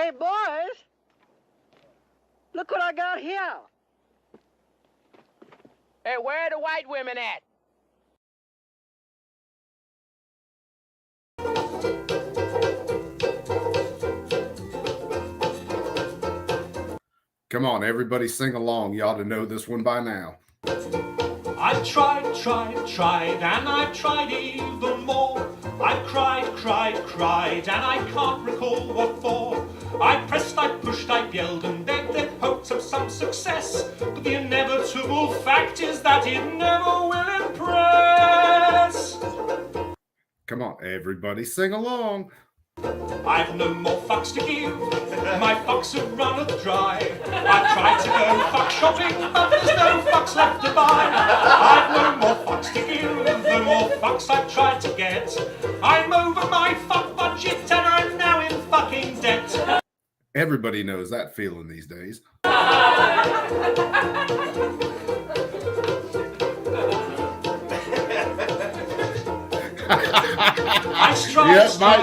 Hey, boys, look what I got here. Hey, where are the white women at? Come on, everybody sing along. You ought to know this one by now. I tried, and I tried even more. I cried, and I can't recall what for. I pressed, I pushed, I yelled and begged in hopes of some success. But the inevitable fact is that it never will impress. Come on, everybody sing along. I've no more fucks to give, my fucks have runneth dry. I've tried to go fuck shopping, but there's no fucks left to buy. I've no more fucks to give, the more fucks I've tried to get. I'm over my fuck budget and I'm now in fucking debt. Everybody knows that feeling these days. I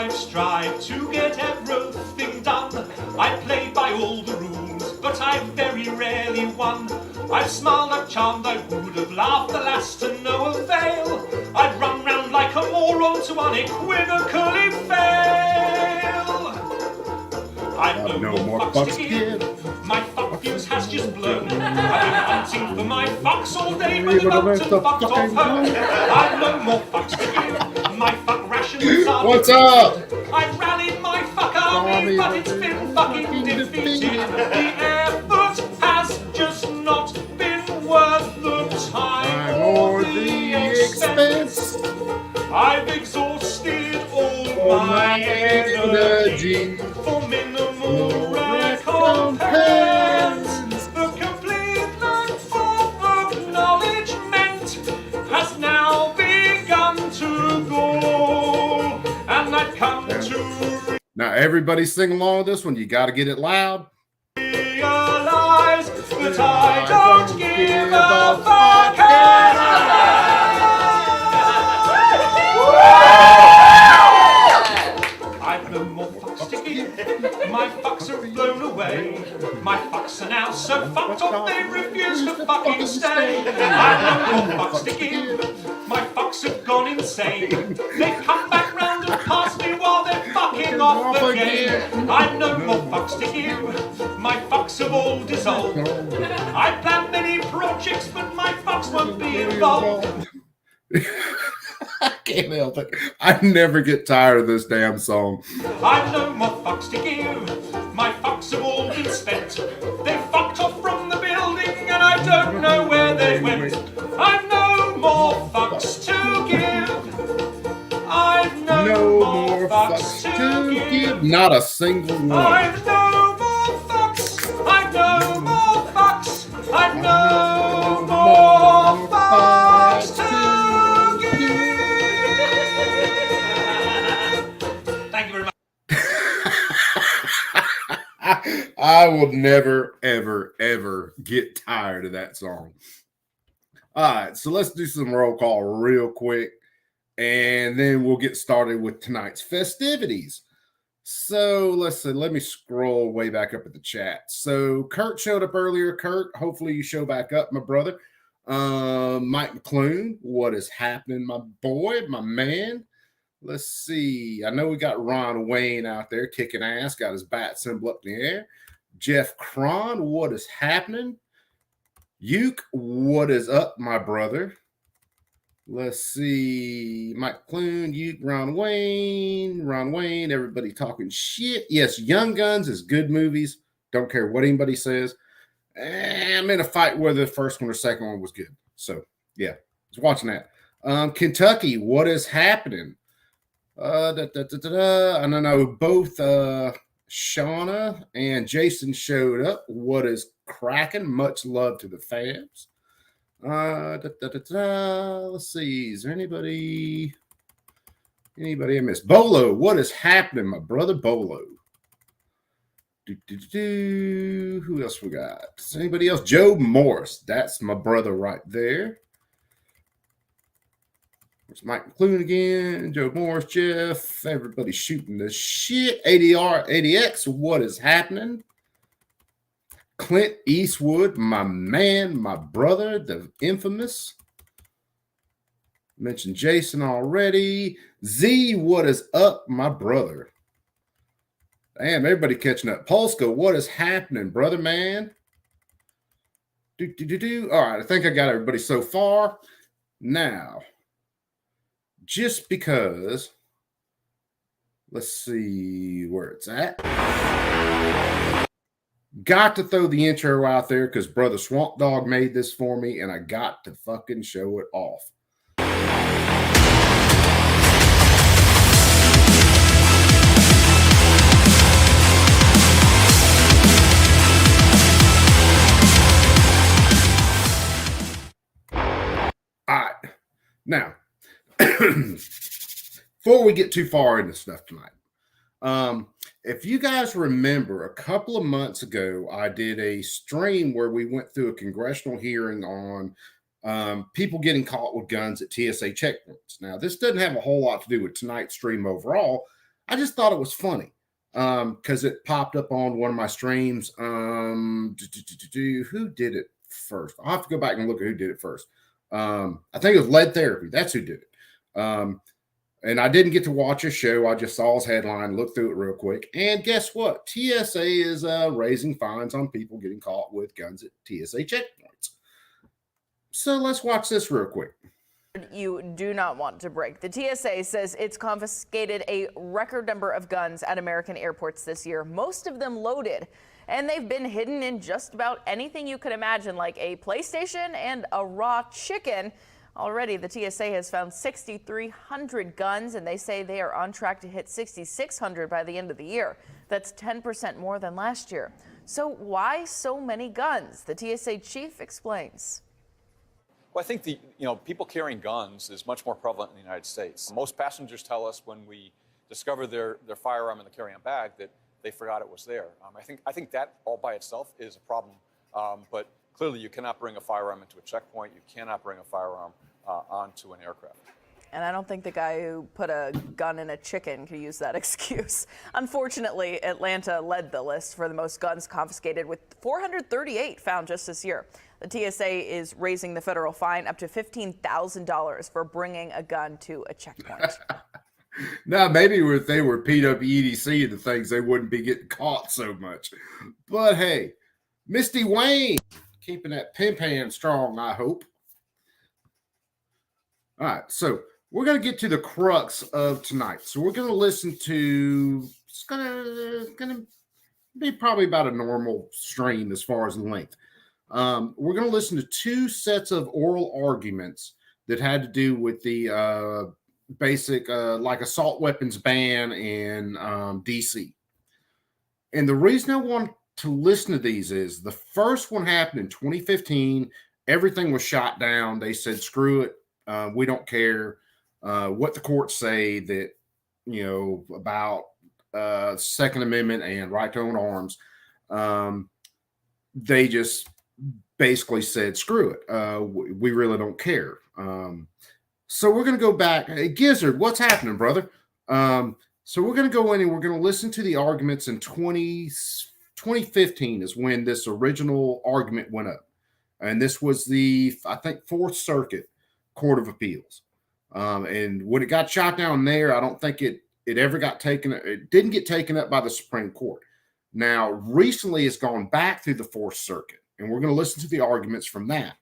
strive to get everything done. I play by all the rules, but I very rarely won. I've smiled, I've charmed, I would have laughed, alas to no avail. I'd run round like a moron to unequivocally fail. I've no more fucks to give. My fuck fuse has just blown. I've been hunting for my fucks all day, but the mountain fucked off home. I've no more fucks to give. My fuck rations are What's up? I've rallied my fuck army, but it's been fucking defeated. The effort has just not been worth the time or the expense. I've exhausted all my energy for minimal recompense. The complete lack of acknowledgement has now begun to go, and I've come to Now, everybody sing along with this one. You got to get it loud. realize that I don't give a fuck. I've no more fucks to give. My fucks are blown away. My fucks are now so fucked off they refuse to fucking stay. I've no more fucks to give. My fucks have gone insane. They've come back round and passed me while they're fucking off again. I've no more fucks to give. My fucks have all dissolved. I plan many projects, but my fucks won't be involved. I can't help it. I never get tired of this damn song. I've no more fucks to give. My fucks have all been spent. They fucked off from the building and I don't know where they went. I've no more fucks to give. I've no more fucks to give. Not a single one. I've no more fucks. I've no more fucks. I've no more fucks to give. Thank you very much. I will never, ever, ever get tired of that song. All right, so let's do some roll call real quick, and then we'll get started with tonight's festivities. So let's see, let me scroll way back up at the chat. So Kurt showed up earlier. Kurt, hopefully you show back up, my brother. Mike McClune, what is happening, my boy, my man? Let's see. I know we got Ron Wayne out there kicking ass, got his bat symbol up in the air. Jeff Cron, what is happening? Uke, what is up, my brother? Let's see. Mike Clune, Uke, Ron Wayne, everybody talking shit. Yes, Young Guns is good movies. Don't care what anybody says. I'm in a fight whether the first one or second one was good. So, yeah, I was watching that. Kentucky, what is happening? I don't know. Both Shauna and Jason showed up. What is cracking? Much love to the fans. Let's see. Is there anybody I missed? Bolo, what is happening, my brother Bolo? Who else we got? Is anybody else? Joe Morris. That's my brother right there. There's Mike McLuhan again, Joe Morris, Jeff, everybody shooting the shit. ADR, ADX, what is happening? Clint Eastwood, my man, my brother, the infamous. Mentioned Jason already. Z, what is up, my brother? Damn, everybody catching up. Polska, what is happening, brother, man? All right, I think I got everybody so far. Now, just because, let's see where it's at. Got to throw the intro out there because Brother Swamp Dog made this for me, and I got to fucking show it off. All right. Now, before we get too far into stuff tonight, if you guys remember, a couple of months ago, I did a stream where we went through a congressional hearing on people getting caught with guns at TSA checkpoints. Now, this doesn't have a whole lot to do with tonight's stream overall. I just thought it was funny because it popped up on one of my streams. Who did it first? I'll have to go back and look at who did it first. I think it was Lead Therapy. That's who did it. And I didn't get to watch a show. I just saw his headline, looked through it real quick. And guess what? TSA is raising fines on people getting caught with guns at TSA checkpoints. So let's watch this real quick. You do not want to break. The TSA says it's confiscated a record number of guns at American airports this year, most of them loaded. And they've been hidden in just about anything you could imagine, like a PlayStation and a raw chicken. Already, the TSA has found 6,300 guns, and they say they are on track to hit 6,600 by the end of the year. That's 10% more than last year. So why so many guns? The TSA chief explains. Well, I think people carrying guns is much more prevalent in the United States. Most passengers tell us when we discover their firearm in the carry-on bag that they forgot it was there. I think that all by itself is a problem. But clearly, you cannot bring a firearm into a checkpoint. You cannot bring a firearm onto an aircraft. And I don't think the guy who put a gun in a chicken could use that excuse. Unfortunately, Atlanta led the list for the most guns confiscated, with 438 found just this year. The TSA is raising the federal fine up to $15,000 for bringing a gun to a checkpoint. Now, maybe if they were PWEDC and the things, they wouldn't be getting caught so much. But hey, Misty Wayne, keeping that pimp hand strong, I hope. All right, so we're going to get to the crux of tonight. So we're going to listen to, it's going to be probably about a normal stream as far as length. We're going to listen to two sets of oral arguments that had to do with the basic like assault weapons ban in D.C. And the reason I want to listen to these is the first one happened in 2015. Everything was shot down. They said, screw it. We don't care what the courts say that, about Second Amendment and right to own arms. They just basically said, screw it. We really don't care. So we're going to go back. Hey, Gizzard, what's happening, brother? So we're going to go in and we're going to listen to the arguments in 2015 is when this original argument went up. And this was the, I think, Fourth Circuit Court of Appeals. And when it got shot down there, I don't think it ever got taken. It didn't get taken up by the Supreme Court. Now, recently it's gone back through the Fourth Circuit, and we're going to listen to the arguments from that.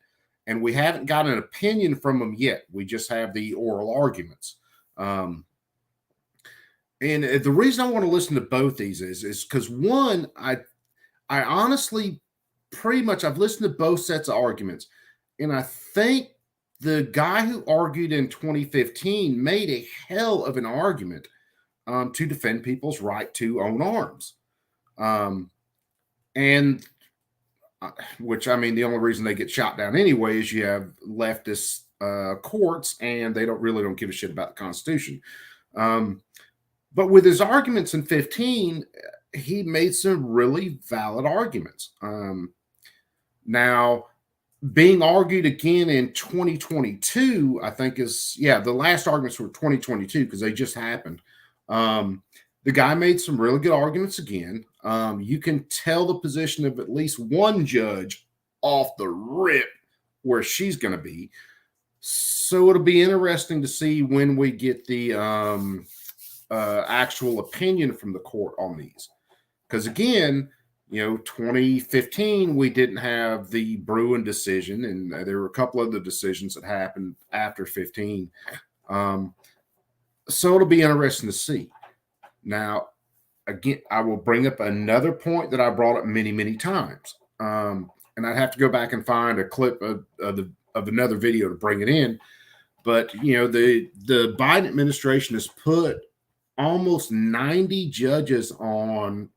And we haven't got an opinion from them yet. We just have the oral arguments. And the reason I want to listen to both these is because one, I honestly pretty much I've listened to both sets of arguments, and I think the guy who argued in 2015 made a hell of an argument to defend people's right to own arms. Which, I mean, the only reason they get shot down anyway is you have leftist courts and they don't give a shit about the Constitution. But with his arguments in 15, he made some really valid arguments. Now, being argued again in 2022, I think the last arguments were 2022 because they just happened. The guy made some really good arguments again. You can tell the position of at least one judge off the rip where she's going to be. So it'll be interesting to see when we get the actual opinion from the court on these. Because again, 2015, we didn't have the Bruen decision, and there were a couple other decisions that happened after 15. So it'll be interesting to see. Now, again, I will bring up another point that I brought up many, many times. And I'd have to go back and find a clip of another video to bring it in. But, the Biden administration has put almost 90 judges on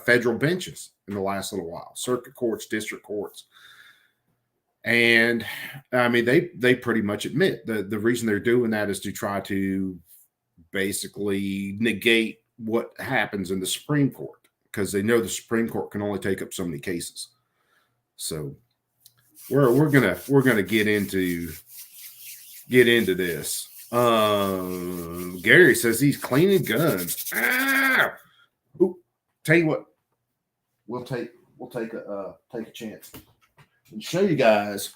federal benches in the last little while, circuit courts, district courts. And I mean, they pretty much admit the reason they're doing that is to try to basically negate what happens in the Supreme Court, because they know the Supreme Court can only take up so many cases. So we're gonna get into this. Gary says he's cleaning guns. Ooh, tell you what, we'll take a chance and show you guys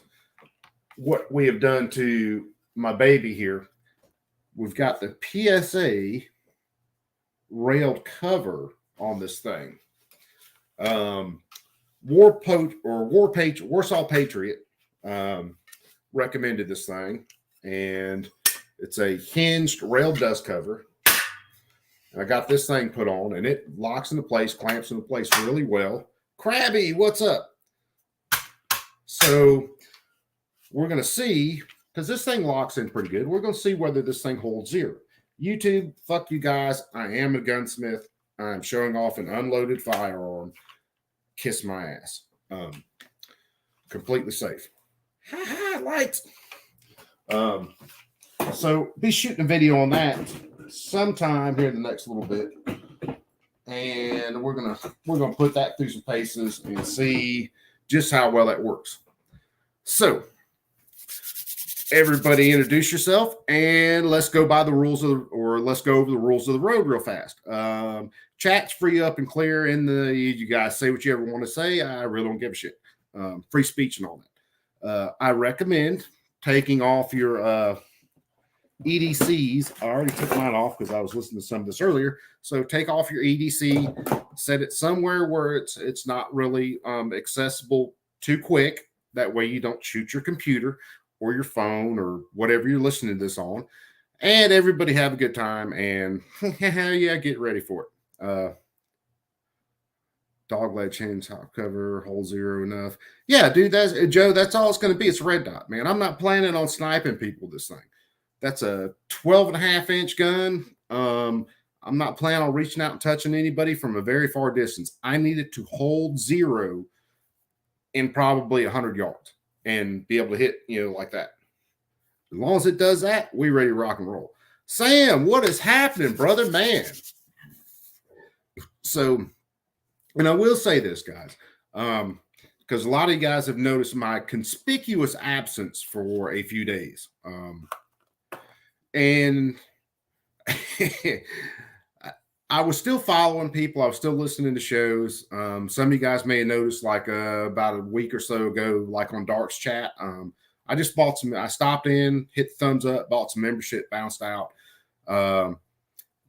what we have done to my baby here. We've got the PSA railed cover on this thing. Warsaw Patriot recommended this thing, and it's a hinged railed dust cover. And I got this thing put on, and it locks into place, clamps into place really well. Krabby, what's up? So we're going to see, because this thing locks in pretty good, we're going to see whether this thing holds zero. YouTube, fuck you guys. I am a gunsmith. I'm showing off an unloaded firearm. Kiss my ass. Completely safe. Lights. So be shooting a video on that sometime here in the next little bit, and we're gonna put that through some paces and see just how well that works. So everybody introduce yourself, and let's go by the rules let's go over the rules of the road real fast. Chat's free up and clear. You guys say what you ever want to say. I really don't give a shit. Free speech and all that. I recommend taking off your EDCs. I already took mine off because I was listening to some of this earlier. So take off your EDC, set it somewhere where it's not really accessible too quick. That way you don't shoot your computer or your phone or whatever you're listening to this on. And everybody have a good time, and yeah, get ready for it. Dogleg chain top cover, hole zero enough. Yeah, dude, Joe, that's all it's going to be. It's a red dot, man. I'm not planning on sniping people with this thing. That's a 12.5-inch gun. I'm not planning on reaching out and touching anybody from a very far distance. I need it to hold zero in probably 100 yards and be able to hit, like that. As long as it does that, we ready to rock and roll. Sam, what is happening, brother, man? So, and I will say this, guys, because a lot of you guys have noticed my conspicuous absence for a few days. And I was still following people. I was still listening to shows. Some of you guys may have noticed, like about a week or so ago, like on Dark's chat, I just bought some. I stopped in, hit the thumbs up, bought some membership, bounced out.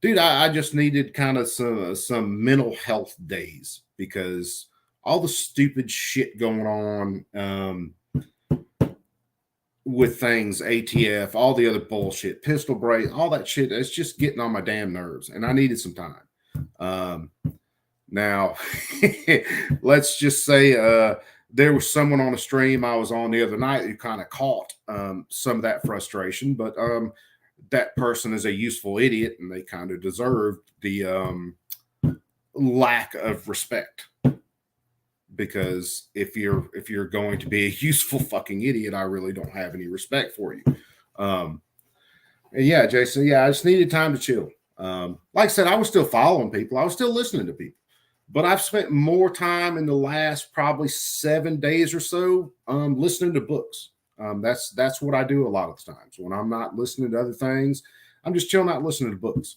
Dude, I just needed kind of some mental health days because all the stupid shit going on with things, ATF, all the other bullshit, pistol break, all that shit, it's just getting on my damn nerves, and I needed some time. Now, let's just say there was someone on a stream I was on the other night who kind of caught some of that frustration, but that person is a useful idiot, and they kind of deserved the lack of respect. Because if you're going to be a useful fucking idiot, I really don't have any respect for you. And yeah, Jason, yeah, I just needed time to chill. Like I said, I was still following people. I was still listening to people. But I've spent more time in the last probably 7 days or so listening to books. That's what I do a lot of the times. When I'm not listening to other things, I'm just chilling out listening to books.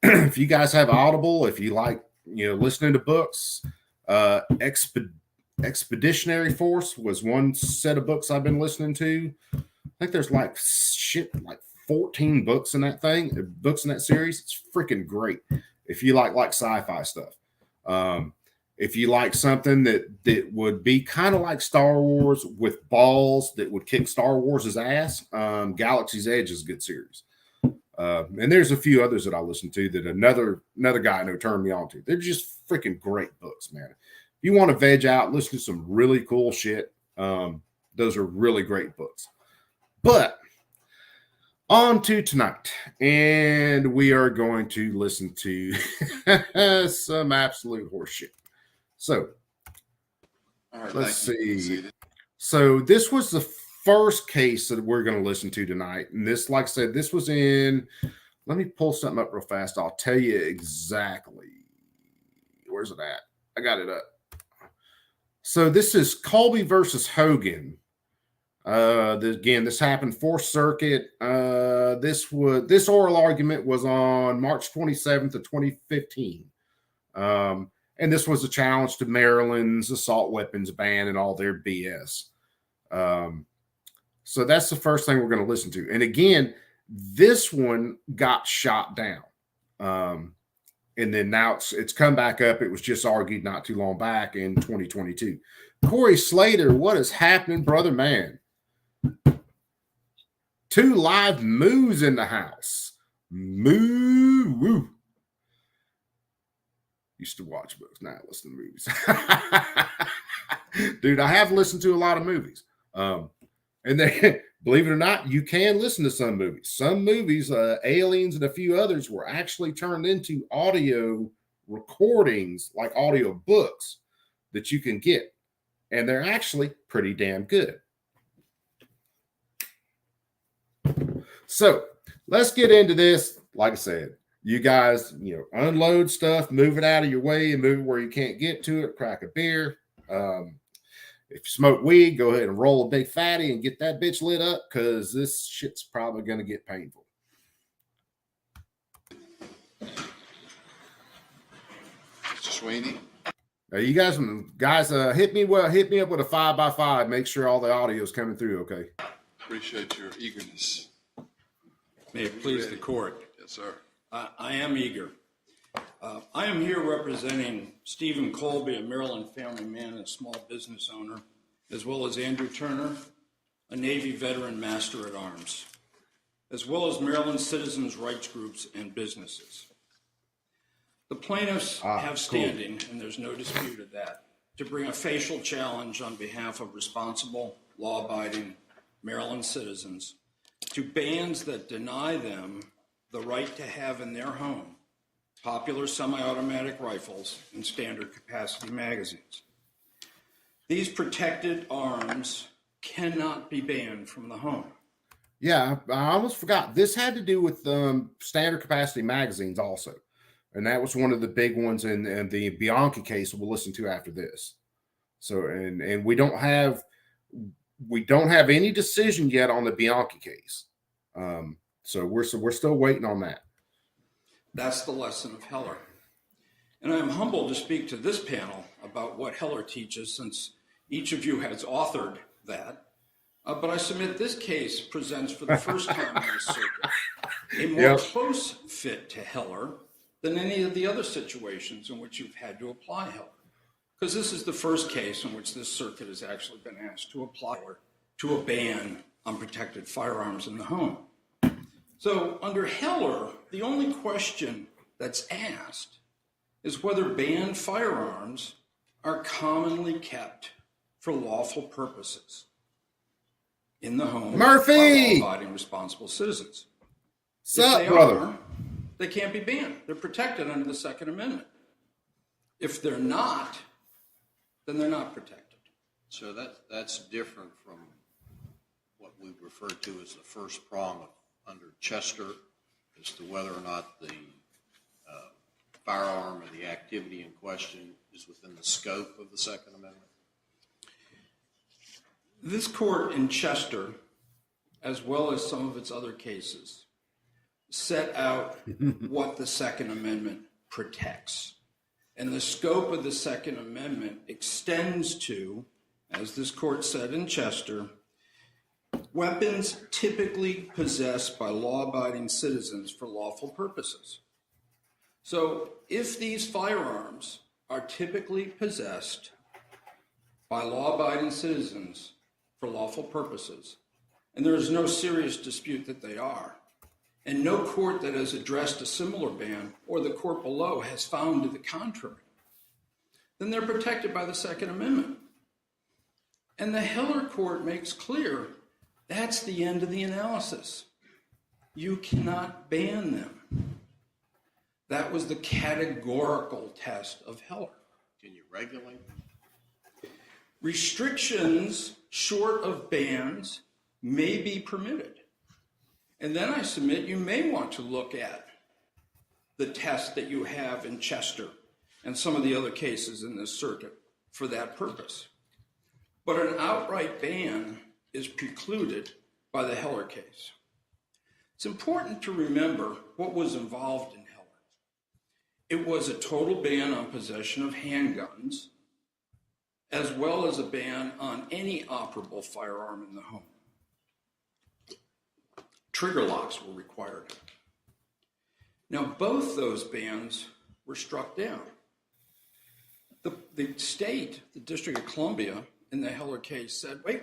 If you guys have Audible, if you like, listening to books, Expeditionary Force was one set of books I've been listening to. I think there's like 14 books in that series. It's freaking great. If you like sci-fi stuff, if you like something that would be kind of like Star Wars with balls that would kick Star Wars' ass, Galaxy's Edge is a good series. And there's a few others that I listen to that another guy I know turned me on to. They're just freaking great books, man. If you want to veg out, listen to some really cool shit. Those are really great books. But on to tonight, and we are going to listen to some absolute horseshit. So, let's see. So this was the first case that we're going to listen to tonight. And this, like I said, this was in, let me pull something up real fast. I'll tell you exactly. Where's it at? I got it up. So this is Colby versus Hogan. This happened Fourth Circuit. This oral argument was on March 27th of 2015. And this was a challenge to Maryland's assault weapons ban and all their BS. So that's the first thing we're going to listen to. And again, this one got shot down. And then now it's come back up. It was just argued not too long back in 2022. Corey Slater, what is happening, brother man? 2 live moos in the house. Moo woo. Used to watch books, now I listen to movies. Dude, I have listened to a lot of movies. And then, believe it or not, you can listen to some movies. Some movies, Aliens and a few others, were actually turned into audio recordings, like audio books that you can get. And they're actually pretty damn good. So let's get into this. Like I said, you guys, unload stuff, move it out of your way and move it where you can't get to it, crack a beer. If you smoke weed, go ahead and roll a big fatty and get that bitch lit up, because this shit's probably going to get painful. Mr. Sweeney. You guys, hit me up with a 5x5. Make sure all the audio is coming through. Okay. Appreciate your eagerness. May it please the court. Yes, sir. I am eager. I am here representing Stephen Colby, a Maryland family man and a small business owner, as well as Andrew Turner, a Navy veteran master at arms, as well as Maryland citizens' rights groups and businesses. The plaintiffs have standing, and there's no dispute of that, to bring a facial challenge on behalf of responsible, law-abiding Maryland citizens to bans that deny them the right to have in their home popular semi-automatic rifles and standard capacity magazines. These protected arms cannot be banned from the home. Yeah, I almost forgot. This had to do with standard capacity magazines also. And that was one of the big ones in the Bianchi case we'll listen to after this. So, and we don't have any decision yet on the Bianchi case. So we're still waiting on that. That's the lesson of Heller. And I'm humbled to speak to this panel about what Heller teaches, since each of you has authored that. But I submit this case presents for the first time in this circuit a more close fit to Heller than any of the other situations in which you've had to apply Heller. Because this is the first case in which this circuit has actually been asked to apply Heller to a ban on protected firearms in the home. So under Heller, the only question that's asked is whether banned firearms are commonly kept for lawful purposes in the home Murphy! by law-abiding responsible citizens. Sup, brother? They can't be banned. They're protected under the Second Amendment. If they're not, then they're not protected. So that's different from what we refer to as the first prong under Chester as to whether or not the firearm or the activity in question is within the scope of the Second Amendment? This court in Chester, as well as some of its other cases, set out what the Second Amendment protects. And the scope of the Second Amendment extends to, as this court said in Chester, weapons typically possessed by law-abiding citizens for lawful purposes. So if these firearms are typically possessed by law-abiding citizens for lawful purposes, and there is no serious dispute that they are, and no court that has addressed a similar ban or the court below has found to the contrary, then they're protected by the Second Amendment. And the Heller court makes clear that's the end of the analysis. You cannot ban them. That was the categorical test of Heller. Can you regulate? Restrictions short of bans may be permitted. And then I submit you may want to look at the test that you have in Chester and some of the other cases in this circuit for that purpose. But an outright ban is precluded by the Heller case. It's important to remember what was involved in Heller. It was a total ban on possession of handguns, as well as a ban on any operable firearm in the home. Trigger locks were required. Now, both those bans were struck down. The state, the District of Columbia, in the Heller case said, wait.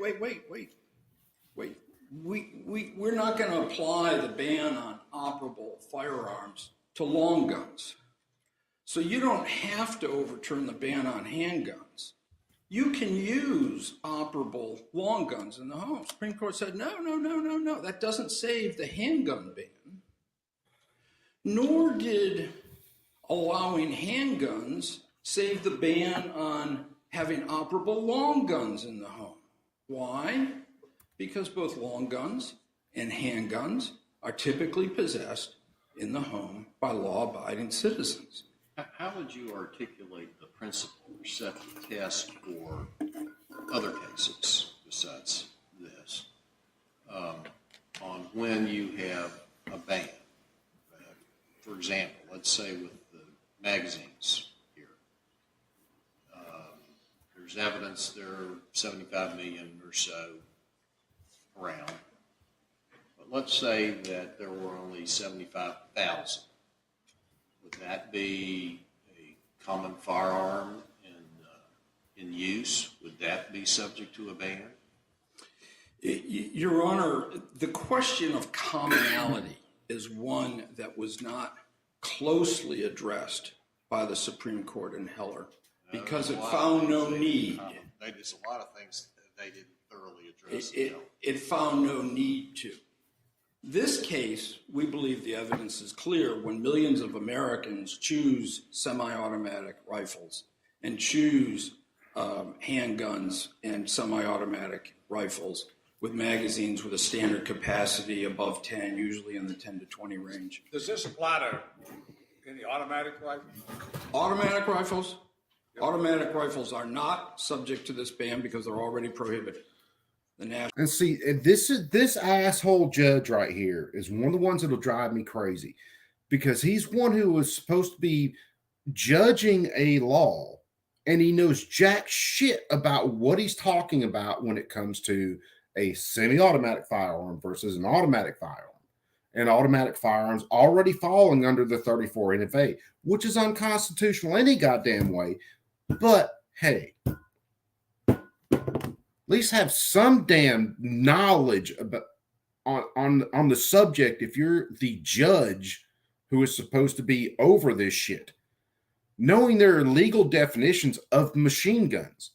We're not going to apply the ban on operable firearms to long guns. So you don't have to overturn the ban on handguns. You can use operable long guns in the home. Supreme Court said, no. That doesn't save the handgun ban. Nor did allowing handguns save the ban on having operable long guns in the home. Why? Because both long guns and handguns are typically possessed in the home by law-abiding citizens. How would you articulate the principle or set the test for other cases besides this on when you have a ban? For example, let's say with the magazines here, there's evidence there are 75 million or so around, but let's say that there were only 75,000. Would that be a common firearm in use? Would that be subject to a ban? Your Honor, the question of commonality is one that was not closely addressed by the Supreme Court in Heller because it found no need. There's a lot of things that they didn't thoroughly address. It found no need to. This case, we believe the evidence is clear when millions of Americans choose semi-automatic rifles and choose handguns and semi-automatic rifles with magazines with a standard capacity above 10, usually in the 10 to 20 range. Does this apply to any automatic rifles? Automatic rifles? Yep. Automatic rifles are not subject to this ban because they're already prohibited. And see, this asshole judge right here is one of the ones that'll drive me crazy because he's one who was supposed to be judging a law and he knows jack shit about what he's talking about when it comes to a semi-automatic firearm versus an automatic firearm. And automatic firearms already falling under the 34 NFA, which is unconstitutional any goddamn way. But hey, at least have some damn knowledge about on the subject if you're the judge who is supposed to be over this shit. Knowing there are legal definitions of machine guns.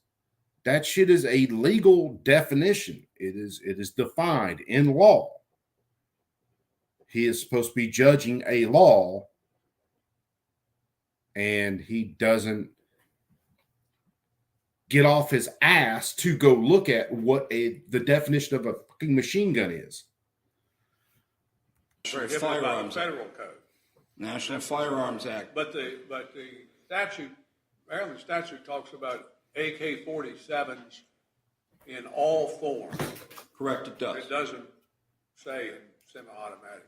That shit is a legal definition. It is defined in law. He is supposed to be judging a law and he doesn't get off his ass to go look at what the definition of a fucking machine gun is. Firearms. Federal code. National Firearms Act. But the statute, Maryland statute talks about AK-47s in all forms. Correct, it does. It doesn't say in semi-automatic.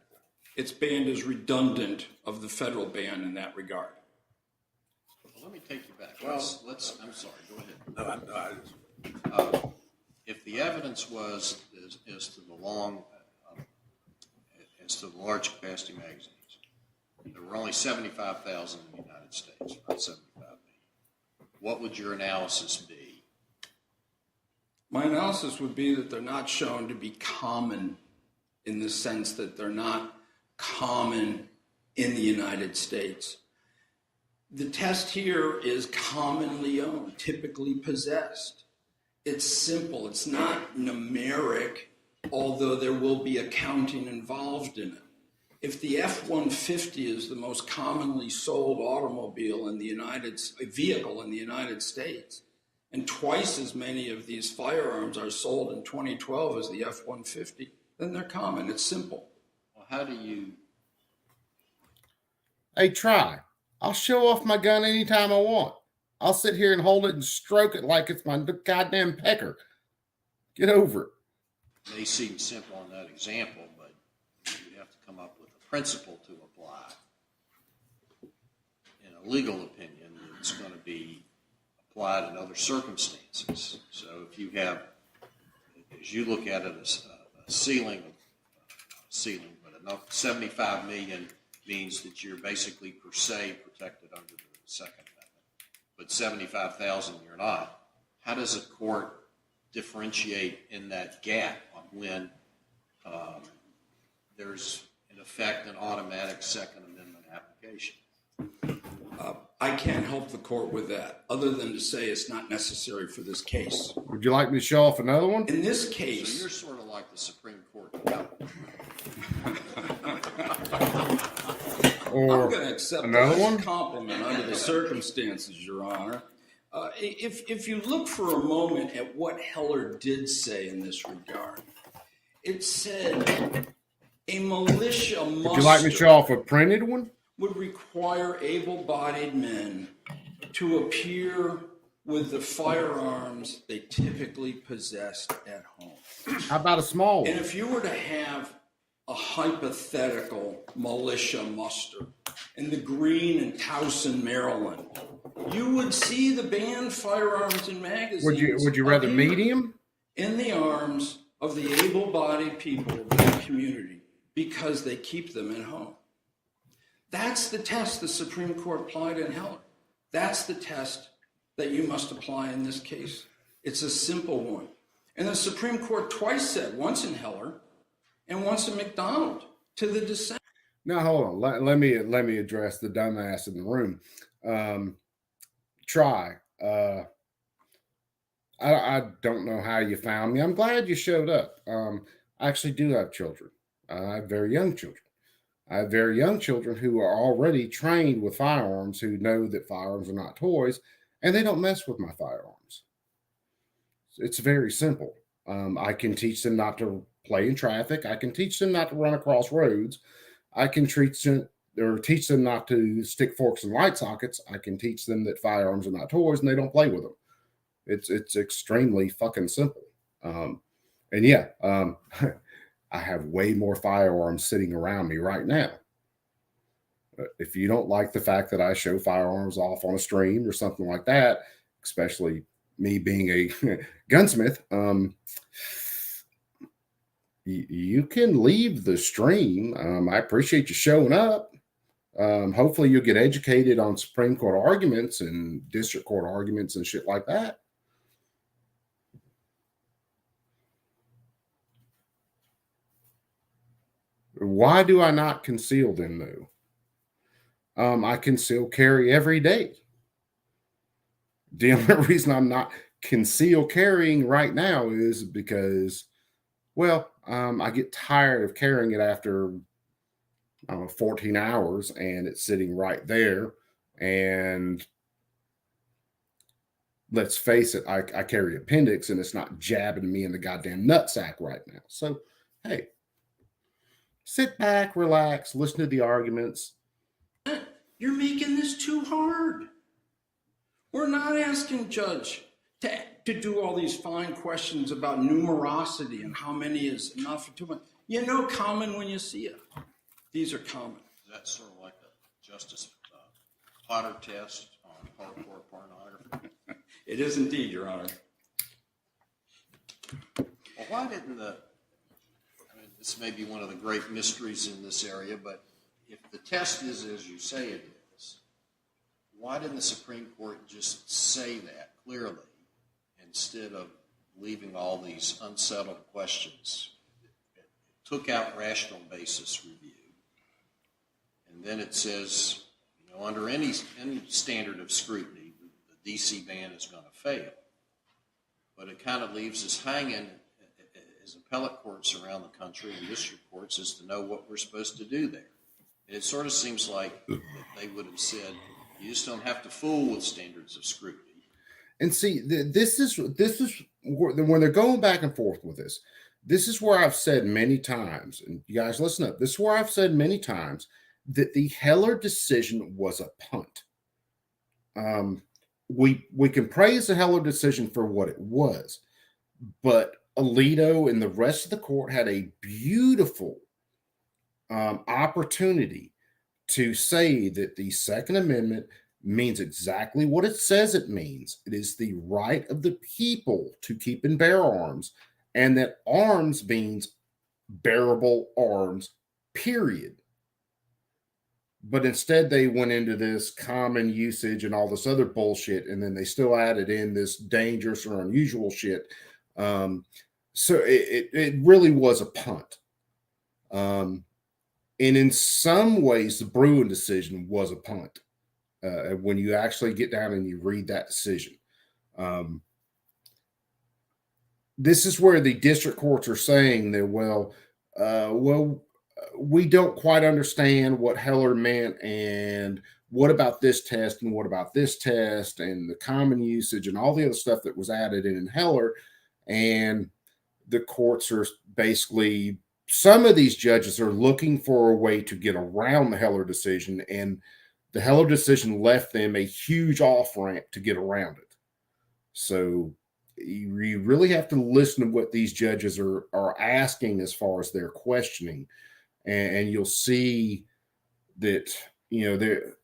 Its ban is redundant of the federal ban in that regard. Well, let me take you back. Well, I'm sorry, go ahead. No, I just, If the evidence was as to the large capacity magazines, there were only 75,000 in the United States, not 75 million. What would your analysis be? My analysis would be that they're not shown to be common in the sense that they're not common in the United States. The test here is commonly owned, typically possessed. It's simple. It's not numeric, although there will be accounting involved in it. If the F-150 is the most commonly sold automobile in the vehicle in the United States, and twice as many of these firearms are sold in 2012 as the F-150, then they're common. It's simple. Well, how do you? Hey, try. I'll show off my gun anytime I want. I'll sit here and hold it and stroke it like it's my goddamn pecker. Get over it. May seem simple in that example, but you have to come up with a principle to apply. In a legal opinion, it's going to be applied in other circumstances. So if you have, as you look at it, a ceiling, but enough 75 million means that you're basically per se protected under the Second Amendment, but 75,000 you're not. How does a court differentiate in that gap on when there's in effect an automatic Second Amendment application? I can't help the court with that, other than to say it's not necessary for this case. Would you like me to show off another one? In this case, So you're sort of like the Supreme Court. Or I'm going to accept another that as one? a compliment under the circumstances, Your Honor. If you look for a moment at what Heller did say in this regard, it said a militia muster Would you like me to show off a printed one? would require able-bodied men to appear with the firearms they typically possessed at home. How about a small one? And if you were to have a hypothetical militia muster in the Green and Towson, Maryland, you would see the banned firearms and magazines. Would you rather medium? In the arms of the able-bodied people of that community because they keep them at home. That's the test the Supreme Court applied in Heller. That's the test that you must apply in this case. It's a simple one. And the Supreme Court twice said, once in Heller and once in McDonald, to the dissent. Now, hold on. Let me address the dumbass in the room. Try. I don't know how you found me. I'm glad you showed up. I actually do have children. I have very young children. I have very young children who are already trained with firearms, who know that firearms are not toys, and they don't mess with my firearms. It's very simple. I can teach them not to play in traffic. I can teach them not to run across roads. I can teach them not to stick forks in light sockets. I can teach them that firearms are not toys and they don't play with them. It's extremely fucking simple. I have way more firearms sitting around me right now. If you don't like the fact that I show firearms off on a stream or something like that, especially me being a gunsmith, you can leave the stream. I appreciate you showing up. Hopefully you'll get educated on Supreme Court arguments and district court arguments and shit like that. Why do I not conceal them though? I conceal carry every day. The only reason I'm not conceal carrying right now is because, I get tired of carrying it after 14 hours and it's sitting right there. And let's face it, I carry appendix and it's not jabbing me in the goddamn nutsack right now. So, hey, sit back, relax, listen to the arguments. You're making this too hard. We're not asking Judge to do all these fine questions about numerosity and how many is enough or too much. You know common when you see it. These are common. That's sort of like a Justice Potter test on hardcore pornography. It is indeed, Your Honor. Well, why didn't this may be one of the great mysteries in this area, but if the test is as you say it is, why didn't the Supreme Court just say that clearly instead of leaving all these unsettled questions? It took out rational basis review. And then it says, under any standard of scrutiny, the DC ban is going to fail. But it kind of leaves us hanging as appellate courts around the country and district courts as to know what we're supposed to do there. And it sort of seems like that they would have said, you just don't have to fool with standards of scrutiny. And see, this is when they're going back and forth with this. This is where I've said many times, and you guys listen up. This is where I've said many times that the Heller decision was a punt. We can praise the Heller decision for what it was, but Alito and the rest of the court had a beautiful opportunity to say that the Second Amendment means exactly what it says it means. It is the right of the people to keep and bear arms, and that arms means bearable arms, period. But instead, they went into this common usage and all this other bullshit, and then they still added in this dangerous or unusual shit. So it really was a punt. And in some ways, the Bruen decision was a punt when you actually get down and you read that decision. This is where the district courts are saying that, we don't quite understand what Heller meant, and what about this test, and what about this test, and the common usage, and all the other stuff that was added in Heller. And the courts are basically, some of these judges are looking for a way to get around the Heller decision, and the Heller decision left them a huge off-ramp to get around it. So you really have to listen to what these judges are asking as far as their questioning. And you'll see that, the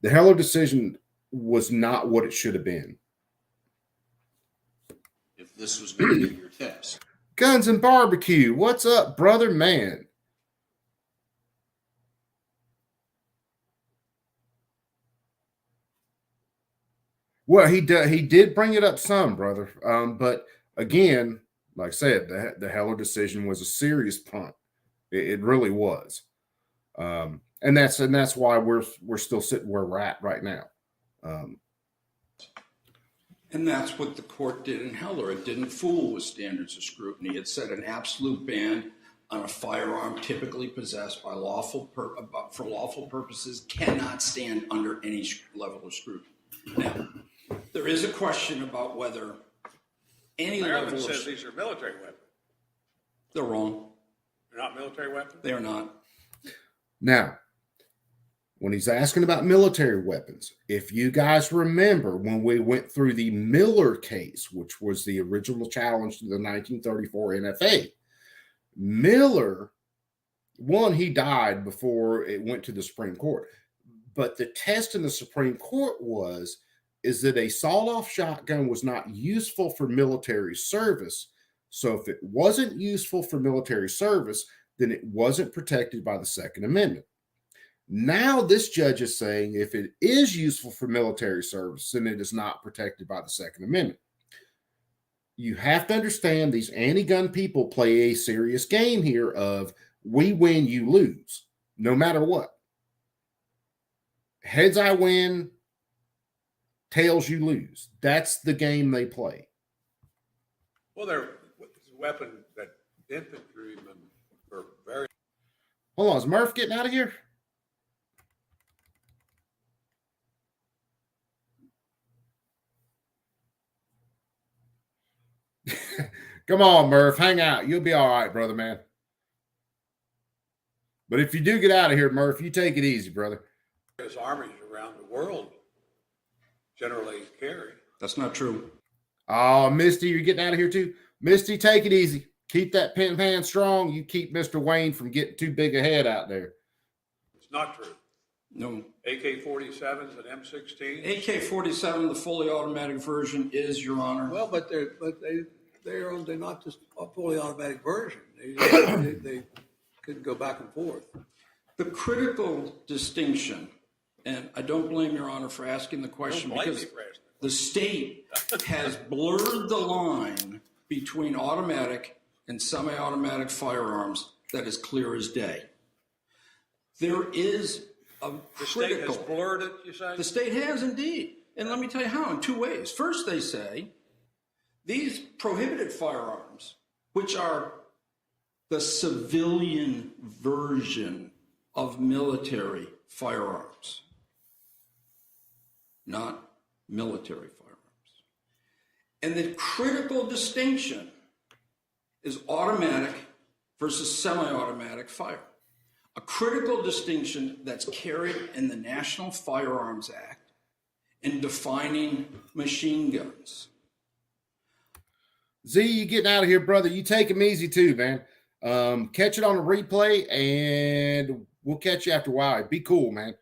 Heller decision was not what it should have been. If this was going to be your test. Guns and Barbecue, what's up, brother man? Well, he did bring it up some, brother. But again, like I said, the Heller decision was a serious punt. It really was, and that's why we're still sitting where we're at right now. And that's what the court did in Heller. It didn't fool with standards of scrutiny. It set an absolute ban on a firearm typically possessed by for lawful purposes cannot stand under any level of scrutiny. Now, there is a question about whether any Maryland level says these are military weapons. They're wrong. They're not military weapons? They are not. Now, when he's asking about military weapons, if you guys remember when we went through the Miller case, which was the original challenge to the 1934 NFA, Miller, he died before it went to the Supreme Court. But the test in the Supreme Court is that a sawed-off shotgun was not useful for military service. So if it wasn't useful for military service, then it wasn't protected by the Second Amendment. Now this judge is saying if it is useful for military service, then it is not protected by the Second Amendment. You have to understand these anti-gun people play a serious game here of we win, you lose, no matter what. Heads I win, tails you lose. That's the game they play. Well, they're a weapon that infantrymen were very... Hold on, is Murph getting out of here? Come on, Murph, hang out. You'll be all right, brother, man. But if you do get out of here, Murph, you take it easy, brother. armies around the world generally carry. That's not true. Oh, Misty, you're getting out of here too. Misty, take it easy. Keep that pen pan strong. You keep Mr. Wayne from getting too big a head out there. It's not true. No. AK-47s and M16s. AK-47, the fully automatic version, is, Your Honor. Well, they're not just a fully automatic version. They could go back and forth. The critical distinction, and I don't blame Your Honor for asking the question, because the state has blurred the line between automatic and semi-automatic firearms that is clear as day. There is a The critical... state has blurred it, you say? The state has indeed. And let me tell you how, in two ways. First, they say these prohibited firearms, which are the civilian version of military firearms, not military firearms. And the critical distinction is automatic versus semi-automatic fire. A critical distinction that's carried in the National Firearms Act in defining machine guns. Z, you getting out of here, brother. You take them easy too, man. Catch it on a replay, and we'll catch you after a while. Be cool, man.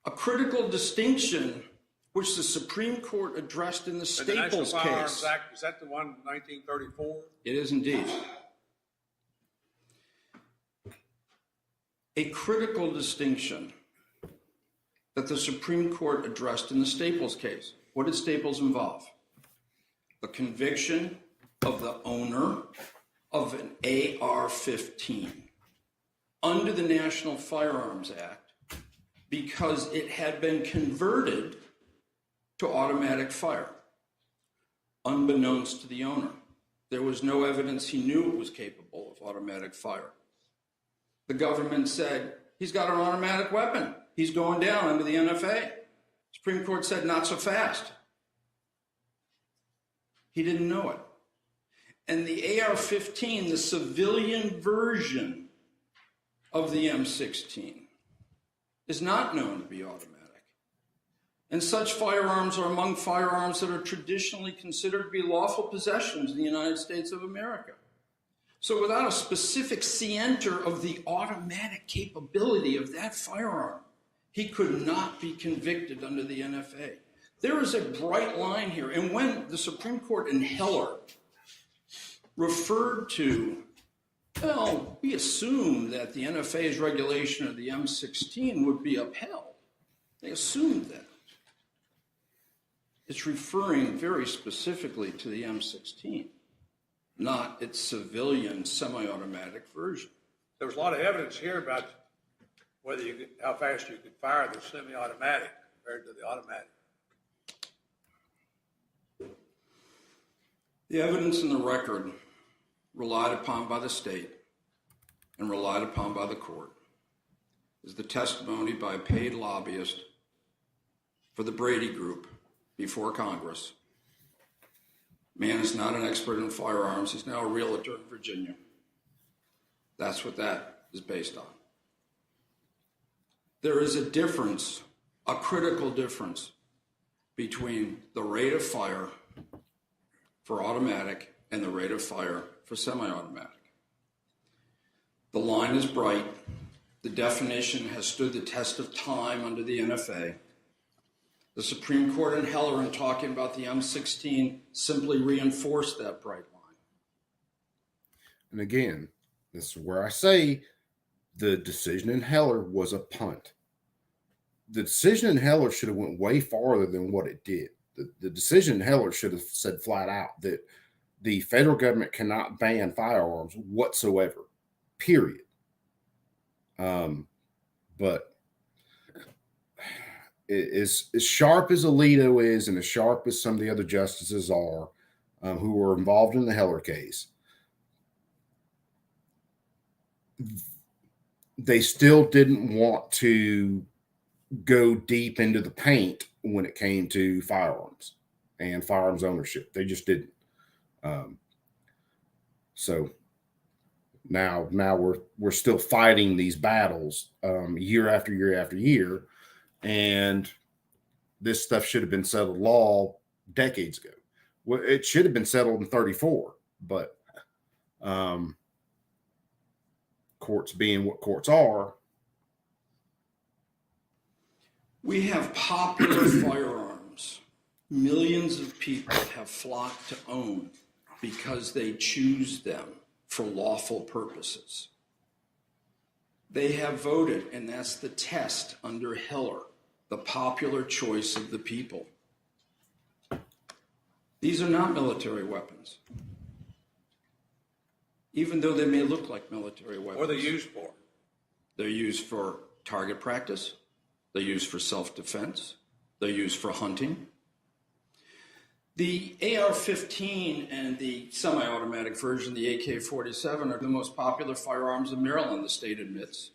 A critical distinction which the Supreme Court addressed in the Staples the National Firearms case. Act, is that the one, 1934? It is indeed. A critical distinction that the Supreme Court addressed in the Staples case. What did Staples involve? The conviction of the owner of an AR-15 under the National Firearms Act because it had been converted to automatic fire, unbeknownst to the owner. There was no evidence he knew it was capable of automatic fire. The government said, he's got an automatic weapon. He's going down under the NFA. Supreme Court said, not so fast. He didn't know it. And the AR-15, the civilian version of the M16, is not known to be automatic. And such firearms are among firearms that are traditionally considered to be lawful possessions in the United States of America. So without a specific scienter of the automatic capability of that firearm, he could not be convicted under the NFA. There is a bright line here. And when the Supreme Court in Heller referred to, well, we assumed that the NFA's regulation of the M16 would be upheld. They assumed that. It's referring very specifically to the M16, not its civilian semi-automatic version. There was a lot of evidence here about whether how fast you could fire the semi-automatic compared to the automatic. The evidence in the record relied upon by the state and relied upon by the court is the testimony by a paid lobbyist for the Brady Group before Congress. Man is not an expert in firearms. He's now a realtor in Virginia. That's what that is based on. There is a difference, a critical difference, between the rate of fire for automatic and the rate of fire for semi-automatic. The line is bright. The definition has stood the test of time under the NFA. The Supreme Court in Heller, in talking about the M16, simply reinforced that bright line. And again, this is where I say the decision in Heller was a punt. The decision in Heller should have went way farther than what it did. The decision in Heller should have said flat out that the federal government cannot ban firearms whatsoever, period. But as sharp as Alito is and as sharp as some of the other justices are who were involved in the Heller case, they still didn't want to go deep into the paint when it came to firearms and firearms ownership. They just didn't. So now we're still fighting these battles year after year after year And this stuff should have been settled law decades ago. Well, it should have been settled in 34, but courts being what courts are. We have popular firearms. Millions of people have flocked to own because they choose them for lawful purposes. They have voted, and that's the test under Heller, the popular choice of the people. These are not military weapons, even though they may look like military weapons. What are they used for? They're used for target practice. They're used for self-defense. They're used for hunting. The AR-15 and the semi-automatic version, the AK-47, are the most popular firearms in Maryland, the state admits.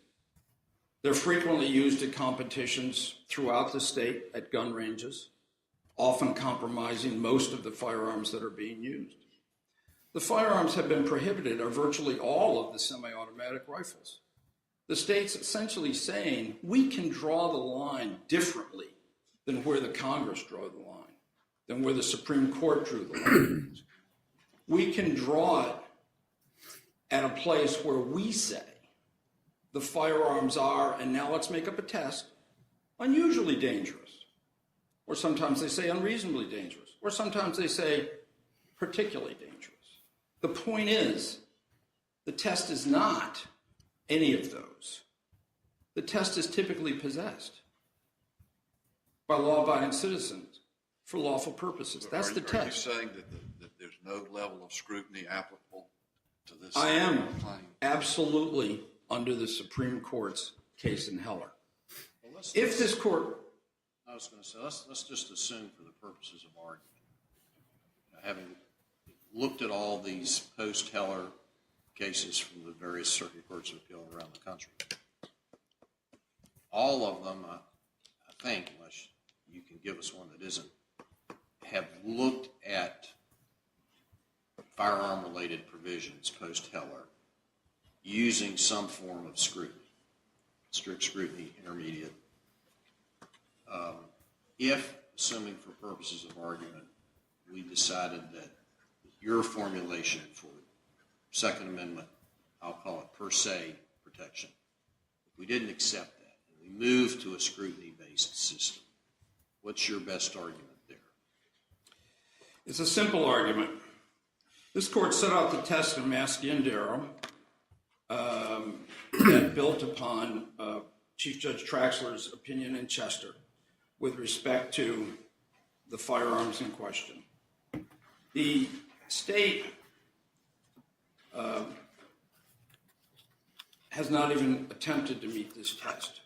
They're frequently used at competitions throughout the state at gun ranges, often compromising most of the firearms that are being used. The firearms have been prohibited, or virtually all of the semi-automatic rifles. The state's essentially saying we can draw the line differently than where the Congress drew the line, than where the Supreme Court drew the line. We can draw it at a place where we say the firearms are, and now let's make up a test, unusually dangerous. Or sometimes they say unreasonably dangerous. Or sometimes they say particularly dangerous. The point is, the test is not any of those. The test is typically possessed by law-abiding citizens for lawful purposes. That's the test. Are you saying that there's no level of scrutiny applicable to this? I am claim? absolutely under the Supreme Court's case in Heller. If this court... I was going to say, let's just assume for the purposes of argument, having looked at all these post-Heller cases from the various circuit courts of appeal around the country, all of them, I think, unless you can give us one that isn't, have looked at firearm-related provisions post-Heller using some form of scrutiny, strict scrutiny, intermediate. If, assuming for purposes of argument, we decided that your formulation for Second Amendment, I'll call it per se protection, if we didn't accept that and we moved to a scrutiny-based system, what's your best argument there? It's a simple argument. This court set out the test in Maskey and Darrow that built upon Chief Judge Traxler's opinion in Chester with respect to the firearms in question. The state has not even attempted to meet this test.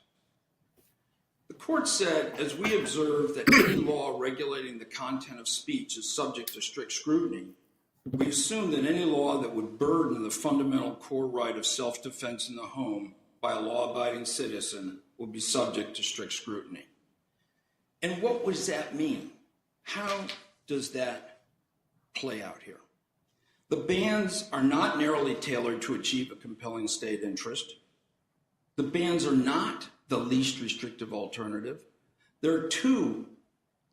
The court said, as we observe that any law regulating the content of speech is subject to strict scrutiny, we assume that any law that would burden the fundamental core right of self-defense in the home by a law-abiding citizen will be subject to strict scrutiny. And what does that mean? How does that play out here? The bans are not narrowly tailored to achieve a compelling state interest. The bans are not the least restrictive alternative. There are two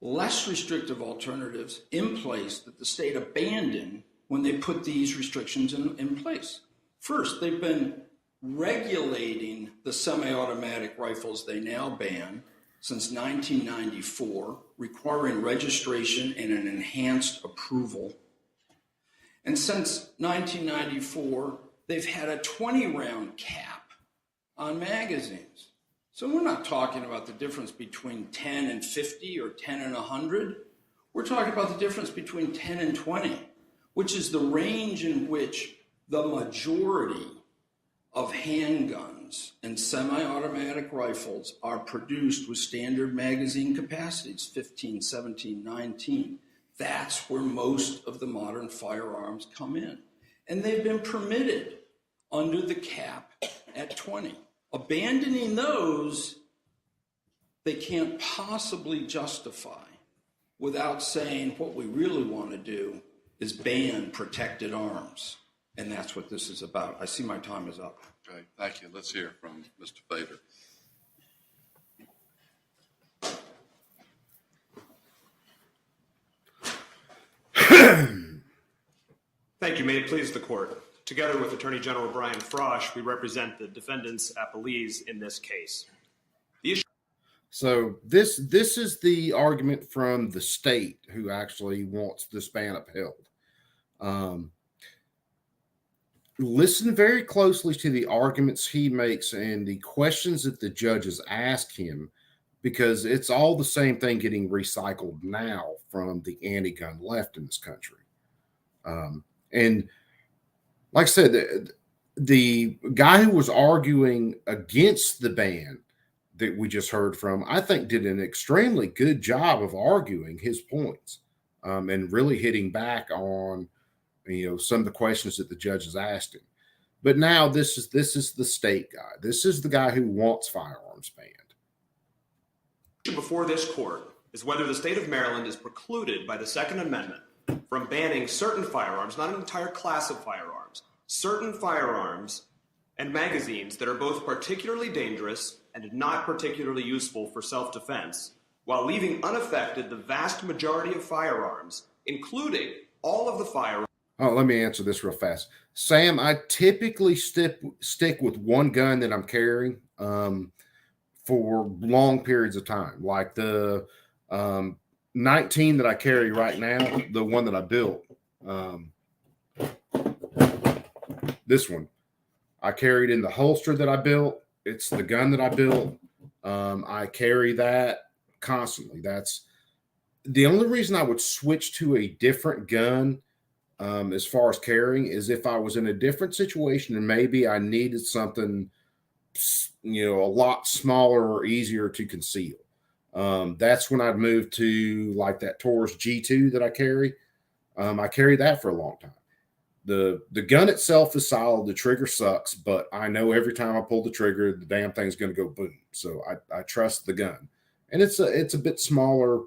less restrictive alternatives in place that the state abandoned when they put these restrictions in place. First, they've been regulating the semi-automatic rifles they now ban since 1994, requiring registration and an enhanced approval. And since 1994, they've had a 20-round cap on magazines. So we're not talking about the difference between 10 and 50 or 10 and 100. We're talking about the difference between 10 and 20, which is the range in which the majority of handguns and semi-automatic rifles are produced with standard magazine capacities, 15, 17, 19. That's where most of the modern firearms come in. And they've been permitted under the cap at 20. Abandoning those, they can't possibly justify without saying what we really want to do is ban protected arms. And that's what this is about. I see my time is up. Okay, thank you. Let's hear from Mr. Fader. Thank you. May it please the court. Together with Attorney General Brian Frosch, we represent the defendants appellees in this case. So this is the argument from the state who actually wants this ban upheld. Listen very closely to the arguments he makes and the questions that the judges ask him, because it's all the same thing getting recycled now from the anti-gun left in this country. And like I said, the guy who was arguing against the ban that we just heard from, I think did an extremely good job of arguing his points and really hitting back on, some of the questions that the judges asked him. But now this is the state guy. This is the guy who wants firearms banned. Before this court is whether the state of Maryland is precluded by the Second Amendment from banning certain firearms, not an entire class of firearms, certain firearms and magazines that are both particularly dangerous and not particularly useful for self-defense, while leaving unaffected the vast majority of firearms, including all of the firearms. Oh, let me answer this real fast. Sam, I typically stick with one gun that I'm carrying for long periods of time. Like the 19 that I carry right now, the one that I built, this one, I carried in the holster that I built. It's the gun that I built. I carry that constantly. That's the only reason I would switch to a different gun as far as carrying is if I was in a different situation and maybe I needed something, a lot smaller or easier to conceal. That's when I'd move to like that Taurus G2 that I carry. I carry that for a long time. The gun itself is solid. The trigger sucks, but I know every time I pull the trigger, the damn thing's going to go boom. So I trust the gun, and it's a bit smaller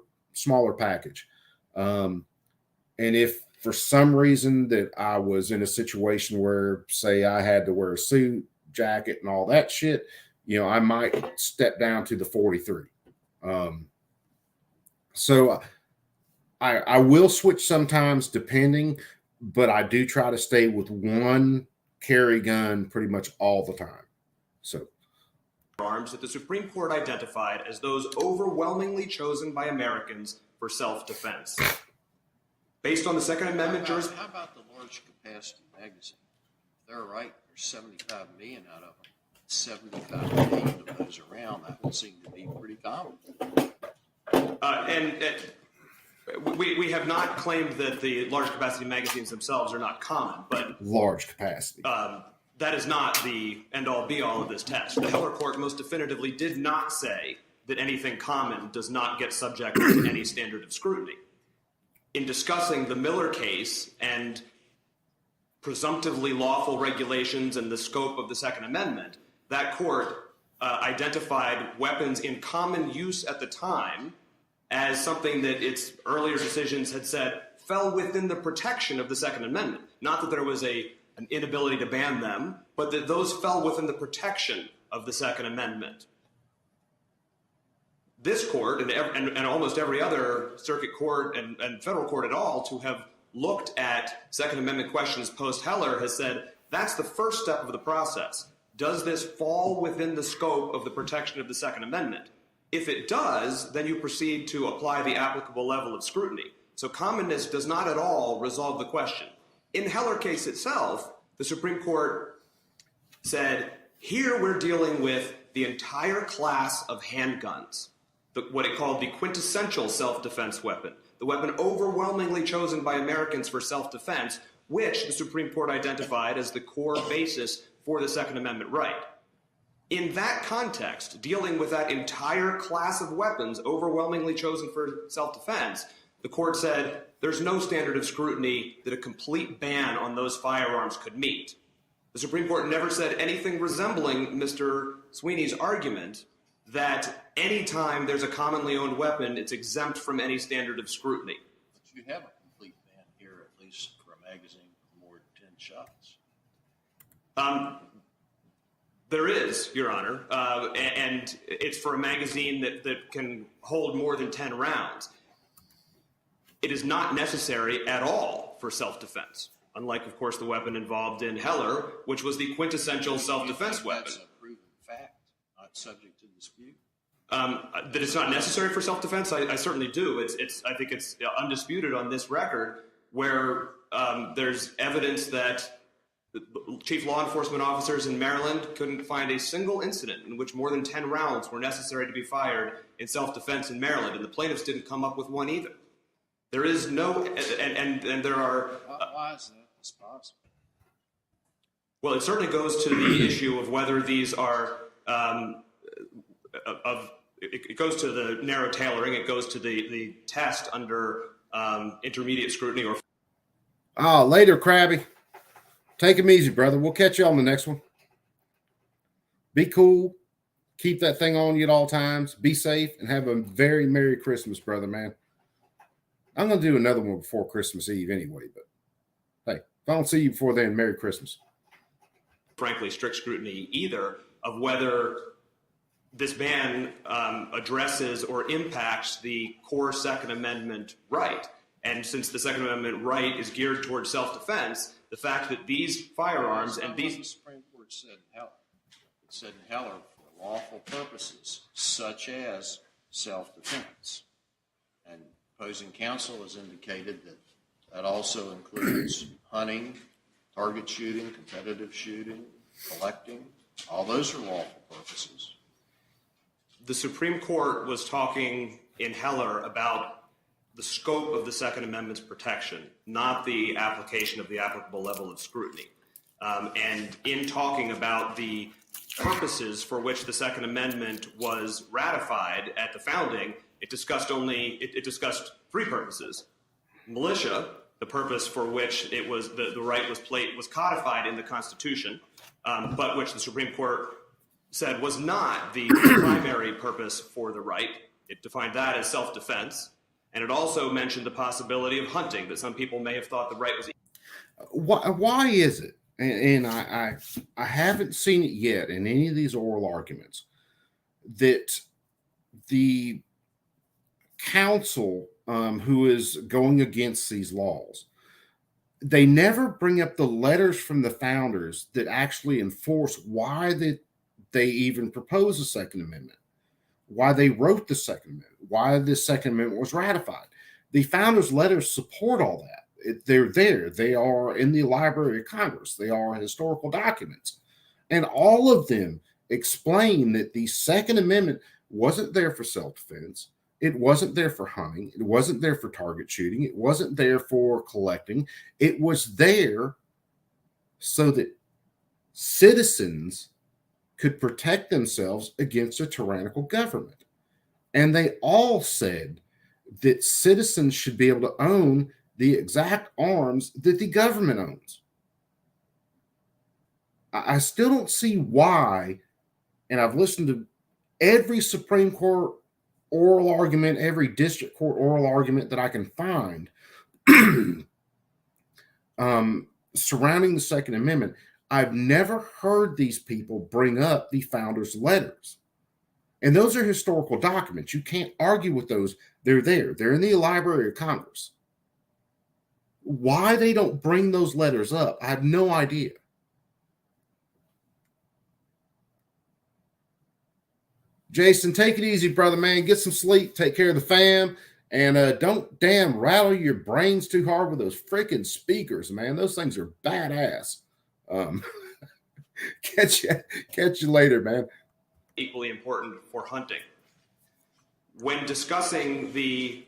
package. And if for some reason that I was in a situation where, say, I had to wear a suit, jacket, and all that shit, I might step down to the 43. So I will switch sometimes depending, but I do try to stay with one carry gun pretty much all the time. So firearms that the Supreme Court identified as those overwhelmingly chosen by Americans for self-defense. Based on the Second Amendment jurisprudence. How about the large capacity magazine? They're right. There's 75 million out of them. 75 million of those around. That would seem to be pretty common. We have not claimed that the large capacity magazines themselves are not common, but large capacity. That is not the end-all be-all of this test. The Heller Court most definitively did not say that anything common does not get subject to any standard of scrutiny. In discussing the Miller case and presumptively lawful regulations and the scope of the Second Amendment, that court identified weapons in common use at the time as something that its earlier decisions had said fell within the protection of the Second Amendment. Not that there was an inability to ban them, but that those fell within the protection of the Second Amendment. This court and almost every other circuit court and federal court at all to have looked at Second Amendment questions post-Heller has said that's the first step of the process. Does this fall within the scope of the protection of the Second Amendment? If it does, then you proceed to apply the applicable level of scrutiny. So commonness does not at all resolve the question. In the Heller case itself, the Supreme Court said, here we're dealing with the entire class of handguns, what it called the quintessential self-defense weapon, the weapon overwhelmingly chosen by Americans for self-defense, which the Supreme Court identified as the core basis for the Second Amendment right. In that context, dealing with that entire class of weapons overwhelmingly chosen for self-defense, the court said there's no standard of scrutiny that a complete ban on those firearms could meet. The Supreme Court never said anything resembling Mr. Sweeney's argument that any time there's a commonly owned weapon, it's exempt from any standard of scrutiny. But you have a complete ban here, at least for a magazine with more than 10 shots. There is, Your Honor, and it's for a magazine that can hold more than 10 rounds. It is not necessary at all for self-defense. unlike, of course, the weapon involved in Heller, which was the quintessential self-defense weapon. That's a proven fact, not subject to dispute. That it's not necessary for self-defense, I certainly do. I think it's undisputed on this record where there's evidence that chief law enforcement officers in Maryland couldn't find a single incident in which more than 10 rounds were necessary to be fired in self-defense in Maryland, and the plaintiffs didn't come up with one either. There is no, and there are. Why is that possible? Well, it certainly goes to the issue of whether these are it goes to the narrow tailoring. It goes to the test under intermediate scrutiny or. Later, Krabby. Take him easy, brother. We'll catch you on the next one. Be cool. Keep that thing on you at all times. Be safe and have a very Merry Christmas, brother, man. I'm going to do another one before Christmas Eve anyway, but hey, if I don't see you before then, Merry Christmas. Frankly, strict scrutiny either of whether this ban addresses or impacts the core Second Amendment right. And since the Second Amendment right is geared towards self-defense, the fact that these firearms and these... The Supreme Court said in Heller. It said in Heller for lawful purposes, such as self-defense. And opposing counsel has indicated that that also includes hunting, target shooting, competitive shooting, collecting. All those are lawful purposes. The Supreme Court was talking in Heller about the scope of the Second Amendment's protection, not the application of the applicable level of scrutiny. And in talking about the purposes for which the Second Amendment was ratified at the founding, it discussed three purposes. Militia, the purpose for which it was the right was codified in the Constitution, but which the Supreme Court said was not the primary purpose for the right. It defined that as self-defense. And it also mentioned the possibility of hunting, that some people may have thought the right was. Why is it? And I haven't seen it yet in any of these oral arguments that the council who is going against these laws, they never bring up the letters from the founders that actually enforce why they even propose a Second Amendment, why they wrote the Second Amendment, why the Second Amendment was ratified. The founders' letters support all that. They're there. They are in the Library of Congress. They are historical documents. And all of them explain that the Second Amendment wasn't there for self-defense. It wasn't there for hunting. It wasn't there for target shooting. It wasn't there for collecting. It was there so that citizens could protect themselves against a tyrannical government. And they all said that citizens should be able to own the exact arms that the government owns. I still don't see why, and I've listened to every Supreme Court oral argument, every district court oral argument that I can find surrounding the Second Amendment. I've never heard these people bring up the founders' letters. And those are historical documents. You can't argue with those. They're there. They're in the Library of Congress. Why they don't bring those letters up, I have no idea. Jason, take it easy, brother, man. Get some sleep. Take care of the fam. And don't damn rattle your brains too hard with those freaking speakers, man. Those things are badass. Catch you later, man. Equally important for hunting. When discussing the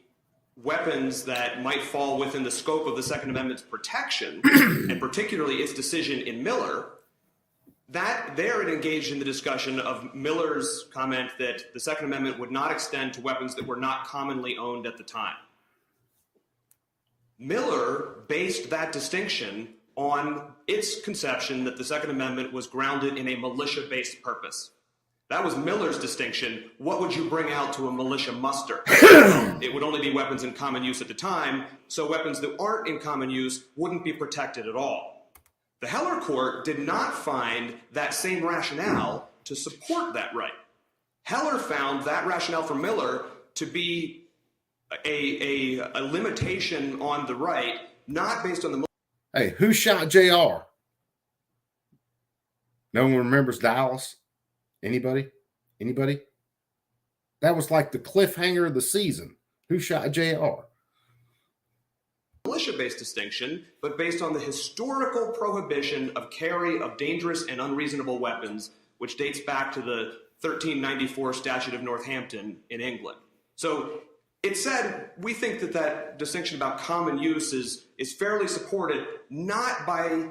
weapons that might fall within the scope of the Second Amendment's protection, and particularly its decision in Miller, that there it engaged in the discussion of Miller's comment that the Second Amendment would not extend to weapons that were not commonly owned at the time. Miller based that distinction on its conception that the Second Amendment was grounded in a militia-based purpose. That was Miller's distinction. What would you bring out to a militia muster? It would only be weapons in common use at the time, so weapons that aren't in common use wouldn't be protected at all. The Heller court did not find that same rationale to support that right. Heller found that rationale for Miller to be a limitation on the right, not based on the Hey, who shot JR? No one remembers Dallas? Anybody? Anybody? That was like the cliffhanger of the season. Who shot JR? Militia-based distinction, but based on the historical prohibition of carry of dangerous and unreasonable weapons, which dates back to the 1394 Statute of Northampton in England. So it said, we think that that distinction about common use is fairly supported, not by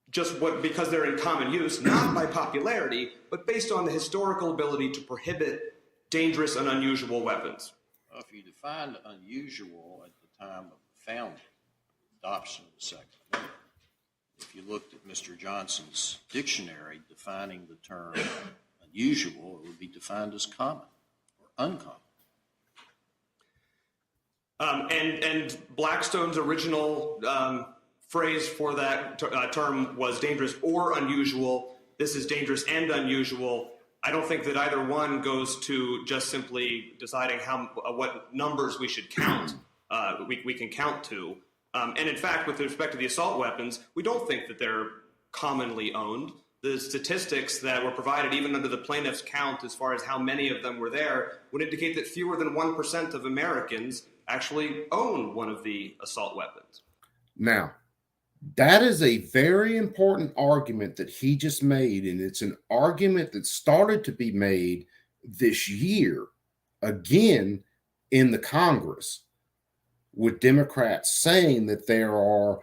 just because they're in common use, not by popularity, but based on the historical ability to prohibit dangerous and unusual weapons. Well, if you defined unusual at the time of the founding, adoption of the Second Amendment, if you looked at Mr. Johnson's dictionary defining the term unusual, it would be defined as common or uncommon. And Blackstone's original phrase for that term was dangerous or unusual. This is dangerous and unusual. I don't think that either one goes to just simply deciding what numbers we should count. We can count to. And in fact, with respect to the assault weapons, we don't think that they're commonly owned. The statistics that were provided, even under the plaintiff's count, as far as how many of them were there, would indicate that fewer than 1% of Americans actually own one of the assault weapons. Now, that is a very important argument that he just made, and it's an argument that started to be made this year again in the Congress, with Democrats saying that there are,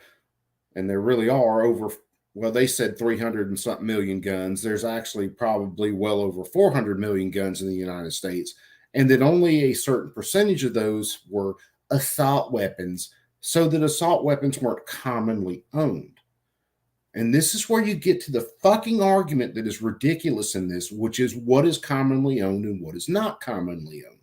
and there really are, over, well, they said 300 and something million guns. There's actually probably well over 400 million guns in the United States, and that only a certain percentage of those were assault weapons, so that assault weapons weren't commonly owned. And this is where you get to the fucking argument that is ridiculous in this, which is what is commonly owned and what is not commonly owned.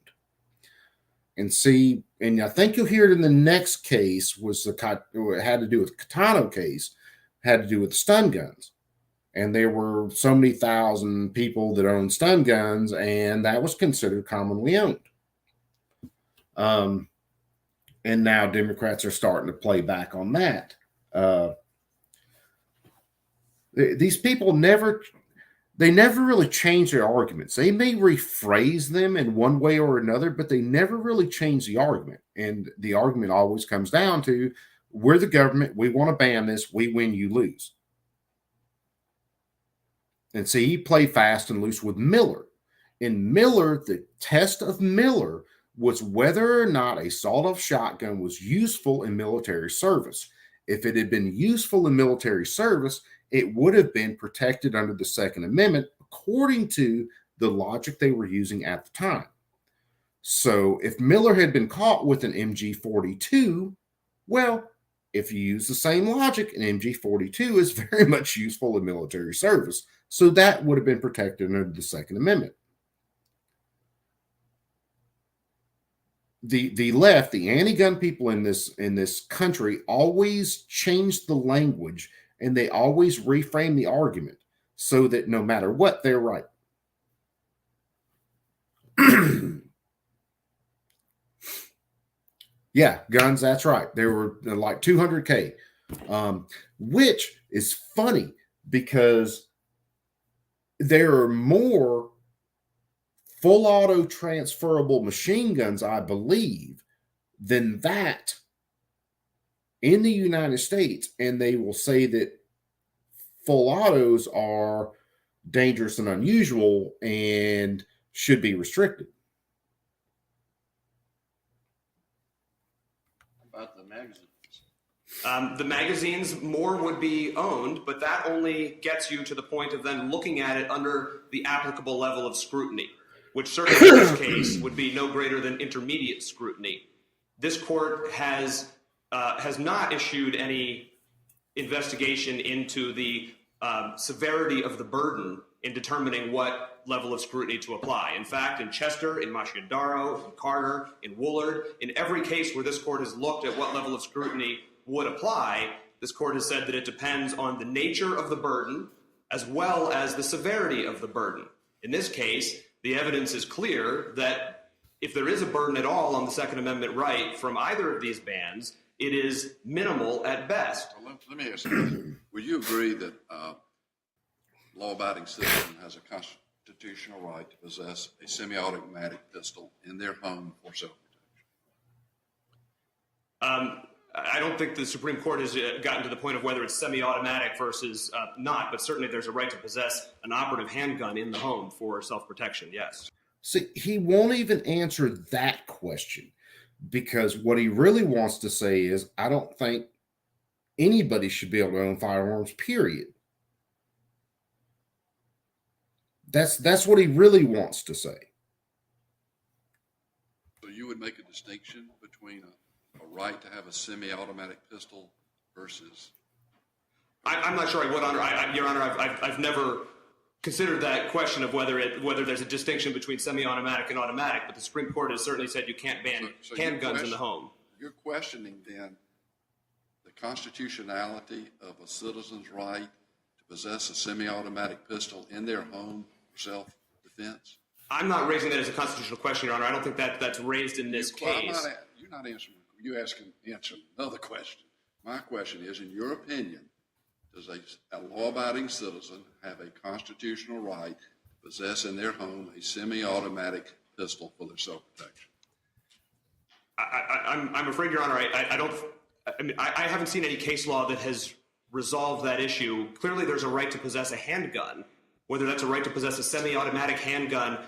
And see, and I think you'll hear it in the next case, it had to do with the Catano case, had to do with stun guns. And there were so many thousand people that owned stun guns, and that was considered commonly owned. And now Democrats are starting to play back on that. These people never really change their arguments. They may rephrase them in one way or another, but they never really change the argument. And the argument always comes down to, we're the government, we want to ban this, we win, you lose. And see, he played fast and loose with Miller. In Miller, the test of Miller was whether or not a sawed-off shotgun was useful in military service. If it had been useful in military service, it would have been protected under the Second Amendment, according to the logic they were using at the time. So if Miller had been caught with an MG42, well, if you use the same logic, an MG42 is very much useful in military service. So that would have been protected under the Second Amendment. The left, the anti-gun people in this country, always change the language, and they always reframe the argument so that no matter what, they're right. Yeah, guns, that's right. There were like 200K, which is funny because there are more full auto transferable machine guns, I believe, than that in the United States. And they will say that full autos are dangerous and unusual and should be restricted. About the magazines? The magazines, more would be owned, but that only gets you to the point of then looking at it under the applicable level of scrutiny, which certainly in this case would be no greater than intermediate scrutiny. This court has not issued any investigation into the severity of the burden in determining what level of scrutiny to apply. In fact, in Chester, in Masciandaro, in Carter, in Woolard, in every case where this court has looked at what level of scrutiny would apply, this court has said that it depends on the nature of the burden as well as the severity of the burden. In this case, the evidence is clear that if there is a burden at all on the Second Amendment right from either of these bans, it is minimal at best. Well, let me ask you this. Would you agree that law-abiding citizen has a constitutional right to possess a semi-automatic pistol in their home for self-protection? I don't think the Supreme Court has gotten to the point of whether it's semi-automatic versus not, but certainly there's a right to possess an operative handgun in the home for self-protection, yes. See, he won't even answer that question, because what he really wants to say is, I don't think anybody should be able to own firearms, period. That's what he really wants to say. So you would make a distinction between a right to have a semi-automatic pistol versus... I'm not sure I would, Your Honor. I've never considered that question of whether there's a distinction between semi-automatic and automatic, but the Supreme Court has certainly said you can't ban handguns in the home. You're questioning, then, the constitutionality of a citizen's right to possess a semi-automatic pistol in their home for self-defense? I'm not raising that as a constitutional question, Your Honor. I don't think that's raised in this case. You're not answering. You're answering another question. My question is, in your opinion, does a law-abiding citizen have a constitutional right to possess in their home a semi-automatic pistol for their self-protection? I'm afraid, Your Honor, I haven't seen any case law that has resolved that issue. Clearly, there's a right to possess a handgun. Whether that's a right to possess a semi-automatic handgun,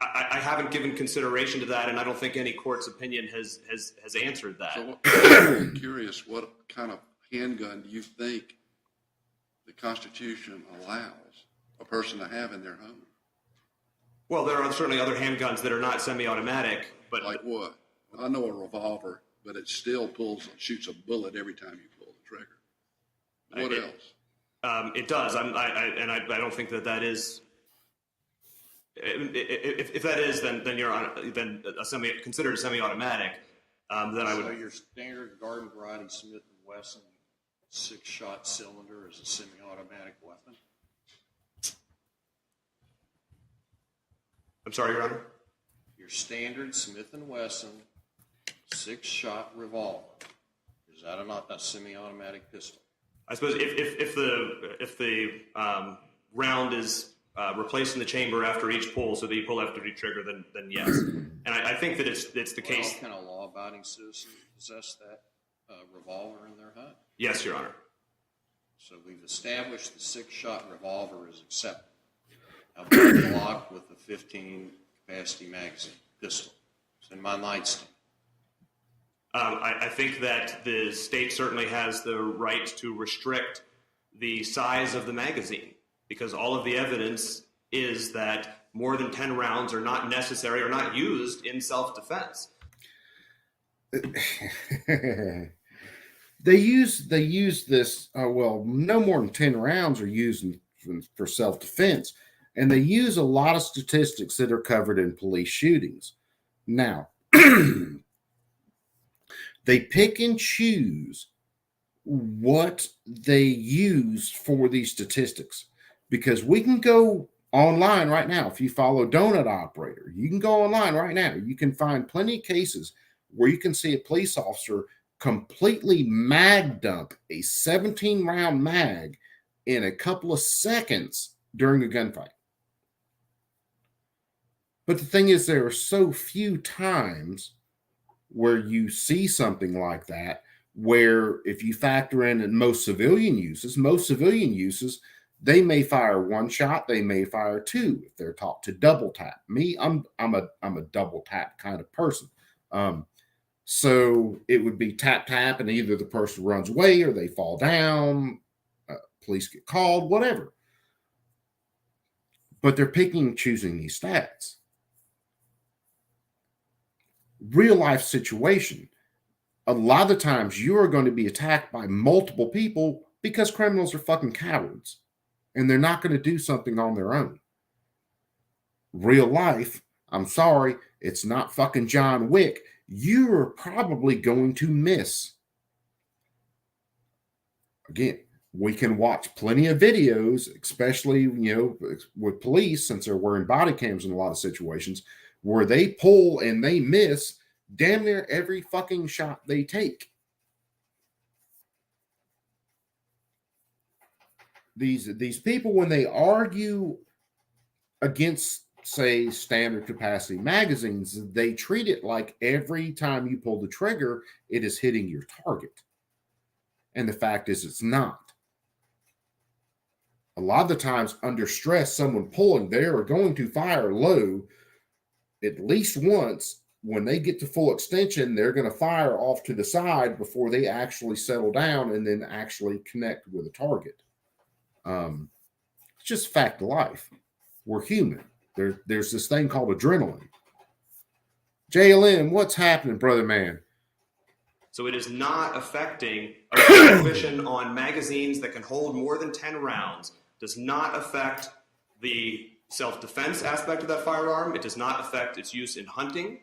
I haven't given consideration to that, and I don't think any court's opinion has answered that. So I'm curious, what kind of handgun do you think the Constitution allows a person to have in their home? Well, there are certainly other handguns that are not semi-automatic, but like what? I know a revolver, but it still shoots a bullet every time you pull the trigger. What else? It does. I don't think that is. If that is, then you're on considered a semi-automatic. Then I would. So your standard garden variety Smith & Wesson 6-shot cylinder is a semi-automatic weapon? I'm sorry, Your Honor? Your standard Smith & Wesson 6-shot revolver, is that not a semi-automatic pistol? I suppose if the round is replaced in the chamber after each pull, so that you pull after each trigger, then yes. And I think that it's the case. Can a law-abiding citizen possess that revolver in their home? Yes, Your Honor. So we've established the 6-shot revolver is accepted. How about a Glock with a 15 capacity magazine pistol? It's in my nightstand. I think that the state certainly has the right to restrict the size of the magazine, because all of the evidence is that more than 10 rounds are not necessary or not used in self-defense. They use this, well, no more than 10 rounds are used for self-defense, and they use a lot of statistics that are covered in police shootings. Now, they pick and choose what they use for these statistics, because we can go online right now. If you follow Donut Operator, you can go online right now. You can find plenty of cases where you can see a police officer completely mag dump a 17-round mag in a couple of seconds during a gunfight. But the thing is, there are so few times where you see something like that, where if you factor in most civilian uses, they may fire one shot, they may fire two if they're taught to double tap. Me, I'm a double tap kind of person. So it would be tap tap, and either the person runs away or they fall down, police get called, whatever. But they're picking and choosing these stats. Real life situation, a lot of the times you are going to be attacked by multiple people because criminals are fucking cowards and they're not going to do something on their own. Real life, I'm sorry, it's not fucking John Wick. You are probably going to miss. Again, we can watch plenty of videos, especially, with police, since they're wearing body cams in a lot of situations, where they pull and they miss damn near every fucking shot they take. these people, when they argue against, say, standard capacity magazines, they treat it like every time you pull the trigger, it is hitting your target. And the fact is, it's not. A lot of the times, under stress, someone pulling, they are going to fire low at least once. When they get to full extension, they're going to fire off to the side before they actually settle down and then actually connect with a target. It's just fact of life. We're human. There's this thing called adrenaline. JLN, what's happening, brother man? So it is not affecting a prohibition on magazines that can hold more than 10 rounds. Does not affect the self-defense aspect of that firearm. It does not affect its use in hunting.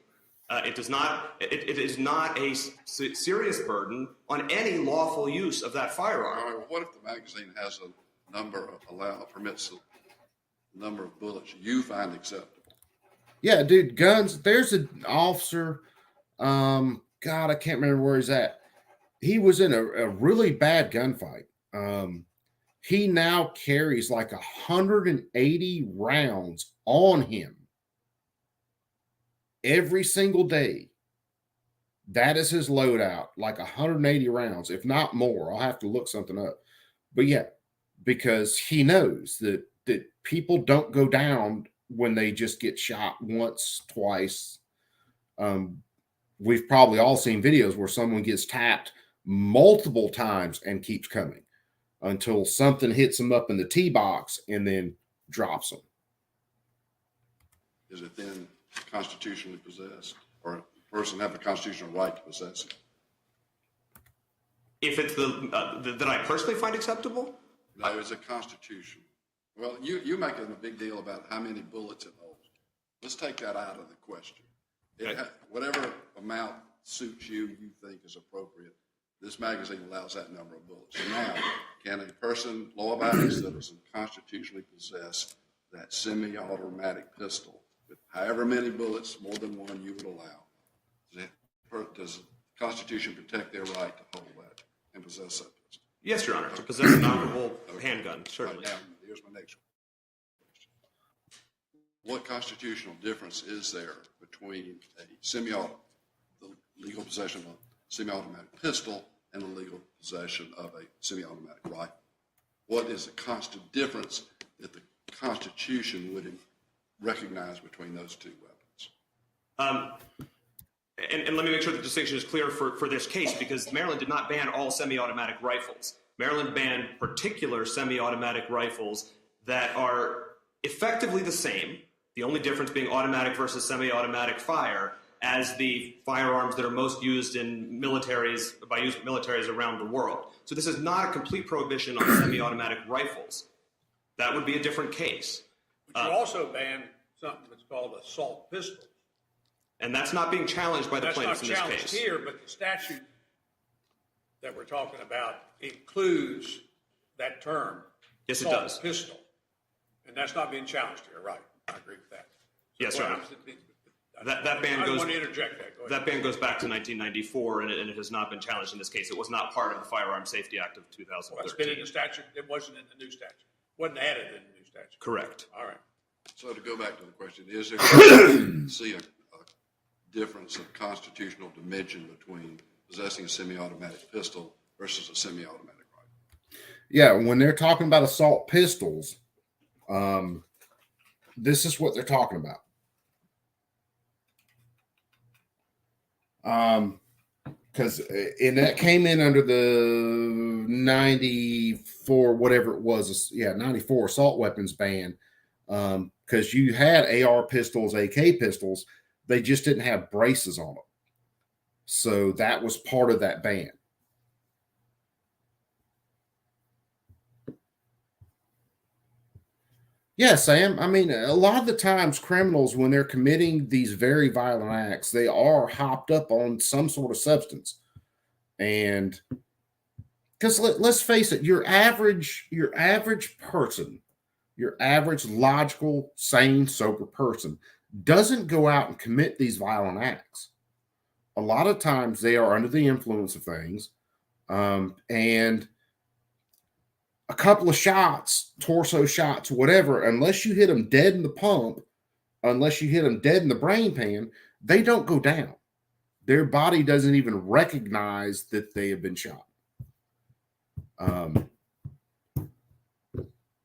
It is not a serious burden on any lawful use of that firearm. All right, what if the magazine has a number permits a number of bullets you find acceptable? Yeah, dude, guns. There's an officer. God, I can't remember where he's at. He was in a really bad gunfight. He now carries like 180 rounds on him every single day. That is his loadout, like 180 rounds, if not more. I'll have to look something up. But yeah, because he knows that people don't go down when they just get shot once, twice. We've probably all seen videos where someone gets tapped multiple times and keeps coming until something hits them up in the tee box and then drops them. Is it then constitutionally possessed, or a person have a constitutional right to possess it? If it's that I personally find acceptable? No, it's a constitution. Well, you're making a big deal about how many bullets it holds. Let's take that out of the question. Whatever amount suits you think is appropriate, this magazine allows that number of bullets. So now, can a person, law-abiding citizen, constitutionally possess that semi-automatic pistol with however many bullets, more than one, you would allow? Does the Constitution protect their right to hold that and possess that pistol? Yes, Your Honor, to possess an operable handgun, certainly. Now, here's my next question. What constitutional difference is there between the legal possession of a semi-automatic pistol and the legal possession of a semi-automatic rifle? What is the constant difference that the Constitution would recognize between those two weapons? And let me make sure the distinction is clear for this case, because Maryland did not ban all semi-automatic rifles. Maryland banned particular semi-automatic rifles that are effectively the same, the only difference being automatic versus semi-automatic fire, as the firearms that are most used in militaries, by militaries around the world. So this is not a complete prohibition on semi-automatic rifles. That would be a different case. But you also banned something that's called assault pistols. And that's not being challenged by the plaintiffs in this case. That's not challenged here, but the statute that we're talking about includes that term. Yes, it does. Pistol. And that's not being challenged here, right? I agree with that. So yes, Your Honor. That ban I goes. want to interject that. That ban goes back to 1994, and it has not been challenged in this case. It was not part of the Firearm Safety Act of 2013. Well, it's been in the statute. It wasn't in the new statute. Wasn't added in the new statute. Correct. All right. So to go back to the question, is there see a difference of constitutional dimension between possessing a semi-automatic pistol versus a semi-automatic rifle? Yeah, when they're talking about assault pistols, this is what they're talking about. Because that came in under the 94, whatever it was, 94 assault weapons ban. Because you had AR pistols, AK pistols, they just didn't have braces on them. So that was part of that ban. Yeah, Sam. I mean, a lot of the times criminals, when they're committing these very violent acts, they are hopped up on some sort of substance. And because let's face it, your average person, your average logical, sane, sober person doesn't go out and commit these violent acts. A lot of times they are under the influence of things. And a couple of shots, torso shots, whatever, unless you hit them dead in the pump, unless you hit them dead in the brain pan, they don't go down. Their body doesn't even recognize that they have been shot.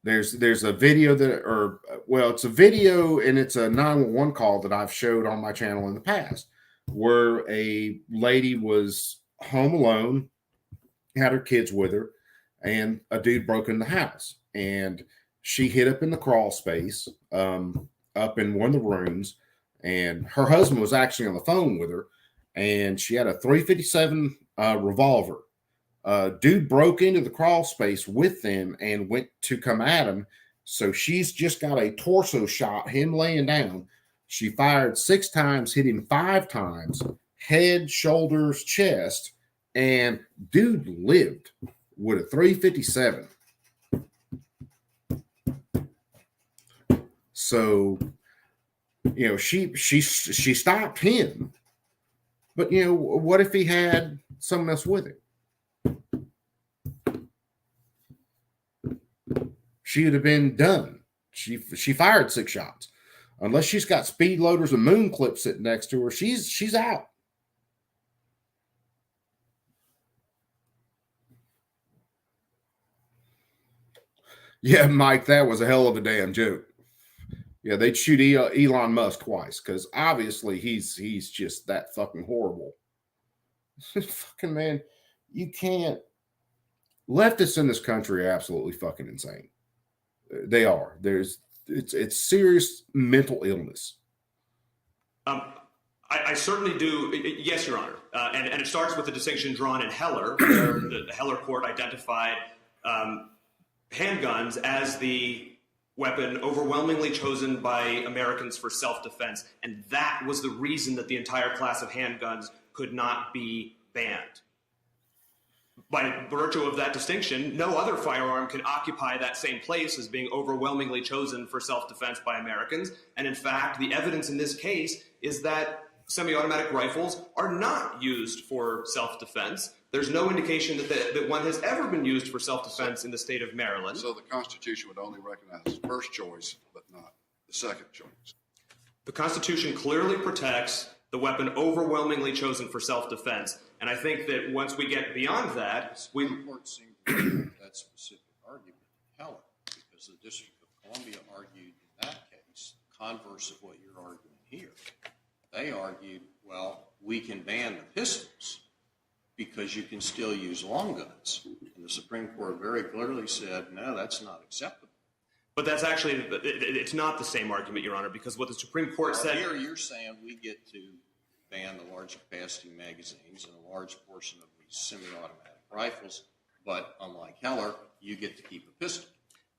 There's a video it's a video and it's a 911 call that I've showed on my channel in the past, where a lady was home alone, had her kids with her, and a dude broke in the house, and she hid up in the crawl space, up in one of the rooms, and her husband was actually on the phone with her, and she had a .357 revolver. Dude broke into the crawl space with them and went to come at him. So she's just got a torso shot, him laying down. She fired 6 times, hit him 5 times, head, shoulders, chest, and dude lived with a .357. So, you know, she stopped him. But, you know, what if he had someone else with him? She would have been done. She fired 6 shots. Unless she's got speed loaders and moon clips sitting next to her, she's out. Yeah, Mike, that was a hell of a damn joke. Yeah, they'd shoot Elon Musk twice because obviously he's just that fucking horrible. Fucking man, you can't. Leftists in this country are absolutely fucking insane. They are. It's serious mental illness. I certainly do. Yes, Your Honor. And it starts with the distinction drawn in Heller, where the Heller court identified handguns as the weapon overwhelmingly chosen by Americans for self-defense. And that was the reason that the entire class of handguns could not be banned. By virtue of that distinction, no other firearm can occupy that same place as being overwhelmingly chosen for self-defense by Americans. And in fact, the evidence in this case is that semi-automatic rifles are not used for self-defense. There's no indication that one has ever been used for self-defense in the state of Maryland. So the Constitution would only recognize first choice, but not the second choice. The Constitution clearly protects the weapon overwhelmingly chosen for self-defense. And I think that once we get beyond that, the Supreme Court seemed to make that specific argument in Heller, because the District of Columbia argued in that case the converse of what you're arguing here. They argued, well, we can ban the pistols because you can still use long guns. And the Supreme Court very clearly said, no, that's not acceptable. But that's actually, it's not the same argument, Your Honor, because what the Supreme Court said... Here you're saying we get to ban the large capacity magazines and a large portion of these semi-automatic rifles, but unlike Heller, you get to keep a pistol.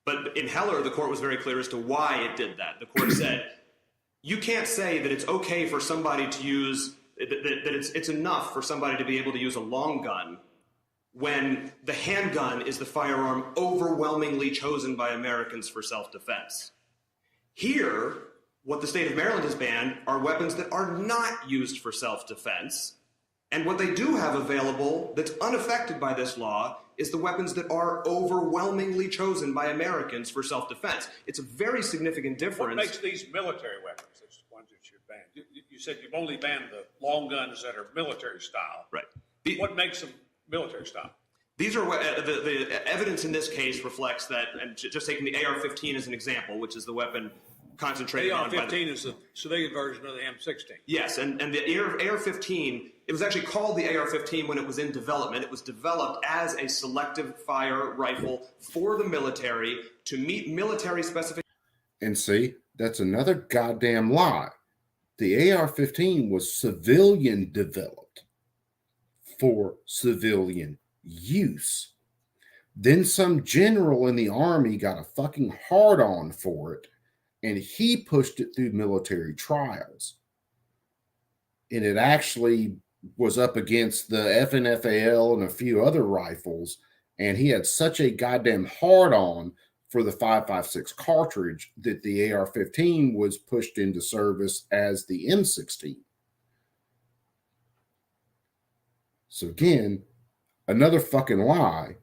But in Heller, the court was very clear as to why it did that. The court said, you can't say that it's okay for somebody to use, that it's enough for somebody to be able to use a long gun when the handgun is the firearm overwhelmingly chosen by Americans for self-defense. Here, what the state of Maryland has banned are weapons that are not used for self-defense. And what they do have available that's unaffected by this law is the weapons that are overwhelmingly chosen by Americans for self-defense. It's a very significant difference. What makes these military weapons, that's the ones that you've banned? You said you've only banned the long guns that are military style. Right. What makes them military style? These are the evidence in this case reflects that, and just taking the AR-15 as an example, which is the weapon concentrated on. AR-15 is the civilian version of the M16. Yes, and the AR-15, it was actually called the AR-15 when it was in development. It was developed as a selective fire rifle for the military to meet military specifications. And see, that's another goddamn lie. The AR-15 was civilian developed for civilian use. Then some general in the army got a fucking hard-on for it, and he pushed it through military trials. And it actually was up against the FNFAL and a few other rifles, and he had such a goddamn hard-on for the 5.56 cartridge that the AR-15 was pushed into service as the M16. So again, another fucking lie.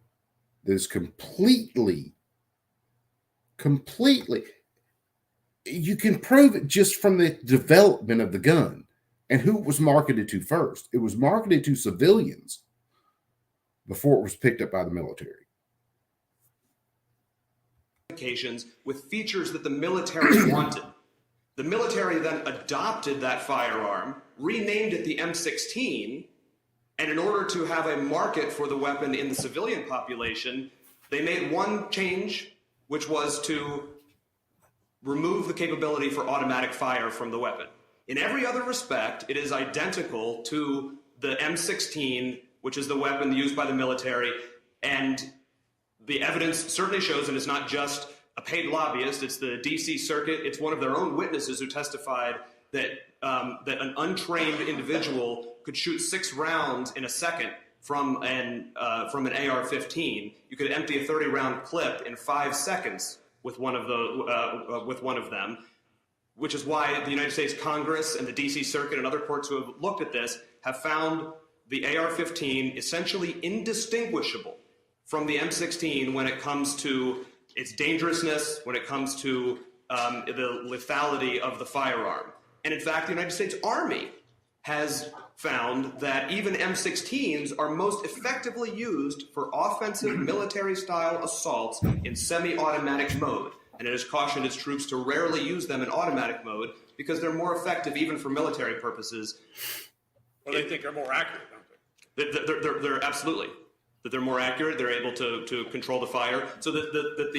that is completely, you can prove it just from the development of the gun and who it was marketed to first. It was marketed to civilians before it was picked up by the military. With features that the military wanted. The military then adopted that firearm, renamed it the M16, and in order to have a market for the weapon in the civilian population, they made one change, which was to remove the capability for automatic fire from the weapon. In every other respect, it is identical to the M16, which is the weapon used by the military, and the evidence certainly shows, and it's not just a paid lobbyist, it's the DC Circuit, it's one of their own witnesses who testified that that an untrained individual could shoot 6 rounds in a second from an AR-15. You could empty a 30-round clip in 5 seconds with one of them, which is why the United States Congress and the DC Circuit and other courts who have looked at this have found the AR-15 essentially indistinguishable from the M16 when it comes to its dangerousness, when it comes to the lethality of the firearm. And in fact, the United States Army has found that even M16s are most effectively used for offensive military-style assaults in semi-automatic mode. And it has cautioned its troops to rarely use them in automatic mode because they're more effective even for military purposes. Well, they think they're more accurate, don't they? They're absolutely. That they're more accurate, they're able to control the fire. So that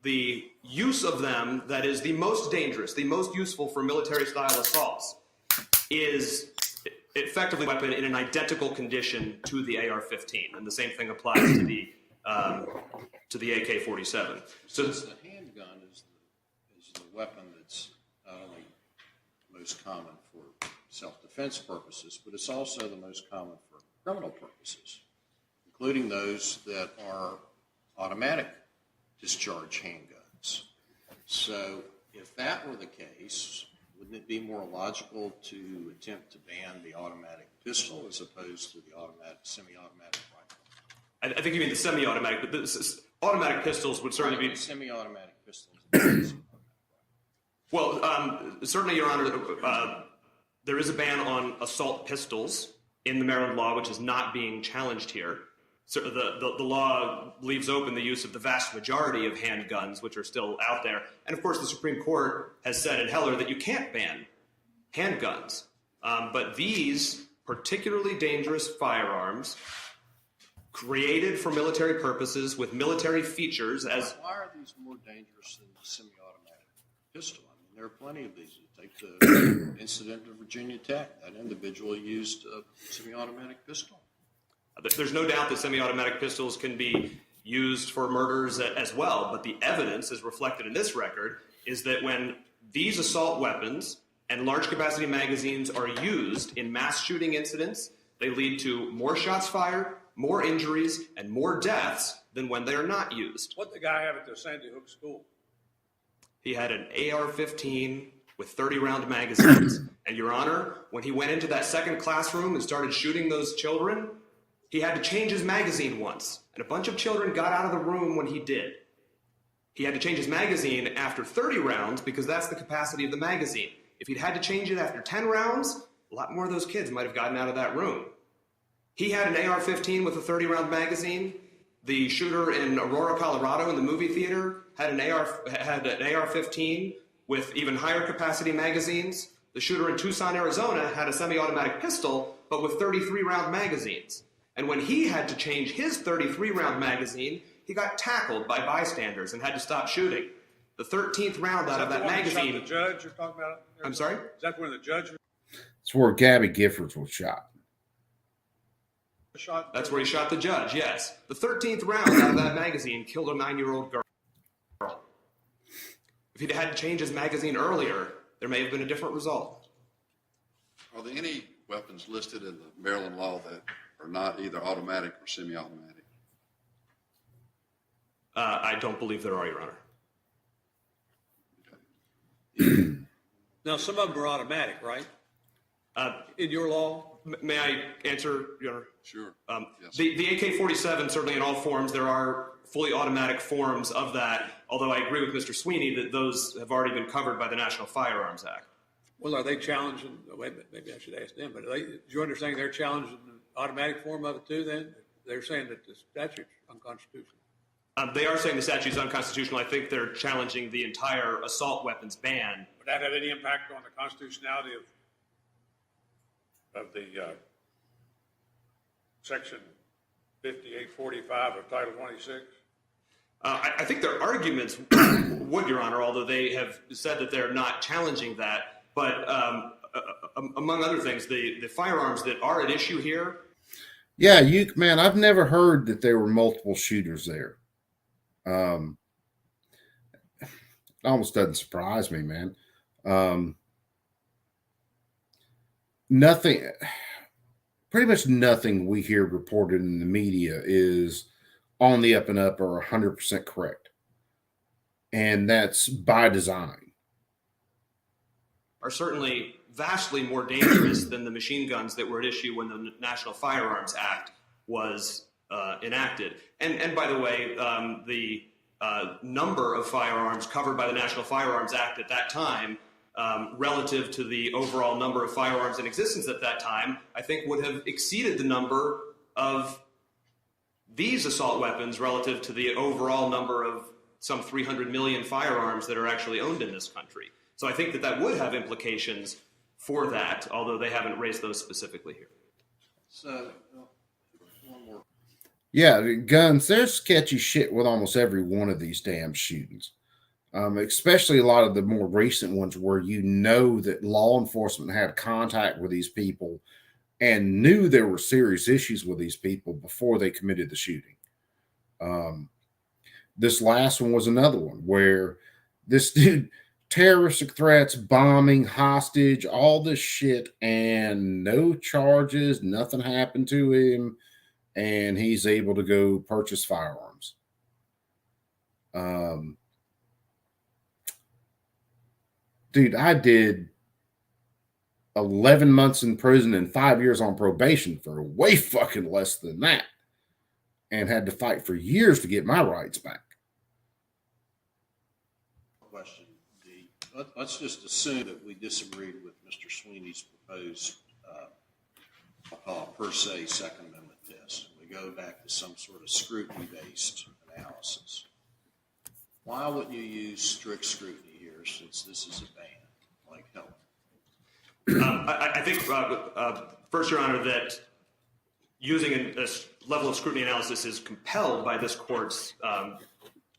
the use of them that is the most dangerous, the most useful for military-style assaults is effectively a weapon in an identical condition to the AR-15. And the same thing applies to the AK-47. So the handgun is the weapon that's not only most common for self-defense purposes, but it's also the most common for criminal purposes, including those that are automatic discharge handguns. So if that were the case, wouldn't it be more logical to attempt to ban the automatic pistol as opposed to the semi-automatic rifle? I think you mean the semi-automatic, but automatic pistols would certainly be... Semi-automatic pistols. Well, certainly, Your Honor, there is a ban on assault pistols in the Maryland law, which is not being challenged here. So the law leaves open the use of the vast majority of handguns, which are still out there. And of course, the Supreme Court has said in Heller that you can't ban handguns. But these particularly dangerous firearms, created for military purposes with military features as... Why are these more dangerous than the semi-automatic pistol? I mean, there are plenty of these. You take the incident of Virginia Tech. That individual used a semi-automatic pistol. There's no doubt that semi-automatic pistols can be used for murders as well, but the evidence, as reflected in this record, is that when these assault weapons and large capacity magazines are used in mass shooting incidents, they lead to more shots fired, more injuries, and more deaths than when they are not used. What did the guy have at the Sandy Hook school? He had an AR-15 with 30-round magazines. And, Your Honor, when he went into that second classroom and started shooting those children, he had to change his magazine once, and a bunch of children got out of the room when he did. He had to change his magazine after 30 rounds because that's the capacity of the magazine. If he'd had to change it after 10 rounds, a lot more of those kids might have gotten out of that room. He had an AR-15 with a 30-round magazine. The shooter in Aurora, Colorado, in the movie theater had an AR-15 with even higher capacity magazines. The shooter in Tucson, Arizona had a semi-automatic pistol, but with 33-round magazines. And when he had to change his 33-round magazine, he got tackled by bystanders and had to stop shooting. The 13th round out of that magazine... Is that the judge you're talking about? I'm sorry? Is that where the judge... It's where Gabby Giffords was shot. That's where he shot the judge, yes. The 13th round out of that magazine killed a 9-year-old girl. If he'd had to change his magazine earlier, there may have been a different result. Are there any weapons listed in the Maryland law that are not either automatic or semi-automatic? I don't believe there are, Your Honor. Now, some of them are automatic, right? in your law? May I answer, Your Honor? Sure. Yes. The AK-47, certainly in all forms, there are fully automatic forms of that, although I agree with Mr. Sweeney that those have already been covered by the National Firearms Act. Well, are they challenging, wait a minute, maybe I should ask them, but is your understanding they're challenging the automatic form of it too then? They're saying that the statute's unconstitutional. They are saying the statute is unconstitutional. I think they're challenging the entire assault weapons ban. Would that have any impact on the constitutionality of the Section 5845 of Title 26? I think their arguments would, Your Honor, although they have said that they're not challenging that. But among other things, the firearms that are at issue here. Yeah, man, I've never heard that there were multiple shooters there. It almost doesn't surprise me, man. Nothing, pretty much nothing we hear reported in the media is on the up and up or 100% correct. And that's by design. Are certainly vastly more dangerous than the machine guns that were at issue when the National Firearms Act was enacted. And by the way, the number of firearms covered by the National Firearms Act at that time, relative to the overall number of firearms in existence at that time, I think would have exceeded the number of these assault weapons relative to the overall number of some 300 million firearms that are actually owned in this country. So I think that that would have implications for that, although they haven't raised those specifically here. So, one more. Yeah, guns, there's sketchy shit with almost every one of these damn shootings. Especially a lot of the more recent ones where you know that law enforcement had contact with these people and knew there were serious issues with these people before they committed the shooting. This last one was another one where this dude, terroristic threats, bombing, hostage, all this shit, and no charges, nothing happened to him, and he's able to go purchase firearms. Dude, I did 11 months in prison and 5 years on probation for way fucking less than that, and had to fight for years to get my rights back. Question D. Let's just assume that we disagreed with Mr. Sweeney's proposed, I'll call it per se Second Amendment test. We go back to some sort of scrutiny-based analysis. Why wouldn't you use strict scrutiny here, since this is a ban, like Heller? I think, first, Your Honor, that using a level of scrutiny analysis is compelled by this court's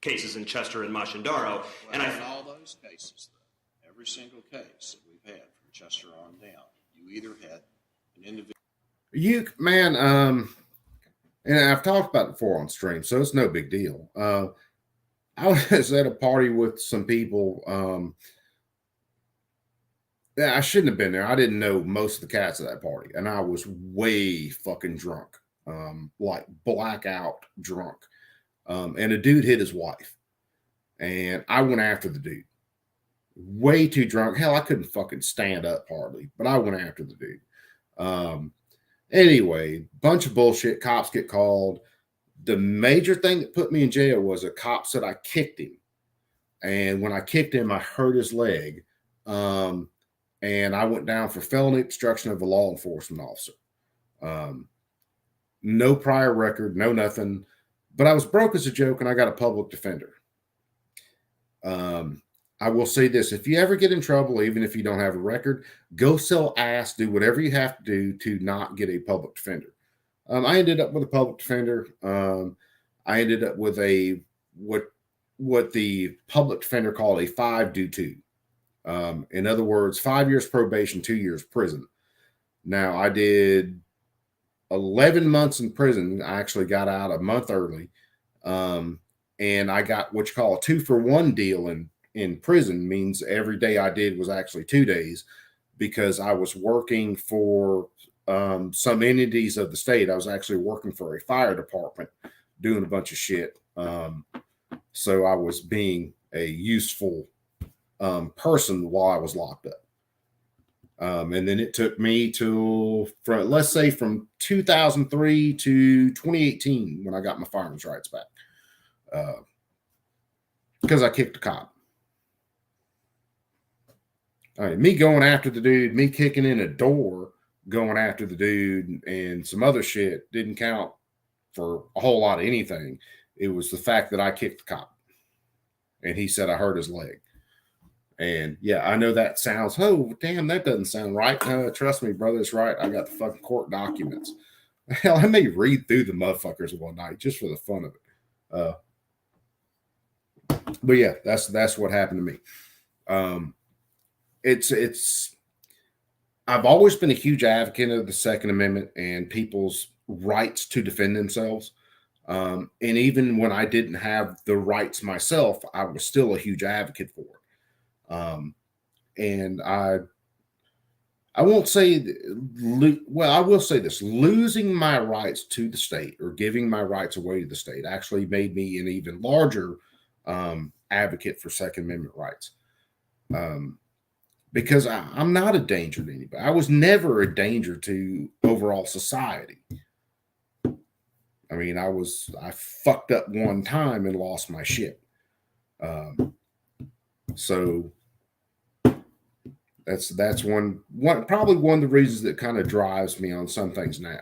cases in Chester and Machandaro. Well, in all those cases, though, every single case that we've had from Chester on down, you either had an individual. And I've talked about it before on stream, so it's no big deal. I was at a party with some people. I shouldn't have been there. I didn't know most of the cats at that party, and I was way fucking drunk, like blackout drunk. And a dude hit his wife, and I went after the dude. Way too drunk. Hell, I couldn't fucking stand up hardly, but I went after the dude. Anyway, bunch of bullshit. Cops get called. The major thing that put me in jail was a cop said I kicked him. And when I kicked him, I hurt his leg. And I went down for felony obstruction of a law enforcement officer. No prior record, no nothing. But I was broke as a joke, and I got a public defender. I will say this. If you ever get in trouble, even if you don't have a record, go sell ass, do whatever you have to do to not get a public defender. I ended up with a public defender. I ended up with what the public defender called a 5-2. In other words, 5 years probation, 2 years prison. Now, I did 11 months in prison. I actually got out a month early. And I got what you call a 2-for-1 deal in prison. Means every day I did was actually 2 days, because I was working for some entities of the state. I was actually working for a fire department doing a bunch of shit. So I was being a useful person while I was locked up. And then it took me let's say from 2003 to 2018 when I got my firearms rights back. Because I kicked a cop. All right, me going after the dude, me kicking in a door, going after the dude, and some other shit didn't count for a whole lot of anything. It was the fact that I kicked the cop. And he said I hurt his leg. And yeah, I know that sounds, oh, damn, that doesn't sound right. No, trust me, brother, it's right. I got the fucking court documents. Hell, I may read through the motherfuckers one night just for the fun of it. But yeah, that's what happened to me. I've always been a huge advocate of the Second Amendment and people's rights to defend themselves. And even when I didn't have the rights myself, I was still a huge advocate for it. And I won't say, well, I will say this: losing my rights to the state or giving my rights away to the state actually made me an even larger advocate for Second Amendment rights. Because I'm not a danger to anybody. I was never a danger to overall society. I mean, I fucked up one time and lost my shit. So that's probably one of the reasons that kind of drives me on some things now.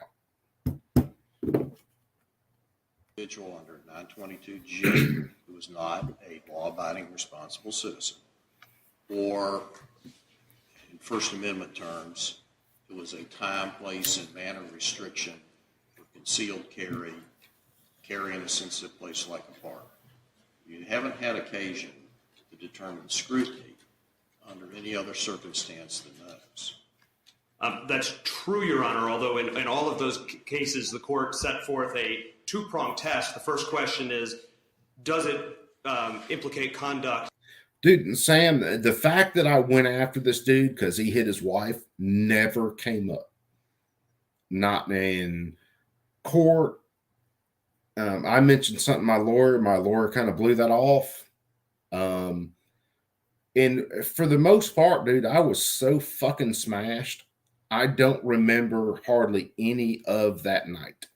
Individual under 922G who is not a law-abiding, responsible citizen, or in First Amendment terms, it was a time, place, and manner restriction for concealed carry in a sensitive place like a park. You haven't had occasion to determine scrutiny under any other circumstance than those. That's true, Your Honor, although in all of those cases, the court set forth a two-pronged test. The first question is, does it implicate conduct? Dude, Sam, the fact that I went after this dude because he hit his wife never came up. Not in court. I mentioned something to my lawyer kind of blew that off. And for the most part, dude, I was so fucking smashed. I don't remember hardly any of that night.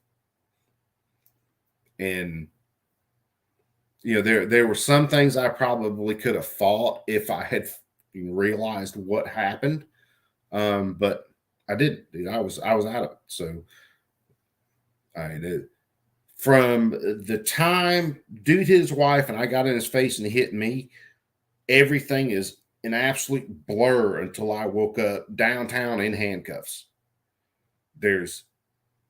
And, you know, there were some things I probably could have fought if I had realized what happened. But I didn't, dude. I was out of it. So I did. From the time dude hit his wife and I got in his face and he hit me, everything is an absolute blur until I woke up downtown in handcuffs. There's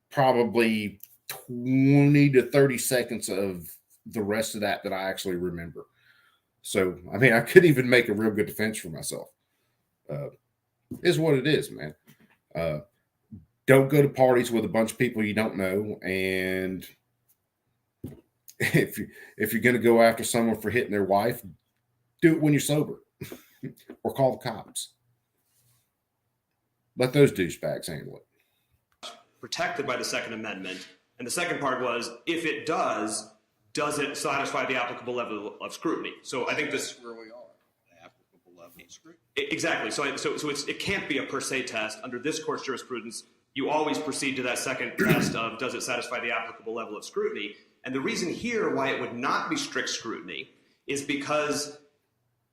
probably 20 to 30 seconds of the rest of that I actually remember. So, I mean, I couldn't even make a real good defense for myself. Is what it is, man. Don't go to parties with a bunch of people you don't know. And if you're going to go after someone for hitting their wife, do it when you're sober or call the cops. Let those douchebags handle it. Protected by the Second Amendment. And the second part was, if it does it satisfy the applicable level of scrutiny? So I think this is where we are, the applicable level of scrutiny. Exactly. So it can't be a per se test. Under this court's jurisprudence, you always proceed to that second test of does it satisfy the applicable level of scrutiny? And the reason here why it would not be strict scrutiny is because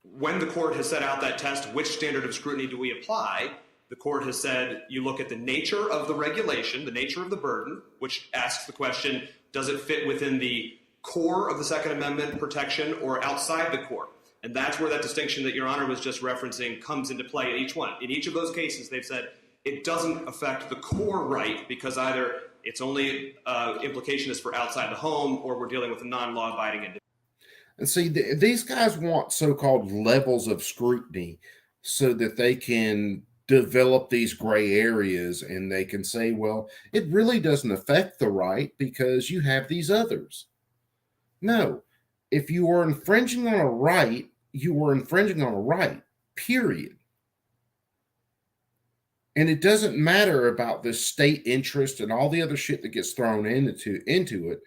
when the court has set out that test, which standard of scrutiny do we apply? The court has said you look at the nature of the regulation, the nature of the burden, which asks the question, does it fit within the core of the Second Amendment protection or outside the core? And that's where that distinction that Your Honor was just referencing comes into play in each one. In each of those cases, they've said it doesn't affect the core right because either its only implication is for outside the home or we're dealing with a non-law abiding individual. And see, these guys want so-called levels of scrutiny so that they can develop these gray areas and they can say, well, it really doesn't affect the right because you have these others. No, if you are infringing on a right, you are infringing on a right, period. And it doesn't matter about the state interest and all the other shit that gets thrown into it.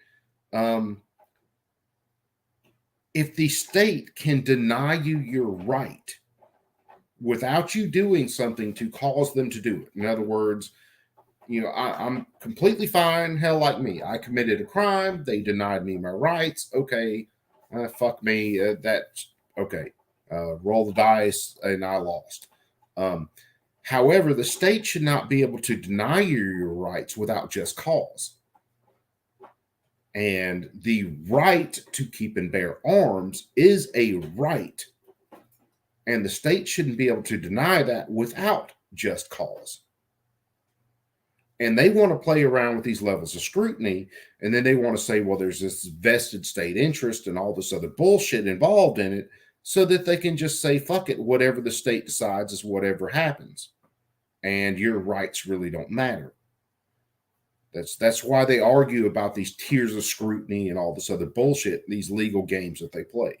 If the state can deny you your right, without you doing something to cause them to do it. In other words, I'm completely fine. Hell, like me, I committed a crime. They denied me my rights. Okay, fuck me. That's okay. Roll the dice, and I lost. However, the state should not be able to deny you your rights without just cause. And the right to keep and bear arms is a right. And the state shouldn't be able to deny that without just cause. And they want to play around with these levels of scrutiny. And then they want to say, well, there's this vested state interest and all this other bullshit involved in it, so that they can just say, fuck it, whatever the state decides is whatever happens. And your rights really don't matter. That's why they argue about these tiers of scrutiny and all this other bullshit, these legal games that they play.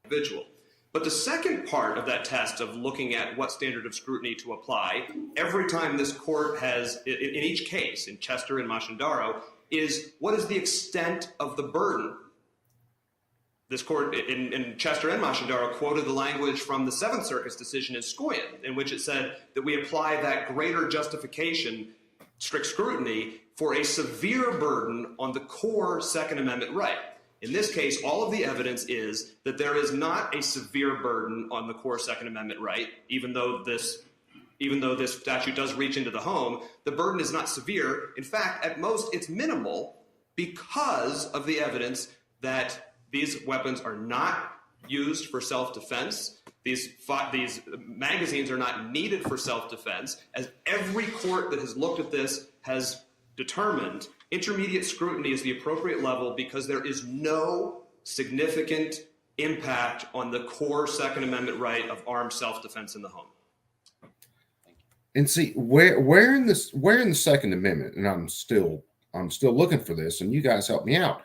Individual. But the second part of that test of looking at what standard of scrutiny to apply every time this court has, in each case, in Chester and Machindaro, is what is the extent of the burden? This court in Chester and Machindaro quoted the language from the Seventh Circuit's decision in Scoyen, in which it said that we apply that greater justification, strict scrutiny, for a severe burden on the core Second Amendment right. In this case, all of the evidence is that there is not a severe burden on the core Second Amendment right, even though this statute does reach into the home. The burden is not severe. In fact, at most, it's minimal because of the evidence that these weapons are not used for self-defense. These magazines are not needed for self-defense. As every court that has looked at this has determined, intermediate scrutiny is the appropriate level because there is no significant impact on the core Second Amendment right of armed self-defense in the home. And see, where in the Second Amendment, and I'm still looking for this, and you guys help me out.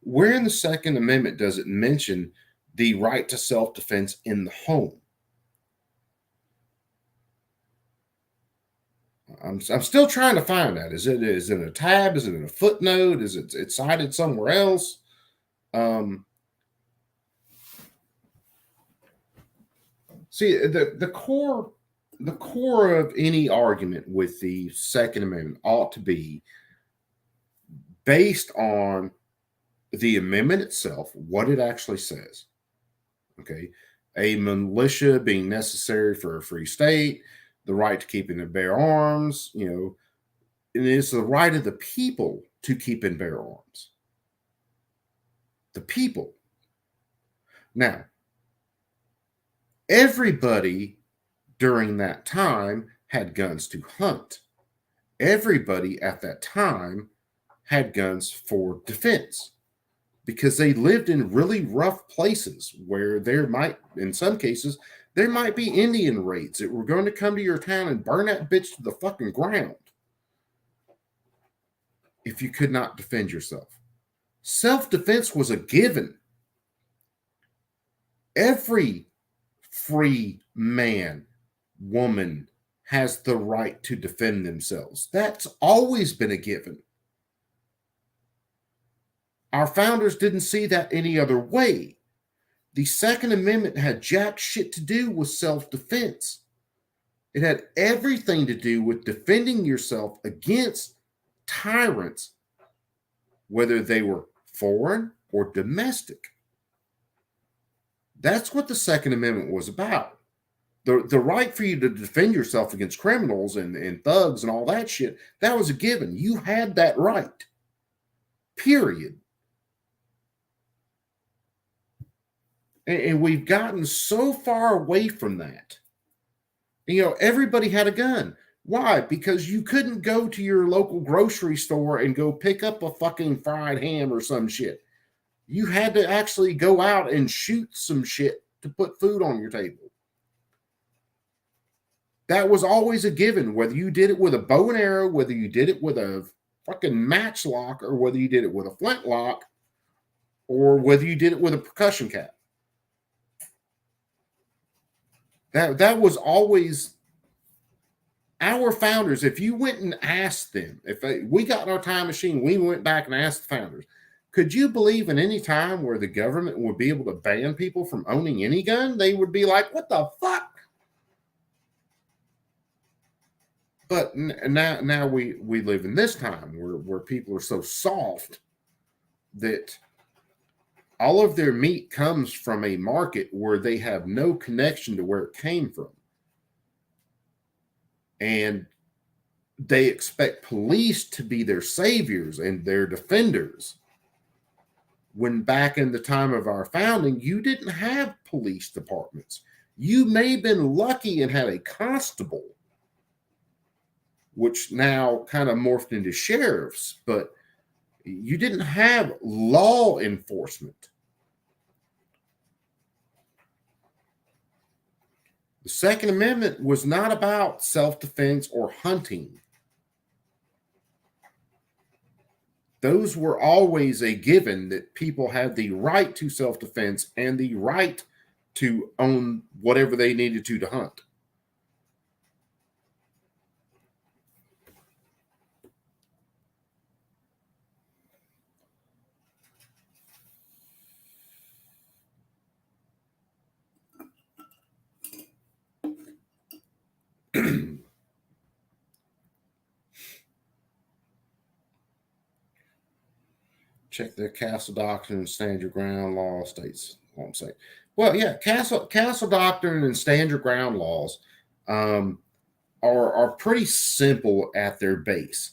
Where in the Second Amendment does it mention the right to self-defense in the home? I'm still trying to find that. Is it in a tab? Is it in a footnote? Is it cited somewhere else? See, the core of any argument with the Second Amendment ought to be based on the amendment itself, what it actually says. Okay, a militia being necessary for a free state, the right to keep and bear arms, and it's the right of the people to keep and bear arms. The people. Now, everybody during that time had guns to hunt. Everybody at that time had guns for defense because they lived in really rough places where there might, in some cases, there might be Indian raids that were going to come to your town and burn that bitch to the fucking ground if you could not defend yourself. Self-defense was a given. Every free man, woman has the right to defend themselves. That's always been a given. Our founders didn't see that any other way. The Second Amendment had jack shit to do with self-defense. It had everything to do with defending yourself against tyrants, whether they were foreign or domestic. That's what the Second Amendment was about. The right for you to defend yourself against criminals and thugs and all that shit, that was a given. You had that right. Period. And we've gotten so far away from that. Everybody had a gun. Why? Because you couldn't go to your local grocery store and go pick up a fucking fried ham or some shit. You had to actually go out and shoot some shit to put food on your table. That was always a given, whether you did it with a bow and arrow, whether you did it with a fucking matchlock, or whether you did it with a flintlock, or whether you did it with a percussion cap. That was always our founders. If you went and asked them, we got in our time machine, we went back and asked the founders, Could you believe in any time where the government would be able to ban people from owning any gun? They would be like, what the fuck? But now we live in this time where people are so soft that all of their meat comes from a market where they have no connection to where it came from. And they expect police to be their saviors and their defenders. When back in the time of our founding, you didn't have police departments. You may have been lucky and had a constable, which now kind of morphed into sheriffs, but you didn't have law enforcement. The Second Amendment was not about self-defense or hunting. Those were always a given, that people had the right to self-defense and the right to own whatever they needed to hunt. Check the Castle Doctrine and Stand Your Ground law states. What I'm saying. Well, yeah, Castle Doctrine and Stand Your Ground laws are pretty simple at their base.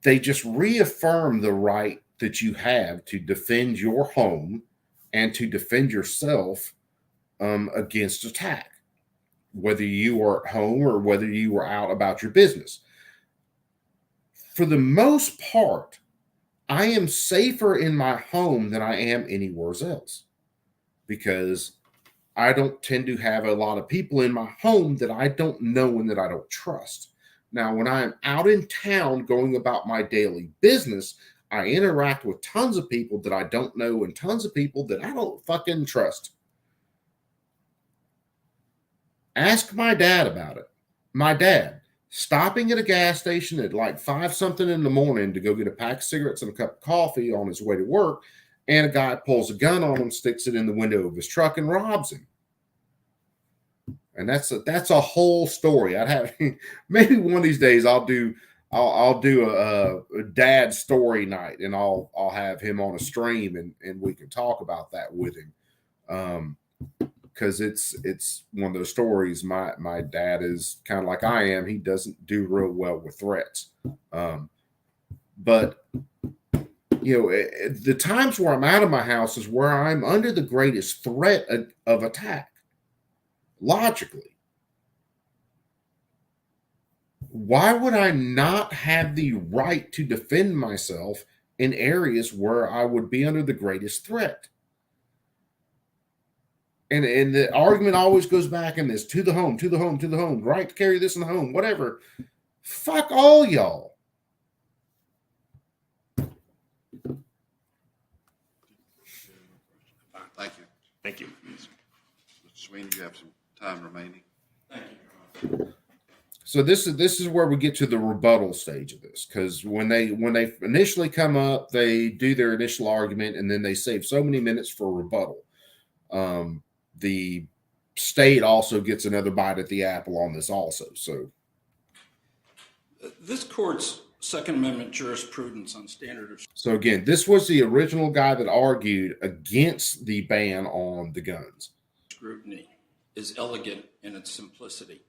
They just reaffirm the right that you have to defend your home and to defend yourself against attack, whether you are at home or whether you are out about your business. For the most part, I am safer in my home than I am anywhere else, because I don't tend to have a lot of people in my home that I don't know and that I don't trust. Now, when I'm out in town going about my daily business, I interact with tons of people that I don't know and tons of people that I don't fucking trust. Ask my dad about it. My dad, stopping at a gas station at like 5-something in the morning to go get a pack of cigarettes and a cup of coffee on his way to work, and a guy pulls a gun on him, sticks it in the window of his truck, and robs him. And that's a whole story. I'd have maybe one of these days I'll do a dad story night, and I'll have him on a stream and we can talk about that with him. Because it's one of those stories. My dad is kind of like I am. He doesn't do real well with threats. But, you know, the times where I'm out of my house is where I'm under the greatest threat of attack. Logically. Why would I not have the right to defend myself in areas where I would be under the greatest threat? And the argument always goes back in this, to the home, to the home, to the home, right to carry this in the home, whatever. Fuck all y'all. Thank you. Thank you. Mr. Sweeney, you have some time remaining. Thank you. So this is where we get to the rebuttal stage of this, because when they initially come up, they do their initial argument, and then they save so many minutes for rebuttal. The state also gets another bite at the apple on this also. So This court's Second Amendment jurisprudence on standard of So again, this was the original guy that argued against the ban on the guns. Scrutiny is elegant in its simplicity.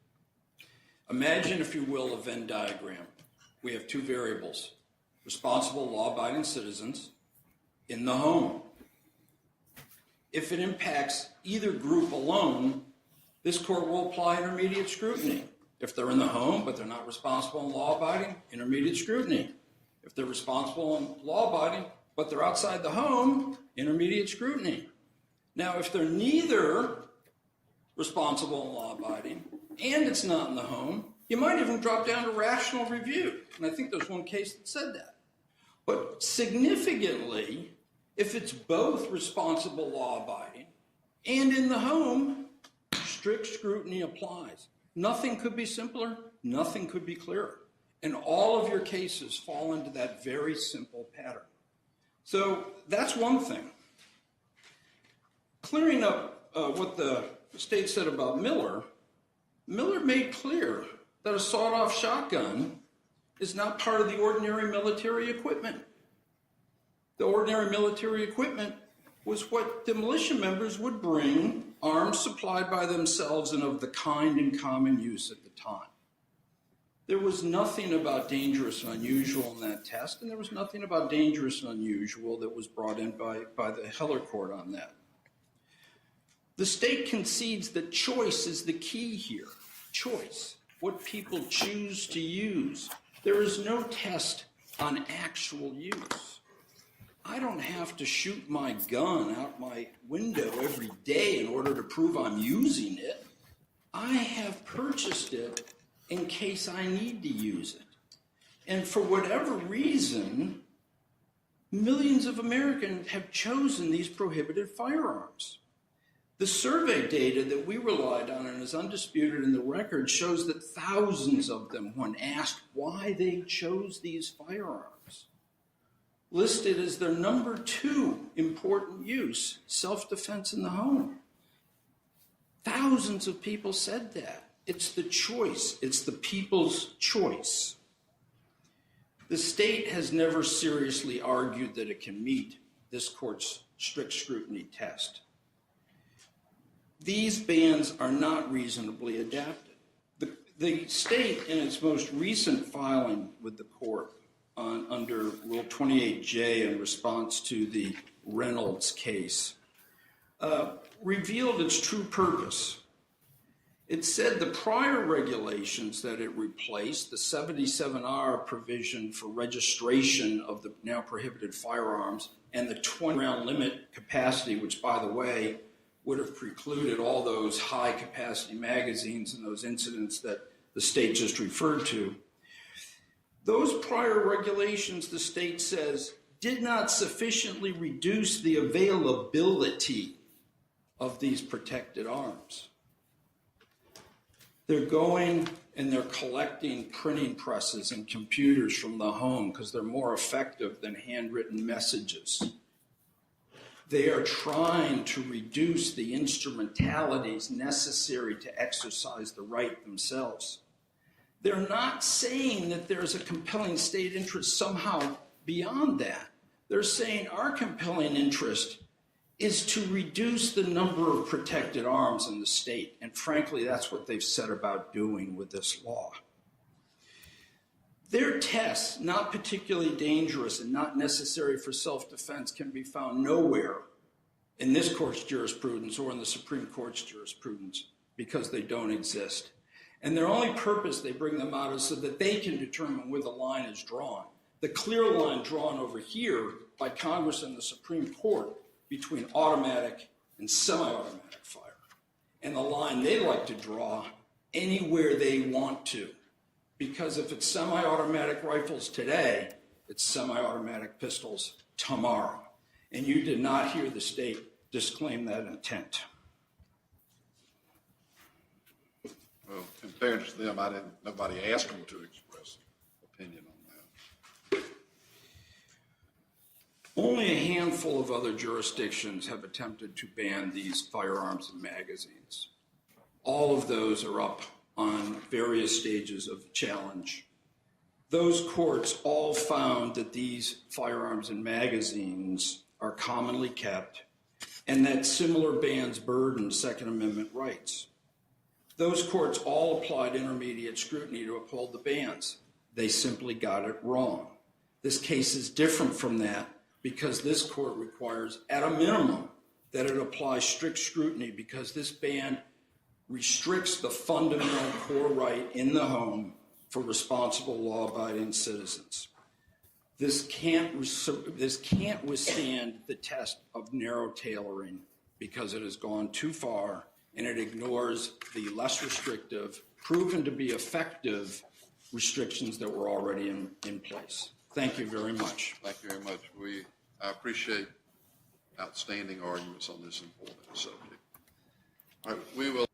Imagine, if you will, a Venn diagram. We have two variables: responsible, law-abiding citizens in the home. If it impacts either group alone, this court will apply intermediate scrutiny. If they're in the home, but they're not responsible and law-abiding, intermediate scrutiny. If they're responsible and law-abiding, but they're outside the home, intermediate scrutiny. Now, if they're neither responsible and law-abiding, and it's not in the home, you might even drop down to rational review. And I think there's one case that said that. But significantly, if it's both responsible, law-abiding, and in the home, strict scrutiny applies. Nothing could be simpler, nothing could be clearer. And all of your cases fall into that very simple pattern. So that's one thing. Clearing up what the state said about Miller, Miller made clear that a sawed-off shotgun is not part of the ordinary military equipment. The ordinary military equipment was what the militia members would bring, arms supplied by themselves and of the kind in common use at the time. There was nothing about dangerous and unusual in that test, and there was nothing about dangerous and unusual that was brought in by the Heller court on that. The state concedes that choice is the key here. Choice, what people choose to use. There is no test on actual use. I don't have to shoot my gun out my window every day in order to prove I'm using it. I have purchased it in case I need to use it. And for whatever reason, millions of Americans have chosen these prohibited firearms. The survey data that we relied on and is undisputed in the record shows that thousands of them, when asked why they chose these firearms, listed as their number 2 important use, self-defense in the home. Thousands of people said that. It's the choice. It's the people's choice. The state has never seriously argued that it can meet this court's strict scrutiny test. These bans are not reasonably adapted. The state, in its most recent filing with the court under Rule 28J in response to the Reynolds case, revealed its true purpose. It said the prior regulations that it replaced, the 77R provision for registration of the now prohibited firearms and the 20-round limit capacity, which, by the way, would have precluded all those high-capacity magazines and those incidents that the state just referred to. Those prior regulations, the state says, did not sufficiently reduce the availability of these protected arms. They're going and they're collecting printing presses and computers from the home because they're more effective than handwritten messages. They are trying to reduce the instrumentalities necessary to exercise the right themselves. They're not saying that there's a compelling state interest somehow beyond that. They're saying our compelling interest is to reduce the number of protected arms in the state. And frankly, that's what they've set about doing with this law. Their tests, not particularly dangerous and not necessary for self-defense, can be found nowhere in this court's jurisprudence or in the Supreme Court's jurisprudence because they don't exist. And their only purpose they bring them out is so that they can determine where the line is drawn. The clear line drawn over here by Congress and the Supreme Court between automatic and semi-automatic fire. And the line they like to draw anywhere they want to. Because if it's semi-automatic rifles today, it's semi-automatic pistols tomorrow. And you did not hear the state disclaim that intent. Well, in fairness to them, nobody asked them to express opinion on that. Only a handful of other jurisdictions have attempted to ban these firearms and magazines. All of those are up on various stages of challenge. Those courts all found that these firearms and magazines are commonly kept and that similar bans burden Second Amendment rights. Those courts all applied intermediate scrutiny to uphold the bans. They simply got it wrong. This case is different from that because this court requires, at a minimum, that it apply strict scrutiny because this ban restricts the fundamental core right in the home for responsible law-abiding citizens. This can't withstand the test of narrow tailoring because it has gone too far and it ignores the less restrictive, proven to be effective restrictions that were already in place. Thank you very much. Thank you very much. I appreciate outstanding arguments on this important subject. All right, we will.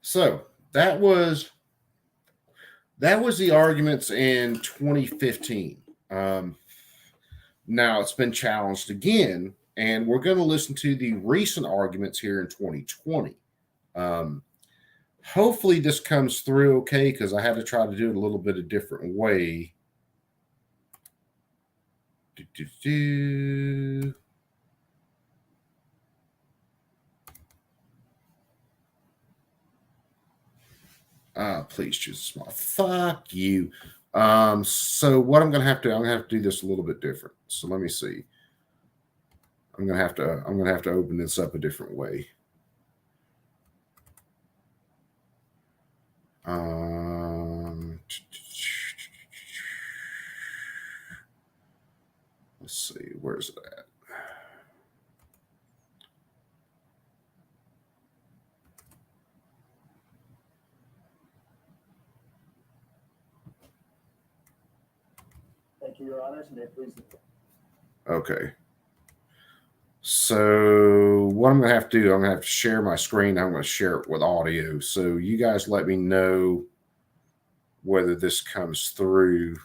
So that was the arguments in 2015. Now it's been challenged again, and we're going to listen to the recent arguments here in 2020. Hopefully this comes through okay, because I had to try to do it a little bit a different way. Please choose a small. Fuck you. So what I'm gonna have to do this a little bit different. So let me see. I'm gonna have to open this up a different way. Let's see, where's it at? Thank you, Your Honors. May it please the court. Okay. So what I'm going to have to do, I'm going to have to share my screen. I'm going to share it with audio. So you guys let me know whether this comes through.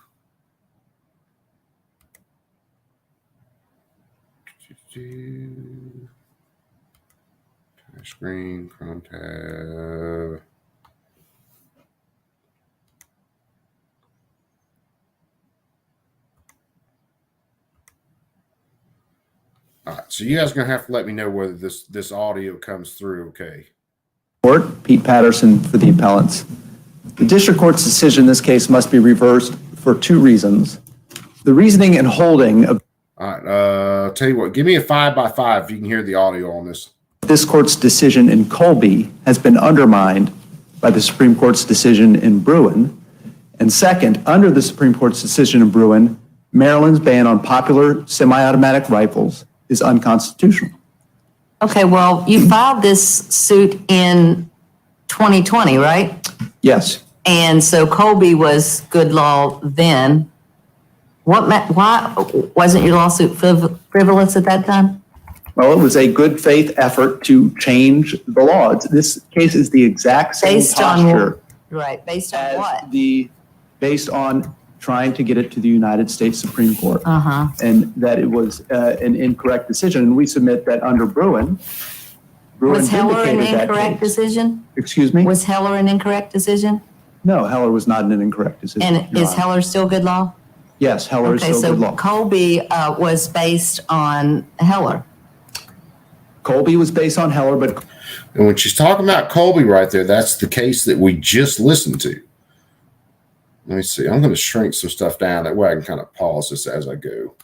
Screen, Chrome tab. All right, so you guys are going to have to let me know whether this audio comes through okay. Court, Pete Patterson for the appellants. The district court's decision in this case must be reversed for two reasons. The reasoning and holding of All right, tell you what, give me a 5x5 if you can hear the audio on this. this court's decision in Colby has been undermined by the Supreme Court's decision in Bruin. And second, under the Supreme Court's decision in Bruin, Maryland's ban on popular semi-automatic rifles is unconstitutional. Okay, well, you filed this suit in 2020, right? Yes. And so Colby was good law then. Why wasn't your lawsuit frivolous at that time? Well, it was a good faith effort to change the law. This case is the exact same posture. Right, based on what? Based on trying to get it to the United States Supreme Court. Uh-huh. And that it was an incorrect decision. And we submit that under Bruin Was Heller an vindicated that incorrect case. decision? Excuse me? Was Heller an incorrect decision? No, Heller was not an incorrect decision. And Your is Honor. Heller still good law? Yes, Heller is Okay, still so good law. Colby was based on Heller. Colby was based on Heller, but And when she's talking about Colby right there, that's the case that we just listened to. Let me see. I'm going to shrink some stuff down. That way I can kind of pause this as I go.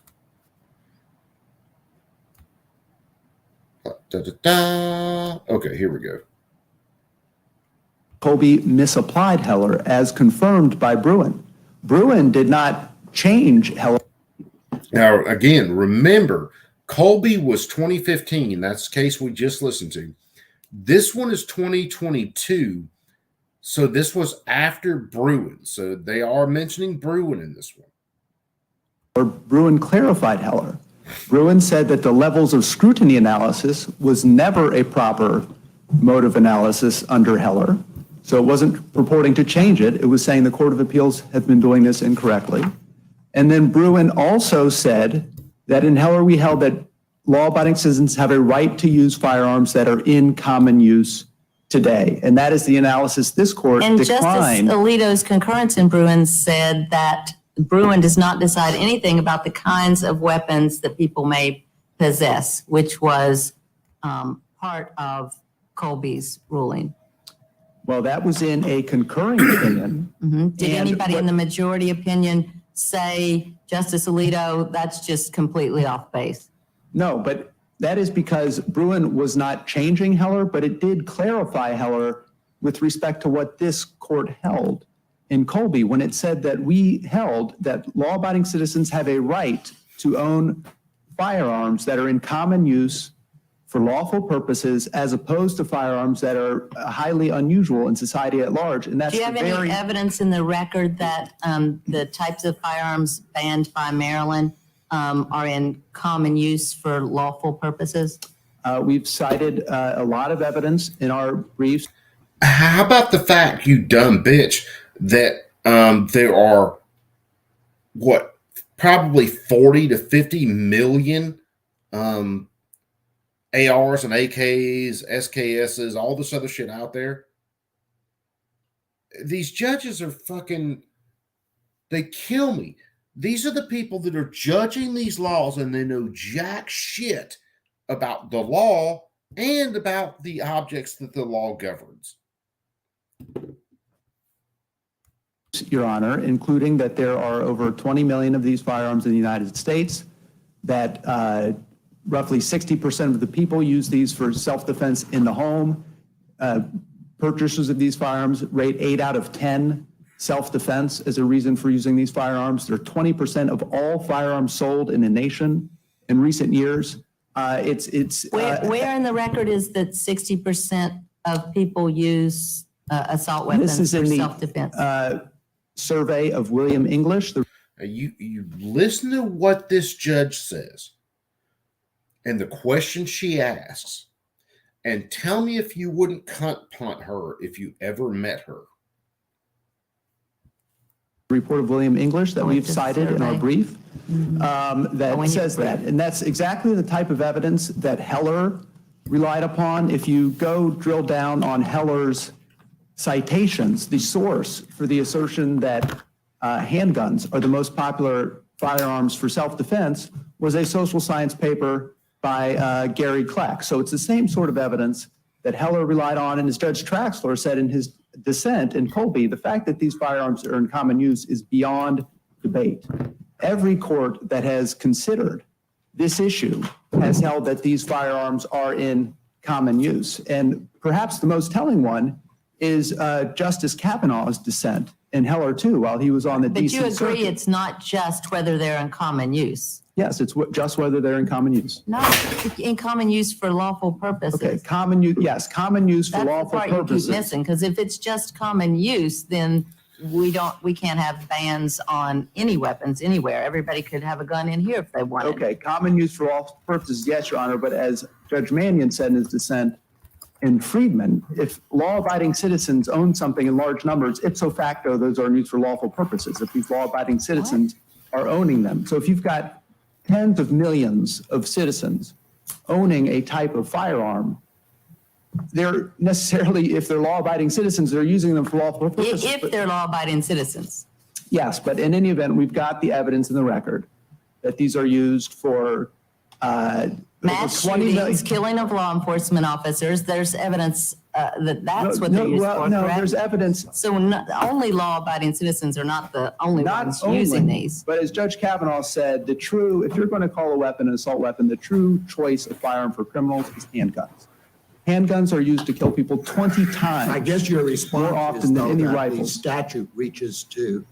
Okay, here we go. Colby misapplied Heller as confirmed by Bruin. Bruin did not change Heller. Now, again, remember, Colby was 2015. That's the case we just listened to. This one is 2022. So this was after Bruin. So they are mentioning Bruin in this one. Or Bruin clarified Heller. Bruin said that the levels of scrutiny analysis was never a proper mode of analysis under Heller. So it wasn't purporting to change it. It was saying the Court of Appeals had been doing this incorrectly. And then Bruin also said that in Heller we held that law-abiding citizens have a right to use firearms that are in common use today. And that is the analysis this court And declined. Justice Alito's concurrence in Bruin said that Bruin does not decide anything about the kinds of weapons that people may possess, which was part of Colby's ruling. Well, that was in a concurring opinion. Did anybody in the majority opinion say, Justice Alito, that's just completely off base? No, but that is because Bruin was not changing Heller, but it did clarify Heller with respect to what this court held in Colby when it said that we held that law-abiding citizens have a right to own firearms that are in common use for lawful purposes as opposed to firearms that are highly unusual in society at large. And that's Do you have any evidence in the record that the types of firearms banned by Maryland are in common use for lawful purposes? We've cited a lot of evidence in our briefs. How about the fact, you dumb bitch, that there are, probably 40 to 50 million ARs and AKs, SKSs, all this other shit out there. These judges are fucking, they kill me. These are the people that are judging these laws and they know jack shit about the law and about the objects that the law governs. Your Honor, including that there are over 20 million of these firearms in the United States, that roughly 60% of the people use these for self-defense in the home. Purchasers of these firearms rate 8 out of 10 self-defense as a reason for using these firearms. They're 20% of all firearms sold in the nation in recent years. Where in the record is that 60% of people use assault weapons this is for in self-defense? the survey of William English. You listen to what this judge says and the question she asks, and tell me if you wouldn't cunt punt her if you ever met her. Report of William English that we've cited in our brief that says that. And that's exactly the type of evidence that Heller relied upon. If you go drill down on Heller's citations, the source for the assertion that handguns are the most popular firearms for self-defense was a social science paper by Gary Kleck. So it's the same sort of evidence that Heller relied on, and as Judge Traxler said in his dissent in Colby, the fact that these firearms are in common use is beyond debate. Every court that has considered this issue has held that these firearms are in common use. And perhaps the most telling one is Justice Kavanaugh's dissent in Heller too, while he was on the DC But you agree Circuit. it's not just whether they're in common use? Yes, it's just whether they're in common use. No, in common use for lawful purposes. Okay, common use, yes, common use for That's the lawful part you keep purposes. missing, because if it's just common use, then we can't have bans on any weapons anywhere. Everybody could have a gun in here if they wanted. Okay, common use for all purposes, yes, Your Honor, but as Judge Mannion said in his dissent in Friedman, if law-abiding citizens own something in large numbers, ipso facto, those are used for lawful purposes, if these law-abiding citizens are owning them. So if you've got tens of millions of citizens owning a type of firearm, they're necessarily, if they're law-abiding citizens, they're using them for lawful purposes. If they're law-abiding citizens. Yes, but in any event, we've got the evidence in the record that these are used for Mass 20 million. shootings, killing of law enforcement officers, there's evidence that that's what they're used for, no, correct? there's evidence. So only law-abiding citizens are not the only ones using these. But as Judge Kavanaugh said, if you're going to call a weapon an assault weapon, the true choice of firearm for criminals is handguns. Handguns are used to kill people 20 times. I guess your response more often is, than though, any that the rifle. statute reaches to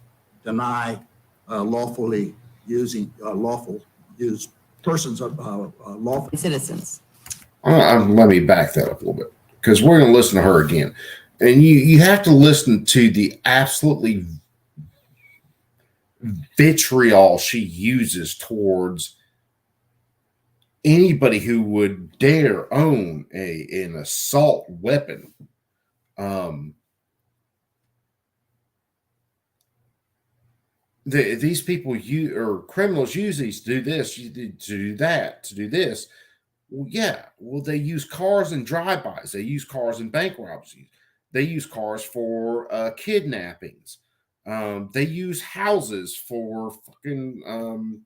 deny lawfully using lawful use persons of lawful citizens. Let me back that up a little bit, because we're going to listen to her again. And you have to listen to the absolutely vitriol she uses towards anybody who would dare own an assault weapon. These people criminals use these to do this, to do that, to do this. Well, yeah. Well, they use cars in drive-bys. They use cars in bank robberies. They use cars for kidnappings. They use houses for fucking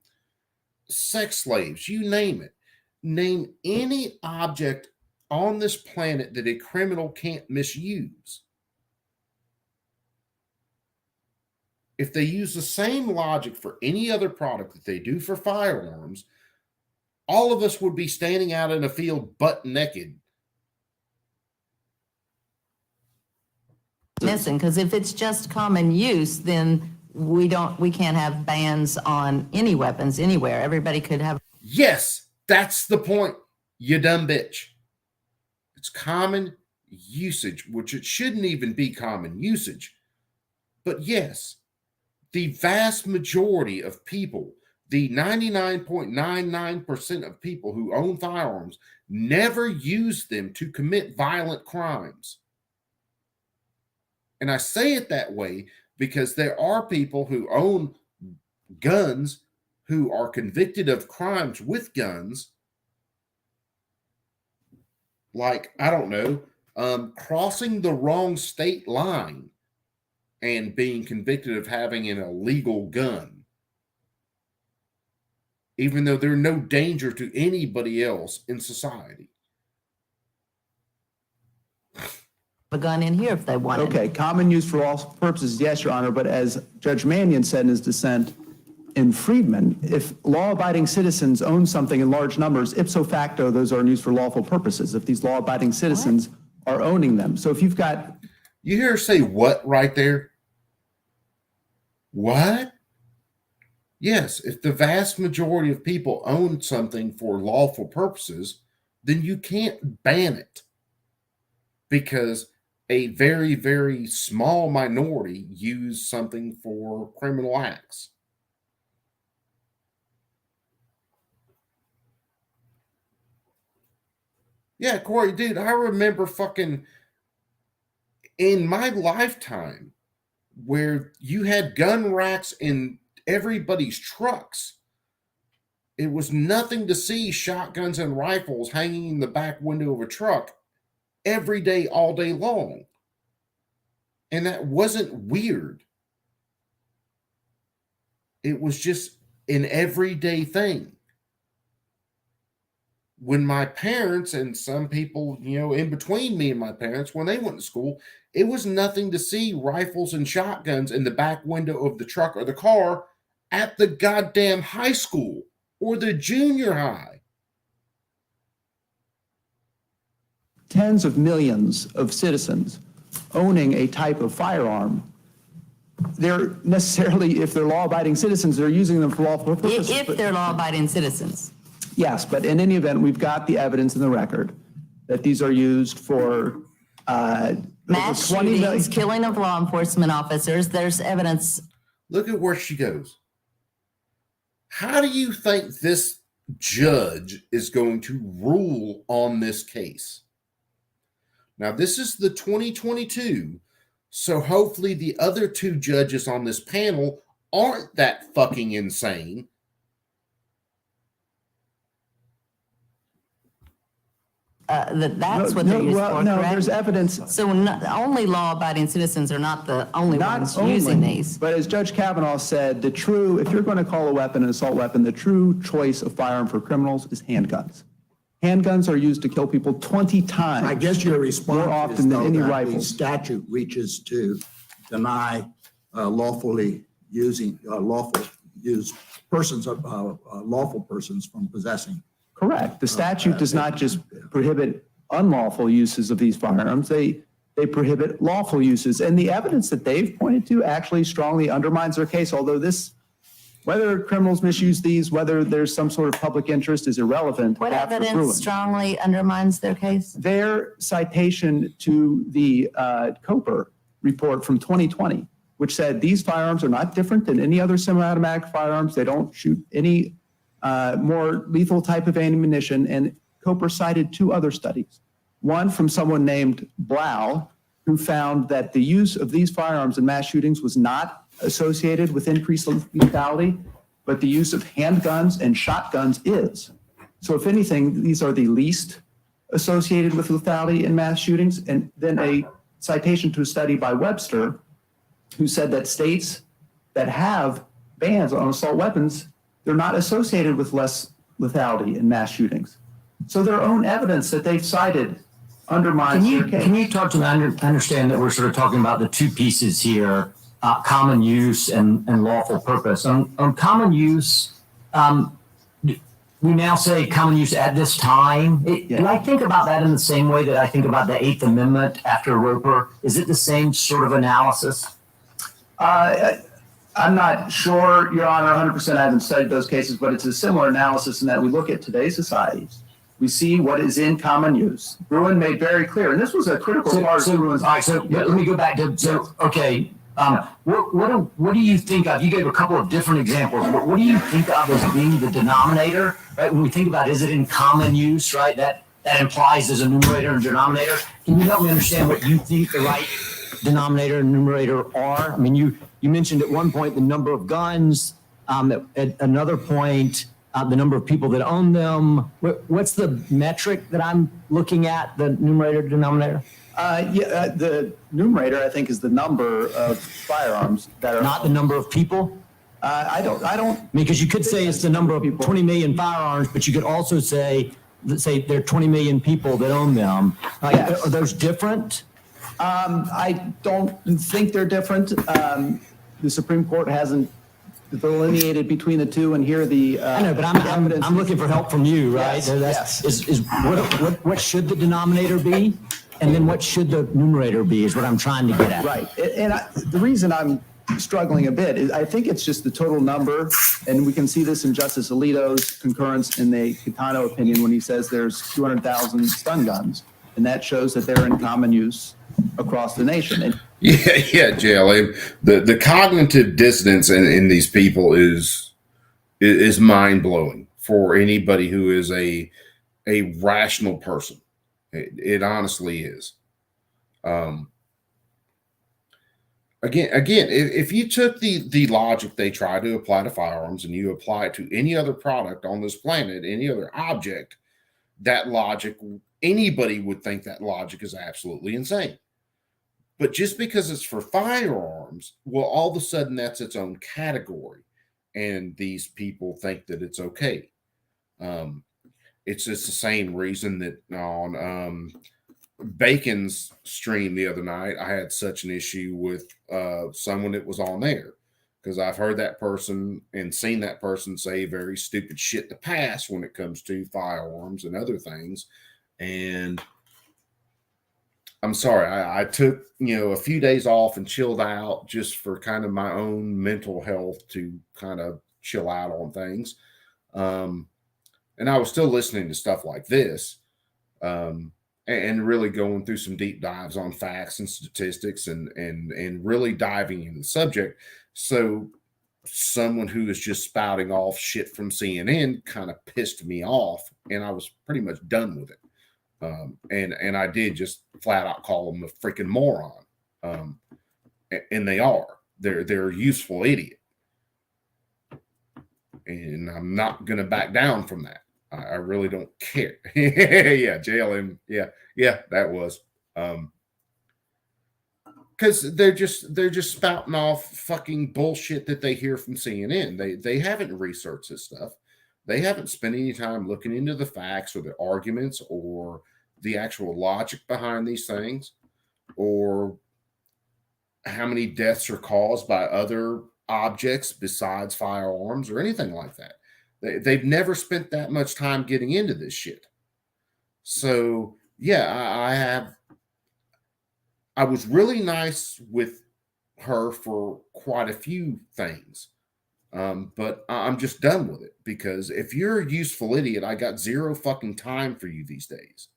sex slaves. You name it. Name any object on this planet that a criminal can't misuse. If they use the same logic for any other product that they do for firearms, all of us would be standing out in a field butt naked. Missing, because if it's just common use, then we can't have bans on any weapons anywhere. Everybody could have. Yes, that's the point, you dumb bitch. It's common usage, which it shouldn't even be common usage. But yes, the vast majority of people, the 99.99% of people who own firearms, never use them to commit violent crimes. And I say it that way because there are people who own guns who are convicted of crimes with guns, like, I don't know, crossing the wrong state line and being convicted of having an illegal gun, even though they're no danger to anybody else in society. A gun in here if they wanted. Okay, common use for all purposes, yes, Your Honor, but as Judge Mannion said in his dissent in Friedman, if law-abiding citizens own something in large numbers, ipso facto, those are used for lawful purposes, if these law-abiding citizens are owning them. So if you've got... You hear her say what right there? What? Yes, if the vast majority of people own something for lawful purposes, then you can't ban it, because a very, very small minority use something for criminal acts. Yeah, Corey, dude, I remember fucking in my lifetime where you had gun racks in everybody's trucks. It was nothing to see shotguns and rifles hanging in the back window of a truck every day, all day long. And that wasn't weird. It was just an everyday thing. When my parents and some people, in between me and my parents, when they went to school, it was nothing to see rifles and shotguns in the back window of the truck or the car at the goddamn high school or the junior high. Tens of millions of citizens owning a type of firearm. They're necessarily, if they're law-abiding citizens, they're using them for lawful purposes. If they're law-abiding citizens. Yes, but in any event, we've got the evidence in the record that these are used for mass shootings, killing of law enforcement officers. There's evidence. Look at where she goes. How do you think this judge is going to rule on this case? Now, this is the 2022, so hopefully the other two judges on this panel aren't that fucking insane. That's what they're used for, no, correct? there's evidence. So only law-abiding citizens are not the only ones using these. But as Judge Kavanaugh said, if you're going to call a weapon an assault weapon, the true choice of firearm for criminals is handguns. Handguns are used to kill people 20 times. I guess your response more often is, than though, any that rifle. the statute reaches to deny lawfully using lawful persons from possessing. Correct. The statute does not just prohibit unlawful uses of these firearms. They prohibit lawful uses. And the evidence that they've pointed to actually strongly undermines their case, although whether criminals misuse these, whether there's some sort of public interest is irrelevant. What evidence strongly undermines their case? Their citation to the Coper report from 2020, which said these firearms are not different than any other semi-automatic firearms. They don't shoot any more lethal type of ammunition. And Coper cited two other studies. One from someone named Blau, who found that the use of these firearms in mass shootings was not associated with increased lethality, but the use of handguns and shotguns is. So if anything, these are the least associated with lethality in mass shootings. And then a citation to a study by Webster, who said that states that have bans on assault weapons, they're not associated with less lethality in mass shootings. So their own evidence that they've cited undermines their case. Can you talk to me, understand that we're sort of talking about the two pieces here, common use and lawful purpose. On common use, we now say common use at this time. Do I think about that in the same way that I think about the Eighth Amendment after Roper? Is it the same sort of analysis? I'm not sure, Your Honor, 100%. I haven't studied those cases, but it's a similar analysis in that we look at today's societies. We see what is in common use. Bruen made very clear, and this was a critical part of Bruen's. All right, so let me go back to, okay, what do you think of? You gave a couple of different examples, but what do you think of as being the denominator, right? When we think about, is it in common use, right? That implies there's a numerator and denominator. Can you help me understand what you think the right denominator and numerator are? I mean, you mentioned at one point the number of guns. At another point, the number of people that own them. What's the metric that I'm looking at, the numerator denominator? The numerator, I think, is the number of firearms that are Not the number of people? I don't. Because you could say it's the number of 20 million firearms, but you could also say, let's say there are 20 million people that own them. Yes. Are those different? I don't think they're different. The Supreme Court hasn't delineated between the two, and here the I know, but I'm looking for help from you, right? Yes, So yes. Is what should the denominator be, and then what should the numerator be? Is what I'm trying to get at. Right, and the reason I'm struggling a bit is I think it's just the total number, and we can see this in Justice Alito's concurrence in the Catano opinion when he says there's 200,000 stun guns, and that shows that they're in common use across the nation. And Yeah, JLM. The cognitive dissonance in these people is mind blowing for anybody who is a rational person. It honestly is. Again, if you took the logic they try to apply to firearms and you apply it to any other product on this planet, any other object, that logic, anybody would think that logic is absolutely insane. But just because it's for firearms, well, all of a sudden that's its own category, and these people think that it's okay. It's just the same reason that on Bacon's stream the other night, I had such an issue with someone that was on there, because I've heard that person and seen that person say very stupid shit in the past when it comes to firearms and other things. And I'm sorry, I took, a few days off and chilled out just for kind of my own mental health to kind of chill out on things. And I was still listening to stuff like this, and really going through some deep dives on facts and statistics and really diving into the subject. So someone who is just spouting off shit from CNN kind of pissed me off, and I was pretty much done with it. And I did just flat out call them a freaking moron. And they are. They're a useful idiot. And I'm not going to back down from that. I really don't care. Yeah, JLM. Yeah, that was. Because they're just spouting off fucking bullshit that they hear from CNN. They haven't researched this stuff. They haven't spent any time looking into the facts or the arguments or the actual logic behind these things, or how many deaths are caused by other objects besides firearms or anything like that. They've never spent that much time getting into this shit. So yeah, I was really nice with her for quite a few things. But I'm just done with it, because if you're a useful idiot, I got zero fucking time for you these days.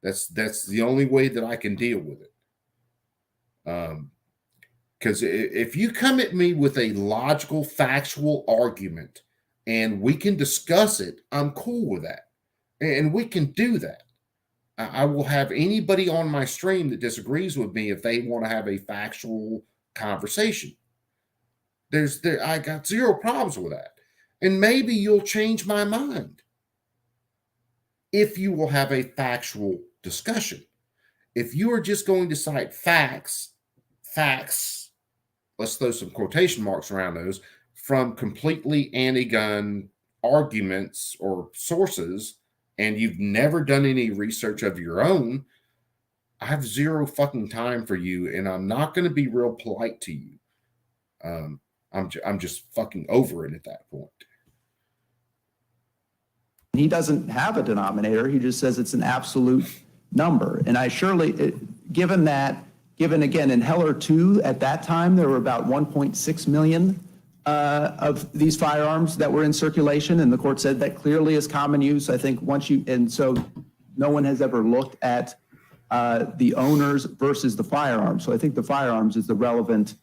That's the only way that I can deal with it. Because if you come at me with a logical, factual argument and we can discuss it, I'm cool with that. And we can do that. I will have anybody on my stream that disagrees with me if they want to have a factual conversation. I got zero problems with that. And maybe you'll change my mind if you will have a factual discussion. If you are just going to cite facts, let's throw some quotation marks around those, from completely anti-gun arguments or sources, and you've never done any research of your own, I have zero fucking time for you, and I'm not going to be real polite to you. I'm just fucking over it at that point. he doesn't have a denominator. He just says it's an absolute number. And I surely, given again in Heller 2, at that time, there were about 1.6 million of these firearms that were in circulation. And the court said that clearly is common use. I think and so no one has ever looked at the owners versus the firearms. So I think the firearms is the relevant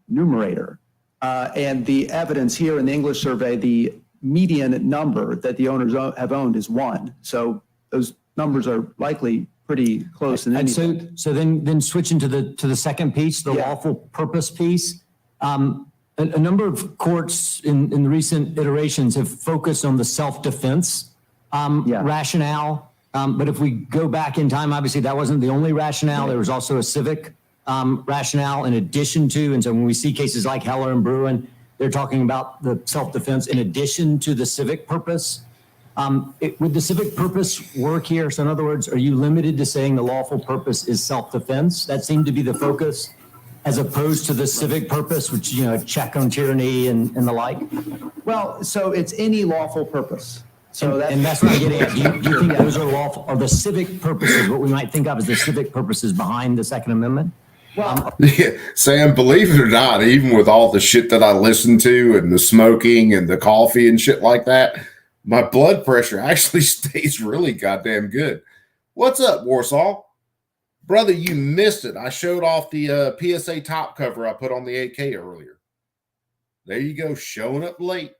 numerator. And the evidence here in the English survey, the median number that the owners have owned is 1. So those numbers are likely pretty close. And so then switching to the second piece, the lawful purpose piece. a number of courts in the recent iterations have focused on the self-defense rationale. But if we go back in time, obviously that wasn't the only rationale. There was also a civic rationale in addition to, and so when we see cases like Heller and Bruen, they're talking about the self-defense in addition to the civic purpose. Would the civic purpose work here? So in other words, are you limited to saying the lawful purpose is self-defense? That seemed to be the focus, as opposed to the civic purpose, which, you know, check on tyranny and the like? Well, so it's any lawful purpose. So and that's what I'm getting at. Do you think those are lawful, or the civic purposes, what we might think of as the civic purposes behind the Second Amendment? Well, yeah, Sam, believe it or not, even with all the shit that I listen to and the smoking and the coffee and shit like that, my blood pressure actually stays really goddamn good. What's up, Warsaw? Brother, you missed it. I showed off the PSA top cover I put on the 8K earlier. There you go, showing up late.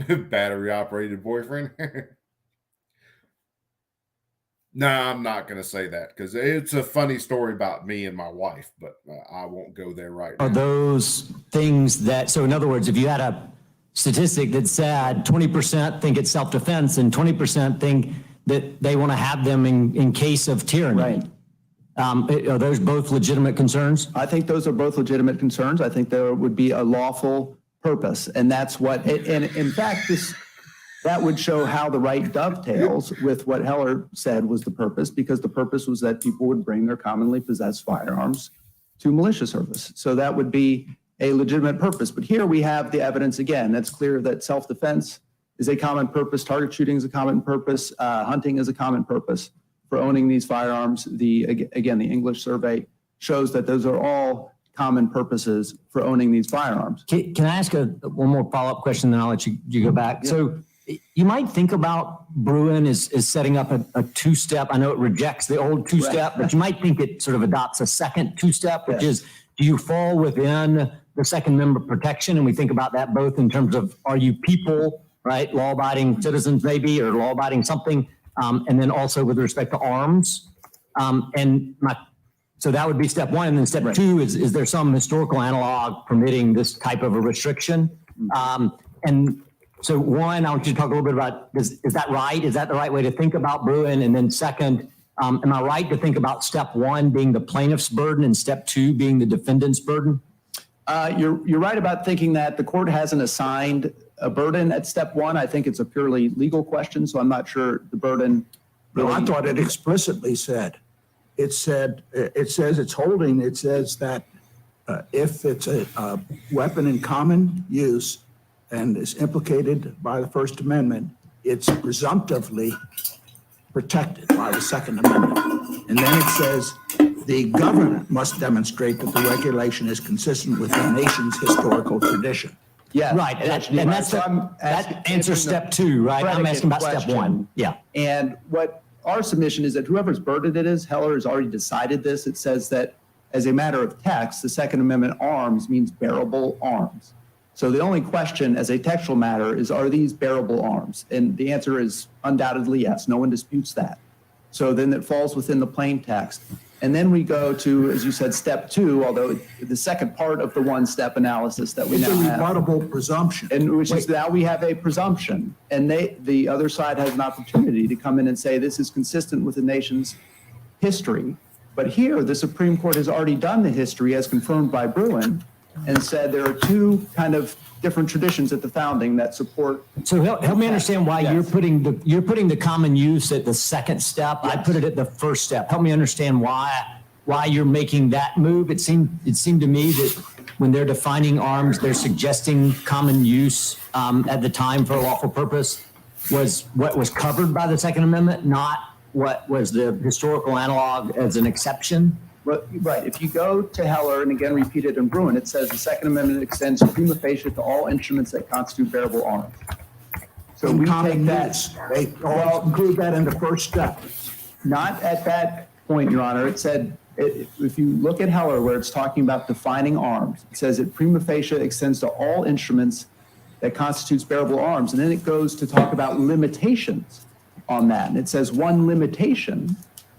Battery operated boyfriend. No, I'm not going to say that because it's a funny story about me and my wife, but I won't go there right now. Are those things that, so in other words, if you had a statistic that said 20% think it's self-defense and 20% think that they want to have them in case of tyranny. Right. Are those both legitimate concerns? I think those are both legitimate concerns. I think there would be a lawful purpose, and that's what, and in fact, that would show how the right dovetails with what Heller said was the purpose, because the purpose was that people would bring their commonly possessed firearms to militia service. So that would be a legitimate purpose. But here we have the evidence again. That's clear that self-defense is a common purpose, target shooting is a common purpose, hunting is a common purpose for owning these firearms. Again, the English survey shows that those are all common purposes for owning these firearms. Can I ask one more follow-up question, then I'll let you go back. Yeah. So you might think about Bruen as setting up a two-step. I know it rejects the old two-step, but you might think it sort of adopts a second two-step, which is, do you fall within the Second Amendment protection? And we think about that both in terms of, are you people, right, law-abiding citizens maybe, or law-abiding something, and then also with respect to arms. So that would be step one. And then step two is there some historical analog permitting this type of a restriction? And so one, I want you to talk a little bit about, is that right? Is that the right way to think about Bruen? And then second, am I right to think about step one being the plaintiff's burden and step two being the defendant's burden? You're right about thinking that. The court hasn't assigned a burden at step one. I think it's a purely legal question, so I'm not sure the burden. No, I thought it explicitly said. It says it's holding. It says that if it's a weapon in common use and is implicated by the First Amendment, it's presumptively protected by the Second Amendment. And then it says the government must demonstrate that the regulation is consistent with the nation's historical tradition. Yeah, right. And that answers step two, right? I'm asking about step one. Yeah. And what our submission is that whoever's burden it is, Heller has already decided this. It says that as a matter of text, the Second Amendment arms means bearable arms. So the only question as a textual matter is, are these bearable arms? And the answer is undoubtedly yes. No one disputes that. So then it falls within the plain text. And then we go to, as you said, step two, although the second part of the one-step analysis that we now have. It's a rebuttable presumption. And which is now we have a presumption. And the other side has an opportunity to come in and say this is consistent with the nation's history. But here, the Supreme Court has already done the history as confirmed by Bruen and said there are two kind of different traditions at the founding that support. So help me understand why you're putting the common use at the second step. Yes. I put it at the first step. Help me understand why you're making that move. It seemed to me that when they're defining arms, they're suggesting common use at the time for a lawful purpose was what was covered by the Second Amendment, not what was the historical analog as an exception. Right. If you go to Heller and again repeated in Bruen, it says the Second Amendment extends prima facie to all instruments that constitute bearable arms. So we take that. They all include that in the first step. Not at that point, Your Honor. It said, if you look at Heller where it's talking about defining arms, it says it prima facie extends to all instruments that constitutes bearable arms. And then it goes to talk about limitations on that. And it says one limitation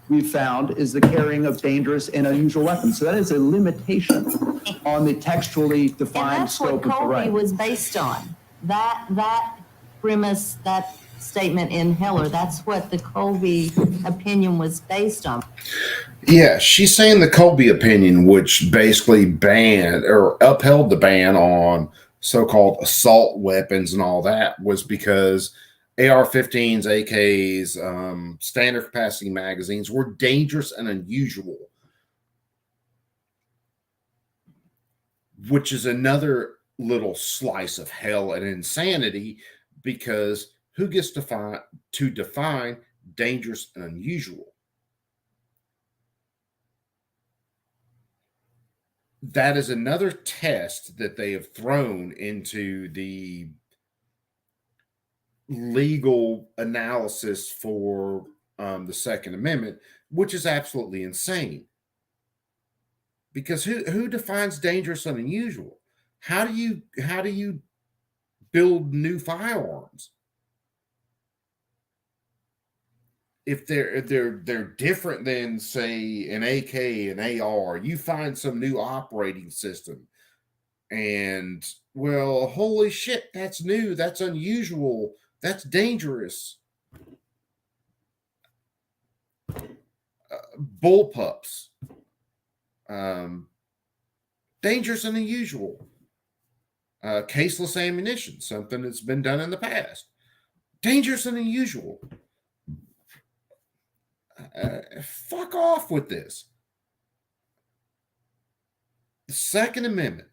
we've found is the carrying of dangerous and unusual weapons. So that is a limitation on the textually And defined that's what scope of the Colby right. was based on. That premise, that statement in Heller, that's what the Colby opinion was based on. Yeah, she's saying the Colby opinion, which basically banned or upheld the ban on so-called assault weapons and all that, was because AR-15s, AKs, standard capacity magazines were dangerous and unusual, which is another little slice of hell and insanity, because who gets to define dangerous and unusual? That is another test that they have thrown into the legal analysis for the Second Amendment, which is absolutely insane. Because who defines dangerous and unusual? How do you build new firearms? If they're different than, say, an AK, an AR, you find some new operating system, and well, holy shit, that's new, that's unusual, that's dangerous. Bullpups, dangerous and unusual. Caseless ammunition, something that's been done in the past, dangerous and unusual. Fuck off with this. The Second Amendment,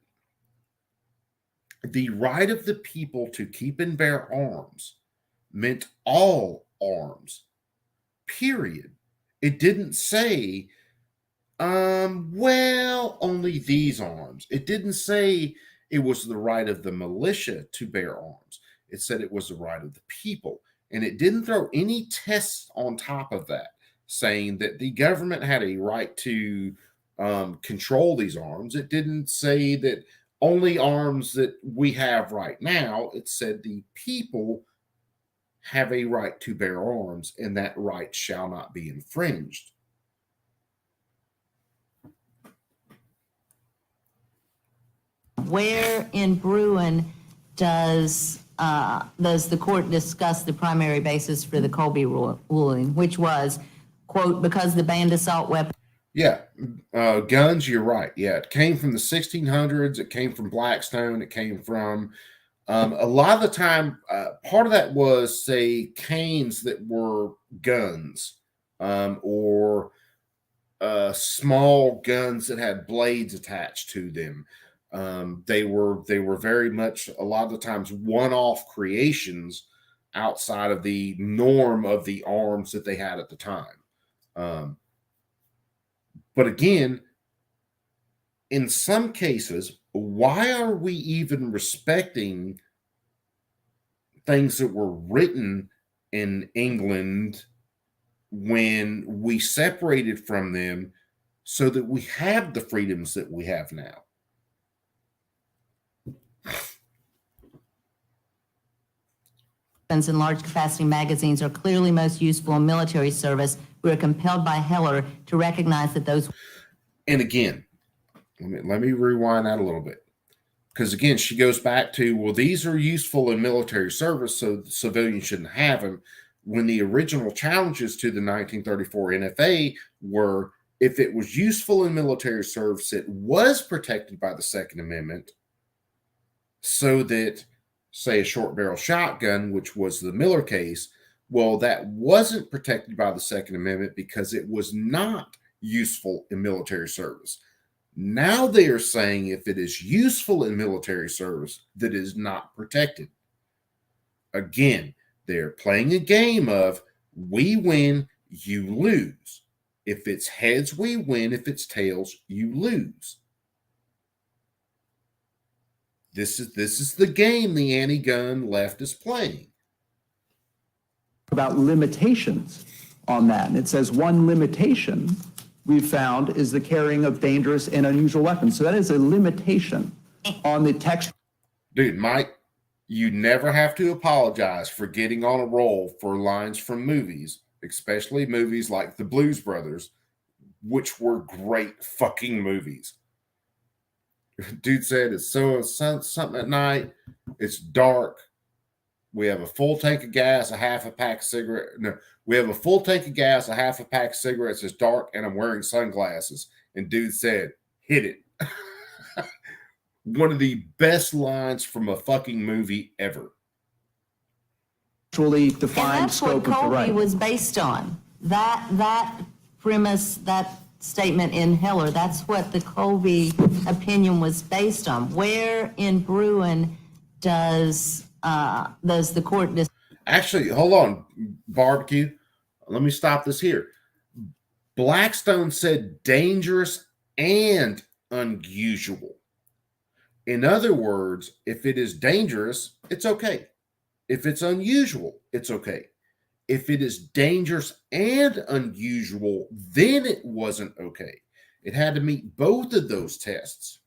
the right of the people to keep and bear arms, meant all arms, period. It didn't say, well, only these arms. It didn't say it was the right of the militia to bear arms. It said it was the right of the people. And it didn't throw any tests on top of that, saying that the government had a right to control these arms. It didn't say that only arms that we have right now. It said the people have a right to bear arms, and that right shall not be infringed. Where in Bruin does the court discuss the primary basis for the Colby ruling, which was, quote, because the banned assault weapon. Yeah, guns, you're right. Yeah, it came from the 1600s. It came from Blackstone. It came from a lot of the time, part of that was, say, canes that were guns, or small guns that had blades attached to them. They were very much, a lot of the times, one-off creations outside of the norm of the arms that they had at the time. But again, in some cases, why are we even respecting things that were written in England when we separated from them so that we have the freedoms that we have now? And large capacity magazines are clearly most useful in military service. We are compelled by Heller to recognize that those. And again, let me rewind that a little bit. Because again, she goes back to, well, these are useful in military service, so civilians shouldn't have them. When the original challenges to the 1934 NFA were, if it was useful in military service, it was protected by the Second Amendment, so that, say, a short barrel shotgun, which was the Miller case, well, that wasn't protected by the Second Amendment because it was not useful in military service. Now they are saying if it is useful in military service, that is not protected. Again, they're playing a game of we win, you lose. If it's heads, we win. If it's tails, you lose. This is the game the anti-gun left is playing. About limitations on that. And it says one limitation we've found is the carrying of dangerous and unusual weapons. So that is a limitation on the text. Dude, Mike, you never have to apologize for getting on a roll for lines from movies especially movies like The Blues Brothers, which were great fucking movies. Dude said it's something at night. It's dark. We have a full tank of gas, a half a pack of cigarettes. No, we have a full tank of gas, a half a pack of cigarettes. It's dark, and I'm wearing sunglasses. And dude said, "Hit it." One of the best lines from a fucking movie ever. Actually And defined that's what scope of the Colby right. was based on. That premise, that statement in Heller, that's what the Colby opinion was based on. Where in Bruin does the court Actually, hold on, Barbecue. Let me stop this here. Blackstone said dangerous and unusual. In other words, if it is dangerous, it's okay. If it's unusual, it's okay. If it is dangerous and unusual, then it wasn't okay. It had to meet both of those tests.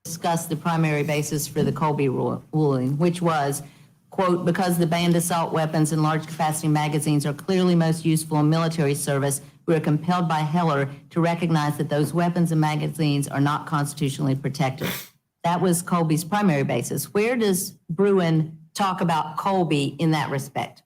discuss the primary basis for the Colby ruling, which was, quote, because the banned assault weapons and large capacity magazines are clearly most useful in military service, we are compelled by Heller to recognize that those weapons and magazines are not constitutionally protected. That was Colby's primary basis. Where does Bruin talk about Colby in that respect?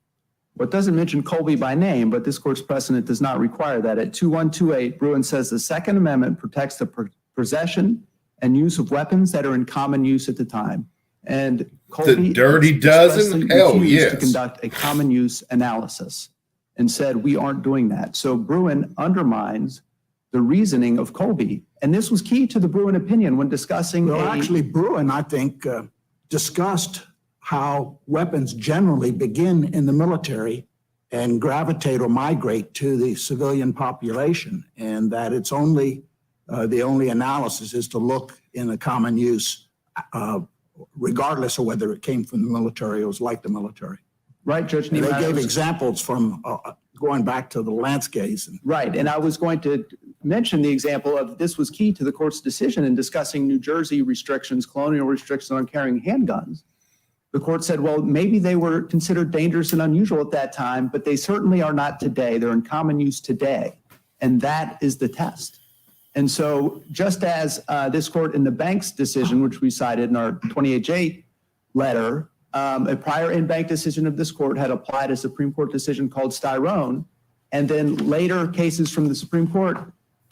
Well, it doesn't mention Colby by name, but this court's precedent does not require that. At 2128, Bruin says the Second Amendment protects the possession and use of weapons that are in common use at the time. And Colby The Dirty Dozen? expressly Hell refused yes. to conduct a common use analysis and said, we aren't doing that. So Bruin undermines the reasoning of Colby. And this was key to the Bruin opinion when discussing Well, actually, Bruin, I think, discussed how weapons generally begin in the military and gravitate or migrate to the civilian population, and that it's only the only analysis is to look in the common use, regardless of whether it came from the military or was like the military. Right, Judge And Niemeyer. they gave examples from going back to the Lanscays. Right, and I was going to mention the example of this was key to the court's decision in discussing New Jersey restrictions, colonial restrictions on carrying handguns. The court said, well, maybe they were considered dangerous and unusual at that time, but they certainly are not today. They're in common use today, and that is the test. And so just as this court in the Banks decision, which we cited in our 28J letter, a prior in-bank decision of this court had applied a Supreme Court decision called Styrone, and then later cases from the Supreme Court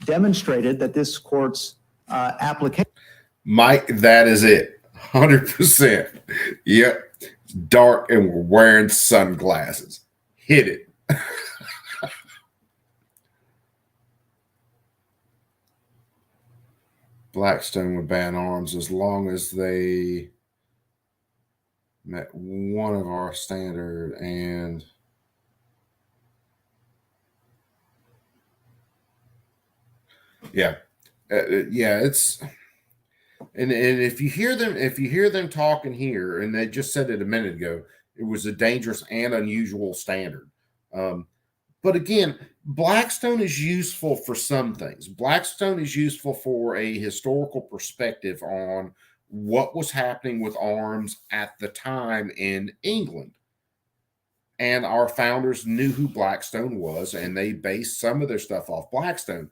demonstrated that this court's application. Mike, that is it. 100%. Yep. It's dark and we're wearing sunglasses. Hit it. Blackstone would ban arms as long as they met one of our standard and it's and if you hear them talking here, and they just said it a minute ago, it was a dangerous and unusual standard. But again, Blackstone is useful for some things. Blackstone is useful for a historical perspective on what was happening with arms at the time in England. And our founders knew who Blackstone was, and they based some of their stuff off Blackstone.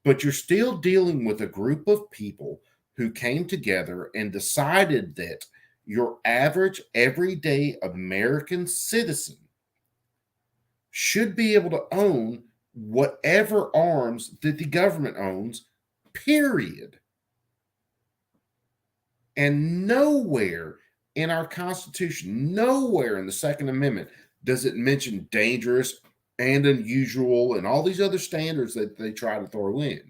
But you're still dealing with a group of people who came together and decided that your average, everyday American citizen should be able to own whatever arms that the government owns, period. And nowhere in our Constitution, nowhere in the Second Amendment does it mention dangerous and unusual and all these other standards that they try to throw in.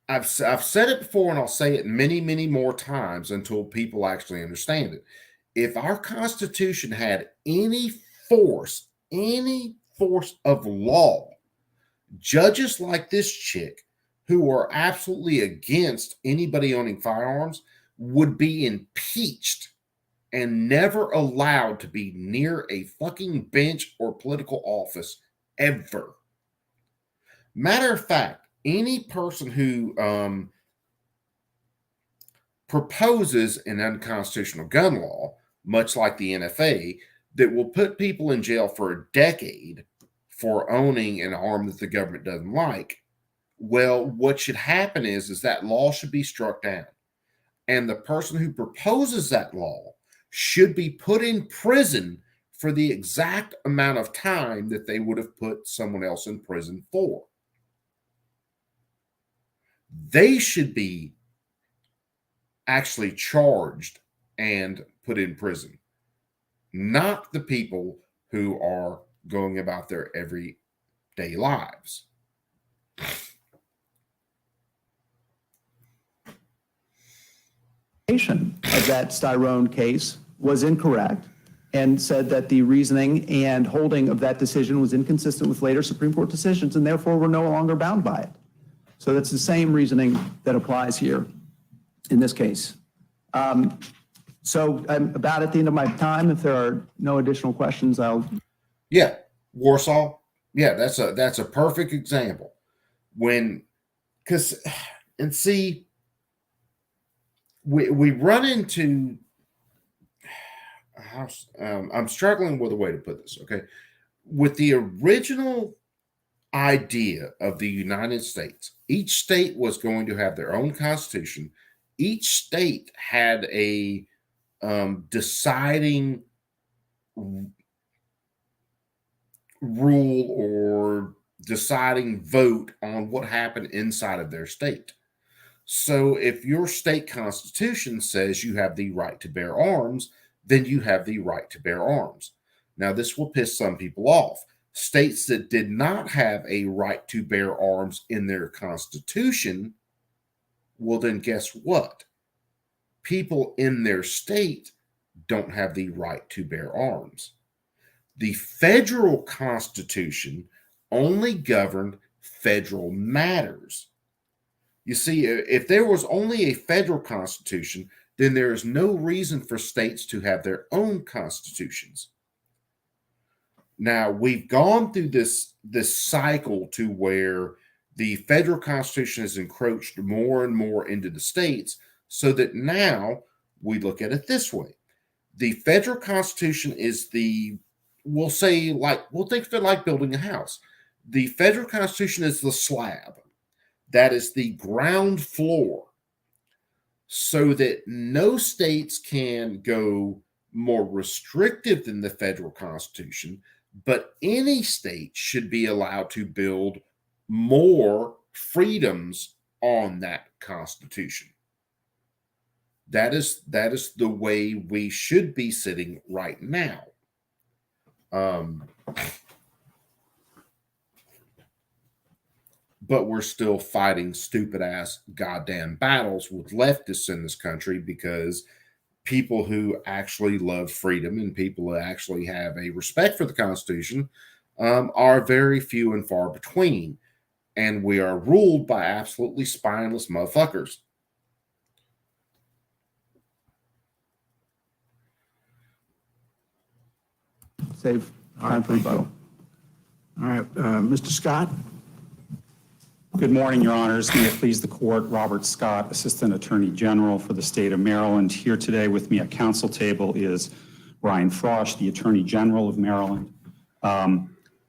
I've said it before, and I'll say it many, many more times until people actually understand it. If our Constitution had any force of law, judges like this chick who are absolutely against anybody owning firearms would be impeached and never allowed to be near a fucking bench or political office ever. Matter of fact, any person who proposes an unconstitutional gun law, much like the NFA, that will put people in jail for a decade for owning an arm that the government doesn't like, well, what should happen is that law should be struck down. And the person who proposes that law should be put in prison for the exact amount of time that they would have put someone else in prison for. They should be actually charged and put in prison, not the people who are going about their everyday lives. Of that Styrone case was incorrect and said that the reasoning and holding of that decision was inconsistent with later Supreme Court decisions, and therefore we're no longer bound by it. So that's the same reasoning that applies here in this case. So I'm about at the end of my time. If there are no additional questions, I'll. Yeah, Warsaw. Yeah, that's a perfect example. We run into. I'm struggling with a way to put this. Okay, with the original idea of the United States, each state was going to have their own constitution. Each state had a deciding rule or deciding vote on what happened inside of their state. So if your state constitution says you have the right to bear arms, then you have the right to bear arms. Now, this will piss some people off. States that did not have a right to bear arms in their constitution, well, then guess what? People in their state don't have the right to bear arms. The federal constitution only governed federal matters. You see, if there was only a federal constitution, then there is no reason for states to have their own constitutions. Now, we've gone through this cycle to where the federal constitution has encroached more and more into the states, so that now we look at it this way. The federal constitution is we'll think of it like building a house. The federal constitution is the slab. That is the ground floor, so that no states can go more restrictive than the federal constitution, but any state should be allowed to build more freedoms on that constitution. That is the way we should be sitting right now. But we're still fighting stupid ass goddamn battles with leftists in this country, because people who actually love freedom and people who actually have a respect for the Constitution are very few and far between. And we are ruled by absolutely spineless motherfuckers. Save time for rebuttal. All right, Mr. Scott. Good morning, Your Honors. May it please the court, Robert Scott, Assistant Attorney General for the state of Maryland. Here today with me at council table is Brian Frosch, the Attorney General of Maryland.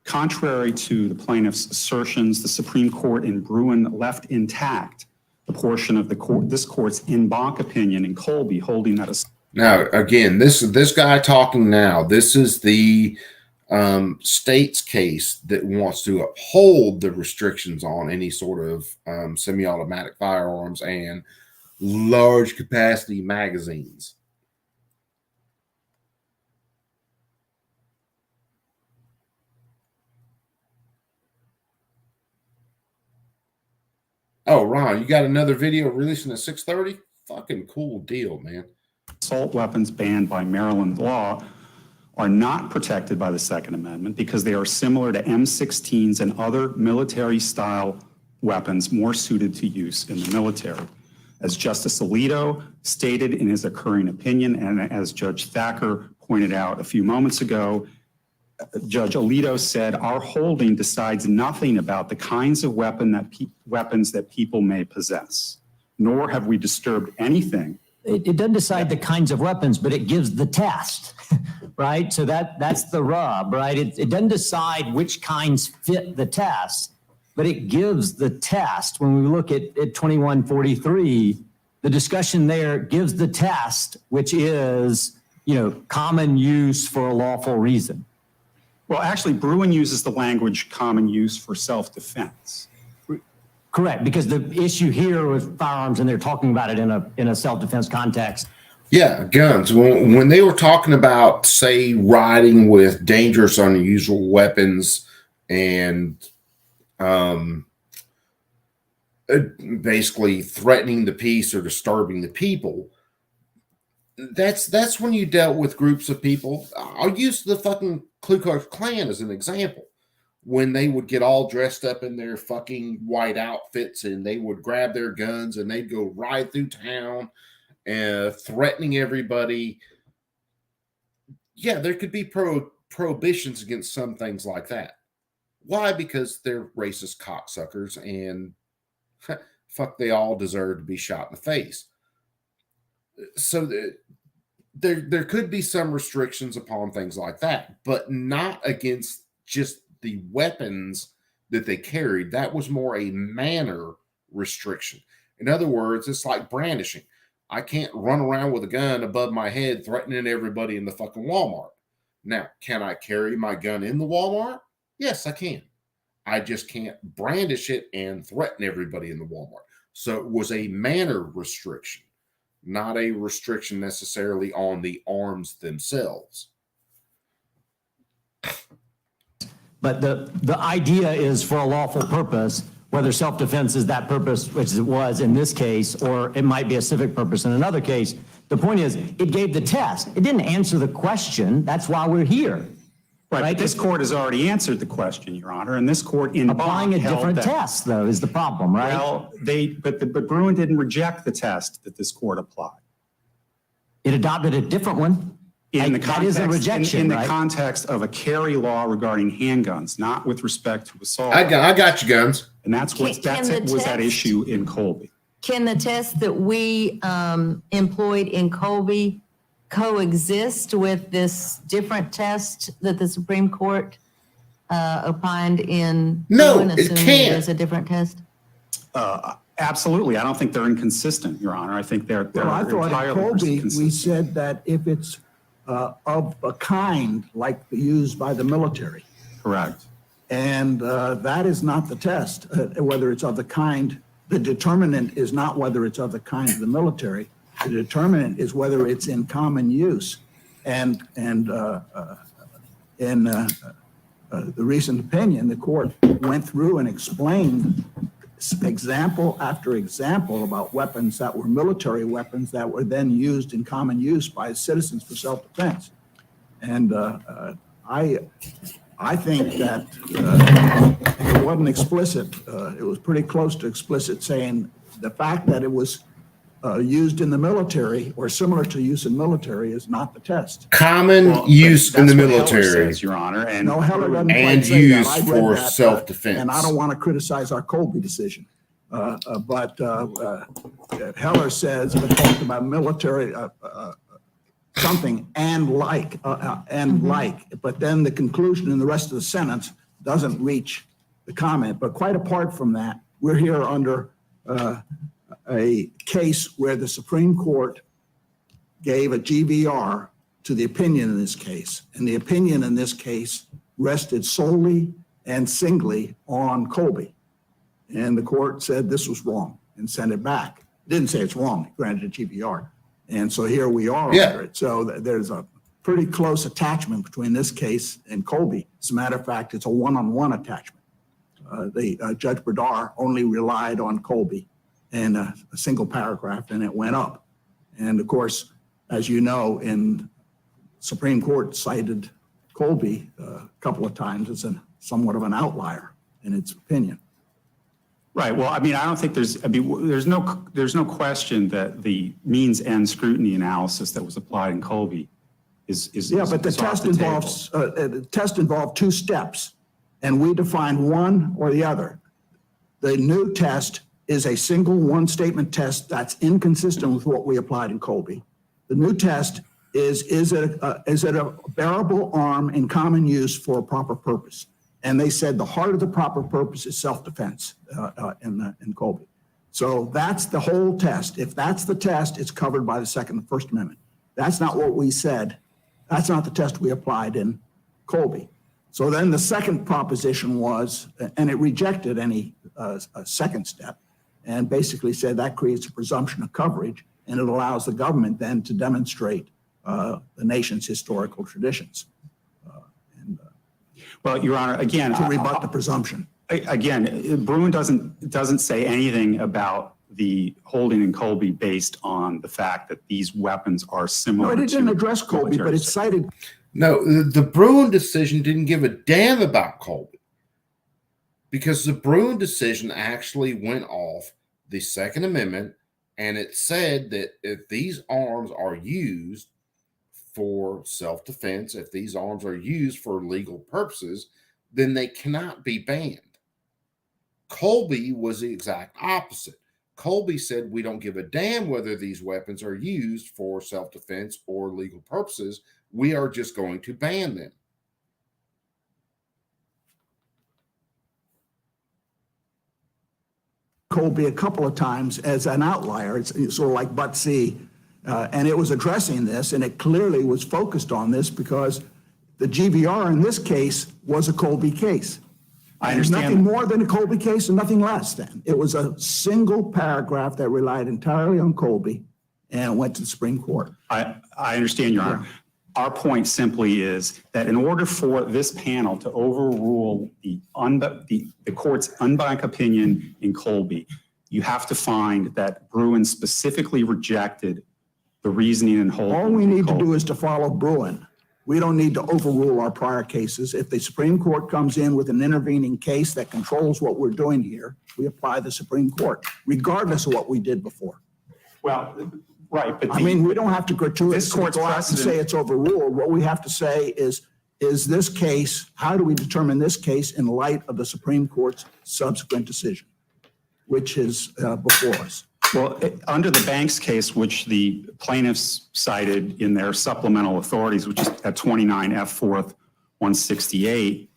Contrary to the plaintiff's assertions, the Supreme Court in Bruin left intact the portion of this court's en banc opinion in Colby holding that a... Now, again, this guy talking now, this is the state's case that wants to uphold the restrictions on any sort of semi-automatic firearms and large capacity magazines. Oh, Ron, you got another video releasing at 6:30? Fucking cool deal, man. Assault weapons banned by Maryland law are not protected by the Second Amendment because they are similar to M16s and other military-style weapons more suited to use in the military. As Justice Alito stated in his concurring opinion, and as Judge Thacker pointed out a few moments ago, Judge Alito said, our holding decides nothing about the kinds of weapons that people may possess, nor have we disturbed anything it doesn't decide the kinds of weapons, but it gives the test, right? So that's the rub, right? It doesn't decide which kinds fit the test, but it gives the test. When we look at 2143, the discussion there gives the test, which is, common use for a lawful reason. Well, actually, Bruin uses the language common use for self-defense. Correct, because the issue here with firearms, and they're talking about it in a self-defense context. Yeah, guns. When they were talking about, say, riding with dangerous, unusual weapons and basically threatening the peace or disturbing the people, that's when you dealt with groups of people. I'll use the fucking Ku Klux Klan as an example. When they would get all dressed up in their fucking white outfits and they would grab their guns and they'd go ride through town threatening everybody. Yeah, there could be prohibitions against some things like that. Why? Because they're racist cocksuckers and fuck, they all deserve to be shot in the face. So there could be some restrictions upon things like that, but not against just the weapons that they carried. That was more a manner restriction. In other words, it's like brandishing. I can't run around with a gun above my head threatening everybody in the fucking Walmart. Now, can I carry my gun in the Walmart? Yes, I can. I just can't brandish it and threaten everybody in the Walmart. So it was a manner restriction, not a restriction necessarily on the arms themselves. But the idea is for a lawful purpose, whether self-defense is that purpose, which it was in this case, or it might be a civic purpose in another case. The point is, it gave the test. It didn't answer the question. That's why we're here. Right? This court has already answered the question, Your Honor, and this court in applying a different test, though, is the problem, right? Well, but Bruin didn't reject the test that this court applied. It adopted a different one. In the that is a rejection, in the right? context of a carry law regarding handguns, not with respect to assault. I got you, guns. And that's what was that issue in Colby. Can the test that we employed in Colby coexist with this different test that the Supreme Court opined in? No, Bruin, it can't. There's a different test. Absolutely. I don't think they're inconsistent, Your Honor. I think they're Well, I thought in entirely Colby, consistent. we said that if it's of a kind like used by the military. Correct. And that is not the test, whether it's of the kind. The determinant is not whether it's of the kind of the military. The determinant is whether it's in common use. And in the recent opinion, the court went through and explained example after example about weapons that were military weapons that were then used in common use by citizens for self-defense. And I think that it wasn't explicit. It was pretty close to explicit, saying the fact that it was used in the military or similar to use in military is not the test. Common use in the military, says, Your Honor, and no, Heller doesn't and quite say used that. I read for that, self-defense. And I don't want to criticize our Colby decision, but Heller says it talked about military something and like, but then the conclusion in the rest of the sentence doesn't reach the comment. But quite apart from that, we're here under a case where the Supreme Court gave a GVR to the opinion in this case. And the opinion in this case rested solely and singly on Colby. And the court said this was wrong and sent it back. It didn't say it's wrong, it granted a GVR. And so here we are under it. So there's a pretty close attachment between this case and Colby. As a matter of fact, it's a one-on-one attachment. Judge Berdar only relied on Colby in a single paragraph, and it went up. And of course, as you know, in Supreme Court cited Colby a couple of times as somewhat of an outlier in its opinion. Right. Well, I mean, I don't think there's no question that the means end scrutiny analysis that was applied in Colby is but the test involved two steps, and we defined one or the other. The new test is a single one-statement test that's inconsistent with what we applied in Colby. The new test is it a bearable arm in common use for a proper purpose? And they said the heart of the proper purpose is self-defense in Colby. So that's the whole test. If that's the test, it's covered by the Second and First Amendment. That's not what we said. That's not the test we applied in Colby. So then the second proposition was, and it rejected any second step, and basically said that creates a presumption of coverage, and it allows the government then to demonstrate the nation's historical traditions. Well, Your Honor, again, to rebut the presumption. Again, Bruen doesn't say anything about the holding in Colby based on the fact that these weapons are similar. No, it didn't address Colby, but it cited. No, the Bruen decision didn't give a damn about Colby, because the Bruen decision actually went off the Second Amendment, and it said that if these arms are used for self-defense, if these arms are used for legal purposes, then they cannot be banned. Colby was the exact opposite. Colby said, we don't give a damn whether these weapons are used for self-defense or legal purposes. We are just going to ban them. Colby a couple of times as an outlier. It's sort of like But See. And it was addressing this, and it clearly was focused on this because the GVR in this case was a Colby case. I understand. Nothing more than a Colby case and nothing less than. It was a single paragraph that relied entirely on Colby and went to the Supreme Court. I understand, Your Honor. Our point simply is that in order for this panel to overrule the court's unbiased opinion in Colby, you have to find that Bruen specifically rejected the reasoning and holding. All we need to do is to follow Bruen. We don't need to overrule our prior cases. If the Supreme Court comes in with an intervening case that controls what we're doing here, we apply the Supreme Court, regardless of what we did before. Well, right, but I mean, we don't have to gratuitously go out and say it's overruled. What we have to say is this case, how do we determine this case in light of the Supreme Court's subsequent decision, which is before us? Well, under the Banks case, which the plaintiffs cited in their supplemental authorities, which is at 29 F 4th 168,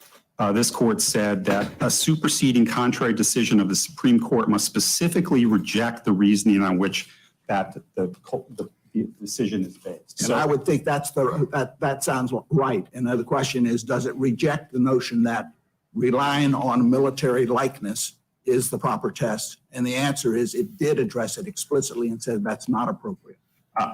this court said that a superseding contrary decision of the Supreme Court must specifically reject the reasoning on which that the decision is based. And I would think that sounds right. And the question is, does it reject the notion that relying on military likeness is the proper test? And the answer is it did address it explicitly and said that's not appropriate.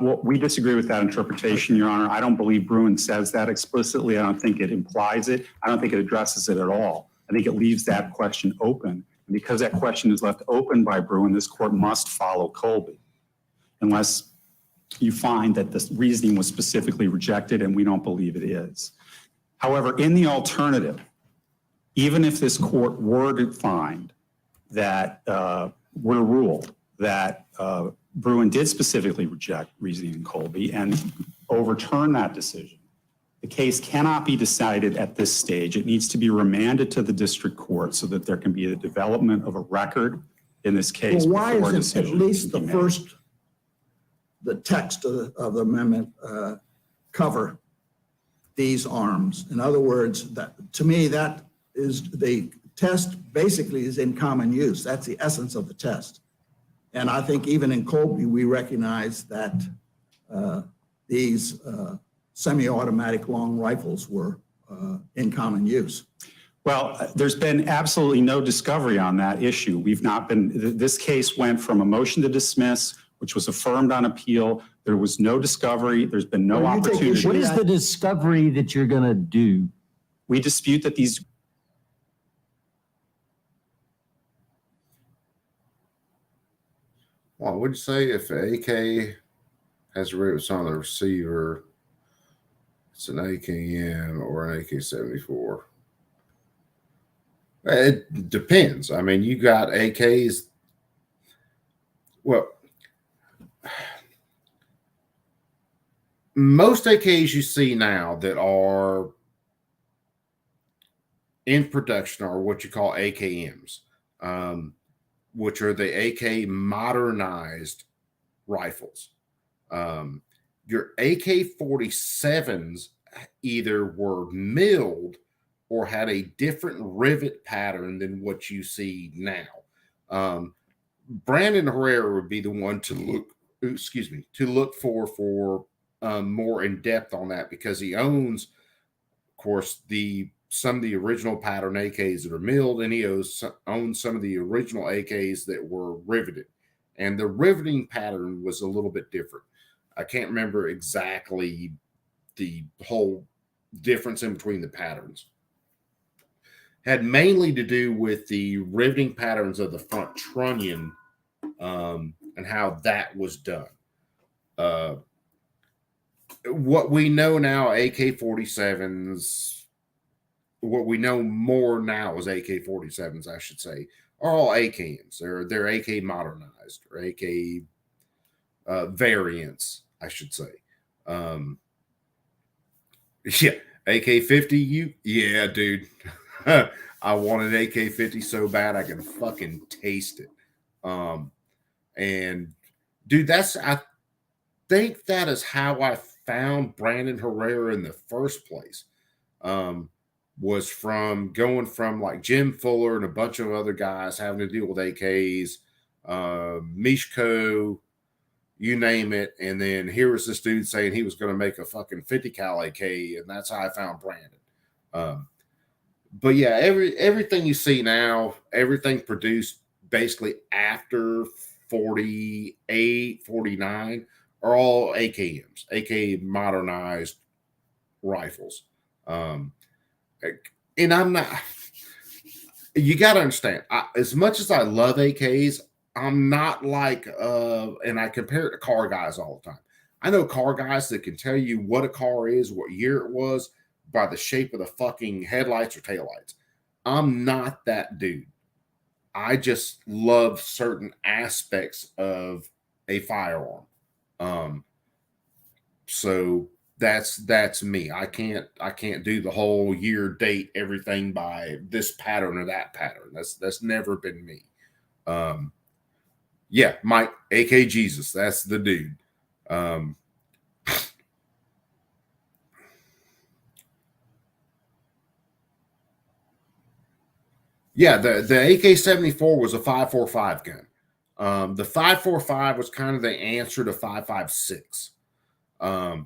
Well, we disagree with that interpretation, Your Honor. I don't believe Bruen says that explicitly. I don't think it implies it. I don't think it addresses it at all. I think it leaves that question open. And because that question is left open by Bruen, this court must follow Colby, unless you find that this reasoning was specifically rejected, and we don't believe it is. However, in the alternative, even if this court were to find that were ruled that Bruen did specifically reject reasoning in Colby and overturn that decision, the case cannot be decided at this stage. It needs to be remanded to the district court so that there can be the development of a record in this case. Well, why isn't at least the text of the amendment cover these arms? In other words, that to me, that is the test basically is in common use. That's the essence of the test. And I think even in Colby, we recognize that these semi-automatic long rifles were in common use. Well, there's been absolutely no discovery on that issue. We've not been, this case went from a motion to dismiss, which was affirmed on appeal. There was no discovery. There's been no opportunity. What is the discovery that you're going to do? We dispute that these. Well, would you say if an AK has it's on the receiver, it's an AKM or an AK-74? It depends. I mean, you got AKs. Well, most AKs you see now that are in production are what you call AKMs. which are the AK modernized rifles. Your AK-47s either were milled or had a different rivet pattern than what you see now. Brandon Herrera would be the one to look for more in depth on that, because he owns, of course, some of the original pattern AKs that are milled, and he owns some of the original AKs that were riveted, and the riveting pattern was a little bit different. I can't remember exactly the whole difference in between the patterns. Had mainly to do with the riveting patterns of the front trunnion, and how that was done. What we know now, AK-47s, what we know more now is AK-47s, I should say, are all AKMs. They're AK modernized, or AK variants, I should say. Yeah, AK-50, yeah, dude. I want an AK-50 so bad I can fucking taste it. And dude, I think that is how I found Brandon Herrera in the first place. Was from going from like Jim Fuller and a bunch of other guys having to deal with AKs, Mishko, you name it. And then here was this dude saying he was going to make a fucking 50 cal AK, and that's how I found Brandon. But yeah, everything you see now, everything produced basically after 48, 49 are all AKMs, AK modernized rifles. And I'm not, you got to understand, as much as I love AKs, I'm not like, and I compare it to car guys all the time. I know car guys that can tell you what a car is, what year it was, by the shape of the fucking headlights or taillights. I'm not that dude. I just love certain aspects of a firearm. So that's me. I can't do the whole year, date, everything by this pattern or that pattern. That's never been me. Yeah, Mike, AK Jesus, that's the dude. Yeah, the AK-74 was a 5.45 gun. The 5.45 was kind of the answer to 5.56.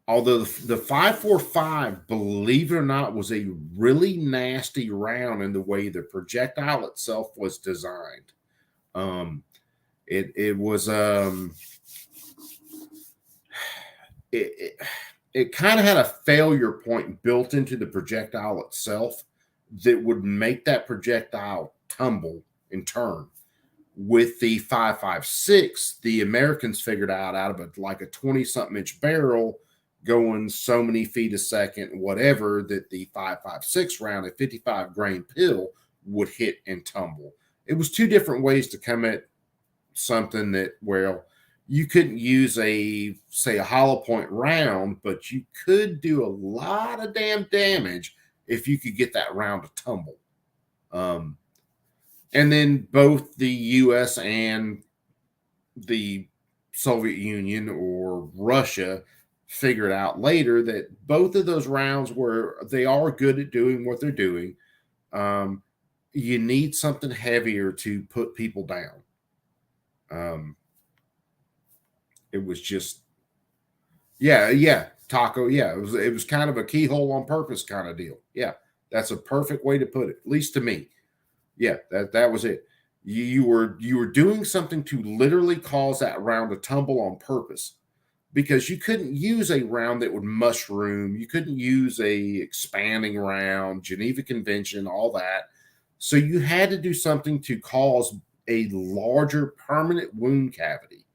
Although the 5.45, believe it or not, was a really nasty round in the way the projectile itself was designed. It was it kind of had a failure point built into the projectile itself that would make that projectile tumble and turn. With the 5.56, the Americans figured out of a 20-something inch barrel going so many feet a second, whatever, that the 5.56 round, a 55 grain pill, would hit and tumble. It was two different ways to come at something that, well, you couldn't use a hollow point round, but you could do a lot of damn damage if you could get that round to tumble. And then both the U.S. and the Soviet Union or Russia figured out later that both of those rounds they are good at doing what they're doing. You need something heavier to put people down. It was just, yeah, Taco. Yeah, it was kind of a keyhole on purpose kind of deal. Yeah, that's a perfect way to put it, at least to me. Yeah, that was it. You were doing something to literally cause that round to tumble on purpose, because you couldn't use a round that would mushroom. You couldn't use a expanding round, Geneva Convention, all that. So you had to do something to cause a larger permanent wound cavity.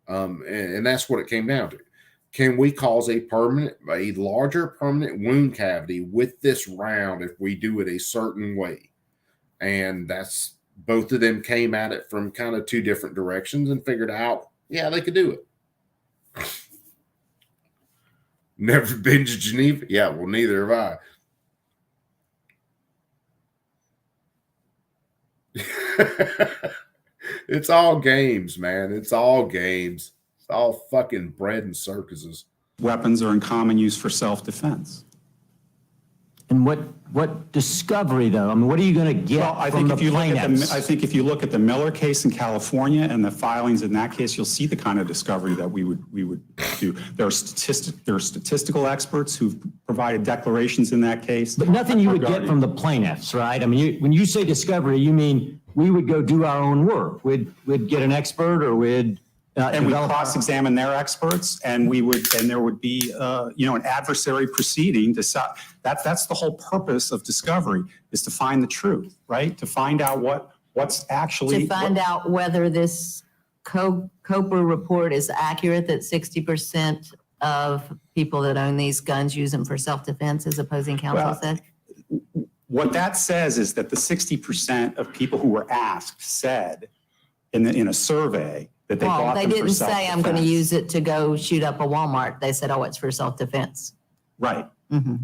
And that's what it came down to. Can we cause a larger permanent wound cavity with this round if we do it a certain way? And that's, both of them came at it from kind of two different directions and figured out, yeah, they could do it. Never been to Geneva? Yeah, well, neither have It's all games, man. It's all games. It's all fucking bread and circuses. Weapons are in common use for self-defense. And what discovery, though? I mean, what are you going to get Well, I from think the plaintiffs? I think if you look at the Miller case in California and the filings in that case, you'll see the kind of discovery that we would do. There are statistical experts who've provided declarations in that case. But nothing you would get from the plaintiffs, right? I mean, when you say discovery, you mean we would go do our own work. We'd get an expert, or we'd and we cross-examine their experts, and there would be an adversary proceeding to that's the whole purpose of discovery, is to find the truth, right? To find out what's actually To find out whether this Cooper report is accurate, that 60% of people that own these guns use them for self-defense, as opposing counsel said. What that says is that the 60% of people who were asked said in a survey that they bought them for self-defense. They didn't say, I'm going to use it to go shoot up a Walmart. They said, oh, it's for self-defense. Right. Mm-hmm.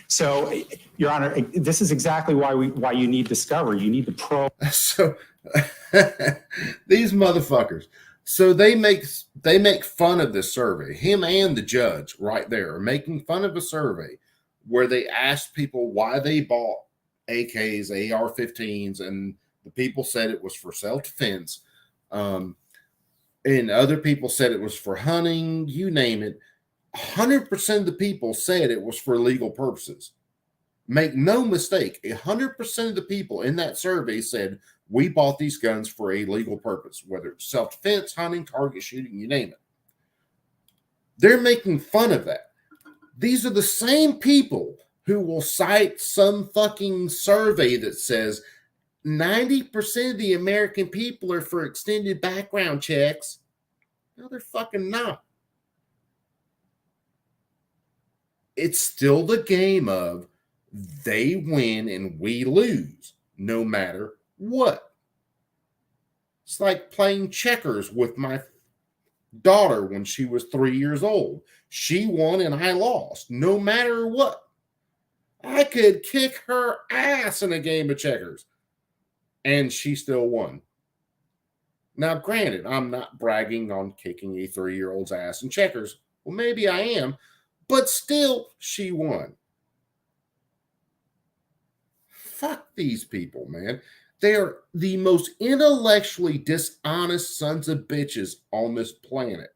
So, Your Honor, this is exactly why you need discovery. You need to probe. So these motherfuckers. So they make fun of this survey. Him and the judge right there are making fun of a survey where they asked people why they bought AKs, AR-15s, and the people said it was for self-defense. And other people said it was for hunting, you name it. 100% of the people said it was for legal purposes. Make no mistake, 100% of the people in that survey said, we bought these guns for a legal purpose, whether it's self-defense, hunting, target shooting, you name it. They're making fun of that. These are the same people who will cite some fucking survey that says 90% of the American people are for extended background checks. No, they're fucking not. It's still the game of they win and we lose, no matter what. It's like playing checkers with my daughter when she was 3 years old. She won and I lost, no matter what. I could kick her ass in a game of checkers, and she still won. Now, granted, I'm not bragging on kicking a 3-year-old's ass in checkers. Well, maybe I am, but still, she won. Fuck these people, man. They are the most intellectually dishonest sons of bitches on this planet.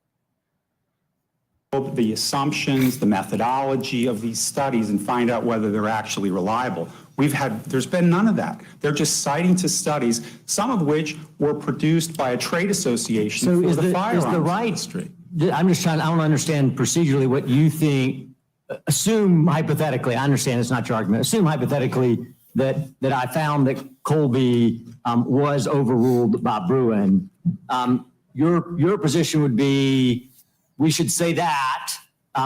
The assumptions, the methodology of these studies and find out whether they're actually reliable. There's been none of that. They're just citing to studies, some of which were produced by a trade association for the firearms industry. I want to understand procedurally what you think. Assume hypothetically, I understand it's not your argument. Assume hypothetically that I found that Colby was overruled by Bruen. Your position would be, we should say that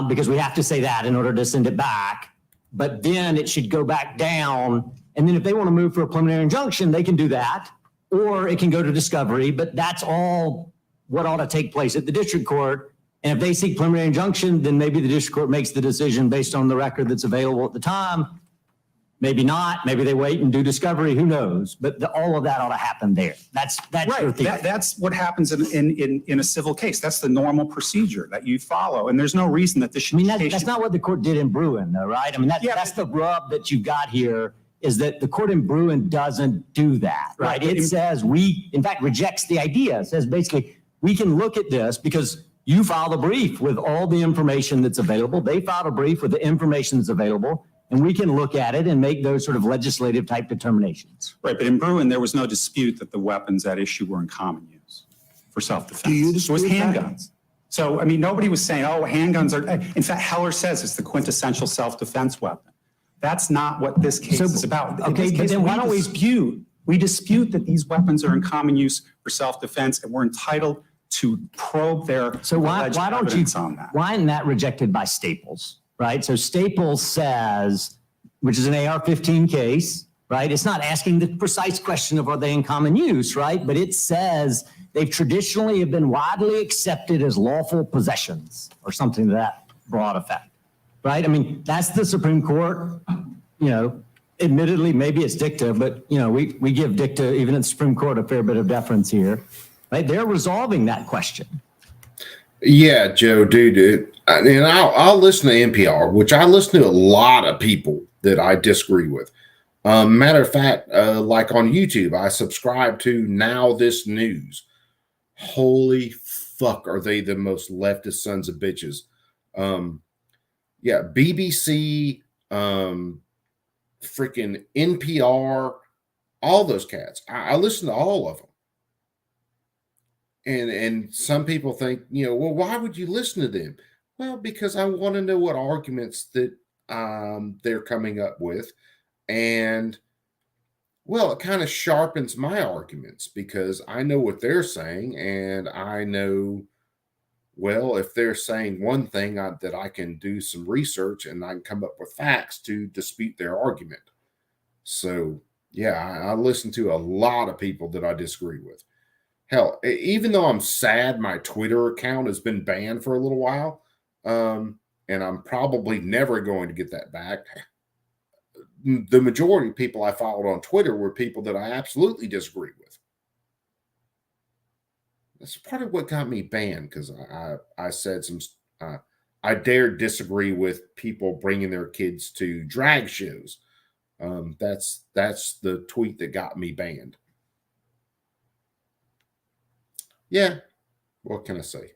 because we have to say that in order to send it back. But then it should go back down. And then if they want to move for a preliminary injunction, they can do that. Or it can go to discovery. But that's all what ought to take place at the district court. And if they seek preliminary injunction, then maybe the district court makes the decision based on the record that's available at the time. Maybe not. Maybe they wait and do discovery. Who knows? But all of that ought to happen there. That's right. Your theory. That's what happens in a civil case. That's the normal procedure that you follow. And there's no reason that this should. I mean, that's not what the court did in Bruen, though, right? I mean, that's the rub that you got here, is that the court in Bruen doesn't do that, right? It says in fact, rejects the idea. It says basically, we can look at this because you filed a brief with all the information that's available. They filed a brief with the information that's available. And we can look at it and make those sort of legislative type determinations. Right, but in Bruen, there was no dispute that the weapons at issue were in common use for self-defense. Do you It was dispute that? handguns. So, I mean, nobody was saying, oh, handguns are, in fact, Heller says it's the quintessential self-defense weapon. That's not what this case is about. Okay, but then why don't we dispute that these weapons are in common use for self-defense, and we're entitled to probe their why don't you evidence on that. Why isn't that rejected by Staples? Right. So Staples says, which is an AR-15 case, right? It's not asking the precise question of are they in common use, right? But it says they've traditionally have been widely accepted as lawful possessions or something to that broad effect, right? I mean, that's the Supreme Court, admittedly, maybe it's dicta, but we give dicta, even in the Supreme Court, a fair bit of deference here, right? They're resolving that question. Yeah, Joe, dude. And I'll listen to NPR, which I listen to a lot of people that I disagree with. Matter of fact, like on YouTube, I subscribe to Now This News. Holy fuck, are they the most leftist sons of bitches? Yeah, BBC, freaking NPR, all those cats. I listen to all of them. And some people think, well, why would you listen to them? Well, because I want to know what arguments that they're coming up with. And, well, it kind of sharpens my arguments because I know what they're saying. And I know, well, if they're saying one thing, that I can do some research and I can come up with facts to dispute their argument. So, yeah, I listen to a lot of people that I disagree with. Hell, even though I'm sad my Twitter account has been banned for a little while, and I'm probably never going to get that back, the majority of people I followed on Twitter were people that I absolutely disagree with. That's part of what got me banned, because I said I dared disagree with people bringing their kids to drag shows. That's the tweet that got me banned. Yeah, what can I say?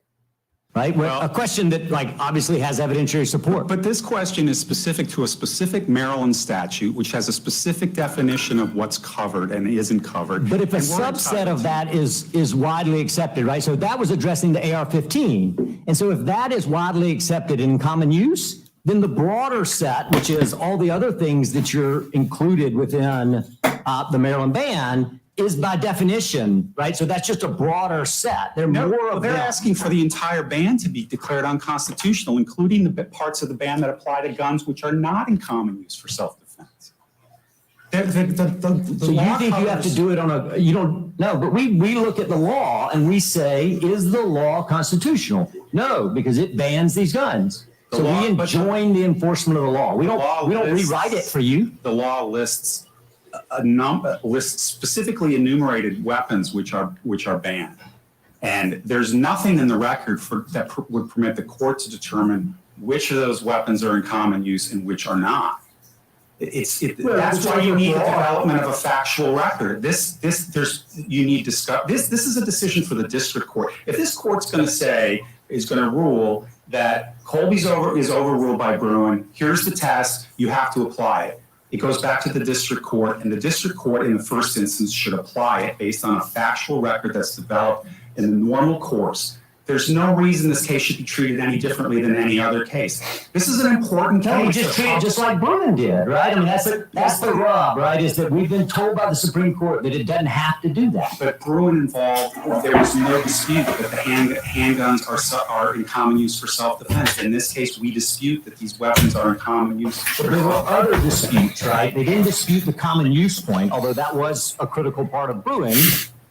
Right? Well, a question that obviously has evidentiary support. But this question is specific to a specific Maryland statute, which has a specific definition of what's covered and isn't covered. But if a subset of that is widely accepted, right? So that was addressing the AR-15. And so if that is widely accepted in common use, then the broader set, which is all the other things that you're included within the Maryland ban, is by definition, right? So that's just a broader set. They're asking for the entire ban to be declared unconstitutional, including the parts of the ban that apply to guns which are not in common use for self-defense. So you think you have to do it on you don't know, but we look at the law and we say, is the law constitutional? No, because it bans these guns. So we enjoin the enforcement of the law. We don't rewrite it for you. The law lists specifically enumerated weapons which are banned, and there's nothing in the record that would permit the court to determine which of those weapons are in common use and which are not. That's why you need the development of a factual record. This is a decision for the district court. If this court's going to rule that Colby's is overruled by Bruen, here's the test, you have to apply it. It goes back to the district court, and the district court in the first instance should apply it based on a factual record that's developed in the normal course. There's no reason this case should be treated any differently than any other case. This is an important case. No, we just treat it just like Bruen did, right? I mean, that's the rub, right? Is that we've been told by the Supreme Court that it doesn't have to do that. But Bruen involved, there was no dispute that the handguns are in common use for self-defense. In this case, we dispute that these weapons are in common use. But there were other disputes, right? They didn't dispute the common use point, although that was a critical part of Bruen,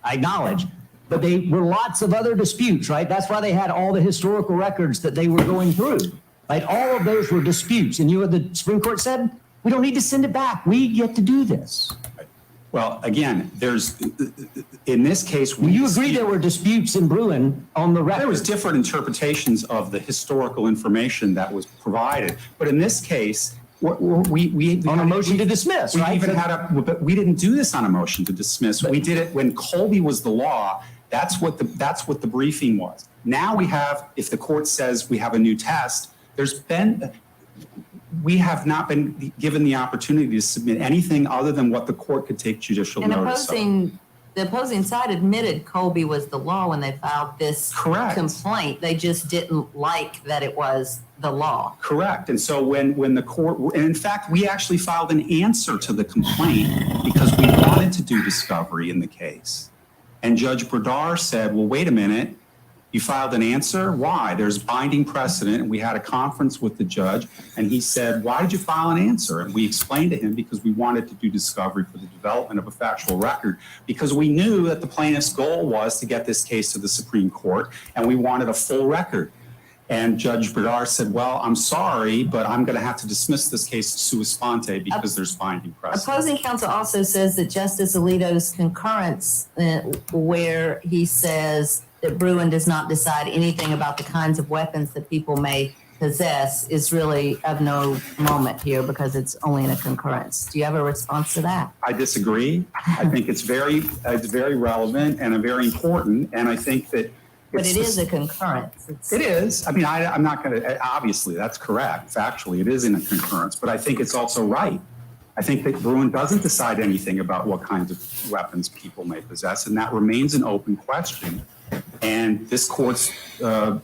I acknowledge. But they were lots of other disputes, right? That's why they had all the historical records that they were going through, right? All of those were disputes. And the Supreme Court said, we don't need to send it back. We get to do this. Well, again, in this case, you agree there were disputes in Bruen on the record? There was different interpretations of the historical information that was provided. But in this case, we on a motion to dismiss, right? But we didn't do this on a motion to dismiss. We did it when Colby was the law. That's what the briefing was. Now we have, if the court says we have a new test, we have not been given the opportunity to submit anything other than what the court could take judicial notice of. The opposing side admitted Colby was the law when they filed this complaint. They just didn't like that it was the law. Correct. And so when the court, and in fact, we actually filed an answer to the complaint because we wanted to do discovery in the case. And Judge Brodar said, well, wait a minute, you filed an answer? Why? There's binding precedent. And we had a conference with the judge, and he said, why did you file an answer? And we explained to him because we wanted to do discovery for the development of a factual record, because we knew that the plaintiff's goal was to get this case to the Supreme Court, and we wanted a full record. And Judge Bredar said, well, I'm sorry, but I'm going to have to dismiss this case sua sponte because there's binding precedent. Opposing counsel also says that Justice Alito's concurrence, where he says that Bruen does not decide anything about the kinds of weapons that people may possess, is really of no moment here because it's only in a concurrence. Do you have a response to that? I disagree. I think it's very relevant and very important. And I think that but it is a concurrence. It is. I mean, I'm not going to, obviously, that's correct. Factually, it is in a concurrence. But I think it's also right. I think that Bruen doesn't decide anything about what kinds of weapons people may possess, and that remains an open question. And this court's in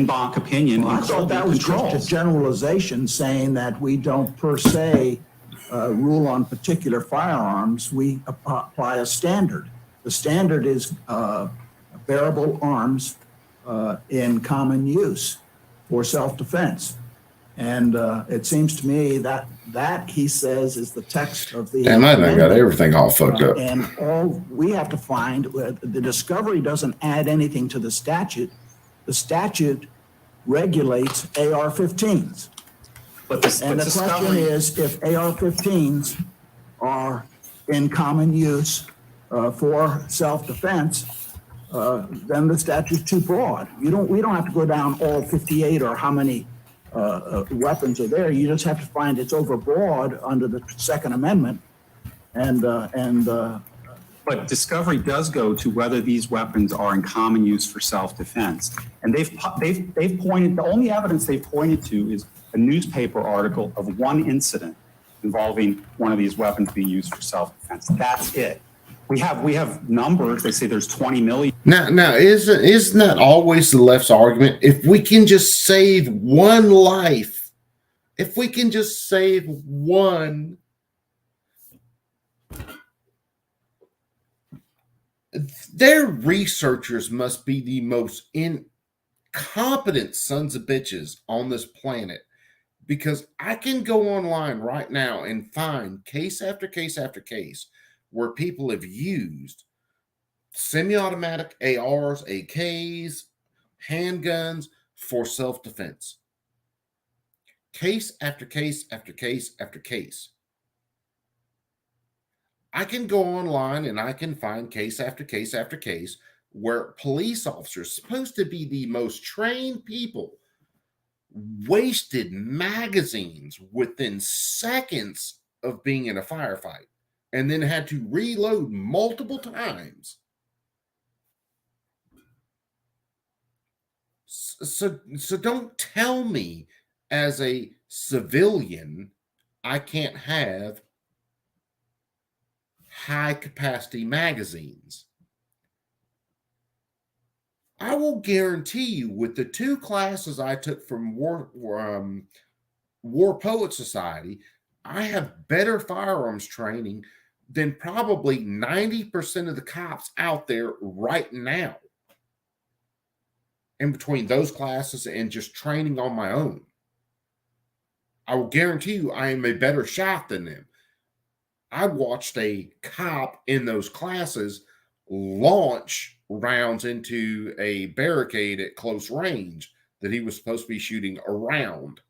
banc opinion. Well, I thought that was just a generalization saying that we don't per se rule on particular firearms. We apply a standard. The standard is bearable arms in common use for self-defense. And it seems to me that he says is the text of the Damn, I done got everything all fucked up. And all we have to find, the discovery doesn't add anything to the statute. The statute regulates AR-15s. And the question is, if AR-15s are in common use for self-defense, then the statute's too broad. We don't have to go down all 58 or how many weapons are there. You just have to find it's overbroad under the Second Amendment. But discovery does go to whether these weapons are in common use for self-defense. And they've pointed, the only evidence they've pointed to is a newspaper article of one incident involving one of these weapons being used for self-defense. That's it. We have numbers. They say there's 20 million. Now isn't that always the left's argument? If we can just save one life, if we can just save one, their researchers must be the most incompetent sons of bitches on this planet, because I can go online right now and find case after case after case where people have used semi-automatic ARs, AKs, handguns for self-defense. Case after case after case after case. I can go online and I can find case after case after case where police officers, supposed to be the most trained people, wasted magazines within seconds of being in a firefight and then had to reload multiple times. So don't tell me as a civilian I can't have high capacity magazines. I will guarantee you, with the 2 classes I took from War Poet Society, I have better firearms training than probably 90% of the cops out there right now. In between those classes and just training on my own, I will guarantee you I am a better shot than them. I watched a cop in those classes launch rounds into a barricade at close range that he was supposed to be shooting around.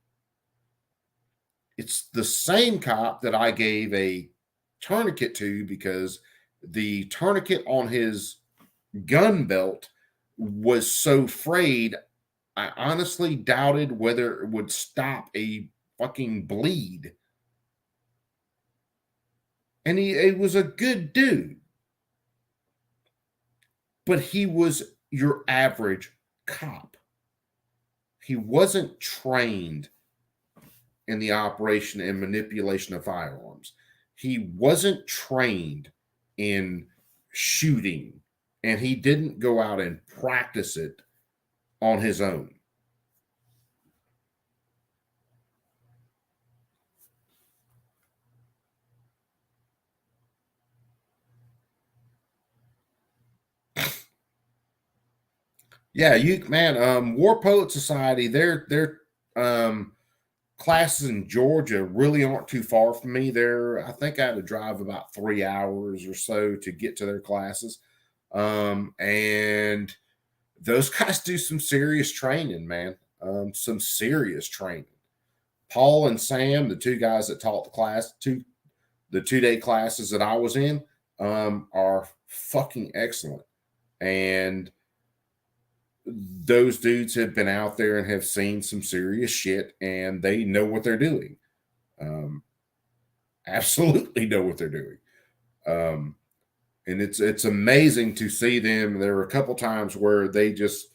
It's the same cop that I gave a tourniquet to because the tourniquet on his gun belt was so frayed, I honestly doubted whether it would stop a fucking bleed. And he was a good dude. But he was your average cop. He wasn't trained in the operation and manipulation of firearms. He wasn't trained in shooting, and he didn't go out and practice it on his own. Yeah, War Poet Society, their classes in Georgia really aren't too far from me. I think I had to drive about 3 hours or so to get to their classes. And those guys do some serious training, man. Some serious training. Paul and Sam, the two guys that taught the class, the 2-day classes that I was in, are fucking excellent. And those dudes have been out there and have seen some serious shit, and they know what they're doing. Absolutely know what they're doing. And it's amazing to see them. There were a couple times where they just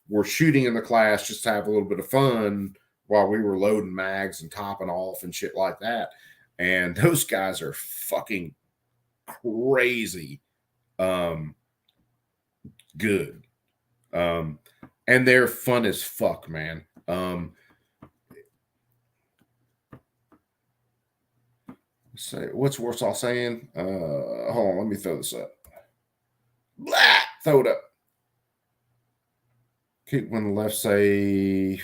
were shooting in the class just to have a little bit of fun while we were loading mags and topping off and shit like that. And those guys are fucking crazy good. And they're fun as fuck, man. Say what's Warsaw saying? Hold on, let me throw this up. Blah! Throw it up. Keep when the left say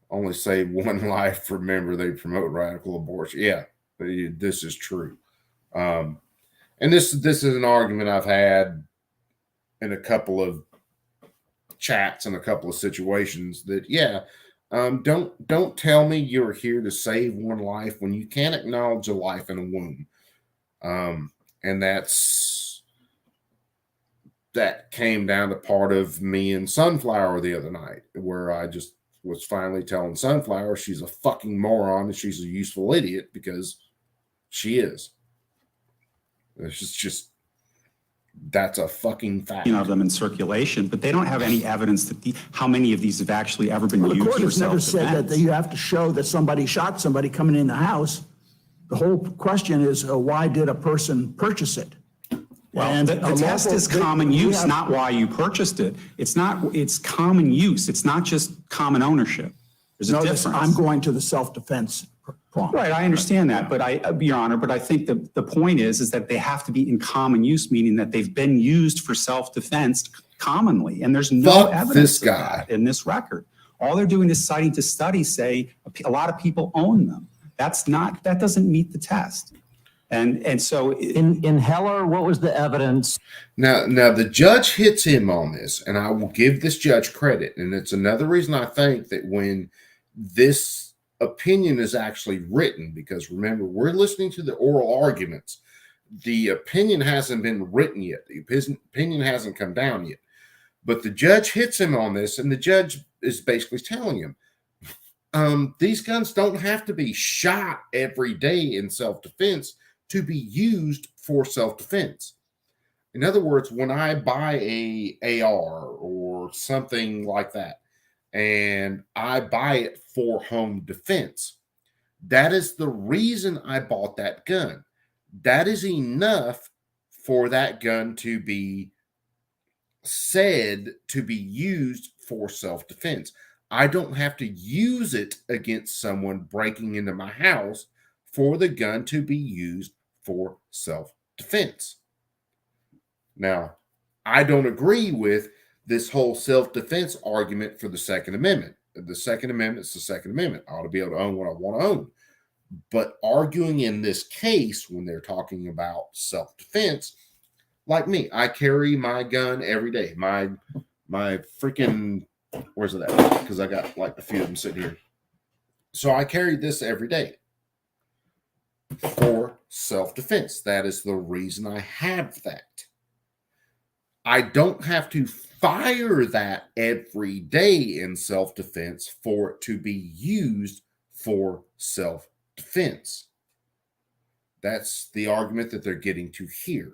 only save one life. Remember, they promote radical abortion. Yeah, this is true. And this is an argument I've had in a couple of chats and a couple of situations that, yeah, don't tell me you're here to save one life when you can't acknowledge a life in a womb. And that came down to part of me and Sunflower the other night, where I just was finally telling Sunflower she's a fucking moron and she's a useful idiot, because she is. It's just that's a fucking fact. Of them in circulation, but they don't have any evidence that how many of these have actually ever been used. The court has never said that you have to show that somebody shot somebody coming in the house. The whole question is, why did a person purchase it? Well, and the test is common use, not why you purchased it. It's common use. It's not just common ownership. There's a difference. I'm going to the self-defense prompt. Right, I understand that, but Your Honor, but I think the point is that they have to be in common use, meaning that they've been used for self-defense commonly, and there's no evidence of that in this record. All they're doing is citing to studies say a lot of people own them. That doesn't meet the test. And so in Heller, what was the evidence? Now the judge hits him on this, and I will give this judge credit. And it's another reason I think that when this opinion is actually written, because remember, we're listening to the oral arguments. The opinion hasn't been written yet. The opinion hasn't come down yet. But the judge hits him on this, and the judge is basically telling him, these guns don't have to be shot every day in self-defense to be used for self-defense. In other words, when I buy a AR or something like that, and I buy it for home defense, that is the reason I bought that gun. That is enough for that gun to be said to be used for self-defense. I don't have to use it against someone breaking into my house for the gun to be used for self-defense. Now, I don't agree with this whole self-defense argument for the Second Amendment. The Second Amendment is the Second Amendment. I ought to be able to own what I want to own. But arguing in this case, when they're talking about self-defense, like me, I carry my gun every day. My freaking, where's it at? Because I got like a few of them sitting here. So I carry this every day for self-defense. That is the reason I have that. I don't have to fire that every day in self-defense for it to be used for self-defense. That's the argument that they're getting to here.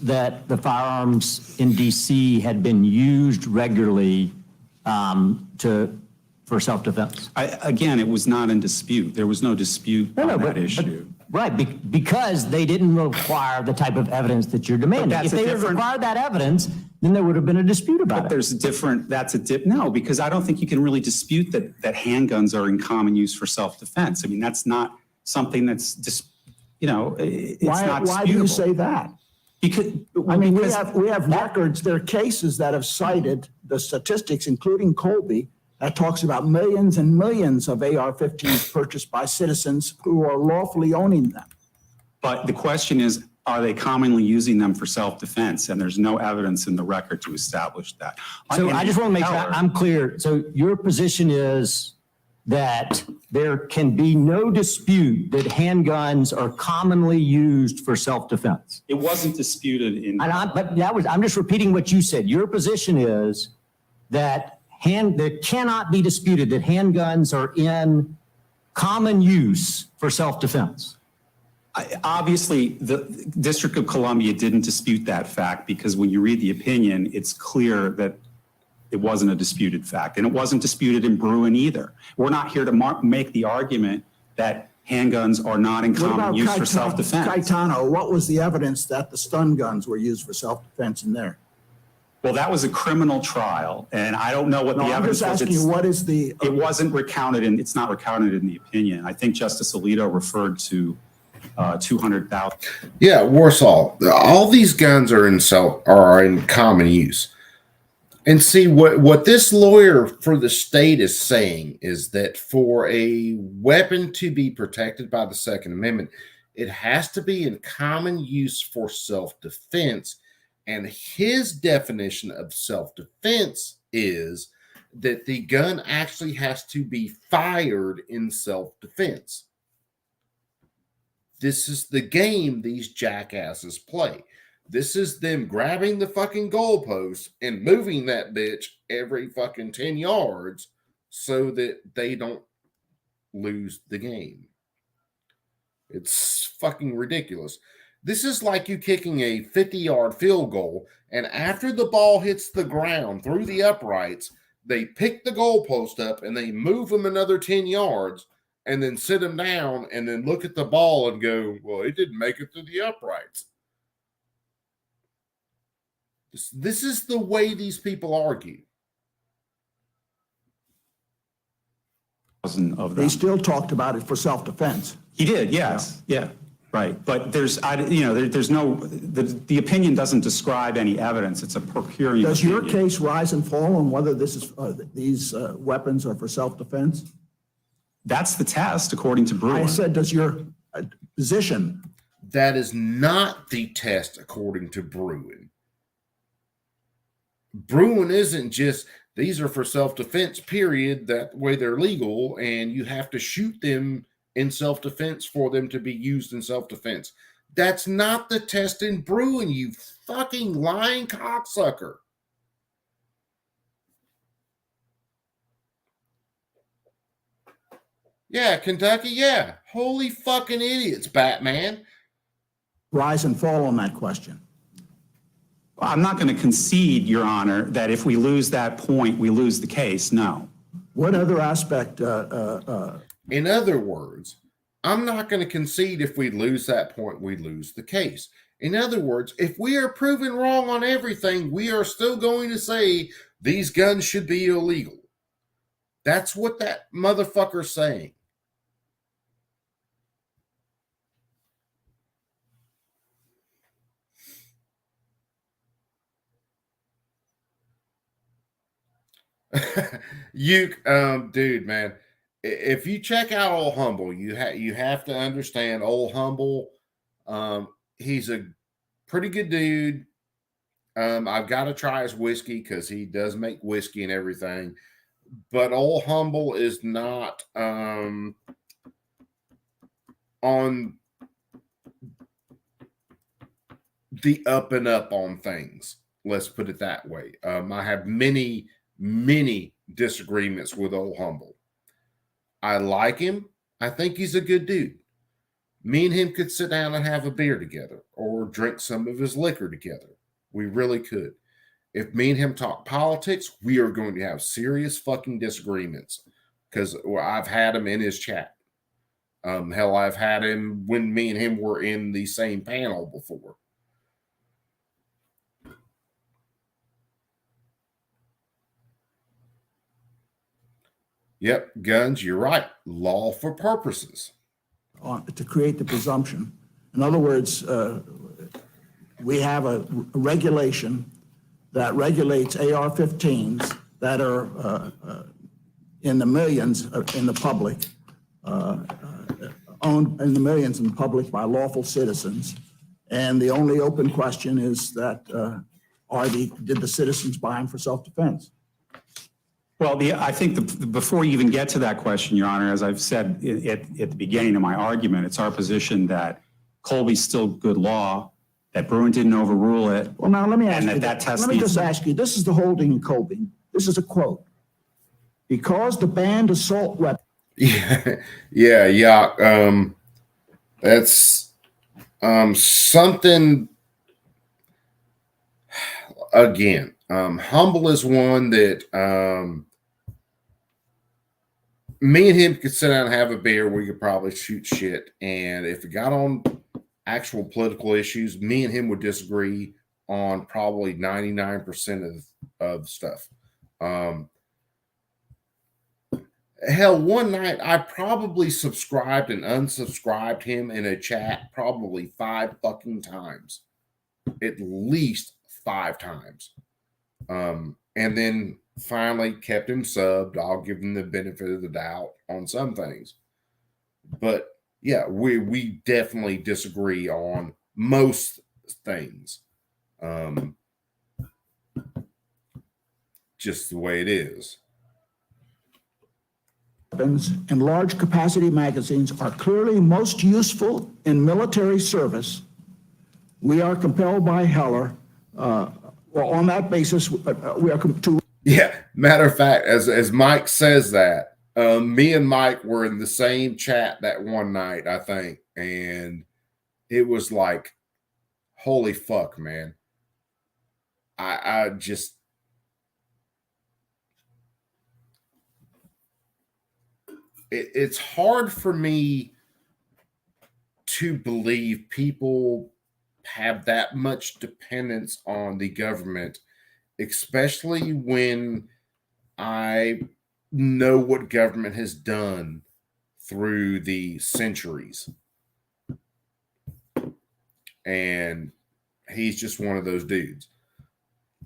That the firearms in DC had been used regularly for self-defense. Again, it was not in dispute. There was no dispute on that issue. Right, because they didn't require the type of evidence that you're demanding. If they had required that evidence, then there would have been a dispute about it. There's a different, no, because I don't think you can really dispute that handguns are in common use for self-defense. I mean, that's not something that's just, it's not disputable. Why do you say that? Because we have records. There are cases that have cited the statistics, including Colby, that talks about millions and millions of AR-15s purchased by citizens who are lawfully owning them. But the question is, are they commonly using them for self-defense? And there's no evidence in the record to establish that. So I just want to make sure I'm clear. So your position is that there can be no dispute that handguns are commonly used for self-defense. It wasn't disputed in. I'm just repeating what you said. Your position is that there cannot be disputed that handguns are in common use for self-defense. Obviously, the District of Columbia didn't dispute that fact because when you read the opinion, it's clear that it wasn't a disputed fact. And it wasn't disputed in Bruin either. We're not here to make the argument that handguns are not in common use for self-defense. Caetano, what was the evidence that the stun guns were used for self-defense in there? Well, that was a criminal trial, and I don't know what the evidence was. I'm just asking you, what is the... It wasn't recounted, and it's not recounted in the opinion. I think Justice Alito referred to 200,000. Yeah, Warsaw. All these guns are in common use. And see, what this lawyer for the state is saying is that for a weapon to be protected by the Second Amendment, it has to be in common use for self-defense. And his definition of self-defense is that the gun actually has to be fired in self-defense. This is the game these jackasses play. This is them grabbing the fucking goalpost and moving that bitch every fucking 10 yards so that they don't lose the game. It's fucking ridiculous. This is like you kicking a 50-yard field goal, and after the ball hits the ground through the uprights, they pick the goalpost up and they move them another 10 yards and then sit them down and then look at the ball and go, well, it didn't make it to the uprights. This is the way these people argue. They still talked about it for self-defense. He did, yes. Yeah. Right. But there's no, the opinion doesn't describe any evidence. It's a per curiam. Does your case rise and fall on whether this is these weapons are for self-defense? That's the test, according to Bruin. I said, does your position? That is not the test, according to Bruin. Bruin isn't just, these are for self-defense, period. That way they're legal, and you have to shoot them in self-defense for them to be used in self-defense. That's not the test in Bruin, you fucking lying cocksucker. Yeah, Kentucky, yeah. Holy fucking idiots, Batman. Rise and fall on that question. I'm not going to concede, Your Honor, that if we lose that point, we lose the case. No. What other aspect? In other words, I'm not going to concede if we lose that point, we lose the case. In other words, if we are proven wrong on everything, we are still going to say these guns should be illegal. That's what that motherfucker's saying. Dude, man, if you check out Old Humble, you have to understand Old Humble. He's a pretty good dude. I've got to try his whiskey because he does make whiskey and everything. But Old Humble is not on the up and up on things. Let's put it that way. I have many disagreements with Old Humble. I like him. I think he's a good dude. Me and him could sit down and have a beer together or drink some of his liquor together. We really could. If me and him talk politics, we are going to have serious fucking disagreements because I've had him in his chat. Hell, I've had him when me and him were in the same panel before. Yep, guns, you're right. Law for purposes. To create the presumption. In other words, we have a regulation that regulates AR-15s that are in the millions in the public, owned in the millions in the public by lawful citizens. And the only open question is that, did the citizens buy them for self-defense? Well, I think before you even get to that question, Your Honor, as I've said at the beginning of my argument, it's our position that Colby's still good law, that Bruen didn't overrule it. Well, now let me ask you, test let me just ask you, this is the holding in Colby. This is a quote. Because the banned assault weapon. Yeah. That's something. Again, Humble is one that me and him could sit down and have a beer. We could probably shoot shit, and if it got on actual political issues, me and him would disagree on probably 99% of stuff. Hell, one night I probably subscribed and unsubscribed him in a chat probably 5 fucking times, at least 5 times. And then finally kept him subbed. I'll give him the benefit of the doubt on some things. But yeah, we definitely disagree on most things. Just the way it is. Weapons and large capacity magazines are clearly most useful in military service. We are compelled by Heller. On that basis, we are to. Yeah, matter of fact, as Mike says that, me and Mike were in the same chat that one night, I think, and it was like, holy fuck, man. I just. It's hard for me to believe people have that much dependence on the government, especially when I know what government has done through the centuries. And he's just one of those dudes.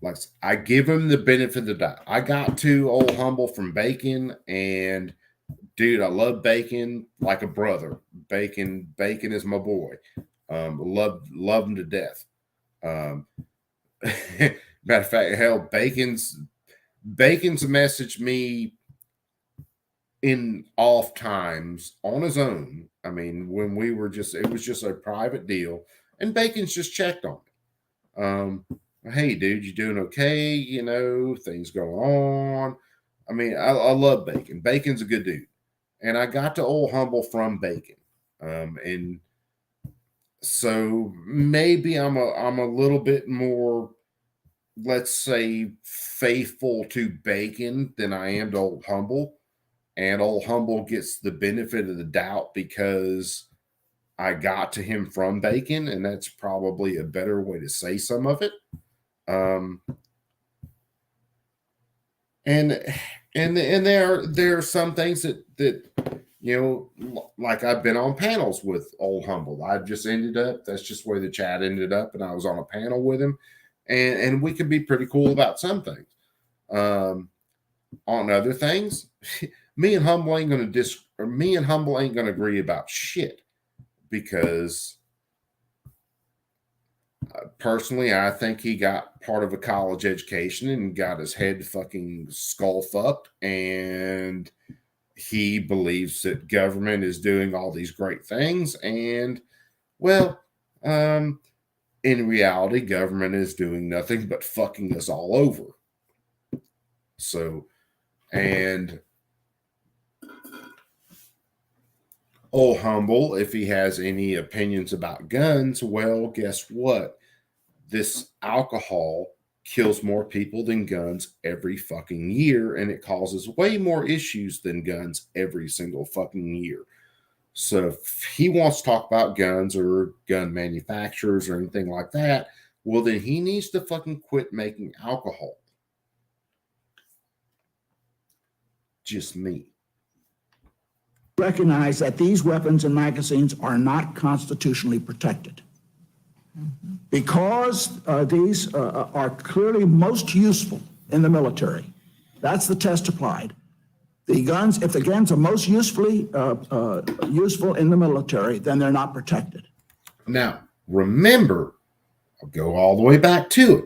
Like, I give him the benefit of the doubt. I got to Old Humble from Bacon, and dude, I love Bacon like a brother. Bacon is my boy. Love him to death. Matter of fact, hell, Bacon's messaged me in off times on his own. I mean, when it was just a private deal, and Bacon's just checked on it. Hey, dude, you doing okay? You know, things go on. I mean, I love Bacon. Bacon's a good dude. And I got to Old Humble from Bacon. And so maybe I'm a little bit more, let's say, faithful to Bacon than I am to Old Humble. And Old Humble gets the benefit of the doubt because I got to him from Bacon, and that's probably a better way to say some of it. And there are some things that you know, like I've been on panels with Old Humble. I've just that's just where the chat ended up, and I was on a panel with him, and we could be pretty cool about some things. On other things, me and Humble ain't gonna agree about shit, because personally, I think he got part of a college education and got his head fucking skull fucked, and he believes that government is doing all these great things. And, well, in reality, government is doing nothing but fucking us all over. So, and Old Humble, if he has any opinions about guns, well, guess what? This alcohol kills more people than guns every fucking year, and it causes way more issues than guns every single fucking year. So if he wants to talk about guns or gun manufacturers or anything like that, well, then he needs to fucking quit making alcohol. Just me. Recognize that these weapons and magazines are not constitutionally protected. Because these are clearly most useful in the military. That's the test applied. If the guns are most useful in the military, then they're not protected. Now, Remember, I'll go all the way back to it.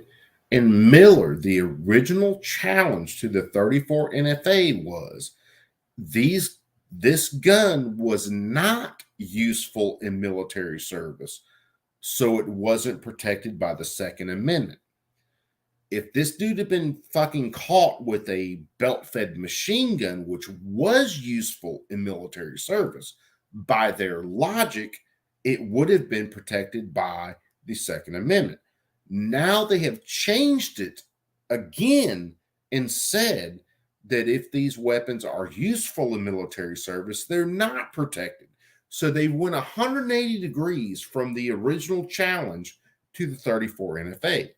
In Miller, the original challenge to the 34 NFA was this gun was not useful in military service, so it wasn't protected by the Second Amendment. If this dude had been fucking caught with a belt-fed machine gun, which was useful in military service, by their logic, it would have been protected by the Second Amendment. Now they have changed it again and said that if these weapons are useful in military service, they're not protected. So they went 180 degrees from the original challenge to the 34 NFA.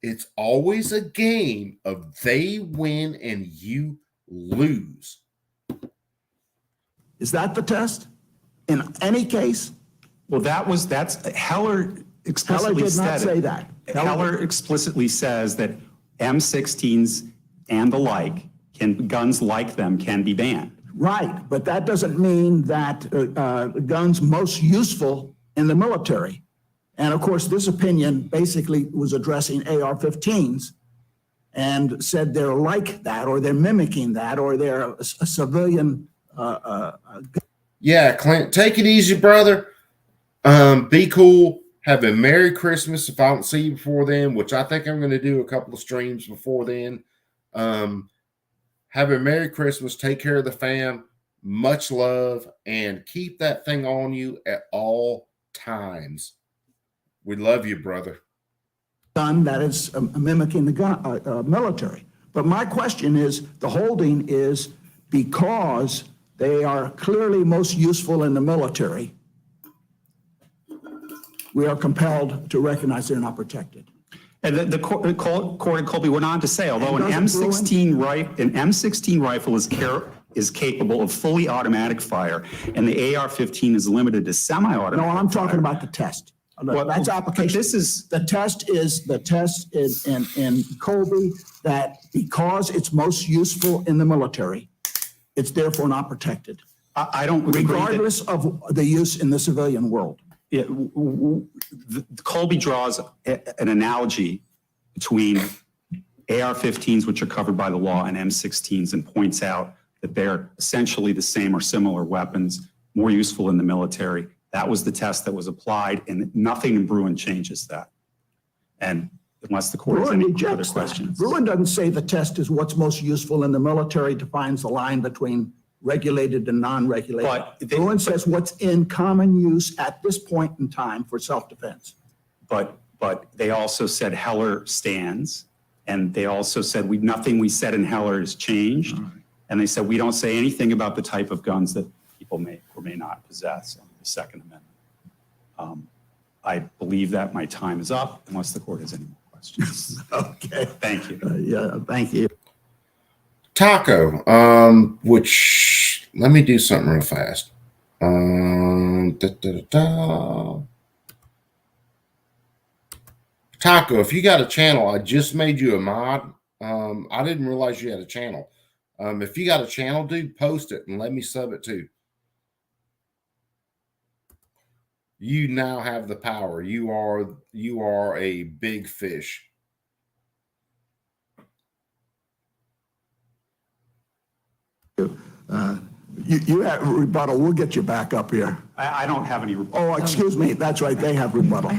It's always a game of they win and you lose. Is that the test in any case? Well, that's Heller explicitly Heller did not say that. Heller explicitly says that M16s and the like, guns like them can be banned. Right, but that doesn't mean that guns most useful in the military. And of course, this opinion basically was addressing AR-15s and said they're like that, or they're mimicking that, or they're a civilian. Yeah, Clint, take it easy, brother. Be cool. Have a Merry Christmas if I don't see you before then, which I think I'm going to do a couple of streams before then. Have a Merry Christmas. Take care of the fam. Much love. And keep that thing on you at all times. We love you, brother. Gun that is mimicking the gun, military. But my question is, the holding is because they are clearly most useful in the military, we are compelled to recognize they're not protected. And the court in Colby went on to say, although an M16 rifle is capable of fully automatic fire, and the AR-15 is limited to semi-automatic. No, I'm talking about the test. Well, that's application. This is the test in Colby that because it's most useful in the military, it's therefore not protected. I don't regardless of the use in the civilian world. Yeah, Colby draws an analogy between AR-15s, which are covered by the law, and M16s, and points out that they're essentially the same or similar weapons, more useful in the military. That was the test that was applied, and nothing in Bruen changes that. And unless the court has any other questions. Bruen doesn't say the test is what's most useful in the military, defines the line between regulated and non-regulated. Bruen says what's in common use at this point in time for self-defense. But they also said Heller stands, and they also said nothing we said in Heller has changed. Right. And they said we don't say anything about the type of guns that people may or may not possess under the Second Amendment. I believe that my time is up, unless the court has any more questions. Okay. Thank you. Yeah, thank you. Taco, which let me do something real fast. Taco, if you got a channel, I just made you a mod. I didn't realize you had a channel. If you got a channel, dude, post it and let me sub it too. You now have the power. You are a big fish. You have rebuttal. We'll get you back up here. I don't have any rebuttal. Oh, excuse me. That's right. They have rebuttal.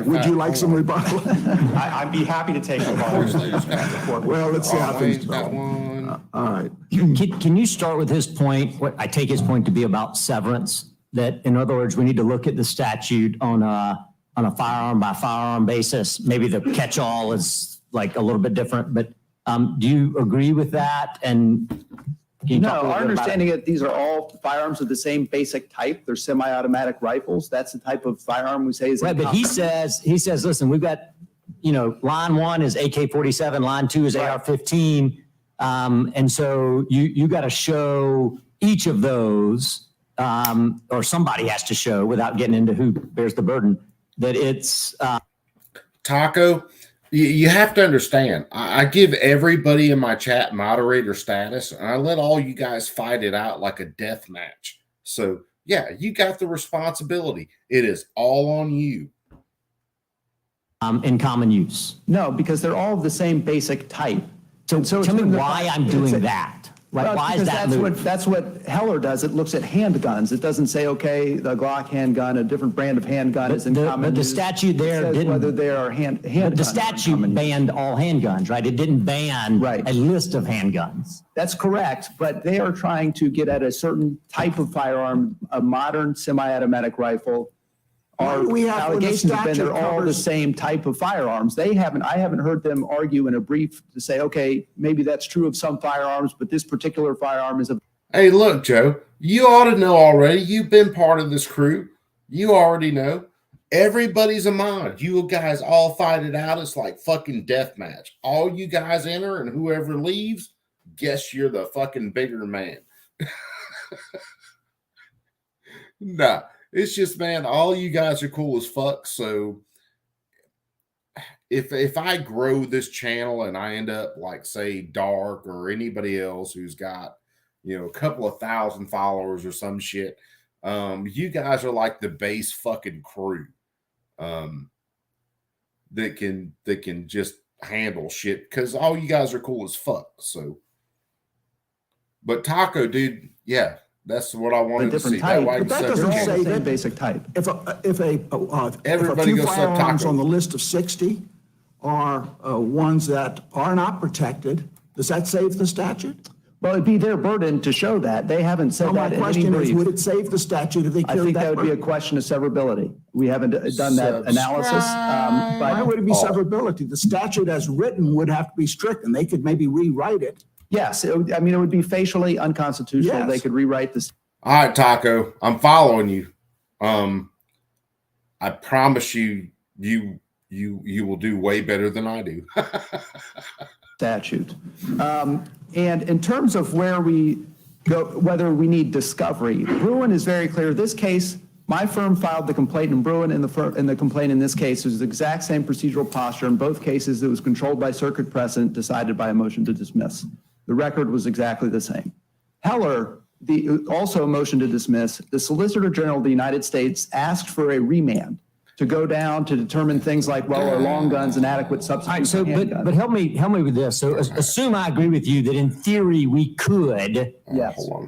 Would you like some rebuttal? I'd be happy to take rebuttal. Well, let's see how things go. All right. Can you start with his point? What I take his point to be about severance. That, in other words, we need to look at the statute on a firearm by firearm basis. Maybe the catch-all is like a little bit different, but do you agree with that? And no, our understanding is these are all firearms of the same basic type. They're semi-automatic rifles. That's the type of firearm we say is right. But he says, listen, we've got, line one is AK-47, line two is AR-15, and so you got to show each of those. Or somebody has to show, without getting into who bears the burden, that it's Taco. You have to understand. I give everybody in my chat moderator status, and I let all you guys fight it out like a death match. So yeah, you got the responsibility. It is all on you. In common use. No, because they're all of the same basic type. So it's tell me in the- why I'm doing that. Like, Well, why is because that that's what Heller does. It looks at handguns. It doesn't say, okay, the Glock handgun, a different brand of handgun is in common But the use. statute there It says didn't. whether they are handguns. But the in statute common use. banned all handguns, right? It didn't ban a list of handguns. That's correct, but they are trying to get at a certain type of firearm, a modern semi-automatic rifle. Our We have- when the allegations have been statute they're all the covers- same type of firearms. I haven't heard them argue in a brief to say, okay, maybe that's true of some firearms, but this particular firearm is a. Hey, look, Joe, you ought to know already. You've been part of this crew. You already know. Everybody's a mod. You guys all fight it out. It's like fucking death match. All you guys enter, and whoever leaves, guess you're the fucking bigger man. Nah, it's just, man, all you guys are cool as fuck. So if I grow this channel and I end up like, say, Dark or anybody else who's got, you know, a couple of thousand followers or some shit, you guys are like the base fucking crew that can just handle shit, because all you guys are cool as fuck. So, but Taco, dude, yeah, that's what I wanted to see. Type, way I but that can doesn't separate- say that basic type. If a Everybody few goes sub firearms taco. on the list of 60 are ones that are not protected, does that save the statute? Well, it'd be their burden to show that. They haven't said Well, my that in any question is, brief. would it save the statute if they I killed think that that would be a person? question of severability. We haven't done that analysis. Why would it be severability? The statute as written would have to be stricken. They could maybe rewrite it. Yes, it would be facially unconstitutional. Yes. They could rewrite this. All right, Taco, I'm following you. I promise you will do way better than I do. Statute. And in terms of where we go, whether we need discovery, Bruin is very clear. This case, my firm filed the complaint in Bruin, and the complaint in this case was the exact same procedural posture. In both cases, it was controlled by circuit precedent, decided by a motion to dismiss. The record was exactly the same. Heller, also a motion to dismiss, the Solicitor General of the United States asked for a remand to go down to determine things like, well, are long guns an adequate substitute All right, for handguns? but help me with this. So assume I agree with you that in theory we could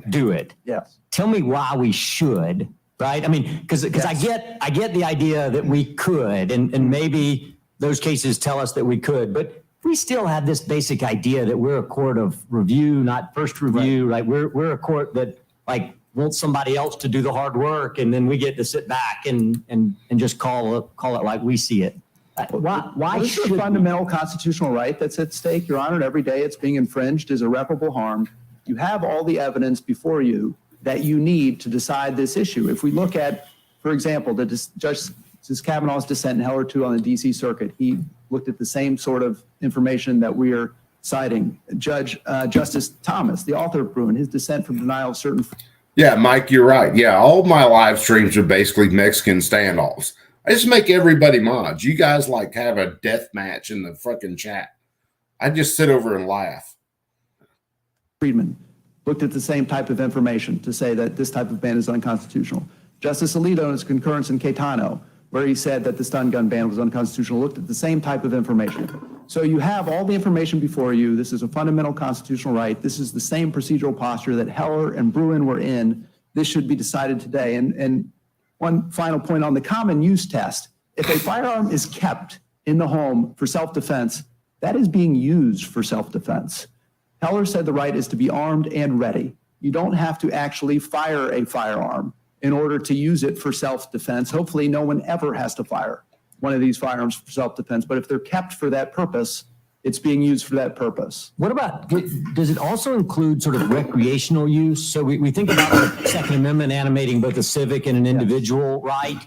do it. Yes. Tell me why we should, right? I mean, because I get the idea that we could, and maybe those cases tell us that we could, but we still have this basic idea that we're a court of review, not first review, right? We're a court that like wants somebody else to do the hard work, and then we get to sit back and just call it like we see it. Why This is should a fundamental constitutional right that's at stake, Your Honor, and every day it's being infringed is irreparable harm. You have all the evidence before you that you need to decide this issue. If we look at, for example, Justice Kavanaugh's dissent in Heller 2 on the D.C. Circuit, he looked at the same sort of information that we are citing. Justice Thomas, the author of Bruin, his dissent from denial of certain. Yeah, Mike, you're right. Yeah, all my live streams are basically Mexican standoffs. I just make everybody mods. You guys like have a death match in the fucking chat. I just sit over and laugh. Friedman looked at the same type of information to say that this type of ban is unconstitutional. Justice Alito, in his concurrence in Caetano, where he said that the stun gun ban was unconstitutional, looked at the same type of information. So you have all the information before you. This is a fundamental constitutional right. This is the same procedural posture that Heller and Bruin were in. This should be decided today. And one final point on the common use test. If a firearm is kept in the home for self-defense, that is being used for self-defense. Heller said the right is to be armed and ready. You don't have to actually fire a firearm in order to use it for self-defense. Hopefully no one ever has to fire one of these firearms for self-defense, but if they're kept for that purpose, it's being used for that purpose. What about, does it also include sort of recreational use? So we think about the Second Amendment animating both a civic and an individual right.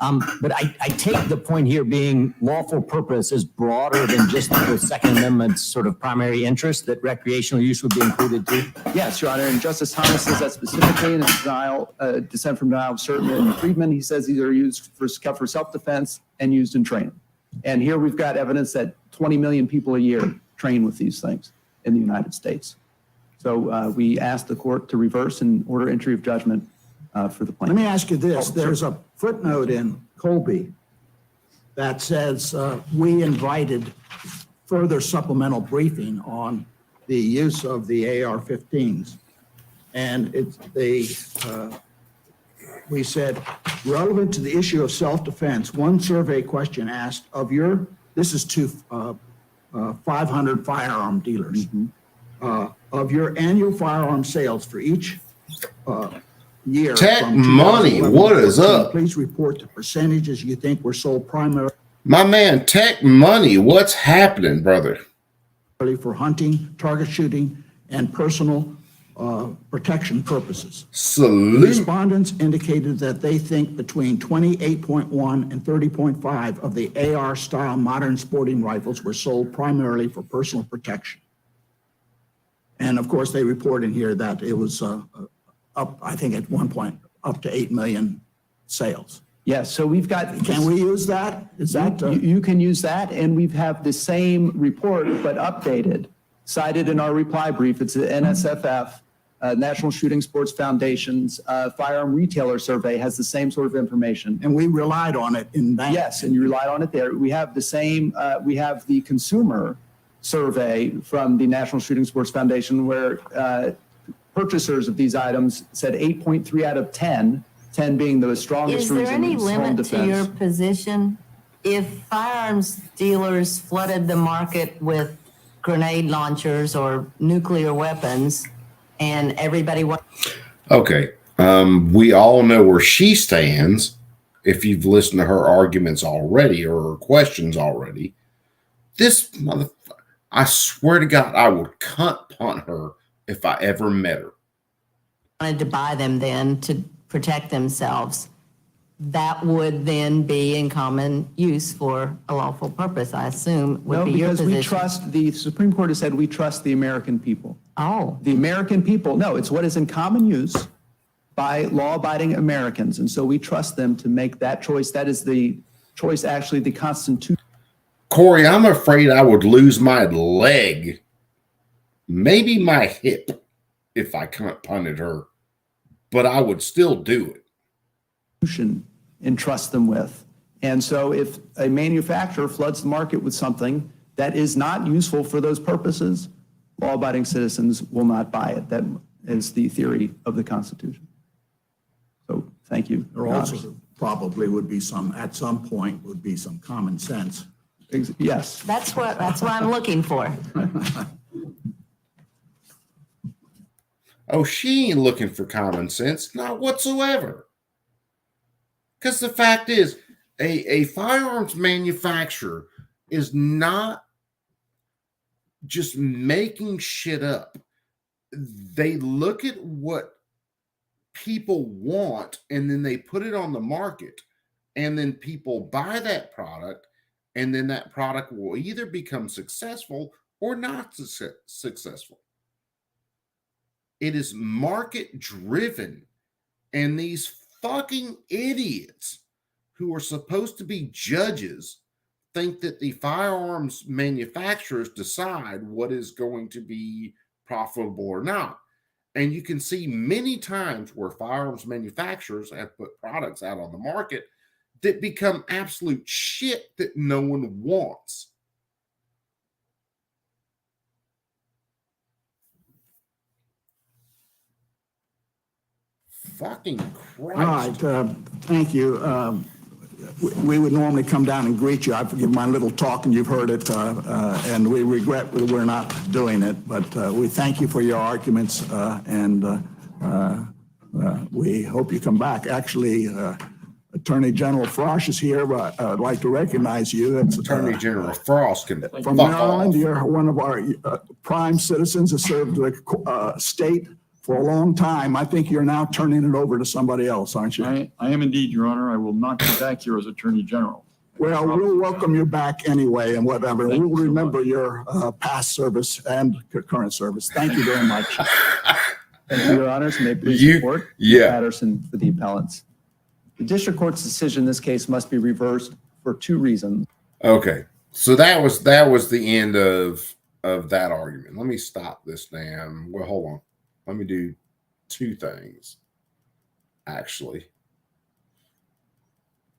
But I take the point here being lawful purpose is broader than just the Second Amendment's sort of primary interest, that recreational use would be included too. Yes, Your Honor, and Justice Thomas says that specifically in his dissent from denial of certain in Friedman. He says these are used for self-defense and used in training. And here we've got evidence that 20 million people a year train with these things in the United States. So we asked the court to reverse and order entry of judgment for the Let plaintiff. me ask you this. Oh, There's sure. a footnote in Colby that says we invited further supplemental briefing on the use of the AR-15s. And we said, relevant to the issue of self-defense, one survey question asked this is to 500 firearm dealers, of your annual firearm sales for each year. Tech from Money, 2011 what to is 2014, up? Please report the percentages you think were sold primarily My man, Tech Money, what's happening, brother? for hunting, target shooting, and personal protection purposes. Salute. Respondents indicated that they think between 28.1 and 30.5 of the AR-style modern sporting rifles were sold primarily for personal protection. And of course, they report in here that it was up, I think at one point, up to 8 million sales. Yes, so we've got. Can we use that? Is that? You can use that, and we have the same report, but updated, cited in our reply brief. It's the NSFF, National Shooting Sports Foundation's firearm retailer survey, has the same sort of information. And we relied on it in that. Yes, and you relied on it there. We have the same, we have the consumer survey from the National Shooting Sports Foundation where purchasers of these items said 8.3 out of 10 being the strongest Is there reason any is home limit to your defense. position? If firearms dealers flooded the market with grenade launchers or nuclear weapons and everybody Okay. We all know where she stands. If you've listened to her arguments already or her questions already, this motherfucker, I swear to God, I would cunt punt her if I ever met her. wanted to buy them then to protect themselves, that would then be in common use for a lawful purpose, I assume, would No, be your because position. we trust, the Supreme Court has said we trust the American people. Oh. The American people, no, it's what is in common use by law-abiding Americans. And so we trust them to make that choice. That is the choice, actually, the Constitution. Corey, I'm afraid I would lose my leg, maybe my hip, if I cunt punted her, but I would still do it. And trust them with. And so if a manufacturer floods the market with something that is not useful for those purposes, law-abiding citizens will not buy it. That is the theory of the Constitution. So thank you. There also probably would be some, at some point, would be some common sense. Yes. That's what I'm looking for. Oh, she ain't looking for common sense, not whatsoever. Because the fact is, a firearms manufacturer is not just making shit up. They look at what people want and then they put it on the market, and then people buy that product, and then that product will either become successful or not successful. It is market driven, and these fucking idiots who are supposed to be judges think that the firearms manufacturers decide what is going to be profitable or not. And you can see many times where firearms manufacturers have put products out on the market that become absolute shit that no one wants. Fucking Christ. All right, thank you. We would normally come down and greet you. I forgive my little talk, and you've heard it, and we regret that we're not doing it, but we thank you for your arguments, and we hope you come back. Actually, Attorney General Frost is here, but I'd like to recognize you. It's, Attorney General Frost can from fuck Maryland. off. You're one of our prime citizens that served the state for a long time. I think you're now turning it over to somebody else, aren't you? I am indeed, Your Honor. I will not be back here as Attorney General. Well, we'll welcome you back anyway and whatever. We'll remember your past service and current service. Thank you very much. Thank you, Your Honors. May I please report? Patterson for the appellants. The district court's decision in this case must be reversed for two reasons. Okay, so that was the end of that argument. Let me stop this damn. Well, hold on. Let me do two things. actually.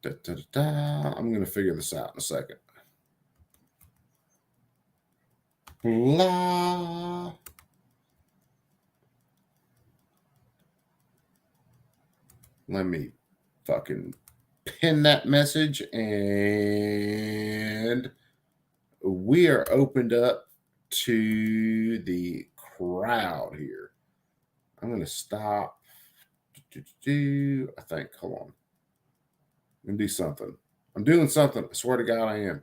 I'm going to figure this out in a second. La. Let me fucking pin that message, and we are opened up to the crowd here. I'm going to stop. I think. Hold on. I'm going to do something. I'm doing something. I swear to God I am.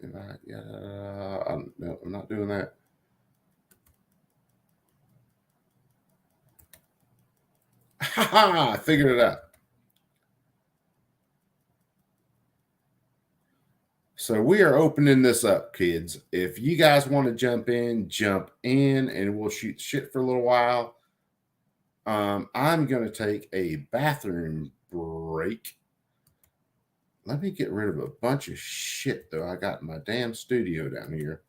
No, I'm not doing that. I figured it out. So we are opening this up, kids. If you guys want to jump in, and we'll shoot shit for a little while. I'm going to take a bathroom break. Let me get rid of a bunch of shit, though. I got my damn studio down here.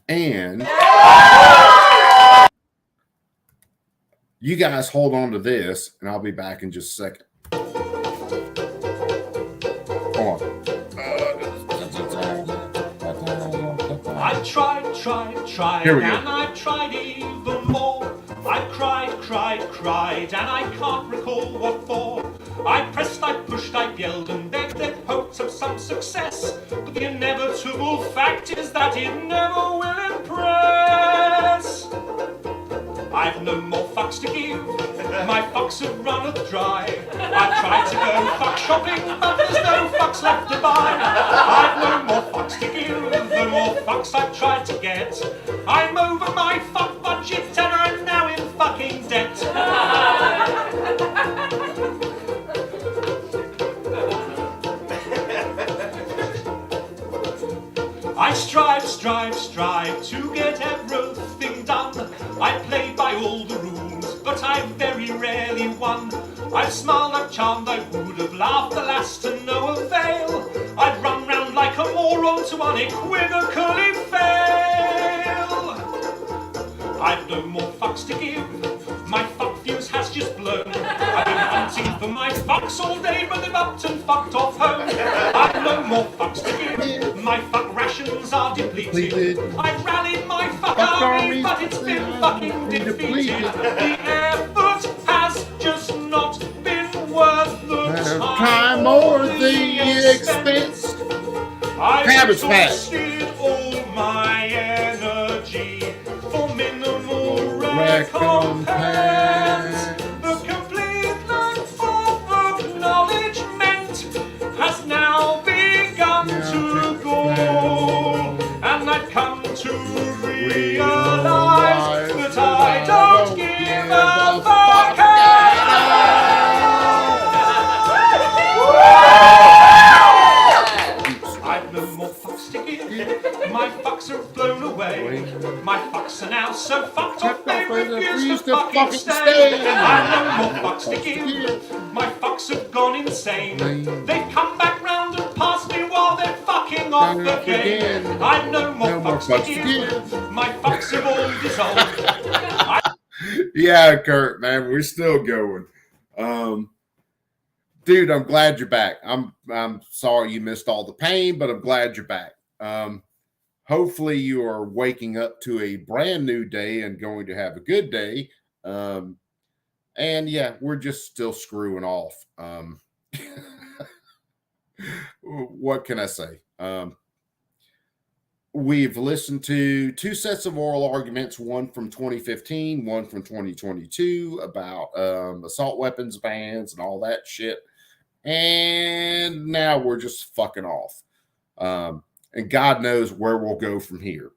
And you guys hold on to this, and I'll be back in just a second. Hold on. I tried, Here we go. and I tried even more. I cried, and I can't recall what for. I pressed, I pushed, I yelled, and begged their hopes of some success. But the inevitable fact is that it never will impress. I've no more fucks to give, my fucks have runneth dry. I tried to go fuck shopping, but there's no fucks left to buy. I've no more fucks to give, the more fucks I've tried to get. I'm over my fuck budget and I'm now in fucking debt. I strive to get everything done. I play by all the rules, but I very rarely won. I've smiled, I've charmed, I would have laughed, alas to no avail. I'd run round like a moron to unequivocally fail. I've no more fucks to give, my fuck fuse has just blown. I've been hunting for my fucks all day, but they've upped and fucked off home. I've no more fucks to give, my fuck rations are depleted. I've rallied my fuck army, but it's been fucking defeated. The effort has just not been worth the time or the expense. I've exhausted all my energy for minimal recompense. The complete lack of acknowledgement has now begun to go, and I've come to realize that I don't give a fuck. I've no more fucks to give, my fucks are blown away. My fucks are now so fucked up they refuse to fucking stay. I've no more fucks to give, my fucks have gone insane. They've come back round and passed me while they're fucking off again. I've no more fucks to give, my fucks have all dissolved. Yeah, Kurt, man, we're still going. Dude, I'm glad you're back. I'm sorry you missed all the pain, but I'm glad you're back. Hopefully you are waking up to a brand new day and going to have a good day. And yeah, we're just still screwing off. What can I say? We've listened to 2 sets of oral arguments, one from 2015, one from 2022 about assault weapons bans and all that shit. And now we're just fucking off. And God knows where we'll go from here.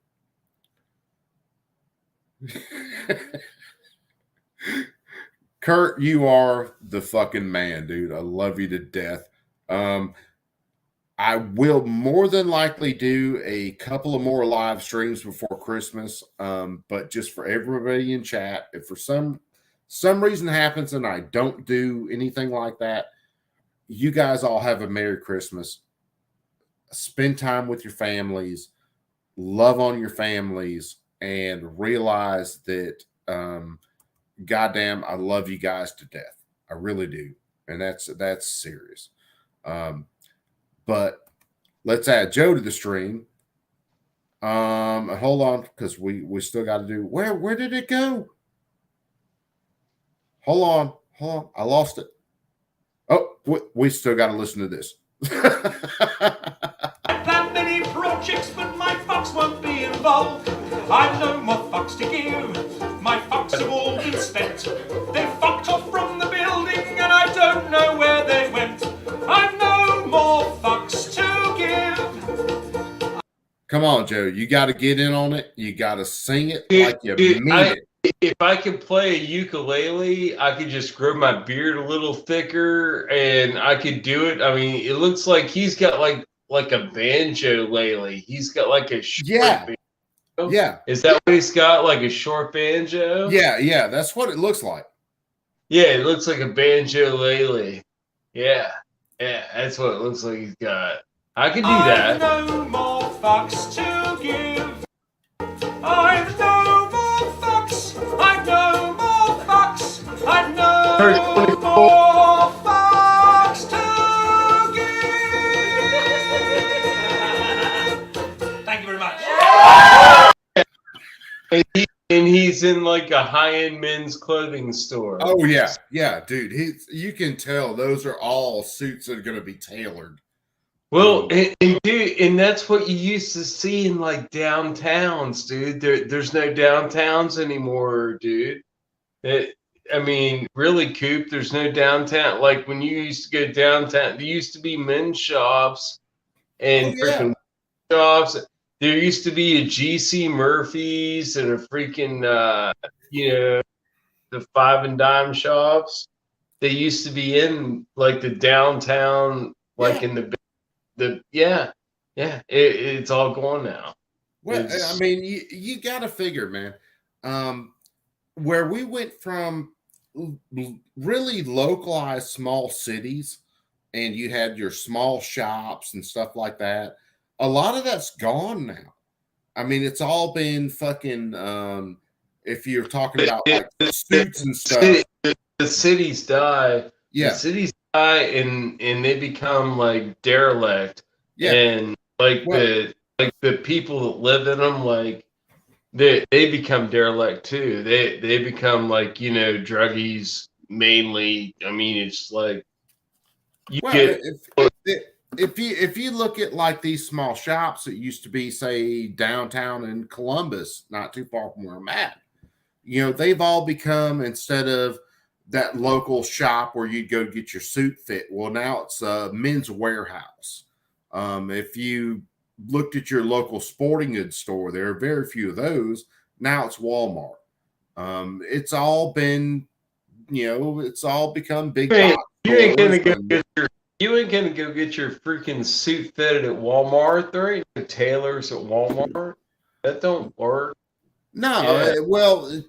Kurt, you are the fucking man, dude. I love you to death. I will more than likely do a couple of more live streams before Christmas. But just for everybody in chat, if for some reason happens and I don't do anything like that, you guys all have a Merry Christmas. spend time with your families, love on your families, and realize that, goddamn, I love you guys to death. I really do. And that's serious. But let's add Joe to the stream. Hold on, because we still got to do, where did it go? Hold on. I lost it. Oh, we still got to listen to this. I plan many projects, but my fucks won't be involved. I've no more fucks to give. My fucks have all been spent. They fucked off from the building, and I don't know where they went. I've no more fucks to give. Come on, Joe. You got to get in on it. You got to sing it like you mean it. If I could play a ukulele, I could just grow my beard a little thicker, and I could do it. I mean, it looks like he's got like a banjo lately. He's got like a short banjo. Yeah. Is that what he's got? Like a short banjo? Yeah. That's what it looks like. Yeah, it looks like a banjo lately. Yeah, that's what it looks like he's got. I could do that. I've no more fucks to give. I've no more fucks. I've no more fucks. I've no more fucks to give. Thank you very much. And he's in like a high-end men's clothing store. Oh yeah, dude. You can tell those are all suits that are going to be tailored. Well, and that's what you used to see in like downtowns, dude. There's no downtowns anymore, dude. I mean, really, Coop, there's no downtown. Like when you used to go downtown, there used to be men's shops and freaking shops. There used to be a GC Murphy's and a freaking, the 5 and dime shops. They used to be in like the downtown, like in the it's all gone now. Well, I mean, you got to figure, man, where we went from really localized small cities and you had your small shops and stuff like that. A lot of that's gone now. I mean, it's all been fucking, if you're talking about like suits and stuff. The cities die. Yeah. The cities die and they become like derelict. Yeah. And like the people that live in them, like they become derelict too. They become like, druggies mainly. I mean, it's like if you look at like these small shops that used to be, say, downtown in Columbus, not too far from where I'm at, they've all become, instead of that local shop where you'd go get your suit fit, well, now it's a Men's Warehouse. If you looked at your local sporting goods store, there are very few of those. Now it's Walmart. It's all been, it's all become big box. You ain't gonna go get your freaking suit fitted at Walmart. There ain't no tailors at Walmart. That don't work. No, well,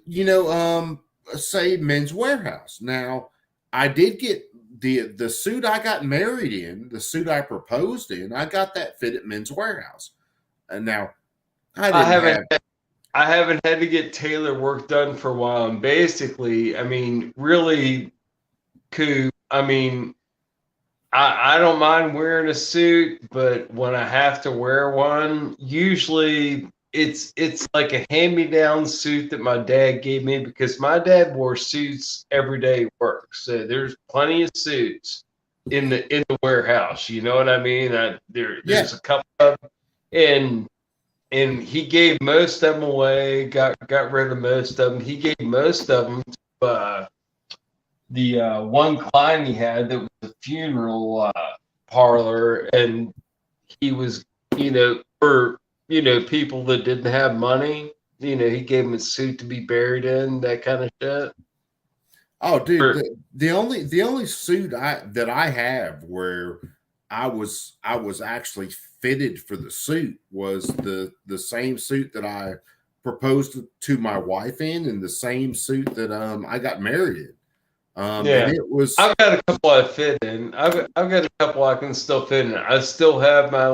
say Men's Warehouse. Now, I did get the suit I got married in, the suit I proposed in. I got that fit at Men's Warehouse, and now I haven't had to get tailor work done for a while. And basically, I mean, really, Coop. I mean, I don't mind wearing a suit, but when I have to wear one, usually it's like a hand-me-down suit that my dad gave me, because my dad wore suits every day at work. So there's plenty of suits in the warehouse. You know what I mean? There's a couple of them, and he gave most of them away. Got rid of most of them. He gave most of them to the one client he had that was a funeral parlor, and he was, for people that didn't have money, he gave them a suit to be buried in, that kind of shit. Oh, dude, the only suit that I have where I was actually fitted for the suit was the same suit that I proposed to my wife in, and the same suit that I got married in. And it was. I've got a couple I fit in. I've got a couple I can still fit in. I still have my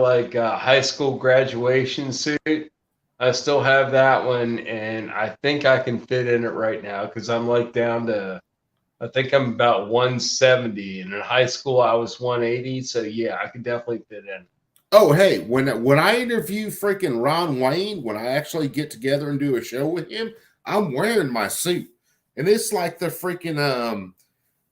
high school graduation suit. I still have that one, and I think I can fit in it right now because I'm down to. I think I'm about 170, and in high school I was 180. So yeah, I can definitely fit in. Oh, hey, when I interview freaking Ron Wayne, when I actually get together and do a show with him, I'm wearing my suit. And it's like the freaking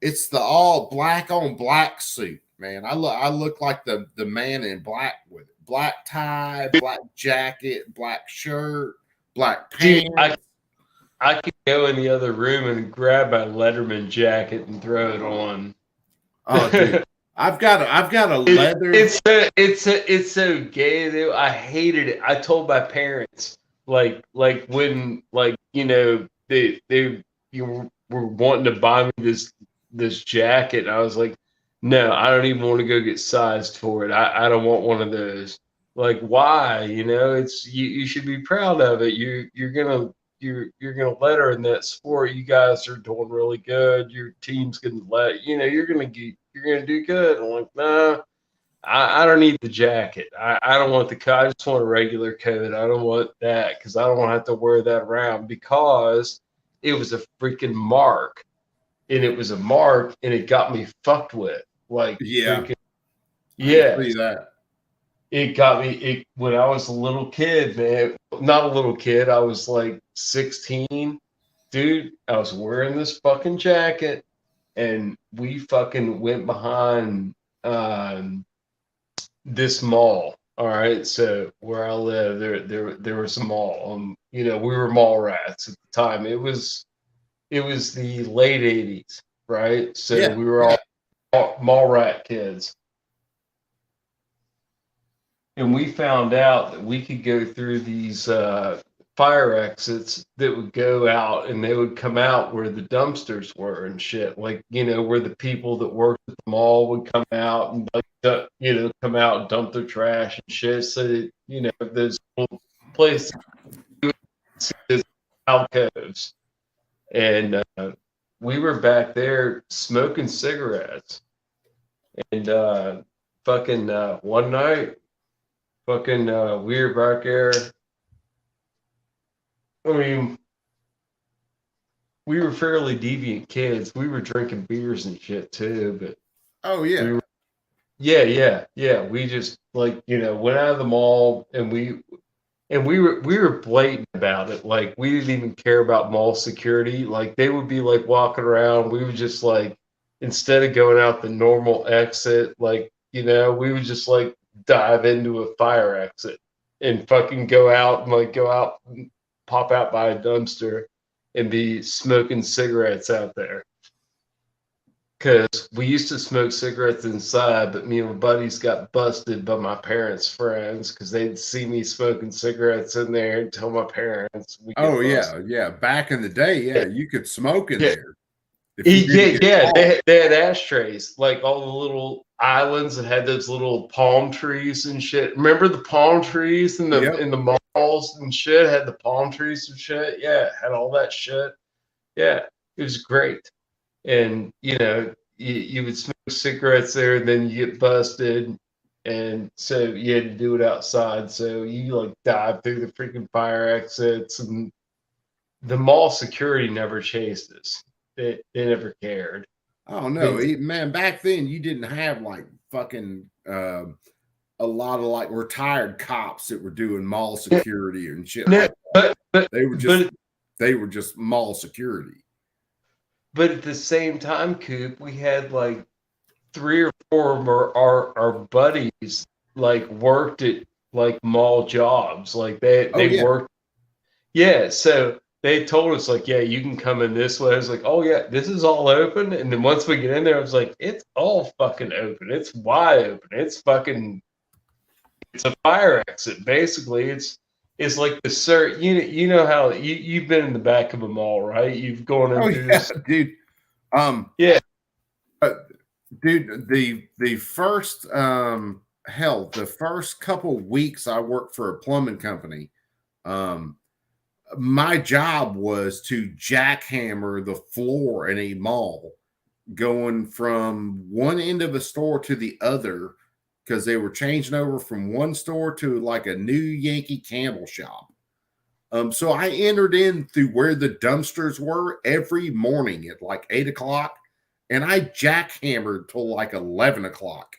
it's the all black on black suit, man. I look like the man in black with it. Black tie, black jacket, black shirt, black pants. Dude, I could go in the other room and grab my Letterman jacket and throw it on. Oh, dude. I've got a leather. It's so gay though. I hated it. I told my parents when you were wanting to buy me this jacket. And I was like, no, I don't even want to go get sized for it. I don't want one of those. Like, why? It's you should be proud of it. You're gonna letter in that sport. You guys are doing really good. Your team's gonna you're gonna do good. I'm like, nah, I don't need the jacket. I don't want the coat. I just want a regular coat. I don't want that because I don't want to have to wear that around because it was a freaking mark. And it was a mark and it got me fucked with. Yeah. Yeah. See that. It got me when I was a little kid, man. Not a little kid. I was 16. Dude, I was wearing this fucking jacket and we fucking went behind this mall. All right. So where I live, there was a mall. We were mall rats at the time. It was the late 80s, right? So yeah, we were all mall rat kids. And we found out that we could go through these fire exits that would go out and they would come out where the dumpsters were and shit. Where the people that worked at the mall would come out and come out and dump their trash and shit. So that, there's little places, alcoves. And we were back there smoking cigarettes. And one night, we were back there. I mean, we were fairly deviant kids. We were drinking beers and shit too, but oh yeah. Yeah. We just went out of the mall and we were blatant about it. We didn't even care about mall security. They would be walking around. We would just instead of going out the normal exit, we would just dive into a fire exit and fucking go out and pop out by a dumpster and be smoking cigarettes out there. Because we used to smoke cigarettes inside, but me and my buddies got busted by my parents' friends because they'd see me smoking cigarettes in there and tell my parents. Oh, yeah. Back in the day, you could smoke in there. They had ashtrays, all the little islands that had those little palm trees and shit. Remember the palm trees in the malls and shit? Had the palm trees and shit. Yeah, had all that shit. Yeah, it was great. And you would smoke cigarettes there, and then you get busted, and so you had to do it outside. So you dive through the freaking fire exits, and the mall security never chased us. They never cared. Oh no, man! Back then you didn't have fucking a lot of retired cops that were doing mall security and shit. But they were just mall security. But at the same time, Coop, we had 3 or 4 of our buddies worked at mall jobs. They worked. Yeah, so they told us you can come in this way. I was oh yeah, this is all open. And then once we get in there, I was it's all fucking open. It's wide open. It's a fire exit. Basically, it's like the sir. You know how you've been in the back of a mall, right? You've gone into this, dude. Yeah. Dude, the first the first couple weeks I worked for a plumbing company, my job was to jackhammer the floor in a mall going from one end of a store to the other because they were changing over from one store to like a new Yankee Candle shop. So I entered in through where the dumpsters were every morning at like 8 o'clock, and I jackhammered till like 11 o'clock.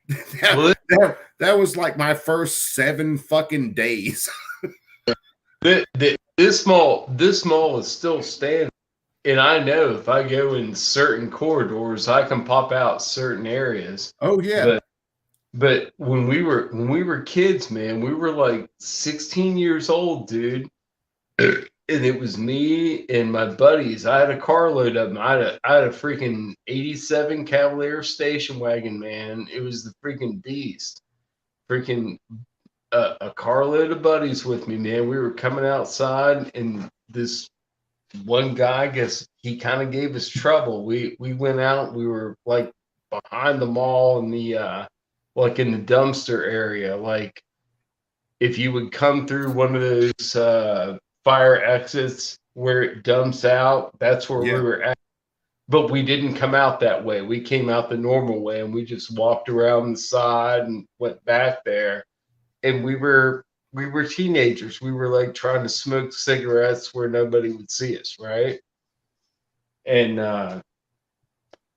That was like my first 7 fucking days. This mall is still standing, and I know if I go in certain corridors, I can pop out certain areas. Oh yeah. But when we were kids, man, we were like 16 years old, dude. And it was me and my buddies. I had a carload of them. I had a freaking 87 Cavalier station wagon, man. It was the freaking beast. Freaking a carload of buddies with me, man. We were coming outside, and this one guy, I guess he kind of gave us trouble. We went out. We were like behind the mall in the like in the dumpster area. Like if you would come through one of those fire exits where it dumps out, that's where we were at. But we didn't come out that way. We came out the normal way, and we just walked around the side and went back there. And we were teenagers. We were like trying to smoke cigarettes where nobody would see us, right? And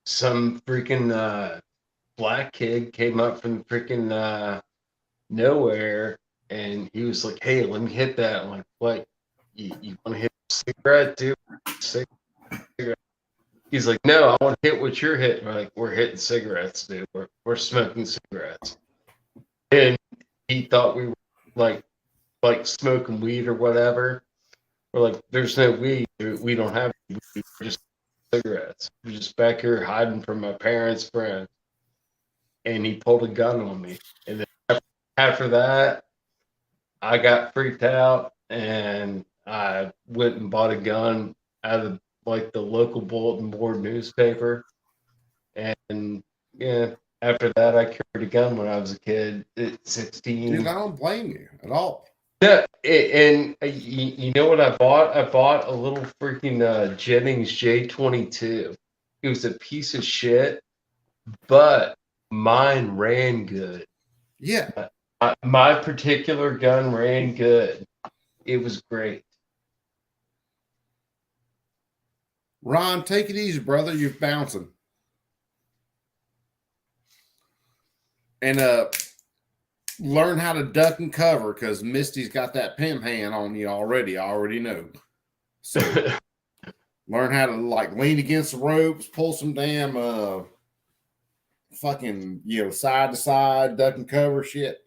some freaking black kid came up from freaking nowhere, and he was like, "Hey, let me hit that." I'm like, "What? You want to hit a cigarette, dude?" Cigarette. He's like, "No, I want to hit what you're hitting." We're like, "We're hitting cigarettes, dude. We're smoking cigarettes." And he thought we were like smoking weed or whatever. We're like, "There's no weed. We don't have weed. We're just cigarettes. We're just back here hiding from my parents' friends." And he pulled a gun on me. And then after that, I got freaked out, and I went and bought a gun out of like the local bulletin board newspaper. And yeah, after that, I carried a gun when I was a kid at 16. Dude, I don't blame you at all. Yeah, and you know what I bought? I bought a little freaking Jennings J22. It was a piece of shit, but mine ran good. Yeah. My particular gun ran good. It was great. Ron, take it easy, brother. You're bouncing. And learn how to duck and cover, because Misty's got that pimp hand on you already. I already know. So learn how to like lean against the ropes, pull some damn fucking, side to side, duck and cover shit.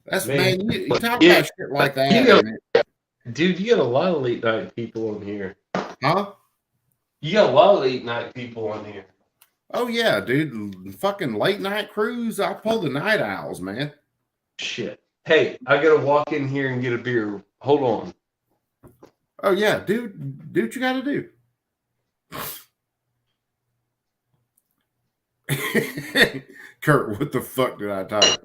That's man, you talk about shit like that. Dude, you got a lot of late night people on here. Huh? You got a lot of late night people on here. Oh yeah, dude. Fucking late night cruise. I pull the night owls, man. Shit. Hey, I gotta walk in here and get a beer. Hold on. Oh yeah, dude. Do what you gotta do. Kurt, what the fuck did I type?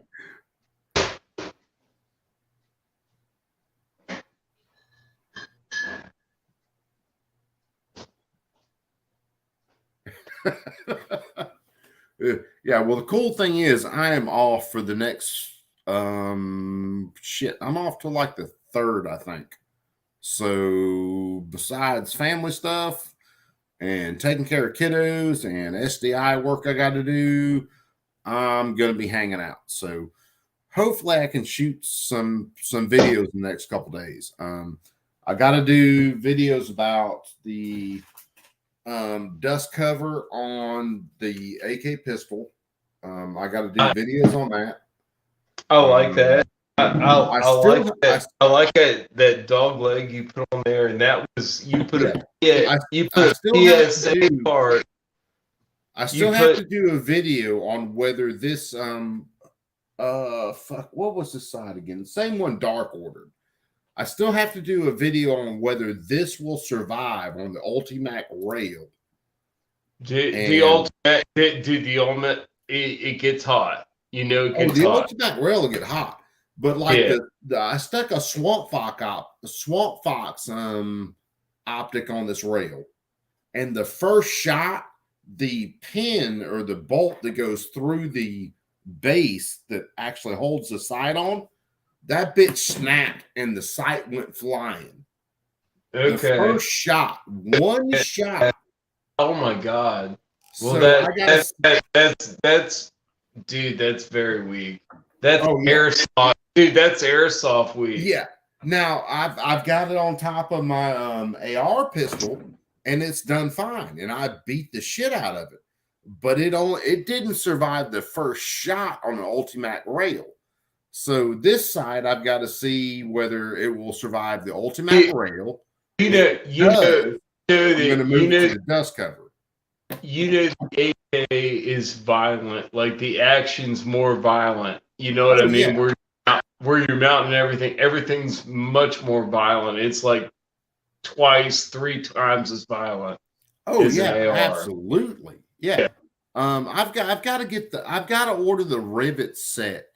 Yeah, well, the cool thing is I am off for the next shit. I'm off till like the 3rd, I think. So besides family stuff and taking care of kiddos and SDI work I got to do, I'm gonna be hanging out. So hopefully I can shoot some videos in the next couple days. I got to do videos about the dust cover on the AK pistol. I got to do videos on that. I like that. I like that dog leg you put on there, and that was you put a PSA part. I still have to do a video on whether this what was the side again? Same one Dark ordered. I still have to do a video on whether this will survive on the Ultimac rail. The Ultimac, it gets hot. It gets the hot. Ultimac rail will get hot, but like I stuck a Swamp Fox optic on this rail. And the first shot, the pin or the bolt that goes through the base that actually holds the sight on, that bitch snapped and the sight went flying. Okay. The first shot, one shot. Oh my God. Well, So that's dude, that's very weak. That's Oh, yeah. airsoft, dude. That's airsoft weak. Yeah. Now I've got it on top of my AR pistol, and it's done fine, and I beat the shit out of it. But it didn't survive the first shot on the Ultimac rail. So this side, I've got to see whether it will survive the Ultimac rail. I'm gonna move to the dust cover. You know, the AK is violent. Like the action's more violent. You know what I mean? Yeah. Where you're mounting everything's much more violent. It's like twice, 3 times as violent. Oh as yeah, an AR. absolutely. Yeah. I've got to order the rivet set,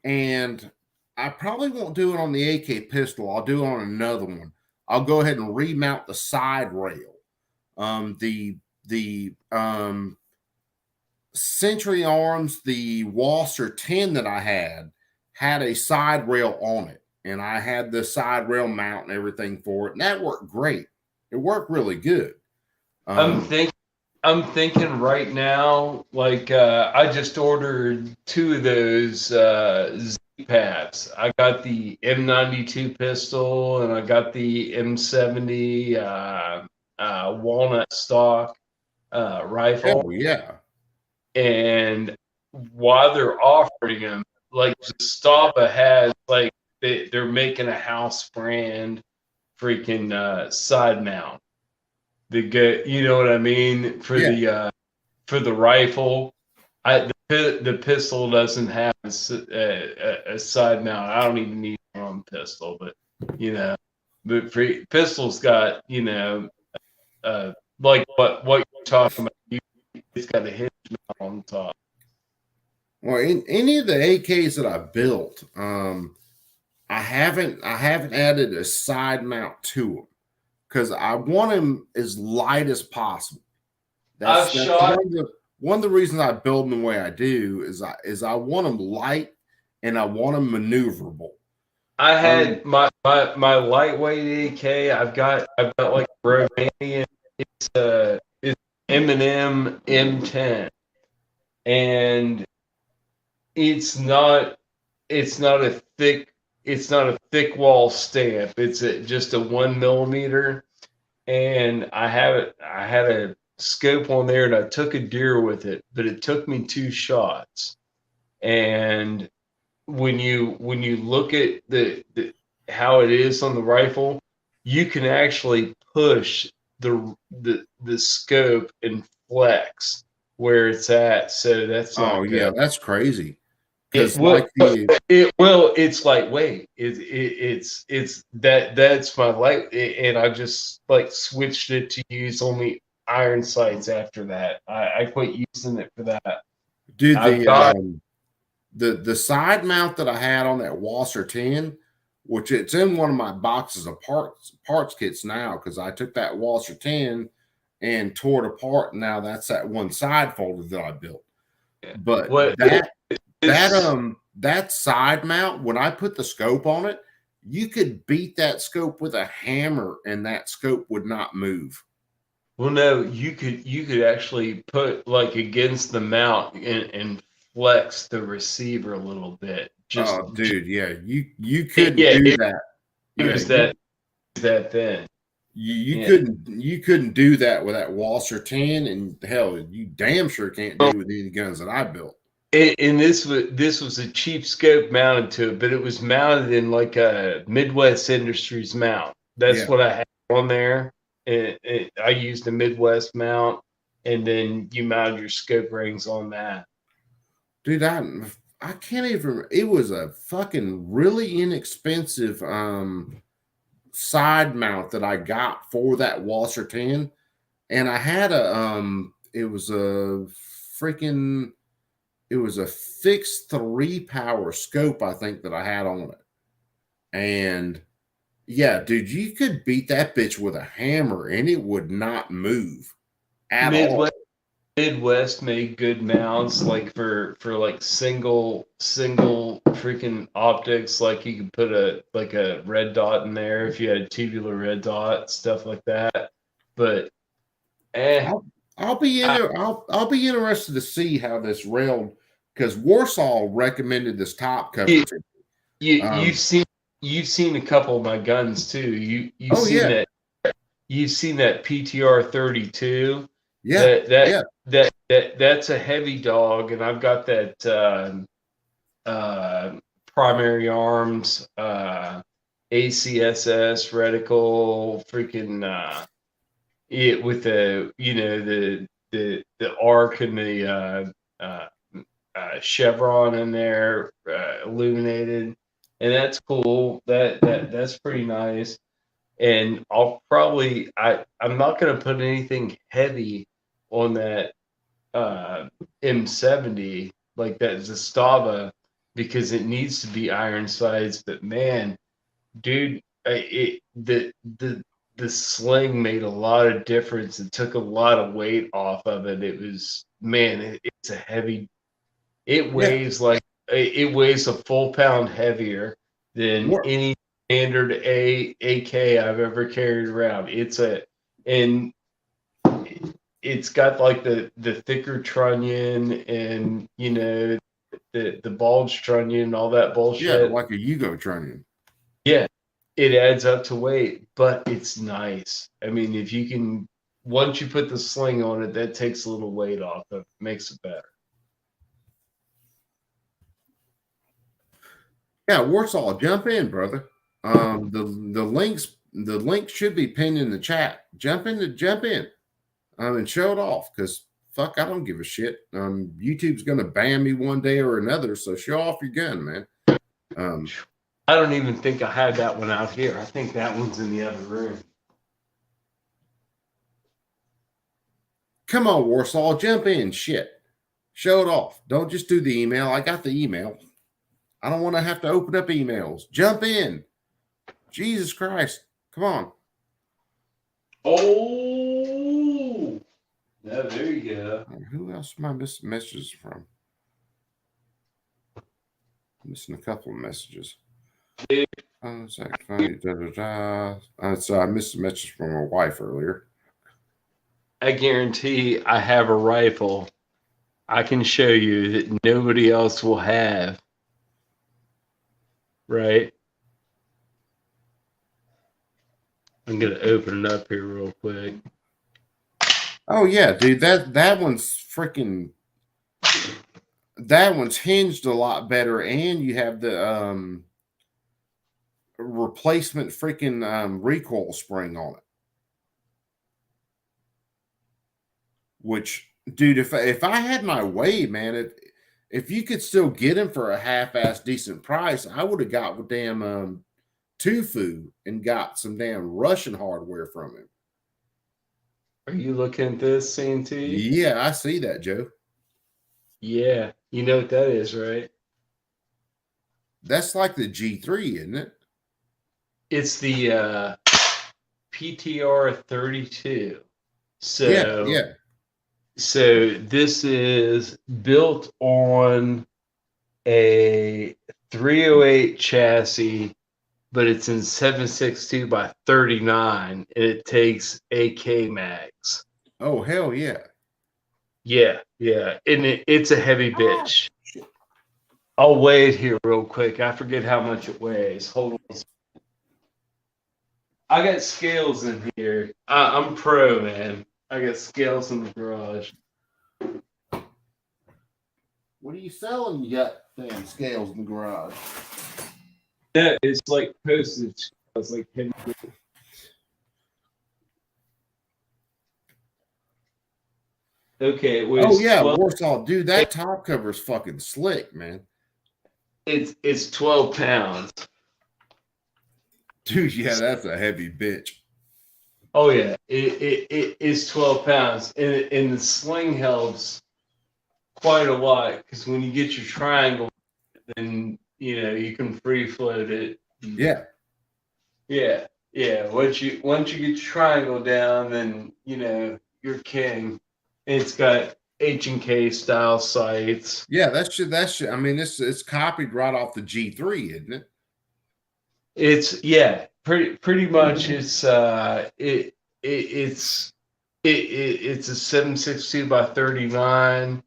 and I probably won't do it on the AK pistol. I'll do it on another one. I'll go ahead and remount the side rail. The Century Arms, the Wasser 10 that I had a side rail on it, and I had the side rail mount and everything for it, and that worked great. It worked really good. I'm thinking right now, like I just ordered 2 of those Z-Pads. I got the M92 pistol and I got the M70 walnut stock rifle. Oh yeah. And while they're offering them, like Gustava has, like they're making a house brand freaking side mount. You know what I mean, for the rifle. The pistol doesn't have a side mount. I don't even need my own pistol, but but pistol's got like what you're talking about. It's got a hinge mount on top. Well, in any of the AKs that I built, I haven't added a side mount to them because I want them as light as possible. That's one of the reasons I build them the way I do is I want them light and I want them maneuverable. I had my lightweight AK. I've got like a Romanian. It's M&M M10, and it's not a thick wall stamp. It's just a 1 millimeter, and I had a scope on there, and I took a deer with it, but it took me 2 shots. And when you look at the how it is on the rifle, you can actually push the scope and flex where it's at. So that's that's crazy. It's lightweight. That's my light, and I just like switched it to use only iron sights after that. I quit using it for that. Dude, the side mount that I had on that Wasser 10, which it's in one of my boxes of parts kits now, because I took that Wasser 10 and tore it apart. Now that's that one side folder that I built. But that side mount, when I put the scope on it, you could beat that scope with a hammer and that scope would not move. Well, no, you could actually put like against the mount and flex the receiver a little bit. Dude, yeah, you couldn't do that. Use that then. You couldn't do that with that Wasser 10, and hell, you damn sure can't do it with any guns that I built. And this was a cheap scope mounted to it, but it was mounted in like a Midwest Industries mount. That's what I had on there. I used a Midwest mount, and then you mounted your scope rings on that. Dude, I can't even. It was a fucking really inexpensive side mount that I got for that Wasser 10, and I had it was a fixed 3-power scope, I think, that I had on it, and Yeah, dude, you could beat that bitch with a hammer and it would not move at all. Midwest made good mounts like for like single freaking optics. Like you could put a red dot in there if you had a tubular red dot, stuff like that. But I'll be be interested to see how this railed, because Warsaw recommended this top cover. You've seen a couple of my guns too. You've seen that PTR 32. Yeah, That's a heavy dog, and I've got that Primary Arms ACSS reticle freaking it with the the arc and the chevron in there illuminated, and that's cool. That's pretty nice. And I'm not going to put anything heavy on that M70 like that Zastava, because it needs to be iron sights. But man, dude, the sling made a lot of difference. It took a lot of weight off of it. It was, man, it's a heavy. It weighs it weighs a full pound heavier than any standard AK I've ever carried around. It's got like the thicker trunnion and the bulge trunnion and all that bullshit. Yeah, like a Yugo trunnion. Yeah, it adds up to weight, but it's nice. I mean, if you can, once you put the sling on it, that takes a little weight off of it, makes it better. Yeah, Warsaw, jump in, brother. The link should be pinned in the chat. Jump in and show it off, because fuck, I don't give a shit. YouTube's gonna ban me one day or another, so show off your gun, man. I don't even think I had that one out here. I think that one's in the other room. Come on, Warsaw, jump in, shit. Show it off. Don't just do the email. I got the email. I don't want to have to open up emails. Jump in. Jesus Christ. Come on. Oh, yeah, there you go. Who else am I missing messages from? I'm missing a couple of messages. So I missed a message from my wife earlier. I guarantee I have a rifle I can show you that nobody else will have. Right? I'm gonna open it up here real quick. Oh yeah, dude, that one's freaking. That one's hinged a lot better, and you have the replacement freaking recoil spring on it. Which, dude, if I had my way, man, if you could still get him for a half-ass decent price, I would have got with damn Tufu and got some damn Russian hardware from him. Are you looking at this, CNT? Yeah, I see that, Joe. Yeah, you know what that is, right? That's like the G3, isn't it? It's the PTR 32. So yeah. So this is built on a 308 chassis, but it's in 7.62 by 39, and it takes AK mags. Oh, hell yeah. Yeah. And it's a heavy bitch. I'll weigh it here real quick. I forget how much it weighs. Hold on. I got scales in here. I'm pro, man. I got scales in the garage. What are you selling? You got damn scales in the garage. Yeah, it's like postage. It's like heavy. Okay. Oh yeah, Warsaw, dude. That top cover is fucking slick, man. It's 12 pounds. Dude, yeah, that's a heavy bitch. Oh yeah, it is 12 pounds, and the sling helps quite a lot, because when you get your triangle, then you can free float it. Yeah. Yeah, yeah. Once you get your triangle down, then you're king. It's got H&K style sights. Yeah, that's. I mean, it's copied right off the G3, isn't it? It's pretty much. It's it's a 7.62 by 39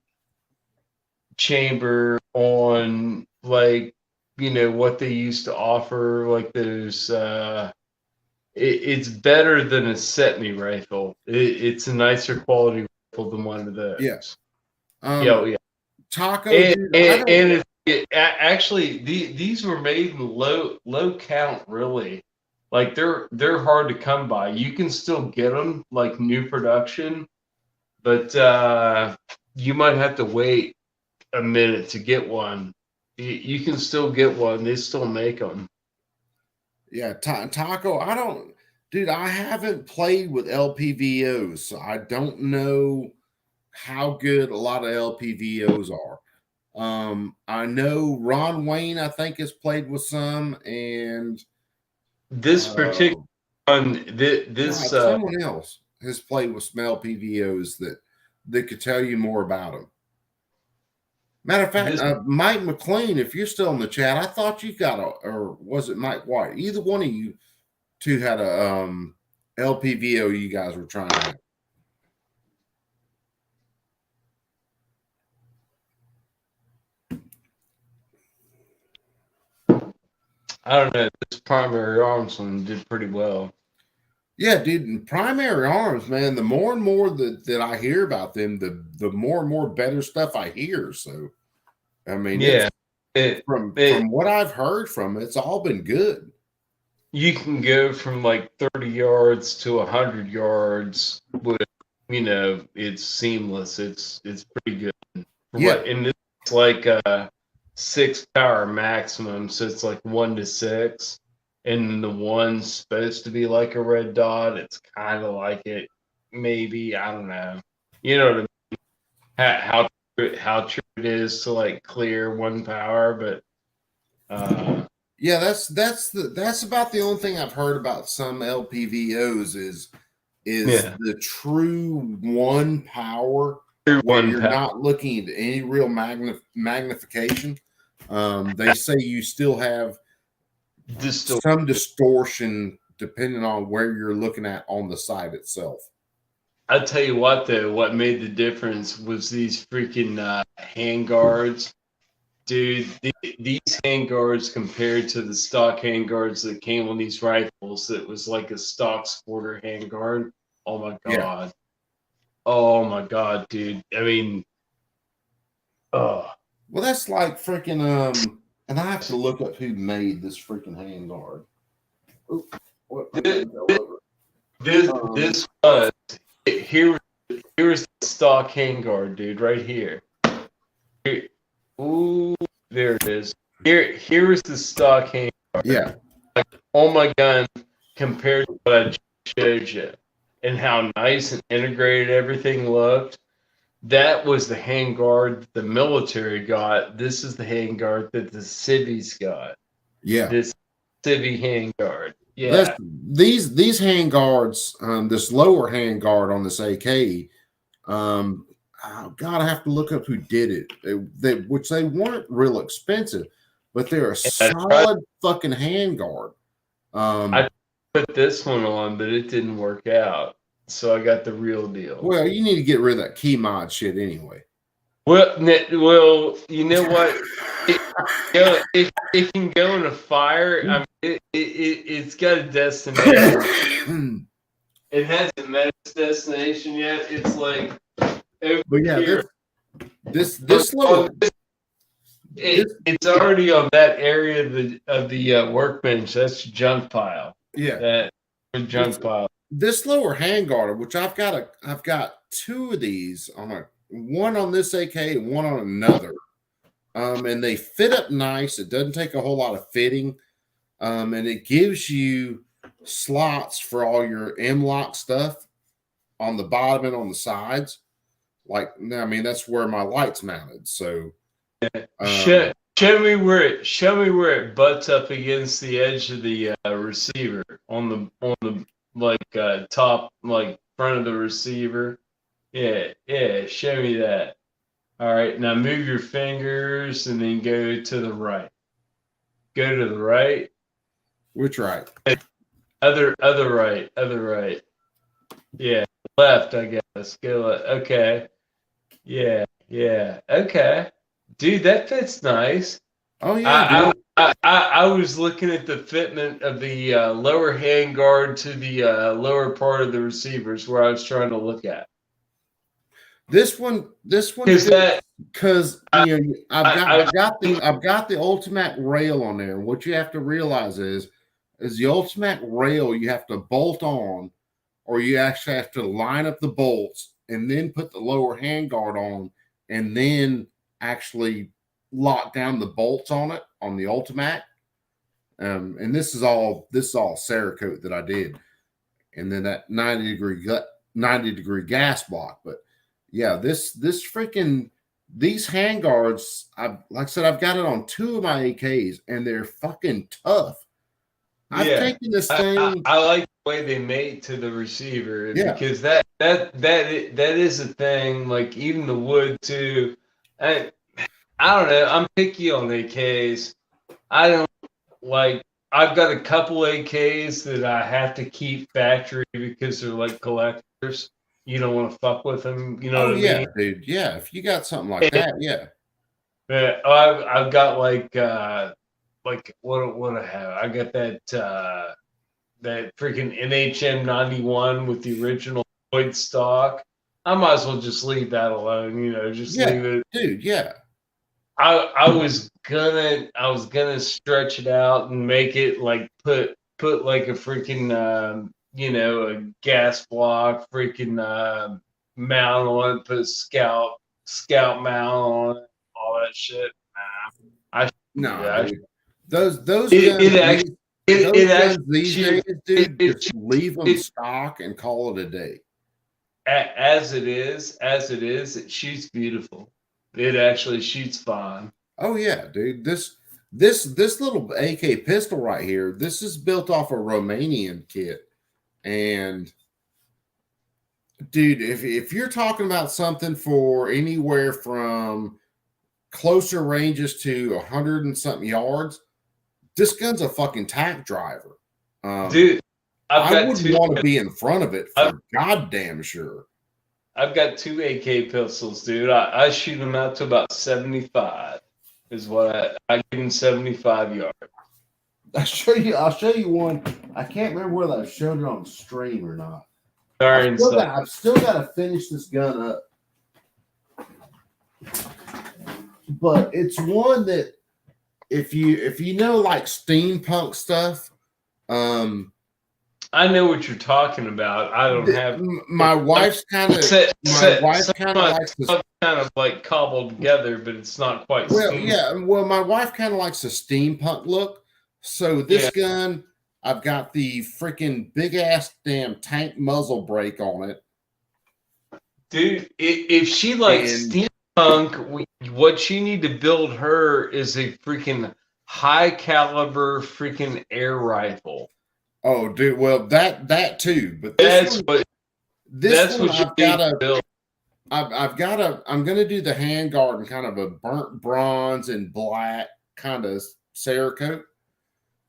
chamber on like what they used to offer, like those. It's better than a Setme rifle. It's a nicer quality rifle than one of those. Yes. Yeah. Taco. And actually, these were made in low count. Really, like they're hard to come by. You can still get them like new production, but you might have to wait a minute to get one. You can still get one. They still make them. Yeah, Taco. I haven't played with LPVOs, so I don't know how good a lot of LPVOs are. I know Ron Wayne, I think, has played with some, and this particular one, someone else has played with some LPVOs that could tell you more about them. Matter of fact, Mike McLean, if you're still in the chat, I thought you got or was it Mike White? Either one of you two had a LPVO you guys were trying to have. I don't know. This Primary Arms one did pretty well. Yeah, dude. And Primary Arms, man. The more and more that I hear about them, the more and more better stuff I hear. So, I mean, from what I've heard from it, it's all been good. You can go from like 30 yards to 100 yards with, it's seamless. It's pretty good. And it's like 6 power maximum, so it's like 1 to 6, and the one's supposed to be like a red dot. It's kind of like it, maybe. I don't know. You know what I mean? How true it is to like clear 1 power, but yeah, that's about the only thing I've heard about some LPVOs is the true 1 power. Where you're not looking at any real magnification. They say you still have some distortion depending on where you're looking at on the sight itself. I'll tell you what, though, what made the difference was these freaking hand guards. Dude, these hand guards compared to the stock hand guards that came on these rifles, it was like a stock sporter hand guard. Oh, my God. Yeah. Oh, my God, dude. I mean, well, that's like freaking, and I have to look up who made this freaking hand guard. This was, here's the stock hand guard, dude, right here. Ooh, there it is. Here's the stock hand guard. Yeah. Like, oh my gun, compared to what I just showed you, and how nice and integrated everything looked. That was the hand guard the military got. This is the hand guard that the civvies got. Yeah. This civvy hand guard. Yeah. These hand guards, this lower hand guard on this AK, God, I have to look up who did it. Which they weren't real expensive, but they're a solid fucking hand guard. I put this one on, but it didn't work out. So I got the real deal. Well, you need to get rid of that key mod shit anyway. Well, you know what? It can go in a fire. I mean, it's got a destination. It hasn't met its destination yet. It's like, but yeah, this little. It's already on that area of the workbench. That's junk pile. Yeah, that junk pile. This lower handguard, which I've got 2 of these on one on this AK and one on another, and they fit up nice. It doesn't take a whole lot of fitting, and it gives you slots for all your M-LOK stuff on the bottom and on the sides. Like, I mean, that's where my light's mounted. So, Show Show me where it butts up against the edge of the receiver on the top front of the receiver. Yeah. Show me that. All right. Now move your fingers and then go to the right. Go to the right. Which right? Other right. Yeah, left, I guess. Go left. Okay. Yeah. Okay. Dude, that fits nice. Oh yeah. I was looking at the fitment of the lower hand guard to the lower part of the receivers where I was trying to look at. This one, because I've got the Ultimac rail on there. What you have to realize is the Ultimac rail you have to bolt on, or you actually have to line up the bolts and then put the lower handguard on, and then actually lock down the bolts on it on the Ultimac. And this is all Cerakote that I did, and then that 90 degree gas block, but. Yeah, these handguards, like I said, I've got it on 2 of my AKs, and they're fucking tough. I've taken this thing. I like the way they mate to the receiver, because that is a thing. Like even the wood too. I don't know. I'm picky on AKs. I've got a couple AKs that I have to keep factory because they're like collectors. You don't want to fuck with them, you know what I mean? Dude. Yeah, if you got something like that, yeah. I've got like what I have. I got that freaking NHM 91 with the original Lloyd stock. I might as well just leave that alone, leave it. Dude, yeah. I was gonna stretch it out and make it like put like a freaking a gas block, freaking mount on it, put scout mount on it, all that shit. Those guns these days, dude, just leave them stock and call it a day. As it is, it shoots beautiful. It actually shoots fine. Oh yeah, dude. This little AK pistol right here, this is built off a Romanian kit. And dude, if you're talking about something for anywhere from closer ranges to 100 and something yards, this gun's a fucking tack driver. Dude, I wouldn't want to be in front of it for goddamn sure. I've got 2 AK pistols, dude. I shoot them out to about 75 is what I give them 75 yards. I'll show you one. I can't remember whether I showed it on stream or not. I've still got to finish this gun up. But it's one that if you know like steampunk stuff, I know what you're talking about. I don't have my wife's kind of like cobbled together, but it's not quite. Well, my wife kind of likes a steampunk look. So this gun, I've got the freaking big ass damn tank muzzle brake on it. Dude, if she likes steampunk, what you need to build her is a freaking high caliber freaking air rifle. Oh, dude, well that too, but I'm gonna do the handguard in kind of a burnt bronze and black kind of Cerakote.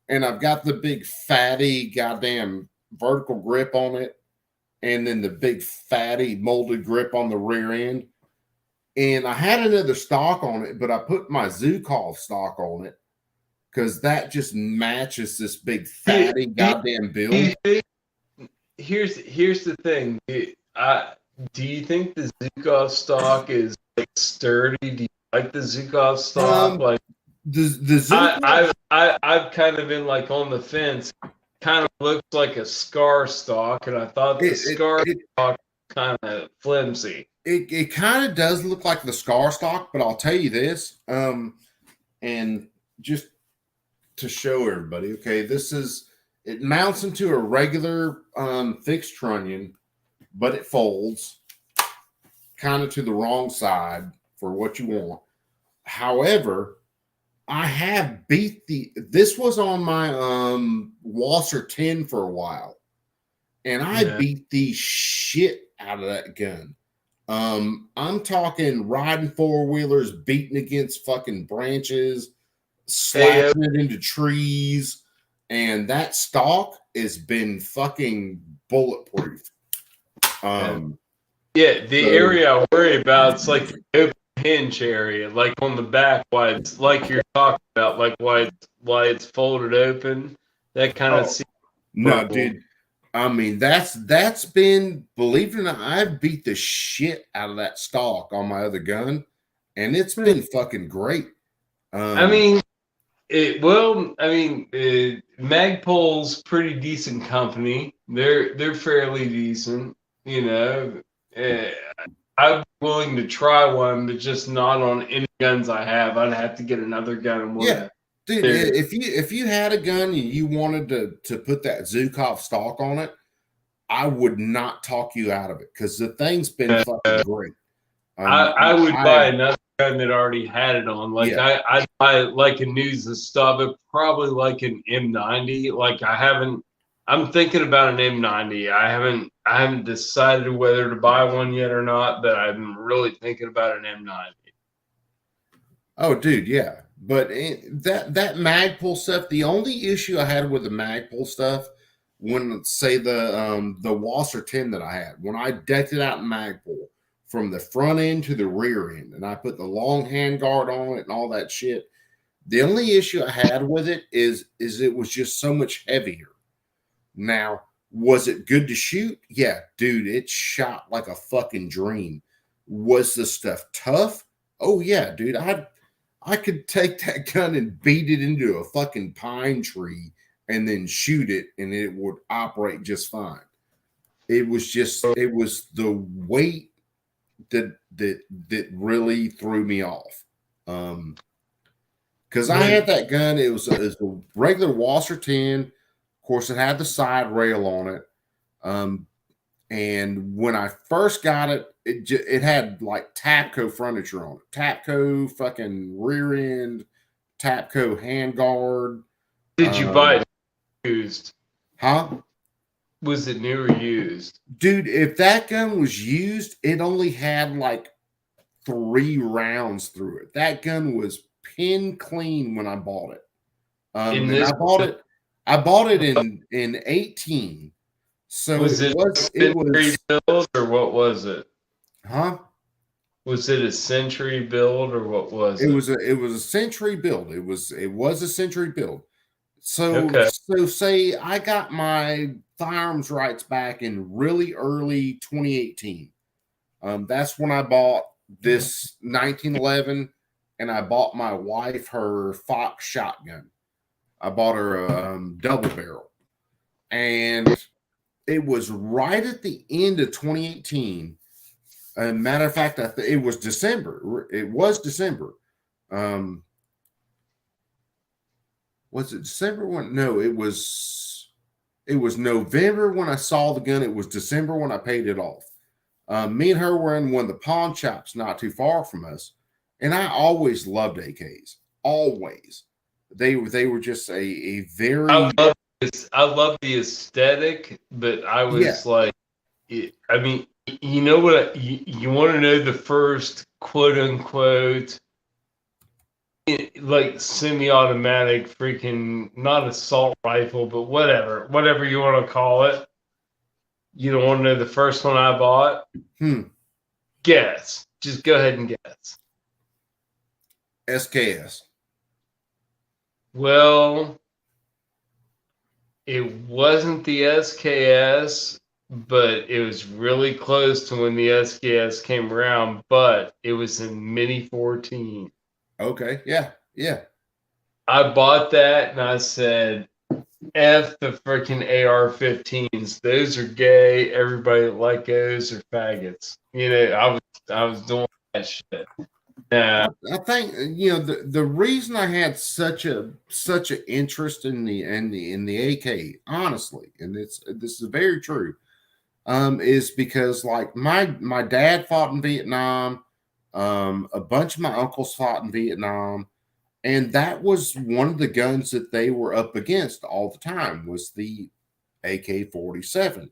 And I've got the big fatty goddamn vertical grip on it, and then the big fatty molded grip on the rear end. And I had another stock on it, but I put my Zukov stock on it because that just matches this big fatty goddamn build. Here's the thing. Do you think the Zukov stock is like sturdy? Do you like the Zukov stock? I've kind of been like on the fence. Kind of looks like a Scar stock, and I thought the Scar stock kind of flimsy. It kind of does look like the Scar stock, but I'll tell you this, and just to show everybody, okay, it mounts into a regular fixed trunnion, but it folds kind of to the wrong side for what you want. However, I have beat this was on my Walser 10 for a while, and I beat the shit out of that gun. I'm talking riding four-wheelers, beating against fucking branches, slapping it into trees, and that stock has been fucking bulletproof. The area I worry about, it's like the open hinge area, like on the back, why it's like you're talking about, like why it's folded open, that kind of. No, dude. I mean, that's been, believe it or not, I've beat the shit out of that stock on my other gun, and it's been fucking great. Magpul's pretty decent company. They're fairly decent, you know. I'm willing to try one, but just not on any guns I have. I'd have to get another gun. Yeah. Dude, if you had a gun and you wanted to put that Zukov stock on it, I would not talk you out of it because the thing's been fucking great. I would buy another gun that already had it on. Like I'd buy like a News of Stuff, but probably like an M90. Like I'm thinking about an M90. I haven't decided whether to buy one yet or not, but I'm really thinking about an M90. Oh, dude, yeah. But that Magpul stuff, the only issue I had with the Magpul stuff, when say the Walser 10 that I had, when I decked it out in Magpul from the front end to the rear end, and I put the long handguard on it and all that shit, the only issue I had with it is it was just so much heavier. Now, was it good to shoot? Yeah, dude, it shot like a fucking dream. Was the stuff tough? Oh yeah, dude, I could take that gun and beat it into a fucking pine tree and then shoot it, and it would operate just fine. It was the weight that really threw me off. Because I had that gun, it was a regular Walser 10. Of course, it had the side rail on it. And when I first got it, it had like Tapco furniture on it. Tapco fucking rear end, Tapco handguard. Did you buy it used? Huh? Was it new or used? Dude, if that gun was used, it only had like 3 rounds through it. That gun was pin clean when I bought it. I bought it in 18. So was it a Century build or what was it? Huh? Was it a Century build or what was it? It was a Century build. It was a Century build. So say I got my firearms rights back in really early 2018. That's when I bought this 1911, and I bought my wife her Fox shotgun. I bought her a double barrel, and it was right at the end of 2018. Matter of fact, it was December. It was December. Was it December when? No, it was November when I saw the gun. It was December when I paid it off. Me and her were in one of the pawn shops not too far from us, and I always loved AKs. Always, they were just a very. I love the aesthetic, but I was like, I mean, you know what? You want to know the first quote unquote, like semi-automatic freaking, not assault rifle, but whatever you want to call it. You don't want to know the first one I bought? Guess. Just go ahead and guess. SKS. Well, it wasn't the SKS, but it was really close to when the SKS came around, but it was in Mini 14. Okay, yeah. I bought that and I said, F the freaking AR-15s. Those are gay. Everybody that like those are faggots. You know, I was doing that shit. Yeah. I think the reason I had such an interest in the AK, honestly, and this is very true, is because like my dad fought in Vietnam, a bunch of my uncles fought in Vietnam, And that was one of the guns that they were up against all the time was the AK-47.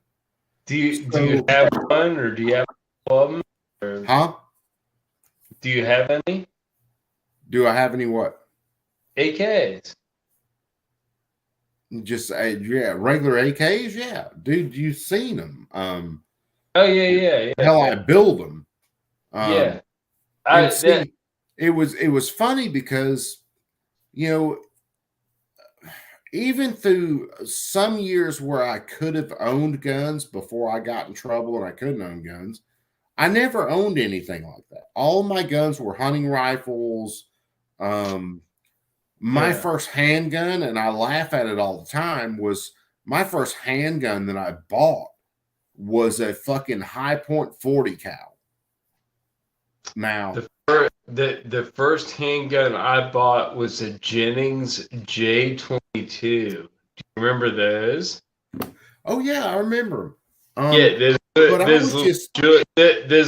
Do you have one, or do you have one? Huh? Do you have any? Do I have any what? AKs. Just yeah, regular AKs. Yeah, dude, you've seen them. Oh yeah. Hell, I build them. Yeah. It was funny because, you know, even through some years where I could have owned guns before I got in trouble and I couldn't own guns, I never owned anything like that. All my guns were hunting rifles. My first handgun, and I laugh at it all the time, was my first handgun that I bought was a fucking High Point 40 cal. Now, the first handgun I bought was a Jennings J22. Do you remember those? Oh yeah, I remember. Yeah, Those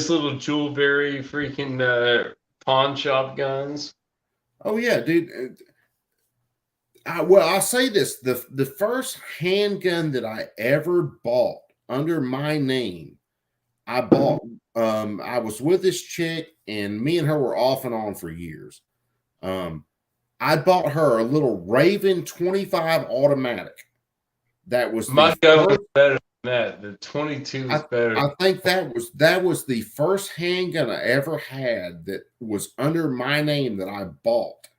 little Jewelberry freaking pawn shop guns. Oh yeah, dude. Well, I'll say this: the first handgun that I ever bought under my name, I bought. I was with this chick, and me and her were off and on for years. I bought her a little Raven 25 automatic. That was my gun was better than that. The 22 was better. I think that was the first handgun I ever had that was under my name that I bought.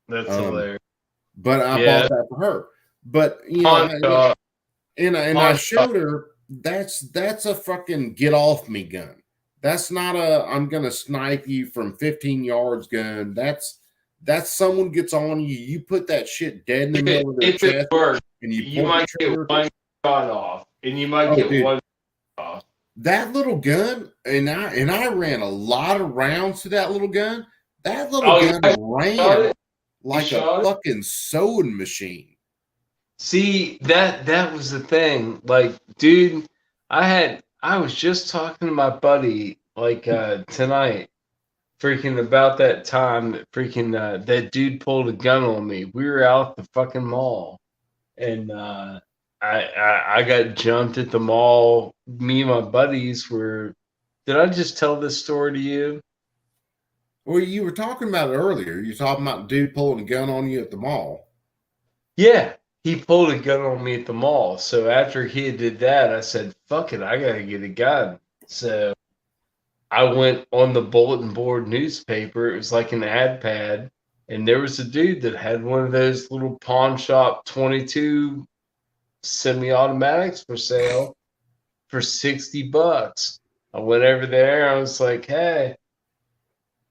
That's hilarious. But I bought that for her. But you know, and I showed her that's a fucking get off me gun. That's not a I'm gonna snipe you from 15 yards gun. That's someone gets on you. You put that shit dead in the middle of their chest, and you might get one shot off, and you might get one off. That little gun, and I ran a lot of rounds to that little gun. That little gun ran like a fucking sewing machine. See, that was the thing. Like, dude, I was just talking to my buddy like tonight, freaking about that time that freaking that dude pulled a gun on me. We were out at the fucking mall, and I got jumped at the mall. Me and my buddies were. Did I just tell this story to you? Well, you were talking about it earlier. You were talking about the dude pulling a gun on you at the mall. Yeah, he pulled a gun on me at the mall. So after he did that, I said, fuck it, I gotta get a gun. So I went on the bulletin board newspaper. It was like an ad pad. And there was a dude that had one of those little pawn shop 22 semi-automatics for sale for $60. I went over there. I was like, hey,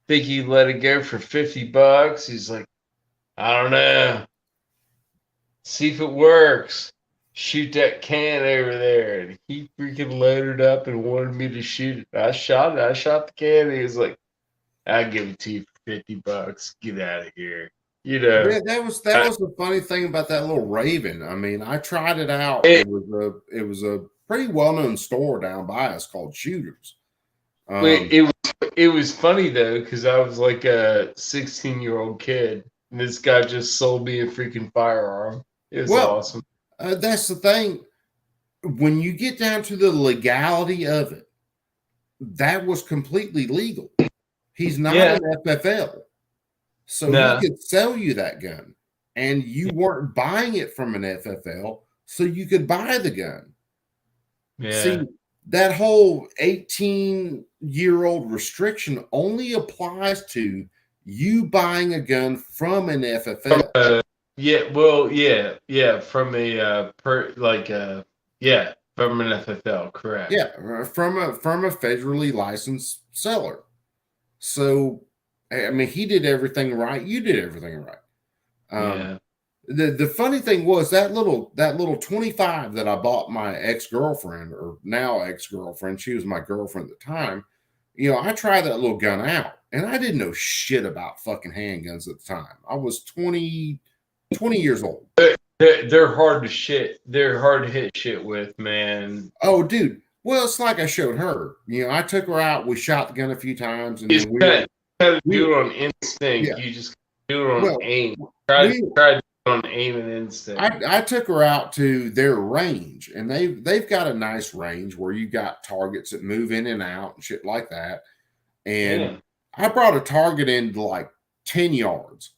think you let it go for $50? He's like, I don't know. See if it works. Shoot that can over there. And he freaking loaded up and wanted me to shoot it. I shot it. I shot the can. And he was like, I'll give it to you for $50. Get out of here. You know. Yeah, that was the funny thing about that little Raven. I mean, I tried it out. It was a pretty well-known store down by us called Shooters. It was funny though, because I was like a 16-year-old kid, and this guy just sold me a freaking firearm. It was awesome. That's the thing. When you get down to the legality of it, that was completely legal. He's not an FFL, so he could sell you that gun, and you weren't buying it from an FFL, so you could buy the gun. Yeah. See, that whole 18-year-old restriction only applies to you buying a gun from an FFL. From an FFL, correct. Yeah, from a federally licensed seller. So, I mean, he did everything right. You did everything right. The funny thing was that little 25 that I bought my ex-girlfriend, or now ex-girlfriend, she was my girlfriend at the time. You know, I tried that little gun out, and I didn't know shit about fucking handguns at the time. I was 20 years old. They're hard to shit. They're hard to hit shit with, man. Oh, dude. Well, it's like I showed her. You know, I took her out. We shot the gun a few times, and then do it on instinct. Yeah. You just Do it on Well, aim. Try to do it on aim and instinct. I took her out to their range, and they've got a nice range where you got targets that move in and out and shit like that. And Yeah. I brought a target into like 10 yards,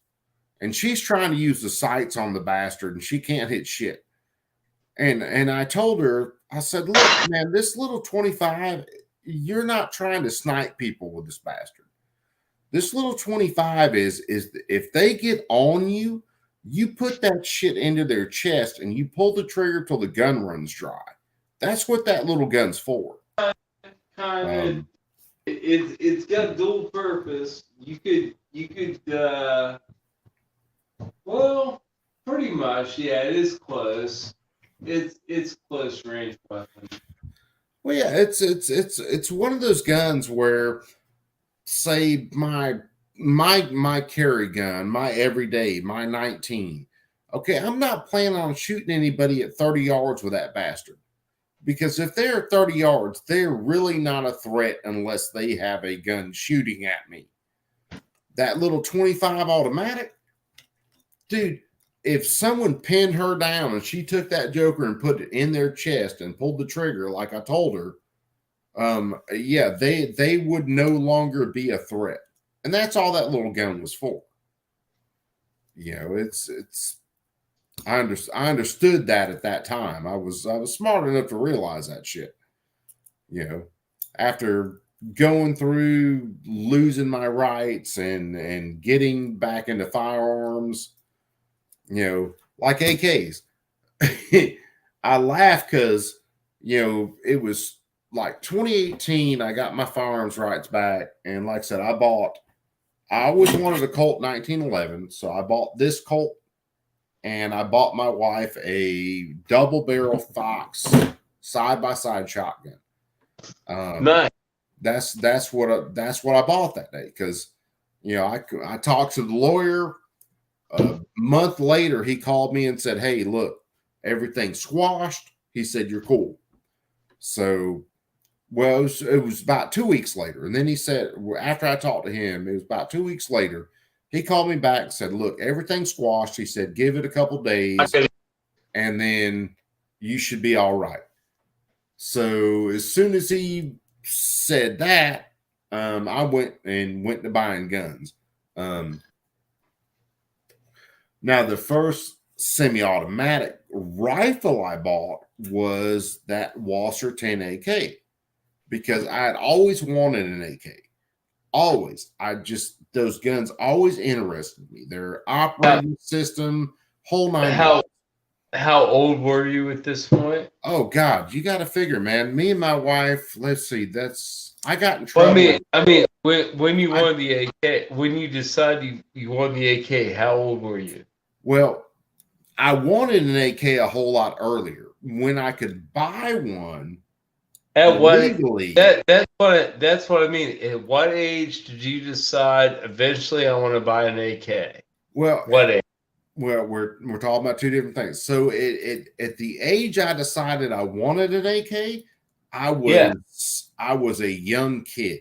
and she's trying to use the sights on the bastard, and she can't hit shit. And I told her, I said, look, man, this little 25, you're not trying to snipe people with this bastard. This little 25 is if they get on you, you put that shit into their chest and you pull the trigger till the gun runs dry. That's what that little gun's for. It's got dual purpose. You could well, pretty much, yeah, it is close. It's close range weapon. Well, yeah, it's one of those guns where, say, my carry gun, my everyday, my 19. Okay, I'm not planning on shooting anybody at 30 yards with that bastard. Because if they're at 30 yards, they're really not a threat unless they have a gun shooting at me. That little 25 automatic, dude, if someone pinned her down and she took that joker and put it in their chest and pulled the trigger like I told her, yeah, they would no longer be a threat. And that's all that little gun was for. You know, I understood that at that time. I was smart enough to realize that shit. You know, after going through losing my rights and getting back into firearms, you know, like AKs. I laugh because, you know, it was like 2018, I got my firearms rights back. And like I said, I always wanted a Colt 1911. So I bought this Colt, and I bought my wife a double barrel Fox side-by-side shotgun. Nice. That's what I bought that day. Cause you know, I talked to the lawyer. A month later, he called me and said, hey, look, everything's squashed. He said, you're cool. So, well, it was about 2 weeks later. And then he said, after I talked to him, it was about 2 weeks later, he called me back and said, look, everything's squashed. He said, give it a couple days and then you should be all right. So as soon as he said that, I went to buying guns. Now, the first semi-automatic rifle I bought was that Wasser 10 AK because I had always wanted an AK. Always. Those guns always interested me. Their operating system, whole nine. How old were you at this point? Oh, God, you got to figure, man. Me and my wife, let's see, I got in trouble. Well, I mean, when you won the AK, when you decided you won the AK, how old were you? Well, I wanted an AK a whole lot earlier when I could buy one. At what legally. That's what I mean. At what age did you decide eventually I want to buy an AK? Well, what age? Well, we're talking about two different things. So at the age I decided I wanted an AK, I was a young kid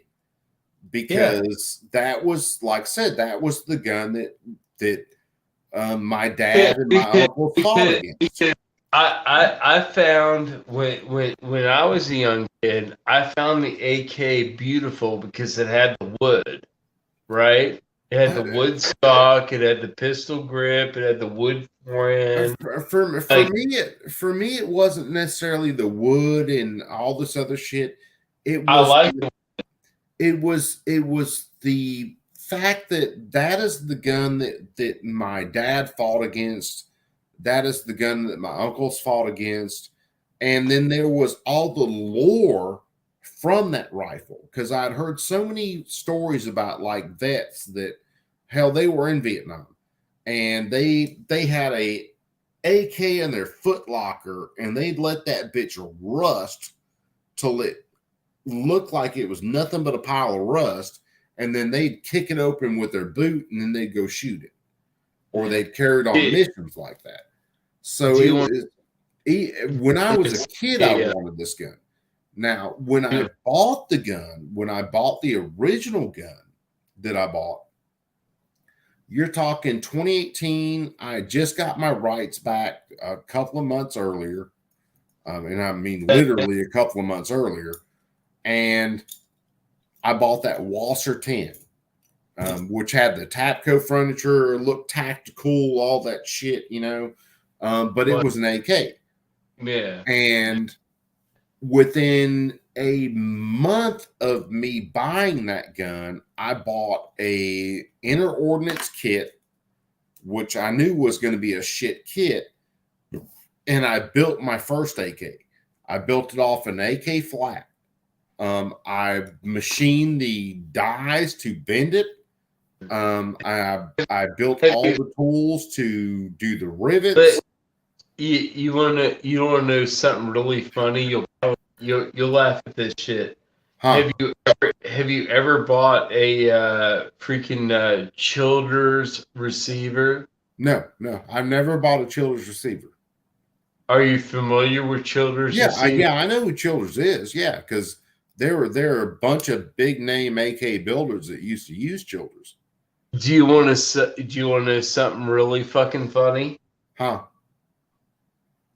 because that was, like I said, that was the gun that my dad and my uncle fought against. I found when I was a young kid, I found the AK beautiful because it had the wood, right? It had the wood stock, it had the pistol grip, it had the wood frame. For me, it wasn't necessarily the wood and all this other shit. It was the fact that is the gun that my dad fought against. That is the gun that my uncles fought against. And then there was all the lore from that rifle because I'd heard so many stories about like vets that, hell, they were in Vietnam and they had a AK in their foot locker and they'd let that bitch rust till it looked like it was nothing but a pile of rust. And then they'd kick it open with their boot and then they'd go shoot it. Or they'd carry it on missions like that. So when I was a kid, I wanted this gun. Now, when I bought the gun, when I bought the original gun that I bought, You're talking 2018. I just got my rights back a couple of months earlier. And I mean, literally a couple of months earlier. And I bought that Wasser 10, which had the Tapco furniture, looked tactical, all that shit, you know. But it was an AK. Yeah. And within a month of me buying that gun, I bought a inner ordnance kit, which I knew was going to be a shit kit. And I built my first AK. I built it off an AK flat. I machined the dies to bend it. I built all the tools to do the rivets. You wanna know something really funny? You'll laugh at this shit. Huh. Have you ever bought a freaking Childers receiver? No. I've never bought a Childers receiver. Are you familiar with Childers? Yeah, I know who Childers is. Yeah, because there are a bunch of big name AK builders that used to use Childers. Do you want to know something really fucking funny? Huh?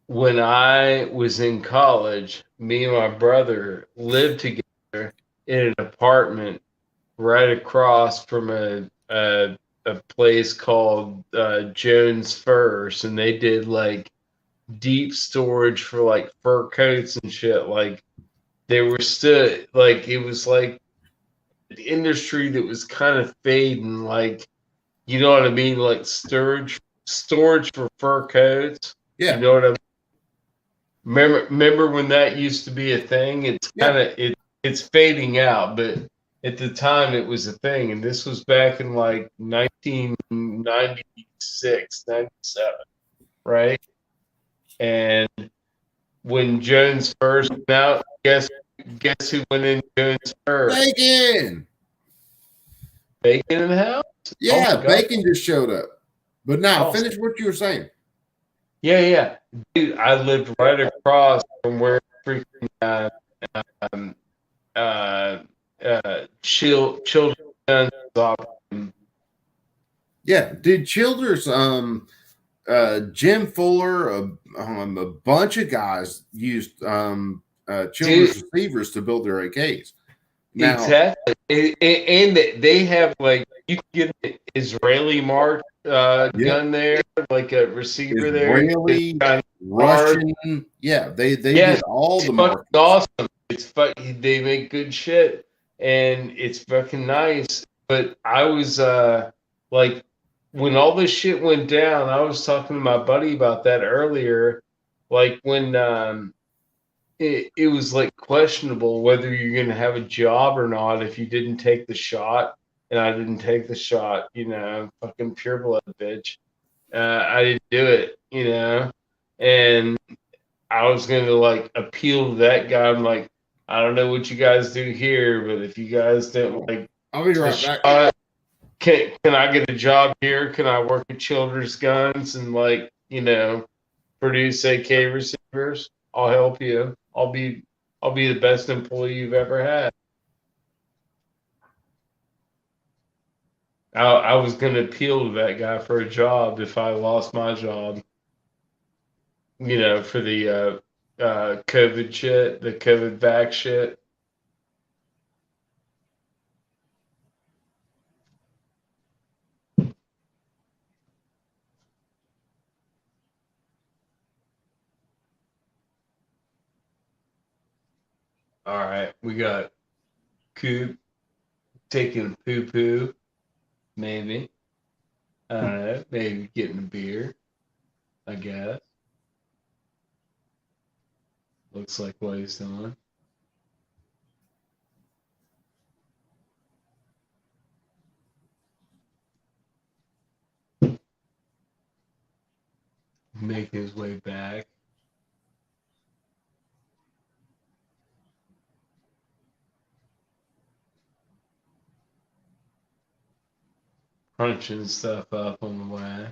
When I was in college, me and my brother lived together in an apartment right across from a place called Jones Furs, and they did like deep storage for like fur coats and shit. Like they were still like, it was like the industry that was kind of fading, like, you know what I mean, like storage for fur coats. Yeah, you know what I mean. Remember when that used to be a thing? It's kind of it's fading out, but at the time it was a thing, and this was back in like 1996, 97, right? And when Jones first went out, guess who went in Jones first? Bacon in the house? Yeah, Oh, Bacon just showed up. But now, Awesome. finish what you were saying. Yeah. Dude, I lived right across from where freaking Children's operating. Yeah, dude, Childers, Jim Fuller, a bunch of guys used Childers receivers to build their AKs. Now, Exactly, and they have like, you can get an Israeli mark gun there, like a receiver Israeli, Russian, yeah, they did all the markets. Awesome. It's fucking, they make good shit, and it's fucking nice. But I was like, when all this shit went down, I was talking to my buddy about that earlier. Like when it was like questionable whether you're going to have a job or not if you didn't take the shot. And I didn't take the shot, you know, fucking pure blood bitch. I didn't do it, you know, and I was going to like appeal to that guy. I'm like, I don't know what you guys do here, but if you guys don't like, I'll be right back. Can I get a job here? Can I work at Children's Guns and like, you know, produce AK receivers? I'll help you. I'll be the best employee you've ever had. I was going to appeal to that guy for a job if I lost my job, you know, for the COVID shit, the COVID vax shit. All right, we got Coop taking poo-poo, maybe. I don't know, maybe getting a beer, I guess. Looks like what he's doing. Making his way back. Crunching stuff up on the way.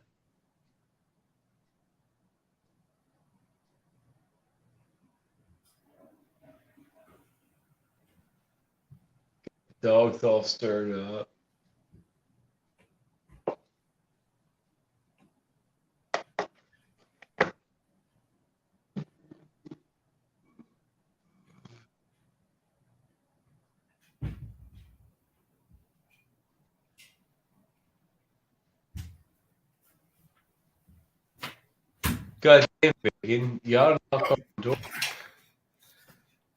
Dog's all stirred up. Goddamn, Bacon. Y'all knock on the door.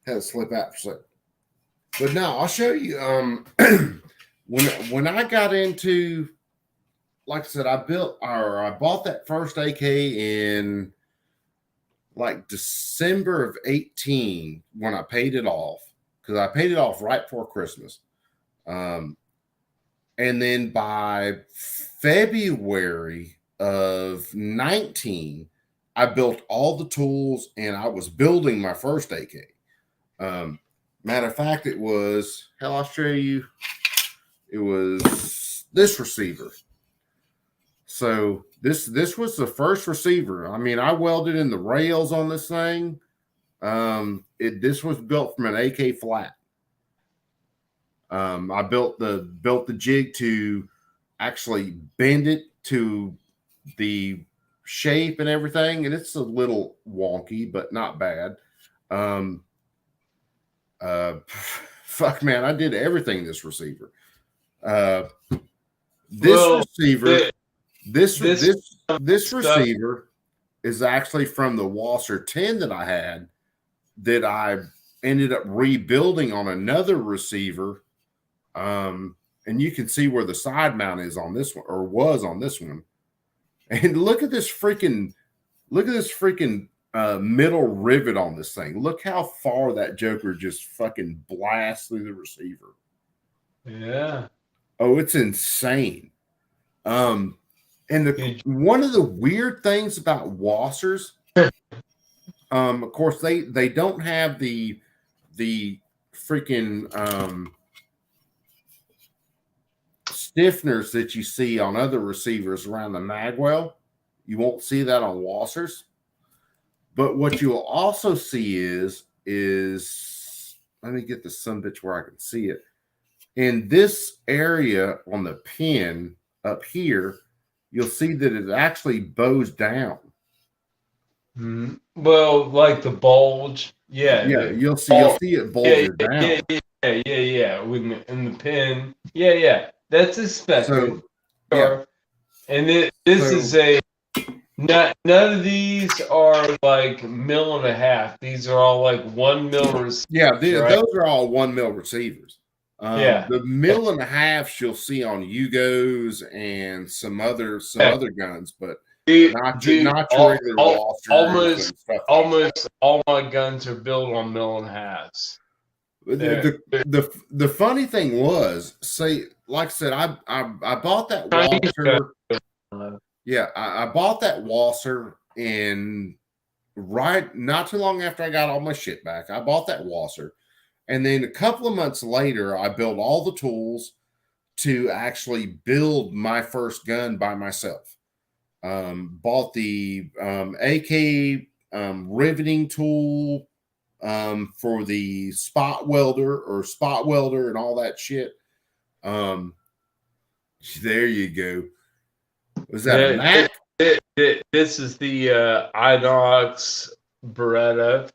Had to slip out for a second. But no, I'll show you. When I got into, like I said, I bought that first AK in like December of 18 when I paid it off, because I paid it off right before Christmas. And then by February of 19, I built all the tools and I was building my first AK. Matter of fact, it was, hell, I'll show you. It was this receiver. So this was the first receiver. I mean, I welded in the rails on this thing. This was built from an AK flat. I built the jig to actually bend it to the shape and everything, and it's a little wonky, but not bad. Fuck, man, I did everything this receiver. This receiver is actually from the Wasser 10 that I had, that I ended up rebuilding on another receiver. And you can see where the side mount is on this one, or was on this one. And look at this freaking middle rivet on this thing. Look how far that joker just fucking blasts through the receiver. Yeah. Oh, it's insane. And one of the weird things about Wassers, of course, they don't have the freaking stiffeners that you see on other receivers around the magwell. You won't see that on Wassers. But what you'll also see is let me get the sumbitch where I can see it. In this area on the pin up here, you'll see that it actually bows down. Mm-hmm. Well, like the bulge. Yeah. You'll see it bulge down. Yeah. In the pin. Yeah. That's expected. So, and this is none of these are like 1.5 mil. These are all like 1 mil receivers. Yeah, right? Those are all 1 mil receivers. The 1.5 mil you'll see on Yugos and some other guns, but not your regular Walsters. Almost all my guns are built on 1.5 mil. The funny thing was, like I said, I bought that Walser. Yeah, I bought that Walser not too long after I got all my shit back. I bought that Walser. And then a couple of months later, I built all the tools to actually build my first gun by myself. Bought the AK riveting tool for the spot welder and all that shit. There you go. Was that a Mac? This is the Inox Beretta.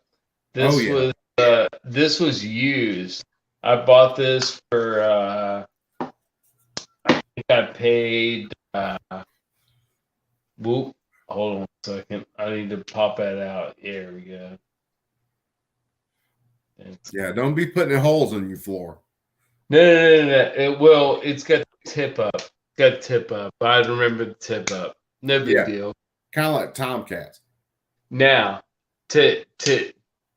This was used. I bought this for I think I paid hold on a second. I need to pop that out. There we go. Yeah, don't be putting holes in your floor. No. It's got tip up. I remember the tip up. No big deal. Kind of like Tomcats. Now, to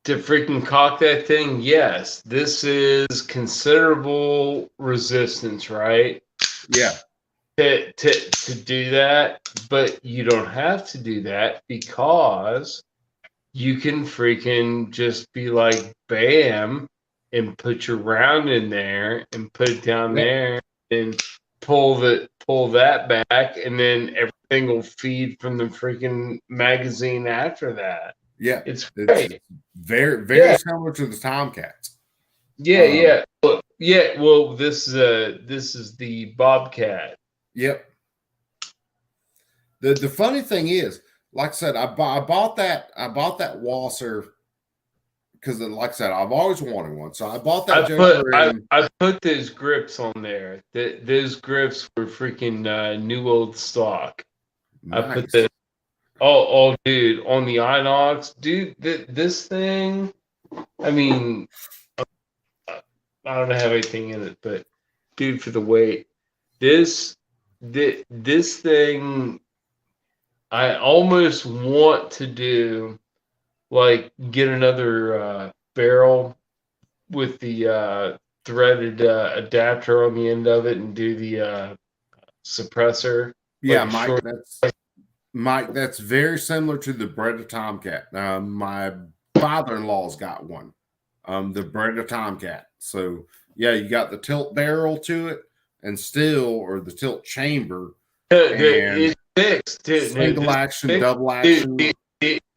freaking cock that thing, yes, this is considerable resistance, right? Yeah. To do that, but you don't have to do that, because you can freaking just be like, bam, and put your round in there and put it down there and pull that back, and then everything will feed from the freaking magazine after that. Yeah, it's great. Very, very similar to the Tomcats. Yeah. Well, this is the Bobcat. Yep. The funny thing is, like I said, I bought that Walser because, like I said, I've always wanted one. So I bought that. I put those grips on there. Those grips were freaking new old stock. Nice. Oh, dude, on the Inox, dude, this thing, I mean, I don't have anything in it, but dude, for the weight, this thing, I almost want to do, like, get another barrel with the threaded adapter on the end of it and do the suppressor. Yeah, like a Mike, short- that's very similar to the Beretta Tomcat. My father-in-law's got one, the Beretta Tomcat. So yeah, you got the tilt barrel to it, and or the tilt chamber, and it's fixed. Dude, single action, double action.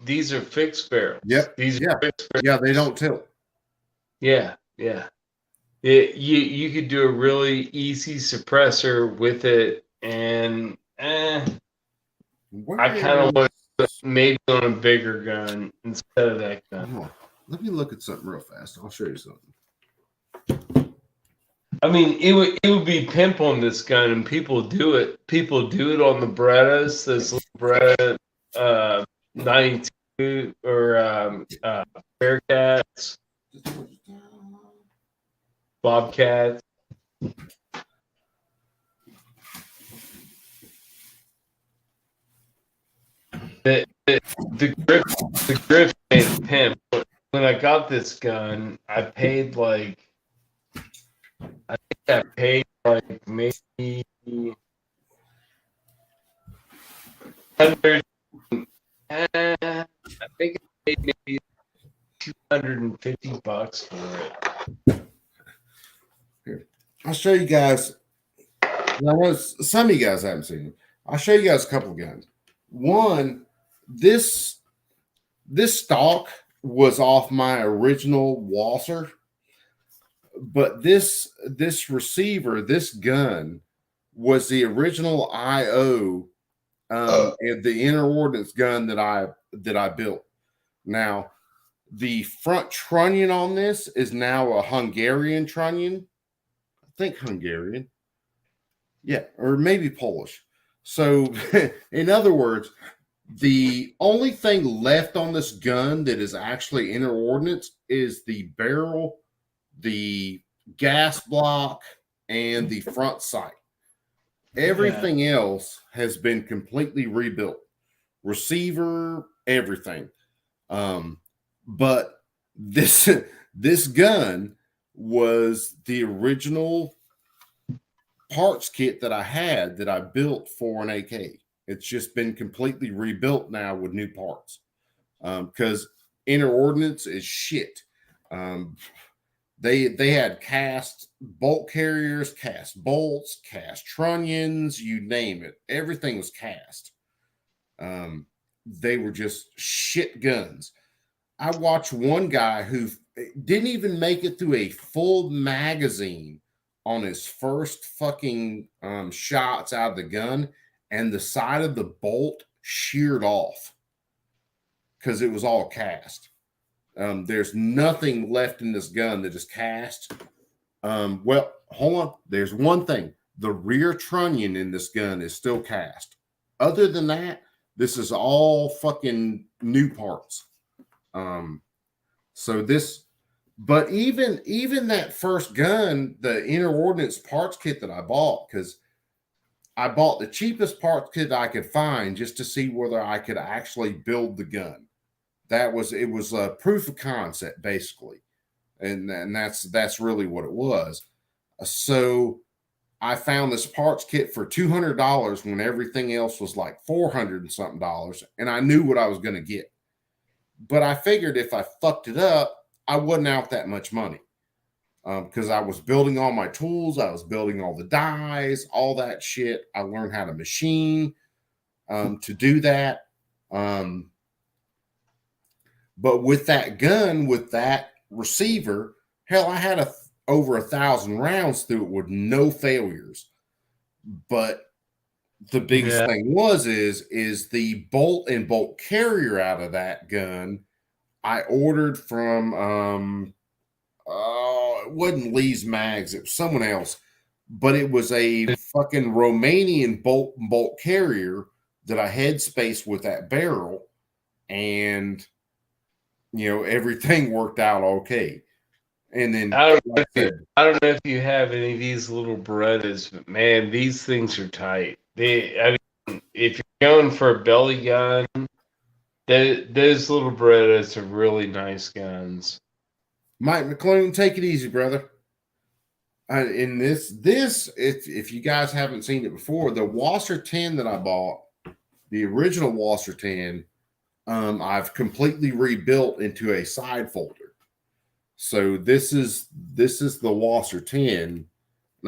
These are fixed barrels. Yep. These are fixed barrels. Yeah, they don't tilt. Yeah. You could do a really easy suppressor with it, and I kind of want maybe on a bigger gun instead of that gun. Let me look at something real fast. I'll show you something. I mean, it would be pimp on this gun, and people do it. People do it on the Berettas. This little Beretta 92 or Bearcats, Bobcats. The grip made a pimp. When I got this gun, I paid like maybe $100. I think I paid maybe $250 for it. Here, I'll show you guys. I know some of you guys haven't seen them. I'll show you guys a couple of guns. One, this stock was off my original Walser, but this receiver, this gun, was the original IO, the inner ordnance gun that I built. Now, the front trunnion on this is now a Hungarian trunnion. I think Hungarian. Yeah, or maybe Polish. So, in other words, the only thing left on this gun that is actually inner ordnance is the barrel, the gas block, and the front sight. Everything else has been completely rebuilt. Receiver, everything. But this gun was the original parts kit that I had that I built for an AK. It's just been completely rebuilt now with new parts. Because inner ordnance is shit. They had cast bolt carriers, cast bolts, cast trunnions, you name it. Everything was cast. They were just shit guns. I watched one guy who didn't even make it through a full magazine on his first fucking shots out of the gun, and the side of the bolt sheared off because it was all cast. There's nothing left in this gun that is cast. Well, hold on. There's one thing. The rear trunnion in this gun is still cast. Other than that, this is all fucking new parts. So this, but even that first gun, the inner ordnance parts kit that I bought, because I bought the cheapest parts kit I could find just to see whether I could actually build the gun. It was a proof of concept basically, and that's really what it was. So I found this parts kit for $200 when everything else was like $400 and something, and I knew what I was going to get. But I figured if I fucked it up, I wasn't out that much money, because I was building all my tools, I was building all the dies, all that shit. I learned how to machine to do that. But with that gun, with that receiver, hell, I had over 1,000 rounds through it with no failures. But the biggest thing is the bolt and bolt carrier out of that gun I ordered from it wasn't Lee's Mags, it was someone else, but it was a fucking Romanian bolt carrier that I had space with that barrel, and everything worked out okay. And then I don't know if you have any of these little Berettas, but man, these things are tight. I mean, if you're going for a belly gun, those little Berettas are really nice guns. Mike McClune, take it easy, brother. In this, if you guys haven't seen it before, the Wasser 10 that I bought, the original Wasser 10, I've completely rebuilt into a side folder. So this is the Wasser 10, and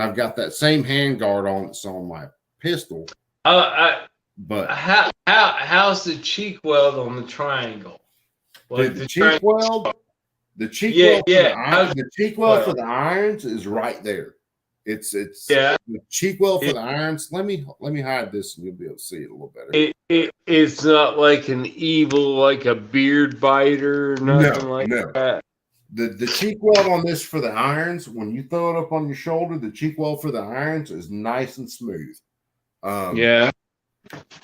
I've got that same handguard on that's on my pistol. But how's the cheek weld on the triangle? Like the cheek weld, the cheek weld, the cheek weld for the irons is right there. It's the cheek weld for the irons. Let me hide this, and you'll be able to see it a little better. It's not like an evil, like a beard biter or nothing like that. The cheek weld on this for the irons, when you throw it up on your shoulder, the cheek weld for the irons is nice and smooth.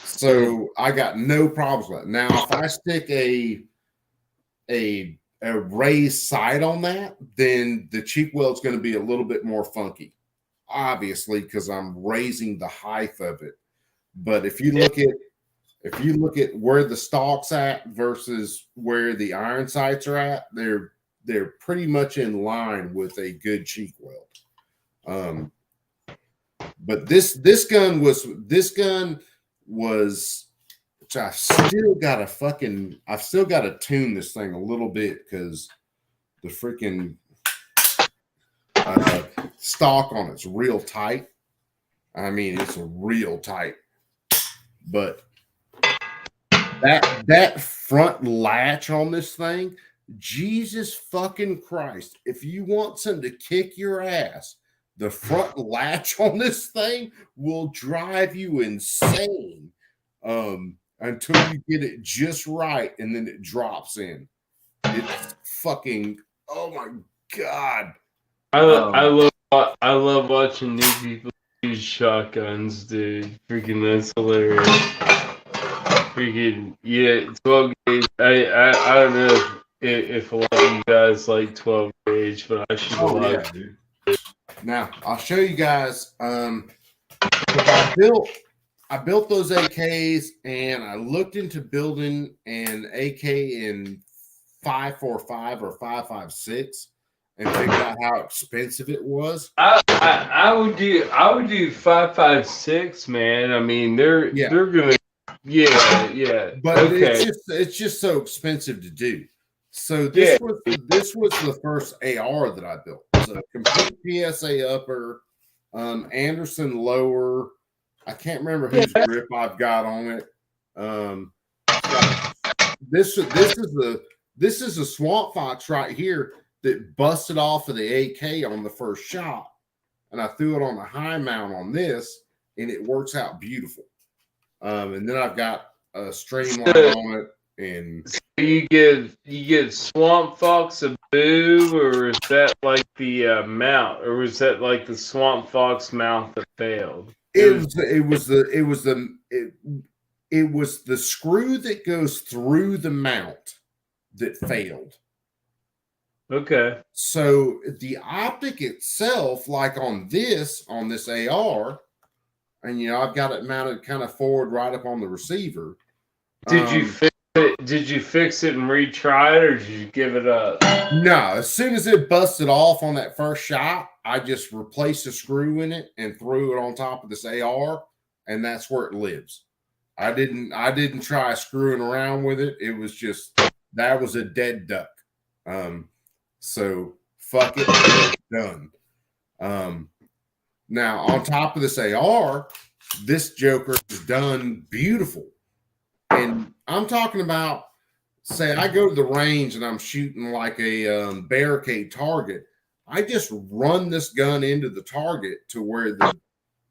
So I got no problems with it. Now, if I stick a raised sight on that, then the cheek weld's going to be a little bit more funky, obviously, because I'm raising the height of it. But if you look at where the stock's at versus where the iron sights are at, they're pretty much in line with a good cheek weld. But this gun was, which I've still got to tune this thing a little bit, because the freaking stock on it's real tight. I mean, it's real tight. But that front latch on this thing, Jesus fucking Christ, if you want something to kick your ass, the front latch on this thing will drive you insane until you get it just right, and then it drops in. It's fucking, oh my God. I love watching new people use shotguns, dude. Freaking that's hilarious. Freaking 12 gauge. I don't know if a lot of you guys like 12 gauge, but I should like. Dude. Now I'll show you guys. I built those AKs, and I looked into building an AK in 5.45 or 5.56, and figured out how expensive it was. I would do 5.56, man. I mean, they're gonna But okay. it's just so expensive to do. So this was the first AR that I built. So complete PSA upper, Anderson lower. I can't remember whose grip I've got on it. This is a Swamp Fox right here that busted off of the AK on the first shot, and I threw it on the high mount on this, and it works out beautiful. And then I've got a streamline on it. And so you get Swamp Fox a boo, or is that like the mount, or was that like the Swamp Fox mount that failed? It was the screw that goes through the mount that failed. Okay. So the optic itself, like on this AR, and I've got it mounted kind of forward right up on the receiver. Did you fix it and retry it, or did you give it up? No, as soon as it busted off on that first shot, I just replaced a screw in it and threw it on top of this AR, and that's where it lives. I didn't try screwing around with it. It was just, that was a dead duck. So fuck it, done. Now on top of this AR, this Joker is done beautiful. And I'm talking about, say I go to the range and I'm shooting like a barricade target. I just run this gun into the target to where the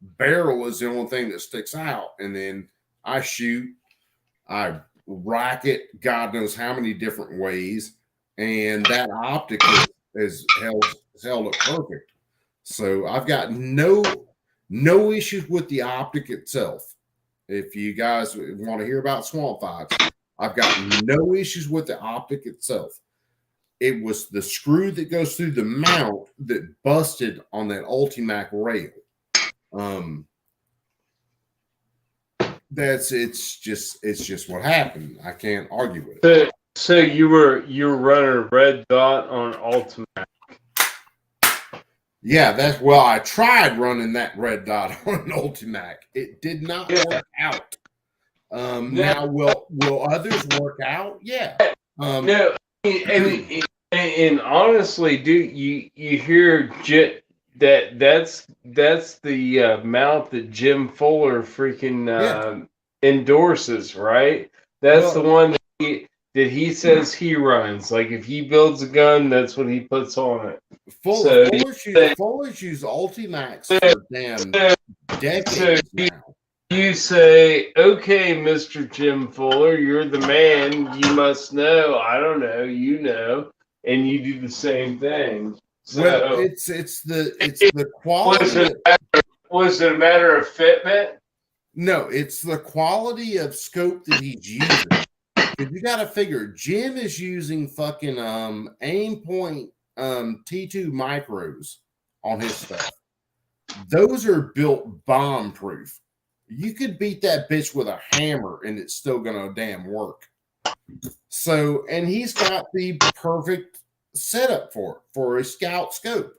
barrel is the only thing that sticks out. And then I shoot, I rack it, God knows how many different ways. And that optic is held up perfect. So I've got no issues with the optic itself. If you guys want to hear about Swamp Fox, I've got no issues with the optic itself. It was the screw that goes through the mount that busted on that Ultimac rail. It's just what happened. I can't argue with it. So you were running a red dot on Ultimac. Yeah, I tried running that red dot on an Ultimac. It did not work out. Now will others work out? Yeah. No, and honestly, dude, you hear that's the mount that Jim Fuller freaking endorses, right? That's the one that he says he runs. Like if he builds a gun, that's what he puts on it. Fuller's used Ultimax for damn decades now. You say, okay, Mr. Jim Fuller, you're the man. You must know. I don't know. You know, and you do the same thing. So, well, it's the quality. Was it a matter of fitment? No, it's the quality of scope that he's using. If you got to figure, Jim is using fucking Aimpoint T2 micros on his stuff. Those are built bomb proof. You could beat that bitch with a hammer and it's still gonna damn work. So, and he's got the perfect setup for a scout scope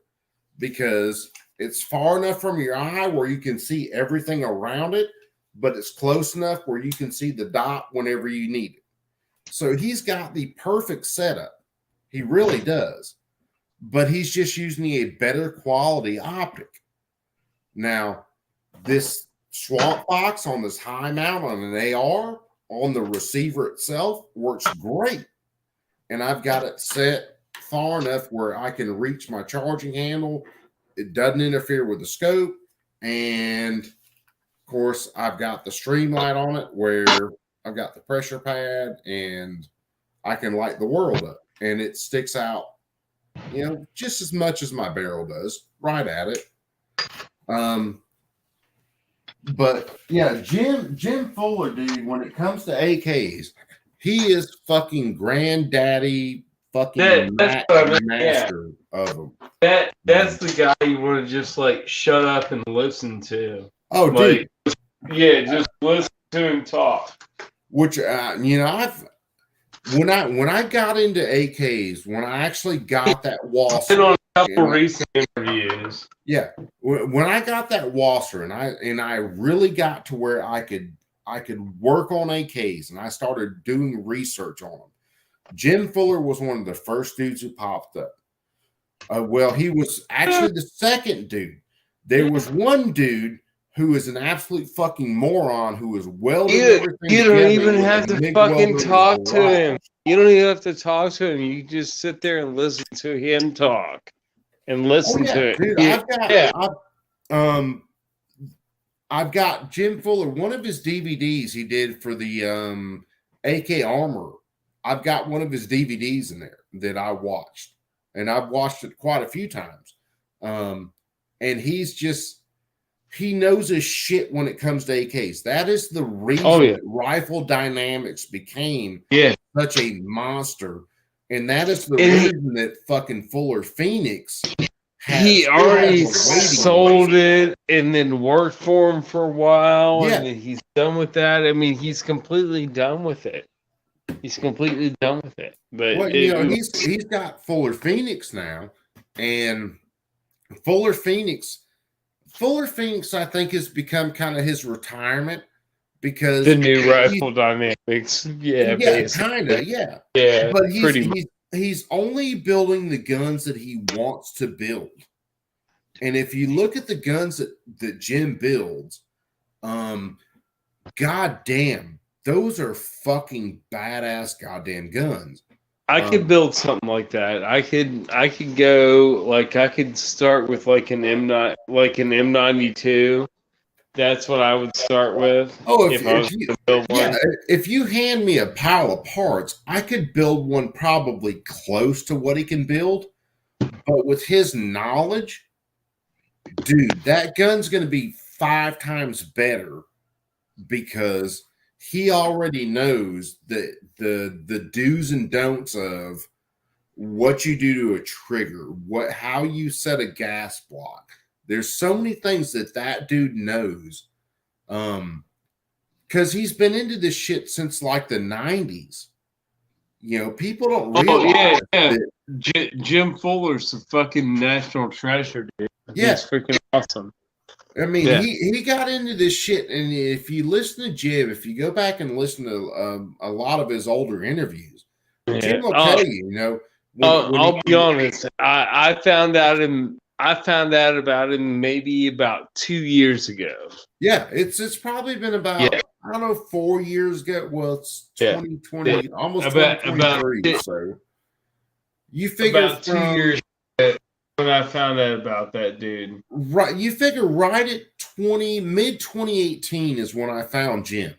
because it's far enough from your eye where you can see everything around it, but it's close enough where you can see the dot whenever you need it. So he's got the perfect setup. He really does. But he's just using a better quality optic. Now, this Swamp Fox on this high mount on an AR on the receiver itself works great. And I've got it set far enough where I can reach my charging handle. It doesn't interfere with the scope. And of course, I've got the Streamlight on it where I've got the pressure pad and I can light the world up. And it sticks out, you know, just as much as my barrel does, right at it. But yeah, Jim Fuller, dude, when it comes to AKs, he is fucking granddaddy fucking master of them. That's the guy you want to just like shut up and listen to. Oh, like, dude. Yeah, just listen to him talk. Which you know, when I got into AKs, when I actually got that Wasser, been on a couple recent interviews. Yeah, when I got that Wasser, and I really got to where I could work on AKs, and I started doing research on them. Jim Fuller was one of the first dudes who popped up. Well, he was actually the second dude. There was one dude who is an absolute fucking moron who is welding everything. You don't together even with have a to MIG fucking welder talk and a to rod. him. You don't even have to talk to him. You can just sit there and listen to him talk and listen to it. Dude, I've got Jim Fuller, one of his DVDs he did for the AK Armor. I've got one of his DVDs in there that I watched, and I've watched it quite a few times. And he knows his shit when it comes to AKs. That is the reason that Rifle Dynamics became such a monster. And that is the reason that fucking Fuller Phoenix he already sold it and then worked for him for a while. Yeah. And then he's done with that. I mean, he's completely done with it. He's completely done with it. But well, you know, he's got Fuller Phoenix now, and Fuller Phoenix, I think, has become kind of his retirement because the new Rifle Dynamics, kind of, yeah. But he's only building the guns that he wants to build, and if you look at the guns that Jim builds, goddamn. Those are fucking badass goddamn guns. I could build something like that. I could go like I could start with like an M92. That's what I would start with. Oh, if I was to build one. If you hand me a pile of parts, I could build one probably close to what he can build. But with his knowledge, dude, that gun's going to be 5 times better because he already knows the do's and don'ts of what you do to a trigger, how you set a gas block. There's so many things that dude knows, because he's been into this shit since like the 90s. You know, people don't realize that. Jim Fuller's a fucking national treasure, dude. Yeah. He's freaking awesome. I mean, he got into this shit, and if you listen to Jim, if you go back and listen to a lot of his older interviews, Jim will tell you, you know. I'll be honest. I found out about him maybe about 2 years ago. Yeah, it's probably been about I don't know 4 years ago. Well, it's 2020, almost 2023. So you figure about 2 years ago when I found out about that dude. Right, you figure right at mid 2018 is when I found Jim,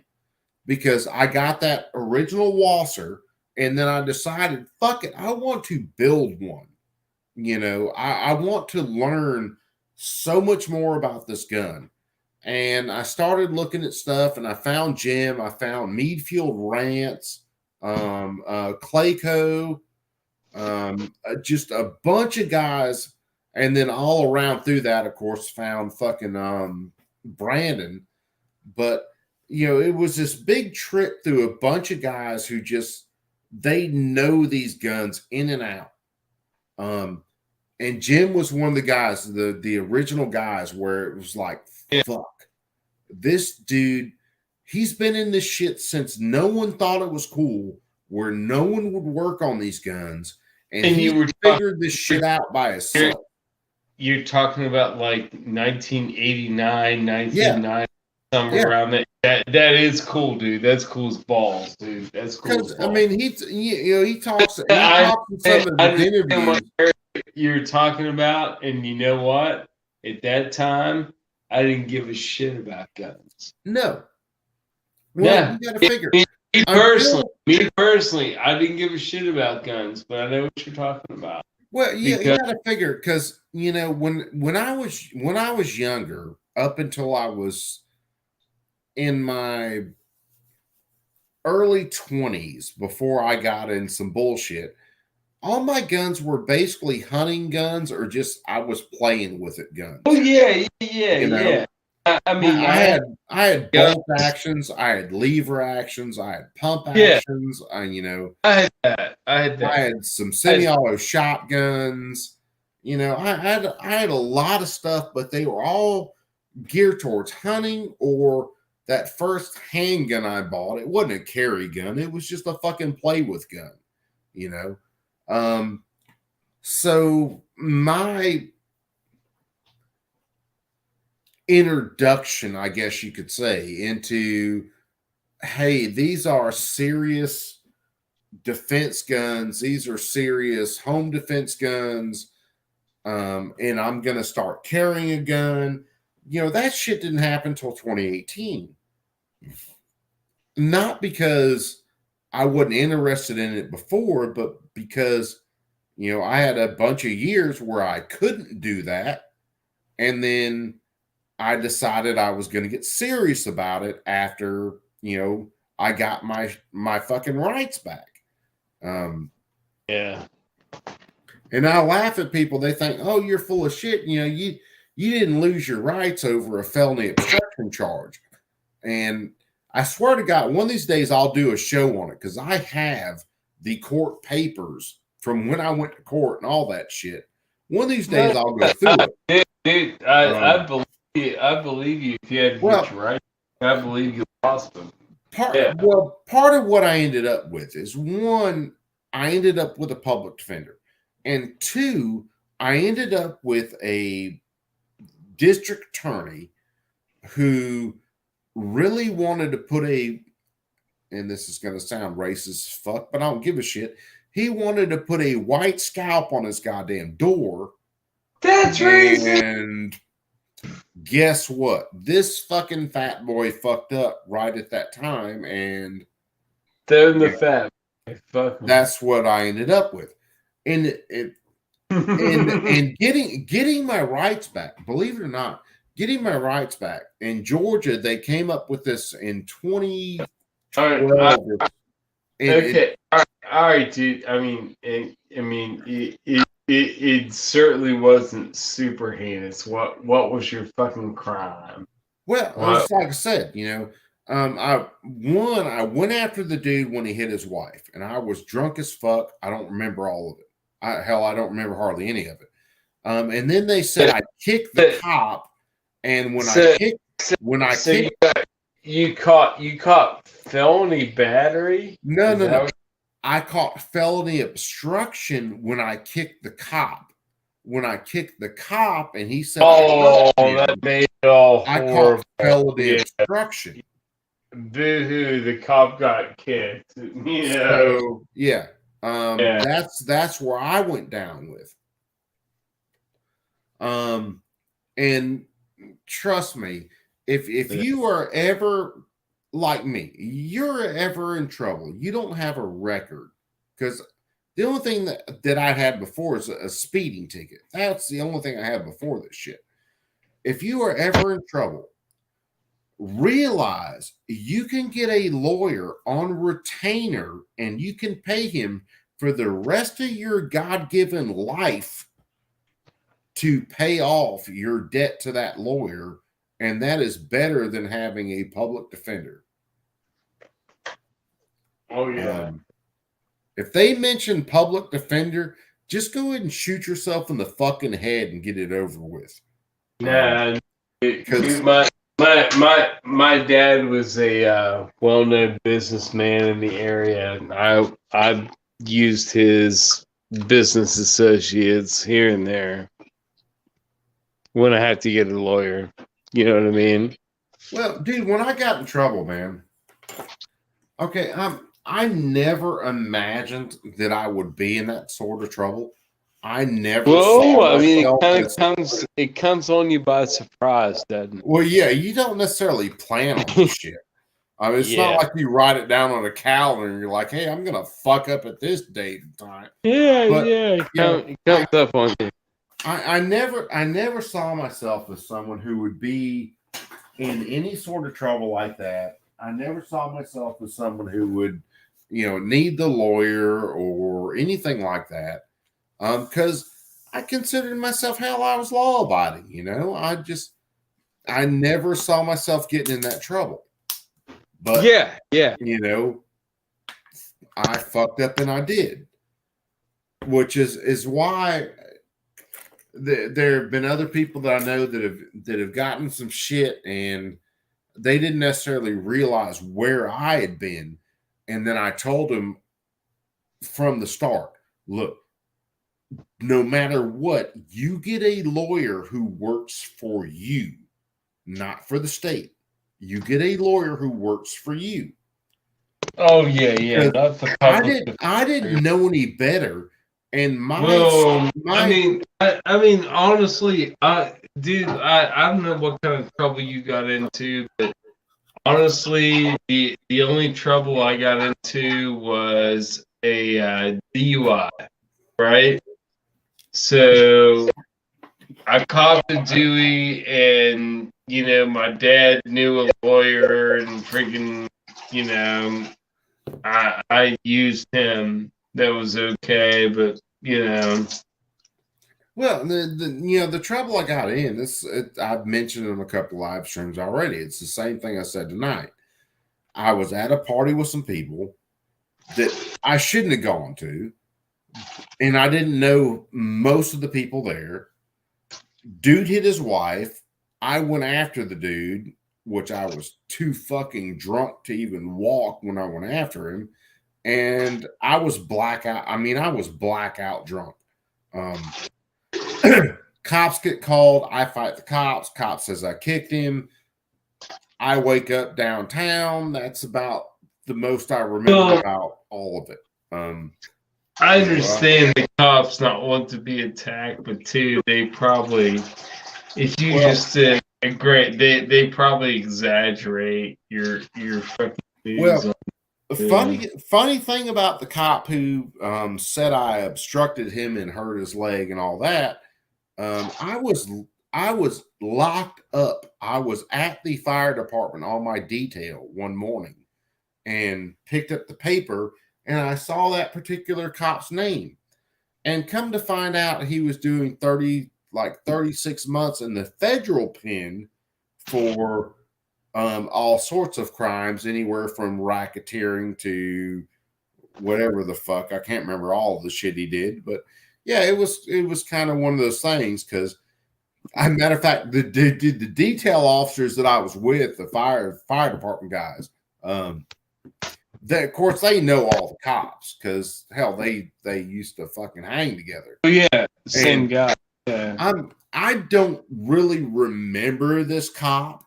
because I got that original Wasser, and then I decided, fuck it, I want to build one. You know, I want to learn so much more about this gun. And I started looking at stuff, and I found Jim. I found Meadfield Rants, Clayco, just a bunch of guys. And then all around through that, of course, found fucking Brandon. But, you know, it was this big trip through a bunch of guys who just, they know these guns in and out. And Jim was one of the guys, the original guys, where it was like, fuck, this dude, he's been in this shit since no one thought it was cool, where no one would work on these guns, and he figured this shit out by himself. You're talking about like 1989, 1990, somewhere around that. That is cool, dude. That's cool as balls, dude. That's cool as balls. I mean, he talks in some of his interviews. You're talking about, and you know what? At that time, I didn't give a shit about guns. No. Well, you gotta figure. Me personally, I didn't give a shit about guns, but I know what you're talking about. Well, you gotta figure, because you know, when I was younger, up until I was in my early 20s, before I got in some bullshit, all my guns were basically hunting guns, or just I was playing with it guns. Oh yeah. I mean, I had bolt actions, I had lever actions, I had pump actions. I had that. I had some semi-auto shotguns. You know, I had a lot of stuff, but they were all geared towards hunting, or that first handgun I bought. It wasn't a carry gun; it was just a fucking play with gun. You know. So my introduction, I guess you could say, into, hey, these are serious defense guns. These are serious home defense guns. And I'm going to start carrying a gun. You know, that shit didn't happen until 2018. Not because I wasn't interested in it before, but because, you know, I had a bunch of years where I couldn't do that. And then I decided I was going to get serious about it after, you know, I got my fucking rights back. Yeah. And I laugh at people. They think, oh, you're full of shit. You know, you didn't lose your rights over a felony obstruction charge. And I swear to God, one of these days I'll do a show on it, because I have the court papers from when I went to court and all that shit. One of these days I'll go through it. Dude, I believe you. If you had your rights, I believe you lost them. Part of what I ended up with is, one, I ended up with a public defender, and two, I ended up with a district attorney who really wanted to put and this is going to sound racist as fuck, but I don't give a shit. He wanted to put a white scalp on his goddamn door. That's racist. And guess what? This fucking fat boy fucked up right at that time, and that's what I ended up with. And getting my rights back, believe it or not, getting my rights back. In Georgia, they came up with this in 2012. Okay, all right, dude. I mean, it certainly wasn't super heinous. What was your fucking crime? Well, it's like I said, I went after the dude when he hit his wife, and I was drunk as fuck. I don't remember all of it. I don't remember hardly any of it. And then they said I kicked the cop, and you caught felony battery. No. I caught felony obstruction when I kicked the cop. When I kicked the cop, and he said, that made it all I horrible. caught felony obstruction. Boo-hoo, the cop got kicked. So, yeah. That's where I went down with. And trust me, if you are ever like me, you're ever in trouble, you don't have a record, because the only thing that I had before is a speeding ticket. That's the only thing I had before this shit. If you are ever in trouble, realize you can get a lawyer on retainer, and you can pay him for the rest of your God-given life to pay off your debt to that lawyer, and that is better than having a public defender. Oh, yeah. If they mention public defender, just go ahead and shoot yourself in the fucking head and get it over with. Nah, because my dad was a well-known businessman in the area, and I used his business associates here and there when I had to get a lawyer. You know what I mean? Well, dude, when I got in trouble, man, okay, I never imagined that I would be in that sort of trouble. I never. Well, I mean, it comes on you by surprise, doesn't it? Well, yeah, you don't necessarily plan on this shit. I mean, it's not like you write it down on a calendar and you're like, "Hey, I'm gonna fuck up at this date and time." It comes up on you. I never saw myself as someone who would be in any sort of trouble like that. I never saw myself as someone who would, need the lawyer or anything like that. Because I considered myself, hell, I was law abiding, I never saw myself getting in that trouble. But I fucked up and I did. Which is why there have been other people that I know that have gotten some shit, and they didn't necessarily realize where I had been. And then I told them from the start, look, no matter what, you get a lawyer who works for you, not for the state. You get a lawyer who works for you. Oh yeah. That's the I didn't know any better. And I mean, honestly, dude, I don't know what kind of trouble you got into, but honestly, the only trouble I got into was a DUI, right? So I copped a Dewey, and my dad knew a lawyer, and freaking, I used him. That was okay, but Well, the trouble I got in, I've mentioned in a couple live streams already. It's the same thing I said tonight. I was at a party with some people that I shouldn't have gone to, and I didn't know most of the people there. Dude hit his wife. I went after the dude, which I was too fucking drunk to even walk when I went after him. And I was blackout. I mean, I was blackout drunk. Cops get called. I fight the cops. Cop says I kicked him. I wake up downtown. That's about the most I remember about all of it. I understand the cops not want to be attacked, but too, they probably, if you just did a great, they probably exaggerate your fucking views. Well, funny thing about the cop who said I obstructed him and hurt his leg and all that. I I was locked up. I was at the fire department on my detail one morning and picked up the paper, and I saw that particular cop's name. And come to find out, he was doing 36 months in the federal pen for all sorts of crimes, anywhere from racketeering to whatever the fuck. I can't remember all of the shit he did, but yeah, it was kind of one of those things. Because, as a matter of fact, the detail officers that I was with, the fire department guys, of course they know all the cops because hell, they used to fucking hang together. Oh yeah, same guy. Yeah. I don't really remember this cop,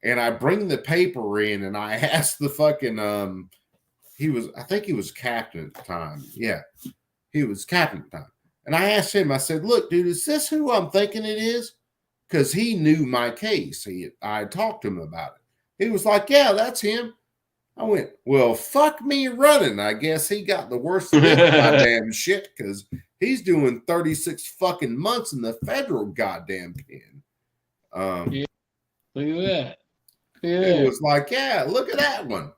and I bring the paper in and I asked the fucking I think he was captain at the time. Yeah, he was captain at the time. And I asked him, I said, look, dude, is this who I'm thinking it is? Because he knew my case. I talked to him about it. He was like, yeah, that's him. I went, well, fuck me running. I guess he got the worst of this goddamn shit because he's doing 36 fucking months in the federal goddamn pen. Yeah. Look at that. It was like, yeah, look at that one.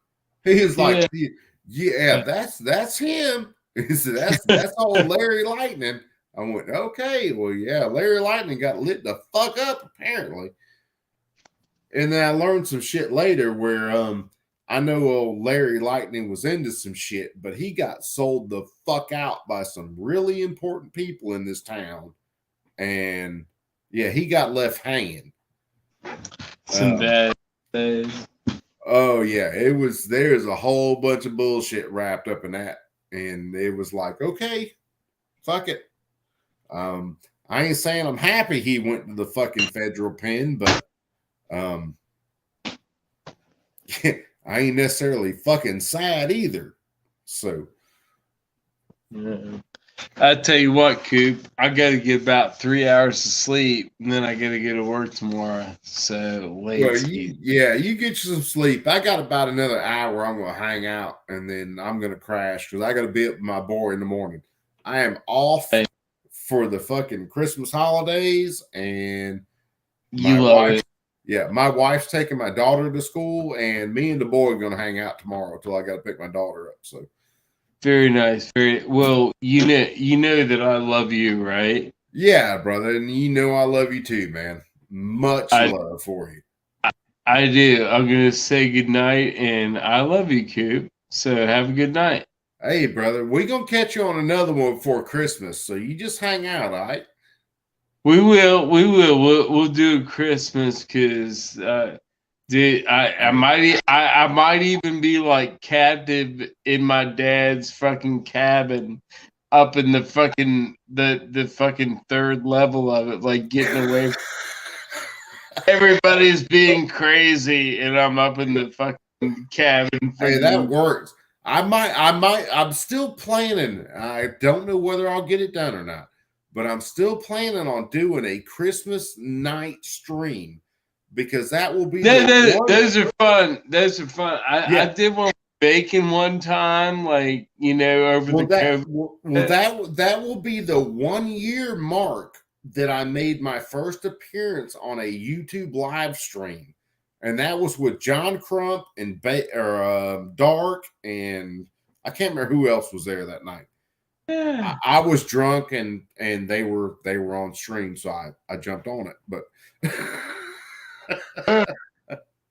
He was like, yeah, that's him. He said, that's old Larry Lightning. I went, okay, well, yeah, Larry Lightning got lit the fuck up, apparently. And then I learned some shit later where I know old Larry Lightning was into some shit, but he got sold the fuck out by some really important people in this town. And yeah, he got left hanging. Some bad days. Oh yeah, there's a whole bunch of bullshit wrapped up in that. And it was like, okay, fuck it. I ain't saying I'm happy he went to the fucking federal pen, but I ain't necessarily fucking sad either. So I tell you what, Coop, I got to get about 3 hours of sleep, and then I got to go to work tomorrow. So late. Well, you get you some sleep. I got about another hour. I'm gonna hang out, and then I'm gonna crash because I got to be up with my boy in the morning. I am off for the fucking Christmas holidays, and my wife's taking my daughter to school, and me and the boy are gonna hang out tomorrow until I got to pick my daughter up. So. Very nice. Very well. You know that I love you, right? Yeah, brother, and you know I love you too, man. Much love for you. I do. I'm gonna say good night, and I love you, Coop. So have a good night. Hey, brother, we gonna catch you on another one before Christmas, so you just hang out, all right? We will. We'll do a Christmas because. Dude, I might even be like captive in my dad's fucking cabin up in the fucking the fucking third level of it, like getting away from everybody's being crazy and I'm up in the fucking cabin. Hey, that works. I'm still planning. I don't know whether I'll get it done or not, but I'm still planning on doing a Christmas night stream. Because that will be those are fun. Those are fun. I did one bacon one time, like over the COVID. Well, that will be the 1 year mark that I made my first appearance on a YouTube live stream, and that was with John Crump and Dark, and I can't remember who else was there that night. Yeah. I was drunk and they were on stream, so I jumped on it, but.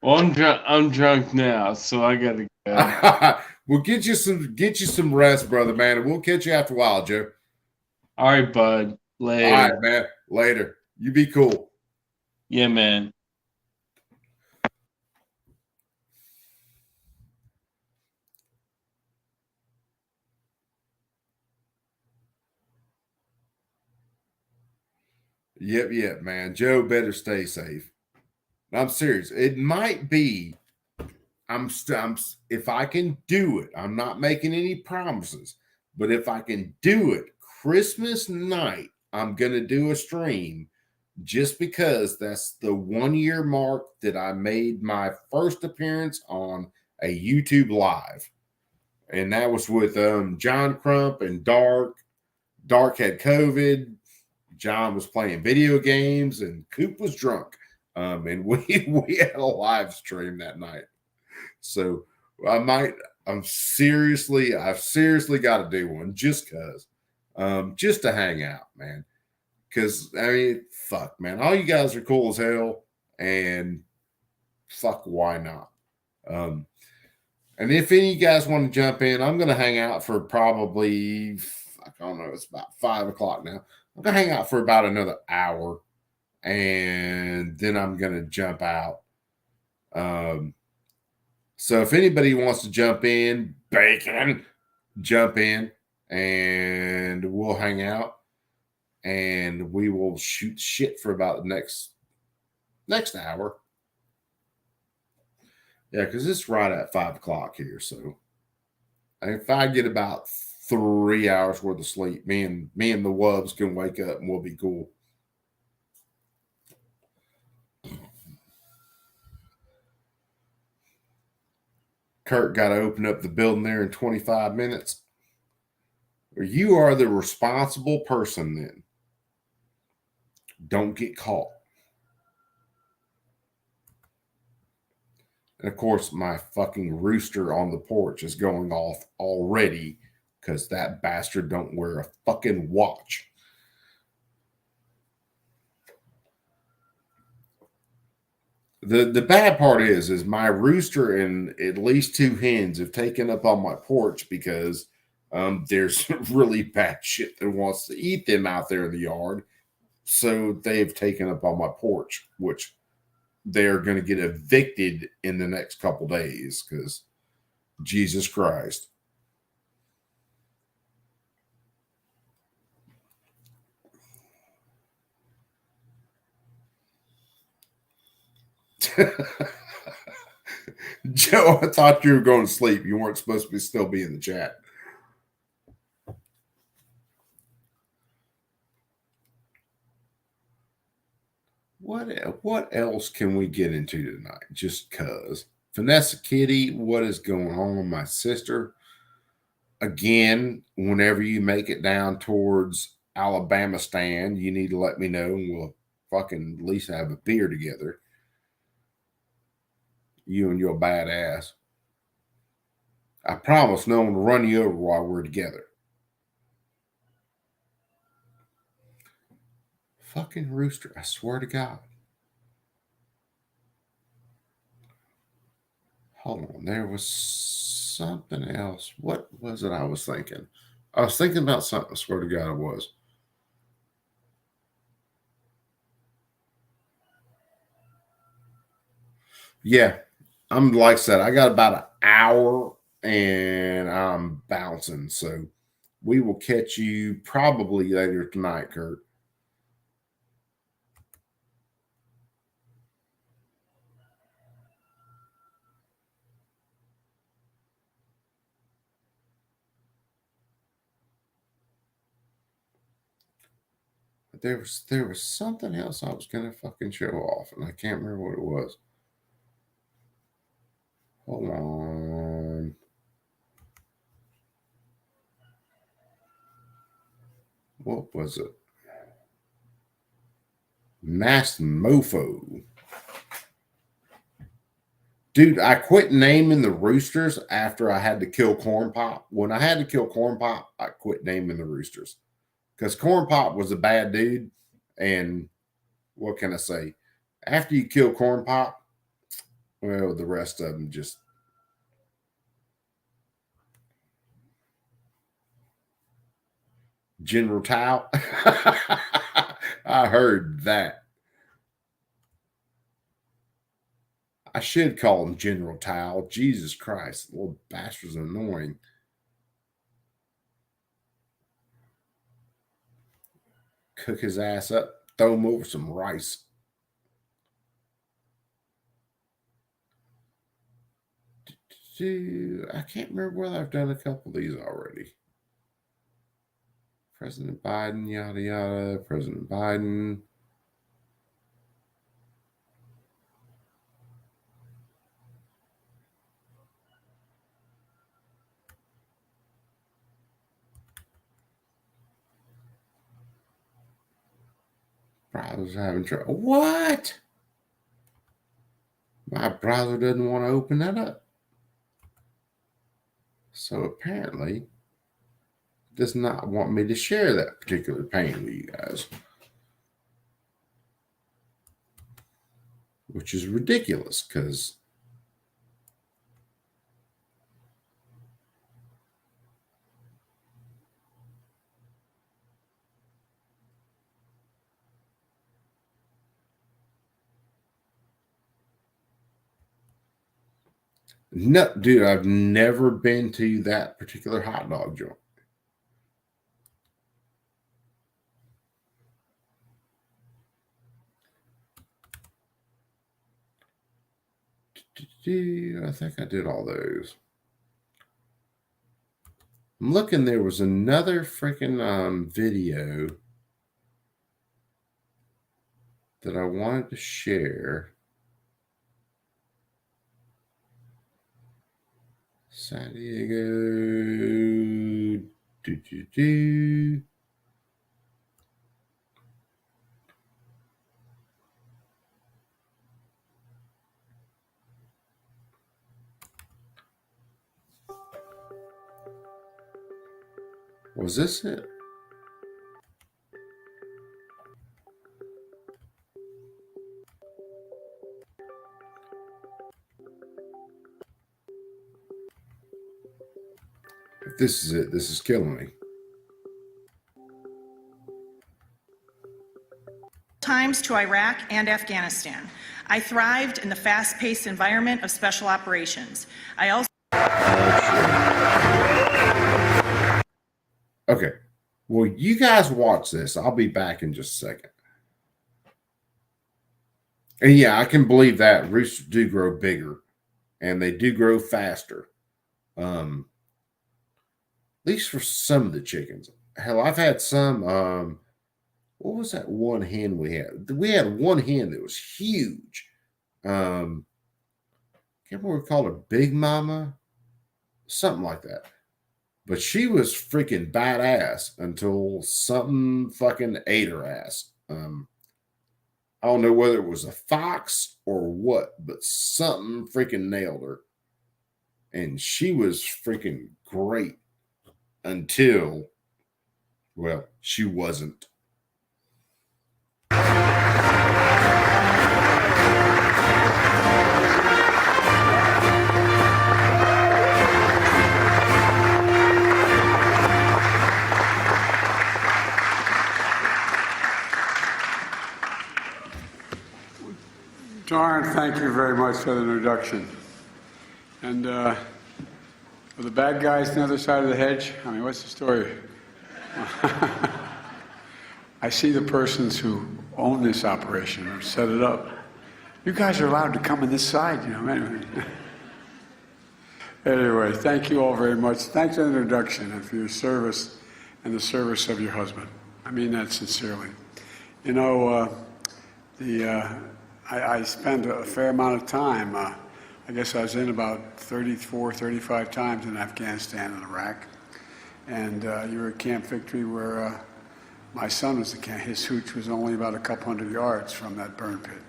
Well, I'm drunk now, so I gotta go. We'll get you some rest, brother, man, and we'll catch you after a while, Joe. All right, bud. Later. All right, man. Later. You be cool. Yeah, man. Yep, man. Joe better stay safe. I'm serious. It might be. If I can do it, I'm not making any promises, but if I can do it, Christmas night, I'm gonna do a stream, just because that's the 1 year mark that I made my first appearance on a YouTube live, and that was with John Crump and Dark. Dark had COVID. John was playing video games, and Coop was drunk. And we had a live stream that night. So I've seriously got to do one just to hang out, man. Because, I mean, fuck, man. All you guys are cool as hell, and fuck, why not? And if any of you guys want to jump in, I'm going to hang out for probably, I don't know, it's about 5 o'clock now. I'm going to hang out for about another hour, and then I'm going to jump out. So if anybody wants to jump in, bacon, jump in, and we'll hang out, and we will shoot shit for about the next hour. Yeah, because it's right at 5 o'clock here. So if I get about 3 hours worth of sleep, me and the Wubs can wake up and we'll be cool. Kurt got to open up the building there in 25 minutes. You are the responsible person then. Don't get caught. And of course, my fucking rooster on the porch is going off already because that bastard don't wear a fucking watch. The bad part is my rooster and at least 2 hens have taken up on my porch because there's really bad shit that wants to eat them out there in the yard. So they've taken up on my porch, which they're going to get evicted in the next couple days because Jesus Christ. Joe, I thought you were going to sleep. You weren't supposed to still be in the chat. What else can we get into tonight? Just cause. Vanessa Kitty, what is going on with my sister? Again, whenever you make it down towards Alabama stand, you need to let me know and we'll fucking at least have a beer together. You and your badass. I promise no one will run you over while we're together. Fucking rooster, I swear to God. Hold on, there was something else. What was it I was thinking? I was thinking about something, I swear to God it was. Yeah, I'm like I said, I got about an hour and I'm bouncing. So we will catch you probably later tonight, Kurt. There was something else I was gonna fucking show off, and I can't remember what it was. Hold on. What was it? Mass Mofo. Dude, I quit naming the roosters after I had to kill Corn Pop. When I had to kill Corn Pop, I quit naming the roosters. Because Corn Pop was a bad dude. And what can I say? After you kill Corn Pop, well, the rest of them just... General Tao. I heard that. I should call him General Tao. Jesus Christ. The little bastard's annoying. Cook his ass up. Throw him over some rice. I can't remember whether I've done a couple of these already. President Biden, yada, yada. President Biden. browser's having trouble. What? My browser doesn't want to open that up. So apparently, it does not want me to share that particular pane with you guys. Which is ridiculous because no, dude, I've never been to that particular hot dog joint. I think I did all those. I'm looking, there was another freaking video that I wanted to share. San Diego. Was this it? If this is it, this is killing me. Times to Iraq and Afghanistan. I thrived in the fast-paced environment of special operations. I also Okay. Well, you guys watch this. I'll be back in just a second. And yeah, I can believe that roosters do grow bigger and they do grow faster. At least for some of the chickens. Hell, I've had some. What was that one hen we had? We had one hen that was huge. Can't remember what we called her, Big Mama, something like that. But she was freaking badass until something fucking ate her ass. I don't know whether it was a fox or what, but something freaking nailed her. And she was freaking great until, well, she wasn't. Darn, thank you very much for the introduction. And are the bad guys on the other side of the hedge? I mean, what's the story? I see the persons who own this operation or set it up. You guys are allowed to come on this side, you know, anyway. Anyway, thank you all very much. Thanks for the introduction and for your service and the service of your husband. I mean that sincerely. You know, I spent a fair amount of time. I guess I was in about 34, 35 times in Afghanistan and Iraq. And you were at Camp Victory where my son was at camp. His hooch was only about a couple hundred yards from that burn pit.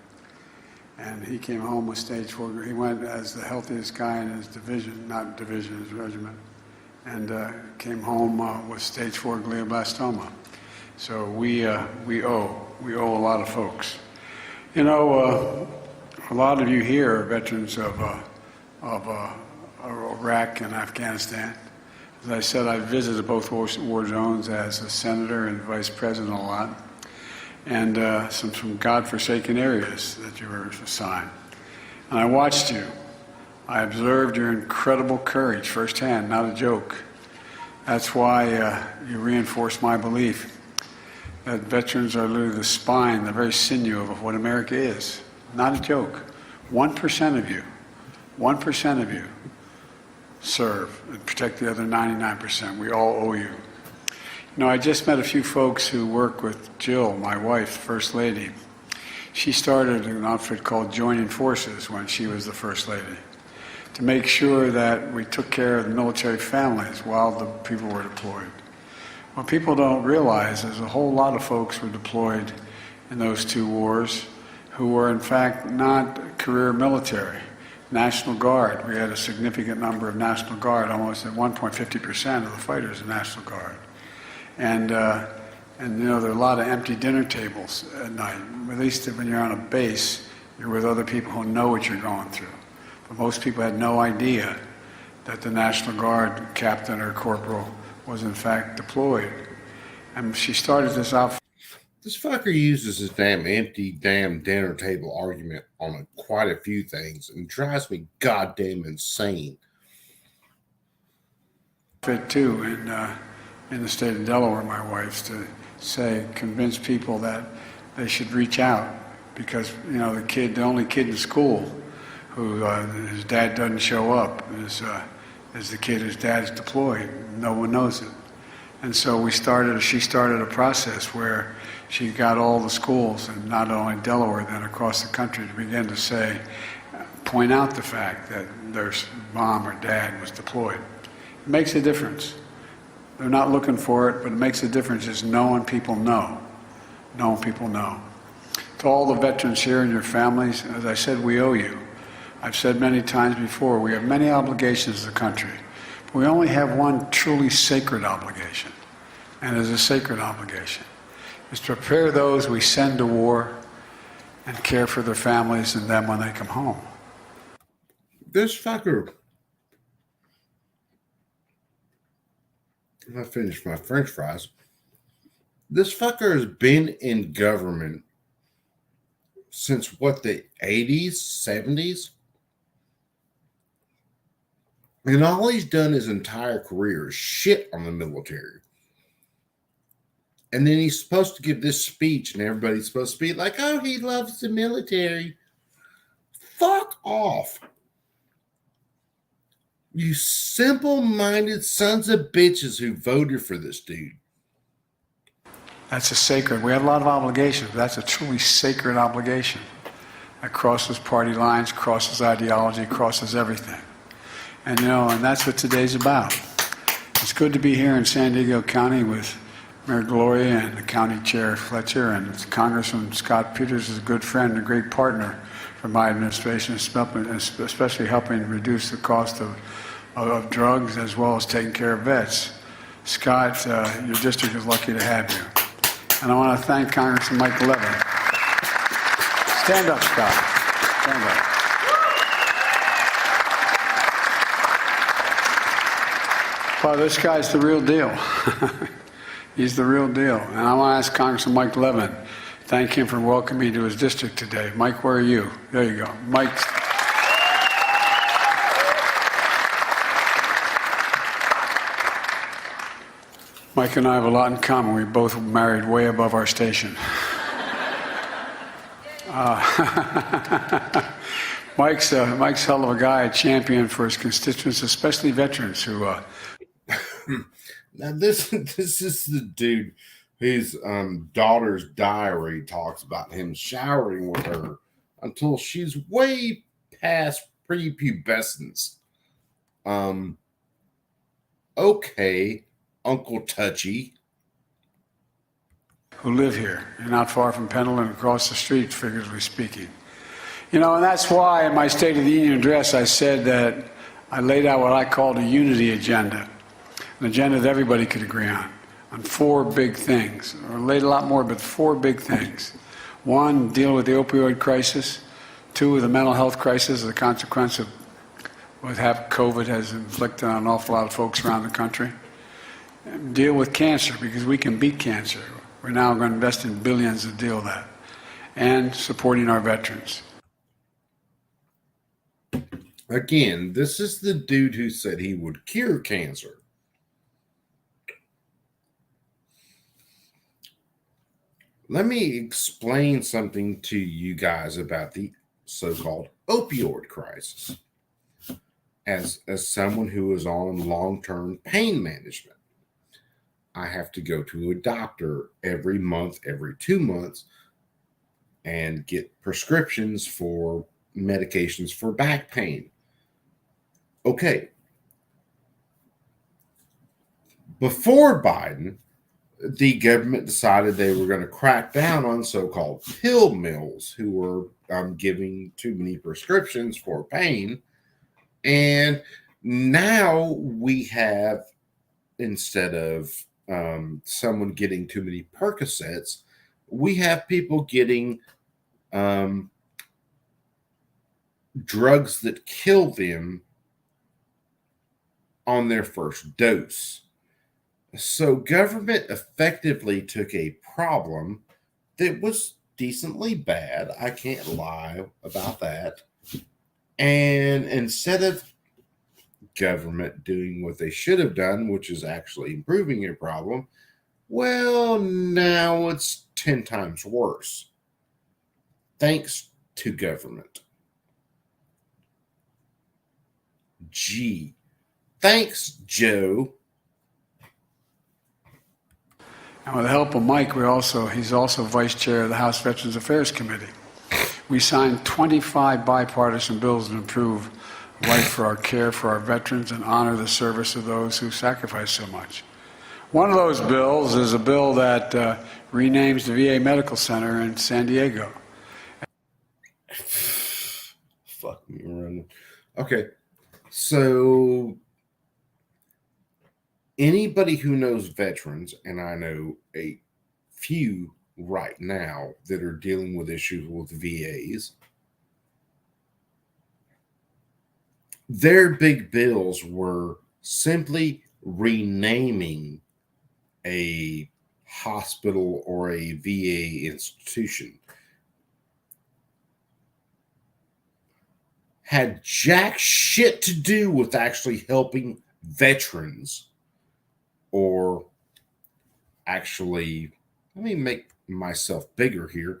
And he came home with stage 4. He went as the healthiest guy in his division, not division, his regiment. And came home with stage 4 glioblastoma. So we owe a lot of folks. You know, a lot of you here are veterans of Iraq and Afghanistan. As I said, I visited both war zones as a senator and vice president a lot, and some godforsaken areas that you were assigned. And I watched you. I observed your incredible courage firsthand, not a joke. That's why you reinforced my belief that veterans are literally the spine, the very sinew of what America is. Not a joke. 1% of you serve and protect the other 99%. We all owe you. You know, I just met a few folks who work with Jill, my wife, First Lady. She started an outfit called Joining Forces when she was the First Lady to make sure that we took care of the military families while the people were deployed. What people don't realize is a whole lot of folks were deployed in those two wars who were in fact not career military. National Guard, we had a significant number of National Guard, almost at one point 50% of the fighters in National Guard. And you know, there are a lot of empty dinner tables at night. At least when you're on a base, you're with other people who know what you're going through. But most people had no idea that the National Guard captain or corporal was in fact deployed. And she started this out. This fucker uses his empty dinner table argument on quite a few things and drives me goddamn insane. Fit too in the state of Delaware, my wife's, to convince people that they should reach out because, you know, the only kid in school who his dad doesn't show up is the kid whose dad's deployed. No one knows it. And so she started a process where she got all the schools, and not only Delaware, then across the country, to begin to point out the fact that their mom or dad was deployed. It makes a difference. They're not looking for it, but it makes a difference just knowing people know. Knowing people know. To all the veterans here and your families, as I said, we owe you. I've said many times before, we have many obligations to the country. But we only have one truly sacred obligation, and it is a sacred obligation. Is to prepare those we send to war and care for their families and them when they come home. This fucker. I finished my French fries. This fucker has been in government since the 80s, 70s? And all he's done his entire career is shit on the military. And then he's supposed to give this speech, and everybody's supposed to be like, oh, he loves the military. Fuck off. You simple-minded sons of bitches who voted for this dude. That's a sacred. We have a lot of obligations, but that's a truly sacred obligation. That crosses party lines, crosses ideology, crosses everything. And and that's what today's about. It's good to be here in San Diego County with Mayor Gloria and the County Chair Fletcher, and Congressman Scott Peters is a good friend and a great partner for my administration, especially helping reduce the cost of drugs as well as taking care of vets. Scott, your district is lucky to have you. And I want to thank Congressman Michael Levin. Stand up, Scott. Stand up. Well, this guy's the real deal. He's the real deal. And I want to ask Congressman Mike Levin, thank him for welcoming me to his district today. Mike, where are you? There you go. Mike. Mike and I have a lot in common. We both married way above our station. Mike's hell of a guy, a champion for his constituents, especially veterans who. Now this is the dude whose daughter's diary talks about him showering with her until she's way past prepubescence. Okay, Uncle Touchy. Who live here. You're not far from Pendleton, across the street, figuratively speaking. And that's why in my State of the Union address I said that I laid out what I called a unity agenda, an agenda that everybody could agree on 4 big things. I laid a lot more, but 4 big things. 1, deal with the opioid crisis. 2, the mental health crisis as a consequence of what COVID has inflicted on an awful lot of folks around the country. And deal with cancer, because we can beat cancer. We're now going to invest in billions to deal with that. And supporting our veterans. Again, this is the dude who said he would cure cancer. Let me explain something to you guys about the so-called opioid crisis. As someone who is on long-term pain management, I have to go to a doctor every month, every 2 months, and get prescriptions for medications for back pain. Okay. Before Biden, the government decided they were going to crack down on so-called pill mills who were giving too many prescriptions for pain. And now we have, instead of someone getting too many Percocets, we have people getting drugs that kill them on their first dose. So government effectively took a problem that was decently bad. I can't lie about that. And instead of government doing what they should have done, which is actually improving a problem, well, now it's 10 times worse. Thanks to government. Gee. Thanks, Joe. And with the help of Mike, he's also vice chair of the House Veterans Affairs Committee. We signed 25 bipartisan bills that improve life for our care for our veterans and honor the service of those who sacrifice so much. One of those bills is a bill that renames the VA Medical Center in San Diego. Fuck me running. Okay, so anybody who knows veterans, and I know a few right now that are dealing with issues with VAs, their big bills were simply renaming a hospital or a VA institution. Had jack shit to do with actually helping veterans, or actually, let me make myself bigger here,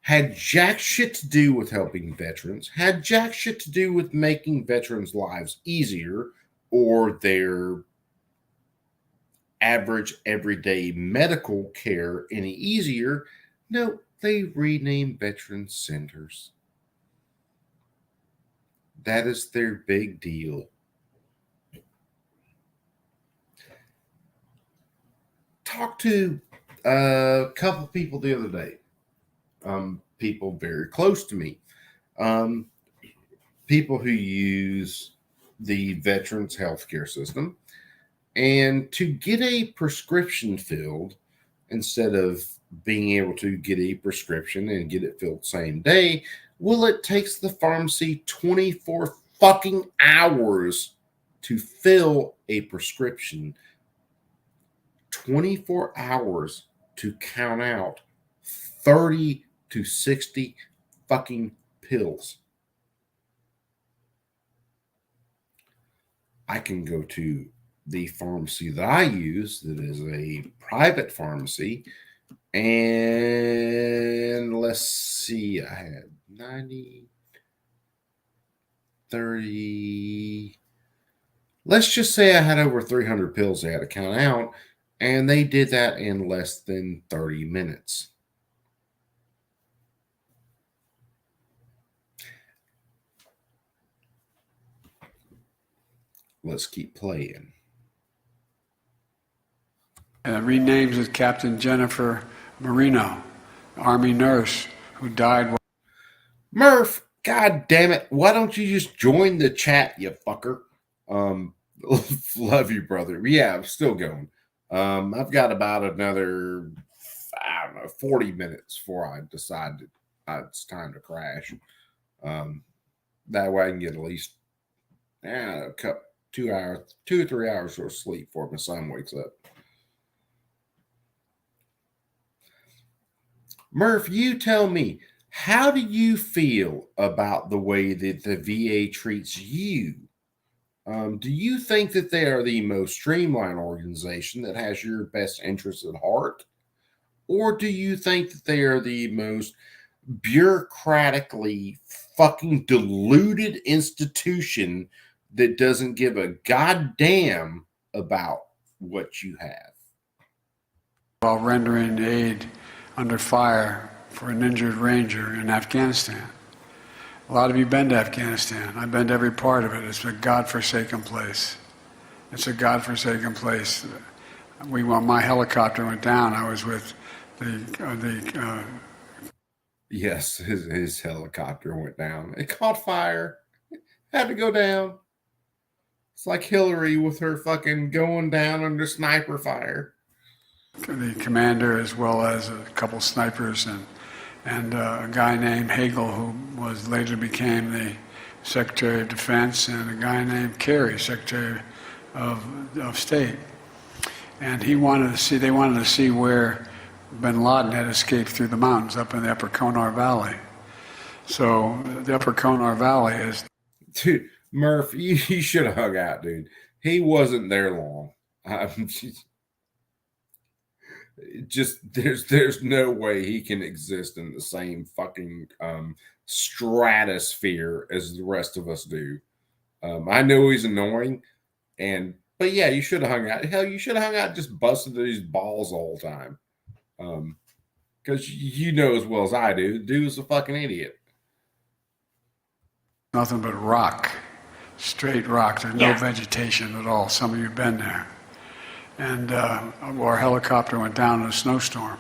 had jack shit to do with helping veterans, had jack shit to do with making veterans' lives easier or their average everyday medical care any easier. No, they renamed veteran centers. That is their big deal. Talked to a couple of people the other day. People very close to me. People who use the veterans healthcare system. And to get a prescription filled, instead of being able to get a prescription and get it filled same day, well, it takes the pharmacy 24 fucking hours to fill a prescription. 24 hours to count out 30 to 60 fucking pills. I can go to the pharmacy that I use, that is a private pharmacy, and let's see, I had 90, 30, let's just say I had over 300 pills I had to count out, and they did that in less than 30 minutes. Let's keep playing. And it renames it Captain Jennifer Marino, Army nurse who died. Murph, god damn it. Why don't you just join the chat, you fucker? Love you, brother. Yeah, I'm still going. I've got about another, 40 minutes before I decide that it's time to crash. That way I can get at least 2 or 3 hours of sleep before my son wakes up. Murph, you tell me, how do you feel about the way that the VA treats you? Do you think that they are the most streamlined organization that has your best interests at heart? Or do you think that they are the most bureaucratically fucking deluded institution that doesn't give a goddamn about what you have? While rendering aid under fire for an injured ranger in Afghanistan. A lot of you been to Afghanistan. I've been to every part of it. It's a godforsaken place. It's a godforsaken place. my helicopter went down. I was with Yes, his helicopter went down. It caught fire. Had to go down. It's like Hillary with her fucking going down under sniper fire. the commander, as well as a couple snipers and a guy named Hagel, who later became the Secretary of Defense, and a guy named Kerry, Secretary of State. And they wanted to see where bin Laden had escaped through the mountains up in the Upper Konar Valley. So the Upper Konar Valley is... Dude, Murph, you should have hung out, dude. He wasn't there long. There's no way he can exist in the same fucking stratosphere as the rest of us do. I know he's annoying, but yeah, you should have hung out. Hell, you should have hung out just busting these balls all the time. Because you know as well as I do, the dude's a fucking idiot. Nothing but rock, straight rock. There's no vegetation at all. Some of you have been there. And our helicopter went down in a snowstorm.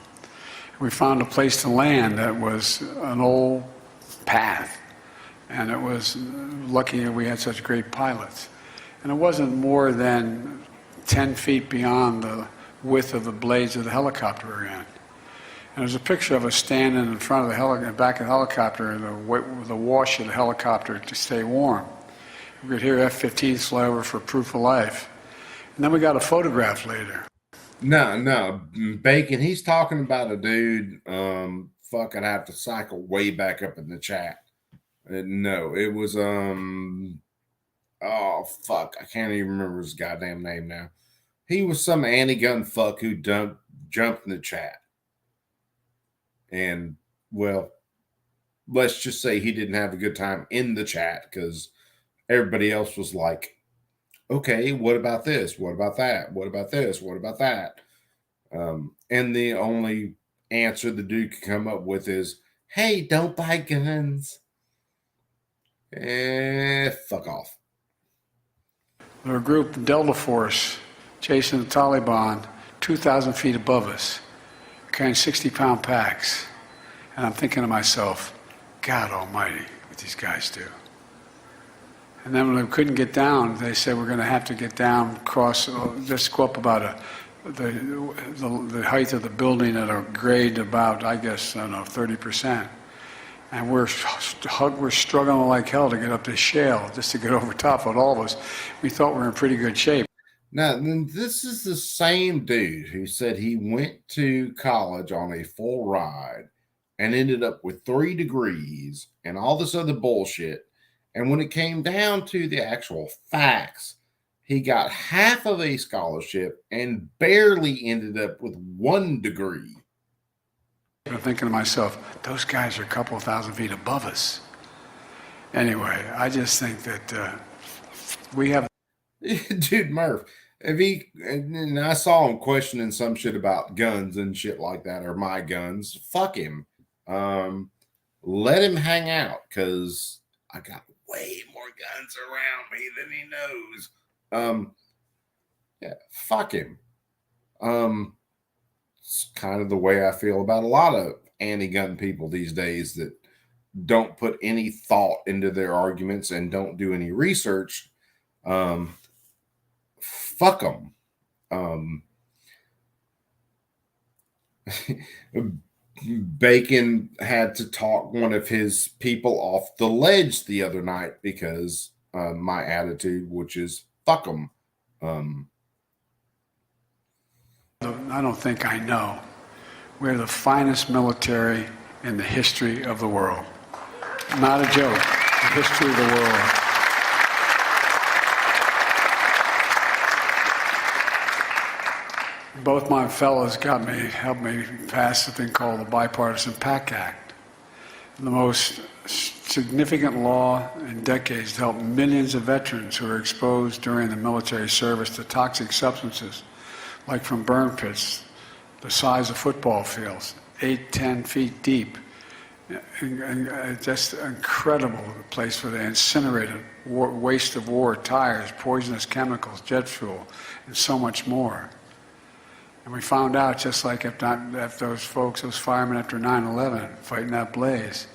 We found a place to land that was an old path. And it was lucky that we had such great pilots. And it wasn't more than 10 feet beyond the width of the blades of the helicopter we were in. And there's a picture of us standing in front of the back of the helicopter, the wash of the helicopter to stay warm. We could hear F-15s fly over for proof of life. And then we got a photograph later. No, Bacon, he's talking about a dude fucking have to cycle way back up in the chat. No, it was oh fuck, I can't even remember his goddamn name now. He was some anti-gun fuck who jumped in the chat. And well, let's just say he didn't have a good time in the chat because everybody else was like, okay, what about this? What about that? What about this? What about that? And the only answer the dude could come up with is, hey, don't buy guns. Fuck off. There were a group, Delta Force, chasing the Taliban 2,000 feet above us, carrying 60-pound packs. And I'm thinking to myself, God almighty, what these guys do. And then when we couldn't get down, they said we're going to have to get down, just go up about the height of the building at a grade about, I guess, 30%. And we're struggling like hell to get up this shale, just to get over top of all of us. We thought we were in pretty good shape. Now, this is the same dude who said he went to college on a full ride and ended up with 3 degrees and all this other bullshit. And when it came down to the actual facts, he got half of a scholarship and barely ended up with 1 degree. I'm thinking to myself, those guys are a couple of thousand feet above us. Anyway, I just think that we have... Dude, Murph, and I saw him questioning some shit about guns and shit like that, or my guns. Fuck him. Let him hang out, because I got way more guns around me than he knows. Yeah, fuck him. It's kind of the way I feel about a lot of anti-gun people these days that don't put any thought into their arguments and don't do any research. Fuck them. Bacon had to talk one of his people off the ledge the other night because my attitude, which is fuck them. I don't think I know. We're the finest military in the history of the world. Not a joke. The history of the world. Both my fellows helped me pass a thing called the Bipartisan PAC Act. The most significant law in decades to help millions of veterans who are exposed during the military service to toxic substances, like from burn pits, the size of football fields, 8-10 feet deep. And just incredible place where they incinerated waste of war, tires, poisonous chemicals, jet fuel, and so much more. And we found out, just like if those folks, those firemen after 9/11, fighting that blaze,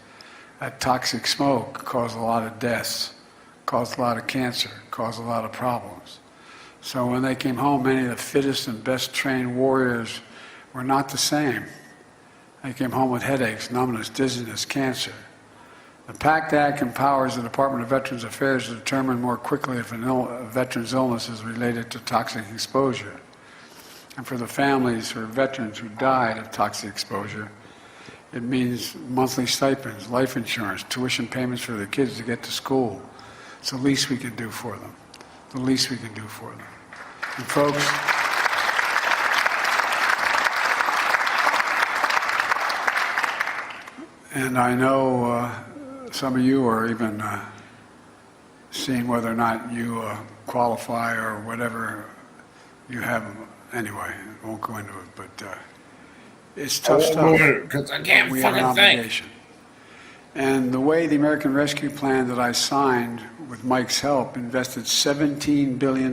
that toxic smoke caused a lot of deaths, caused a lot of cancer, caused a lot of problems. So when they came home, many of the fittest and best trained warriors were not the same. They came home with headaches, numbness, dizziness, cancer. The PACT Act empowers the Department of Veterans Affairs to determine more quickly if a veteran's illness is related to toxic exposure. And for the families or veterans who died of toxic exposure, it means monthly stipends, life insurance, tuition payments for the kids to get to school. It's the least we can do for them. The least we can do for them. And folks, and I know some of you are even seeing whether or not you qualify or whatever you have. Anyway, I won't go into it, but it's tough stuff. Because I can't We have an fucking think. obligation. And the way the American Rescue Plan that I signed with Mike's help invested $17 billion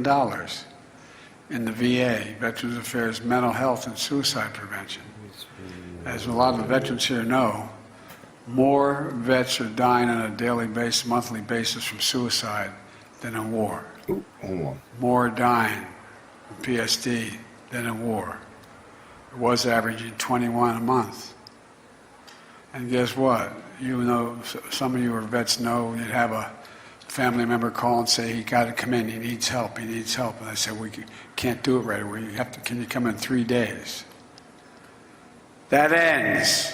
in the VA, Veterans Affairs, mental health, and suicide prevention. As a lot of the veterans here know, more vets are dying on a daily basis, monthly basis from suicide than in war. Ooh, hold on. More are dying from PSD than in war. It was averaging 21 a month. And guess what? You know, some of you are vets know you'd have a family member call and say, he got to come in, he needs help. And I said, we can't do it right away. Can you come in 3 days? That ends.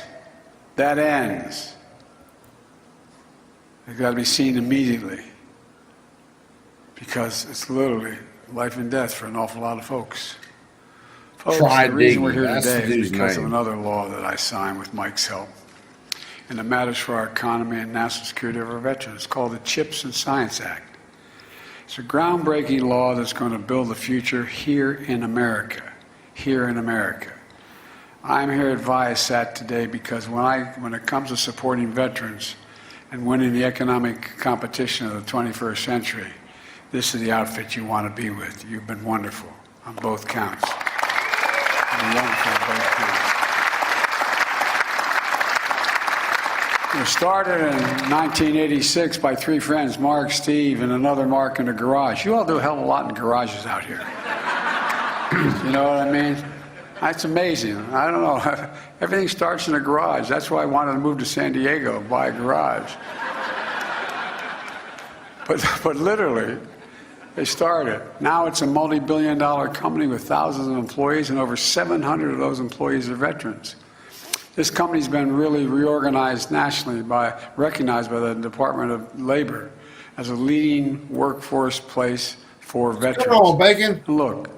That ends. They've got to be seen immediately, because it's literally life and death for an awful lot of folks. Folks, Try the reason we're digging. here That's today the is dude's because of name. another law that I signed with Mike's help. And it matters for our economy and national security of our veterans. It's called the CHIPS and Science Act. It's a groundbreaking law that's going to build the future here in America. Here in America. I'm here at Viasat today because when it comes to supporting veterans and winning the economic competition of the 21st century, this is the outfit you want to be with. You've been wonderful on both counts. You've been wonderful on both counts. It was started in 1986 by 3 friends, Mark, Steve, and another Mark in a garage. You all do a hell of a lot in garages out here. You know what I mean? That's amazing. I don't know. Everything starts in a garage. That's why I wanted to move to San Diego, buy a garage. But literally, they started. Now it's a multi-billion-dollar company with thousands of employees, and over 700 of those employees are veterans. This company's been really reorganized nationally, recognized by the Department of Labor as a leading workforce place for veterans. Come on, Bacon. Look,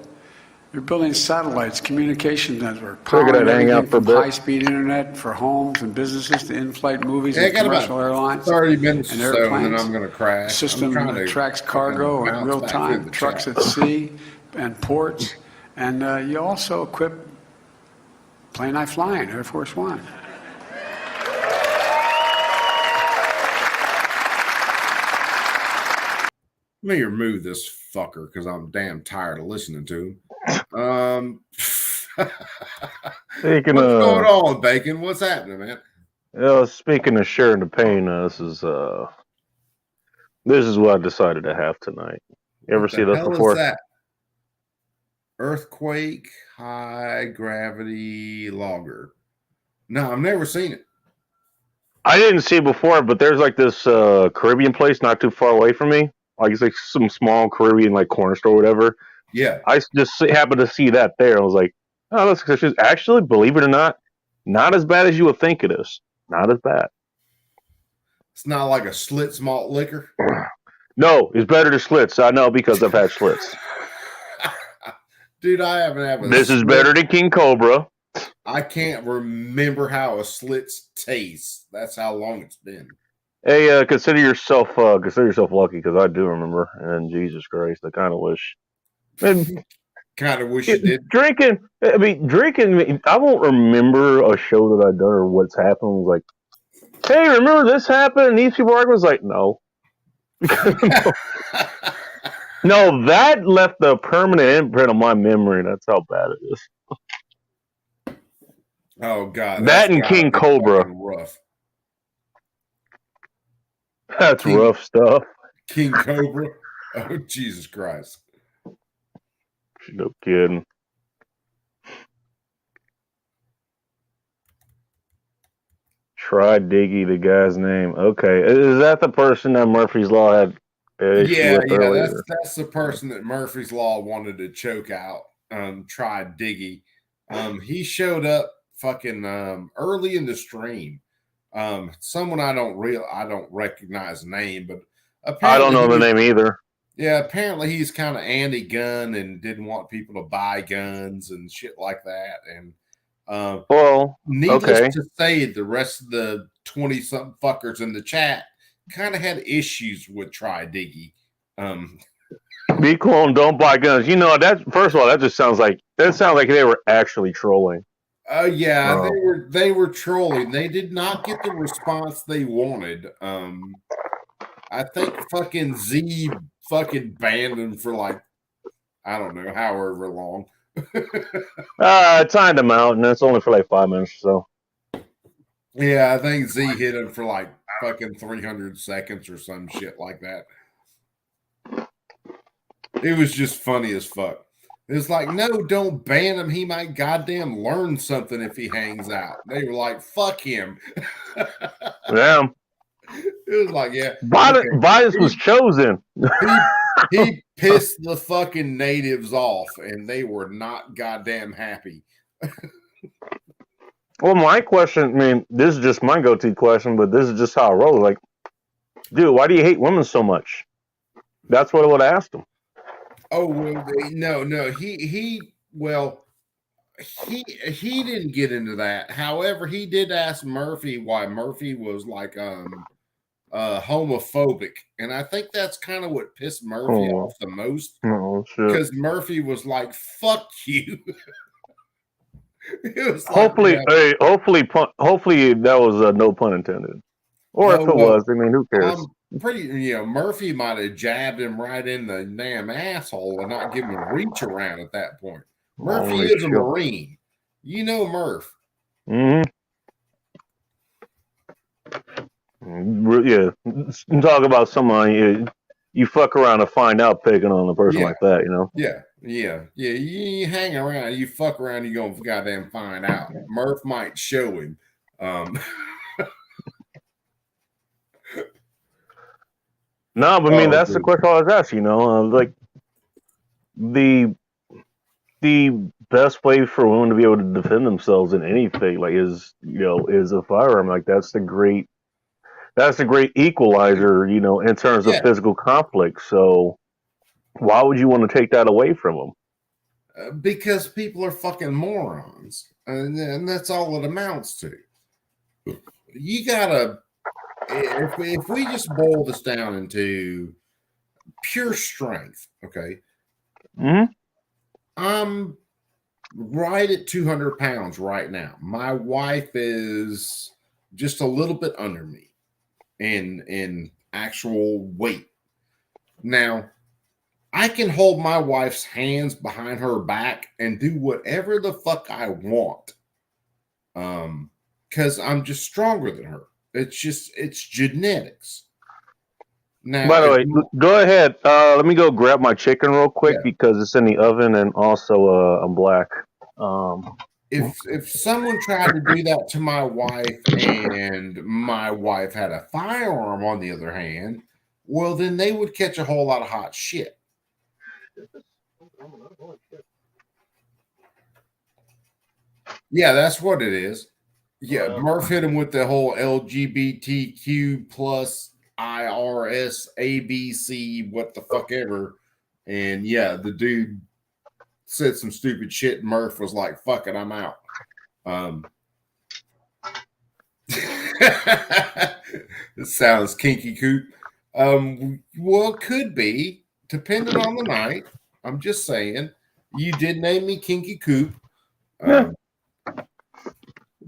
you're building satellites, communication network, Figured I'd hang out for a bit. high-speed internet for homes and businesses to in-flight movies Yeah, I and got commercial about airlines 30 minutes and or so, and then airplanes. I'm going to crash. System I'm trying that to tracks cargo fucking in bounce real back through time, the trucks chat. at sea and ports, and you also equip plane I flying, Air Force One. Let me remove this fucker because I'm damn tired of listening to him. Speaking What's of- going on, Bacon? What's happening, man? Speaking of sharing the pain, this is what I decided to have tonight. You ever What see the this hell before? is that? Earthquake high gravity logger. No, I've never seen it. I didn't see it before, but there's like this Caribbean place not too far away from me. Like it's like some small Caribbean like corner store or whatever. Yeah. I just happened to see that there. I was like, oh, that's suspicious. Actually, believe it or not as bad as you would think it is. Not as bad. It's not like a Schlitz malt liquor. No, it's better than Schlitz. I know because I've had Schlitz. Dude, I haven't had a This is Schlitz. better than King Cobra. I can't remember how a Schlitz tastes. That's how long it's been. Hey, consider yourself lucky because I do remember. And Jesus Christ, I kind of wish. Kind of wish you did. Drinking. I won't remember a show that I've done or what's happened. It was like, hey, remember this happened? And these people are arguing. I was like, no. No, that left a permanent imprint on my memory. That's how bad it is. Oh God, That and King Cobra. Rough. That's rough stuff. King Cobra. Oh Jesus Christ. No kidding. Try Diggy, the guy's name. Okay, is that the person that Murphy's Law had issue with earlier? That's the person that Murphy's Law wanted to choke out. Try Diggy. He showed up fucking early in the stream. Someone I don't recognize the name, but I don't know the name either. Yeah, apparently he's kind of anti-gun and didn't want people to buy guns and shit like that. And needless to say, the rest of the 20-something fuckers in the chat kind of had issues with Try Diggy. Be cool and don't buy guns. You know, that first of all, that sounds like they were actually trolling. They were trolling. They did not get the response they wanted. I think fucking Z fucking banned them for like, I don't know, however long. I timed them out, and that's only for like 5 minutes or so. Yeah, I think Z hit him for like fucking 300 seconds or some shit like that. It was just funny as fuck. It's like, no, don't ban him. He might goddamn learn something if he hangs out. They were like, fuck him. Yeah. It was like, yeah. Bias was chosen. He pissed the fucking natives off, and they were not goddamn happy. Well, my question, I mean, this is just my go-to question, but this is just how I roll. Like, dude, why do you hate women so much? That's what I would ask him. Oh, well, no. He didn't get into that. However, he did ask Murphy why Murphy was like homophobic, and I think that's kind of what pissed Murphy off the most. Oh shit! Because Murphy was like, "Fuck you." It was hopefully, like, hopefully that was no pun intended. Or if it was, I mean, who cares? Murphy might have jabbed him right in the damn asshole and not give him a reach around at that point. Murphy is a Marine. You know Murph. Mm-hmm. Yeah. Talk about someone you fuck around and find out picking on a person like that, you know? Yeah. You hang around, you fuck around, you're going to goddamn find out. Murph might show him. No, but I mean, that's the question I was asking, you know? Like, the best way for women to be able to defend themselves in anything, like, is a firearm. Like, that's the great equalizer, you know, in terms of physical conflict. So why would you want to take that away from them? Because people are fucking morons, and that's all it amounts to. You gotta, if we just boil this down into pure strength, okay? Mm-hmm. I'm right at 200 pounds right now. My wife is just a little bit under me in actual weight. Now, I can hold my wife's hands behind her back and do whatever the fuck I want. Because I'm just stronger than her. It's genetics. Now, by the way, go ahead. Let me go grab my chicken real quick because it's in the oven, and also I'm black. If someone tried to do that to my wife and my wife had a firearm on the other hand, well, then they would catch a whole lot of hot shit. Yeah, that's what it is. Yeah, Murph hit him with the whole LGBTQ plus IRS ABC what the fuck ever, and yeah, the dude said some stupid shit. Murph was like, "Fuck it, I'm out." It sounds kinky coop. Well, it could be depending on the night. I'm just saying. You did name me Kinky Coop.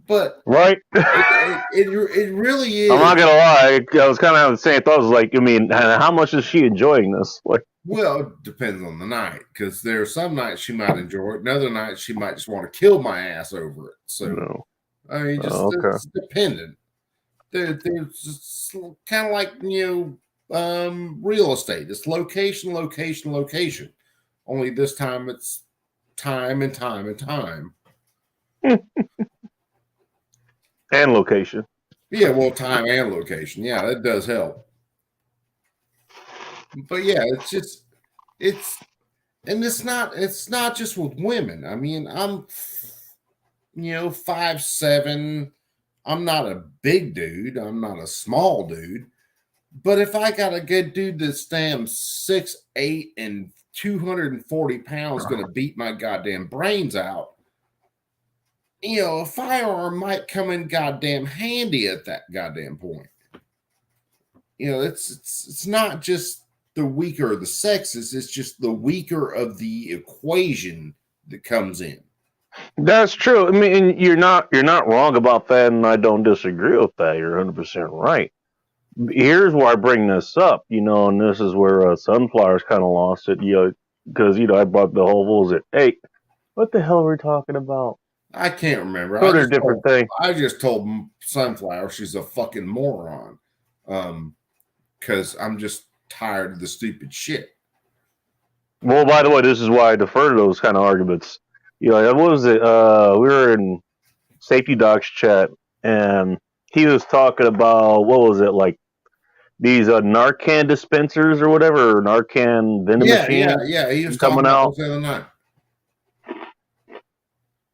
But right, it really is. I'm not gonna lie. I was kind of having the same thoughts. Like, I mean, how much is she enjoying this? Like, well, it depends on the night, because there are some nights she might enjoy it, and other nights she might just want to kill my ass over it. So, I mean, just it's dependent. They're just kind of like, real estate. It's location, location, location. Only this time it's time and time and time. And location. Yeah, well, time and location. Yeah, that does help. But yeah, it's not just with women. I mean, I'm 5'7". I'm not a big dude. I'm not a small dude. But if I got a good dude that's damn 6'8" and 240 pounds going to beat my goddamn brains out, a firearm might come in goddamn handy at that goddamn point. It's not just the weaker of the sexes, it's just the weaker of the equation that comes in. That's true. I mean, you're not wrong about that, and I don't disagree with that. You're 100% right. Here's why I bring this up, and this is where Sunflowers kind of lost it, because I brought the whole rules at 8. What the hell are we talking about? I can't remember. Sort of different thing. I just told Sunflower she's a fucking moron, because I'm just tired of the stupid shit. Well, by the way, this is why I defer to those kind of arguments. What was it? We were in Safety Doc's chat, and he was talking about, what was it, like these Narcan dispensers or whatever, or Narcan vending machines. Yeah. He was coming talking about out this the other night.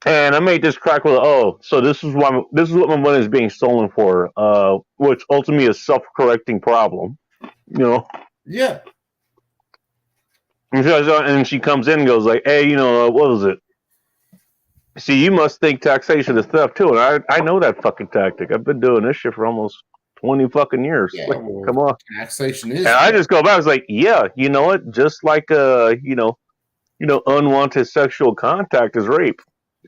And I made this crack with, so this is what my money is being stolen for, which ultimately is a self-correcting problem, Yeah. And she comes in and goes like, hey, what was it? See, you must think taxation is theft too, and I know that fucking tactic. I've been doing this shit for almost 20 fucking years. Yeah, Like, well, come on. Taxation is. And I just go back. I was like, yeah, you know what? Just like unwanted sexual contact is rape,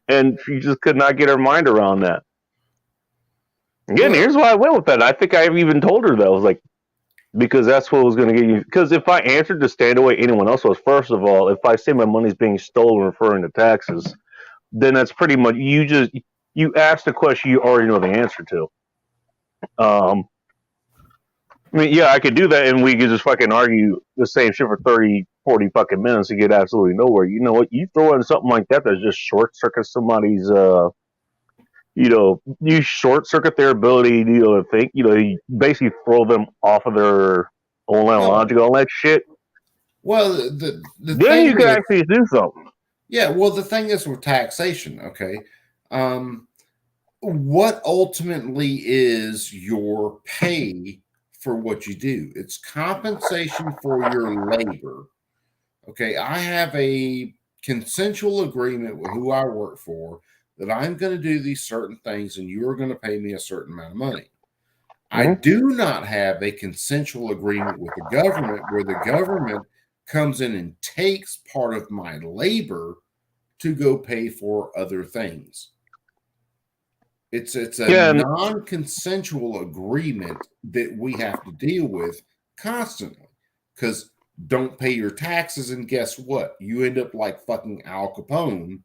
and she just could not get her mind around that. Again, here's why I went with that. I think I even told her that. I was like, because that's what was going to get you. Because if I answered to stand away anyone else was, first of all, if I say my money's being stolen referring to taxes, then that's pretty much you asked the question you already know the answer to. I mean, yeah, I could do that, and we could just fucking argue the same shit for 30, 40 fucking minutes and get absolutely nowhere. You know what? You throw in something like that just short circuits somebody's, you short circuit their ability, to think. You basically throw them off of their own line of logic, all that shit. Well, the then you can actually do something. Yeah, well, the thing is with taxation, okay? What ultimately is your pay for what you do? It's compensation for your labor. Okay, I have a consensual agreement with who I work for that I'm going to do these certain things and you're going to pay me a certain amount of money. I do not have a consensual agreement with the government where the government comes in and takes part of my labor to go pay for other things. It's a non-consensual agreement that we have to deal with constantly, because don't pay your taxes and guess what? You end up like fucking Al Capone.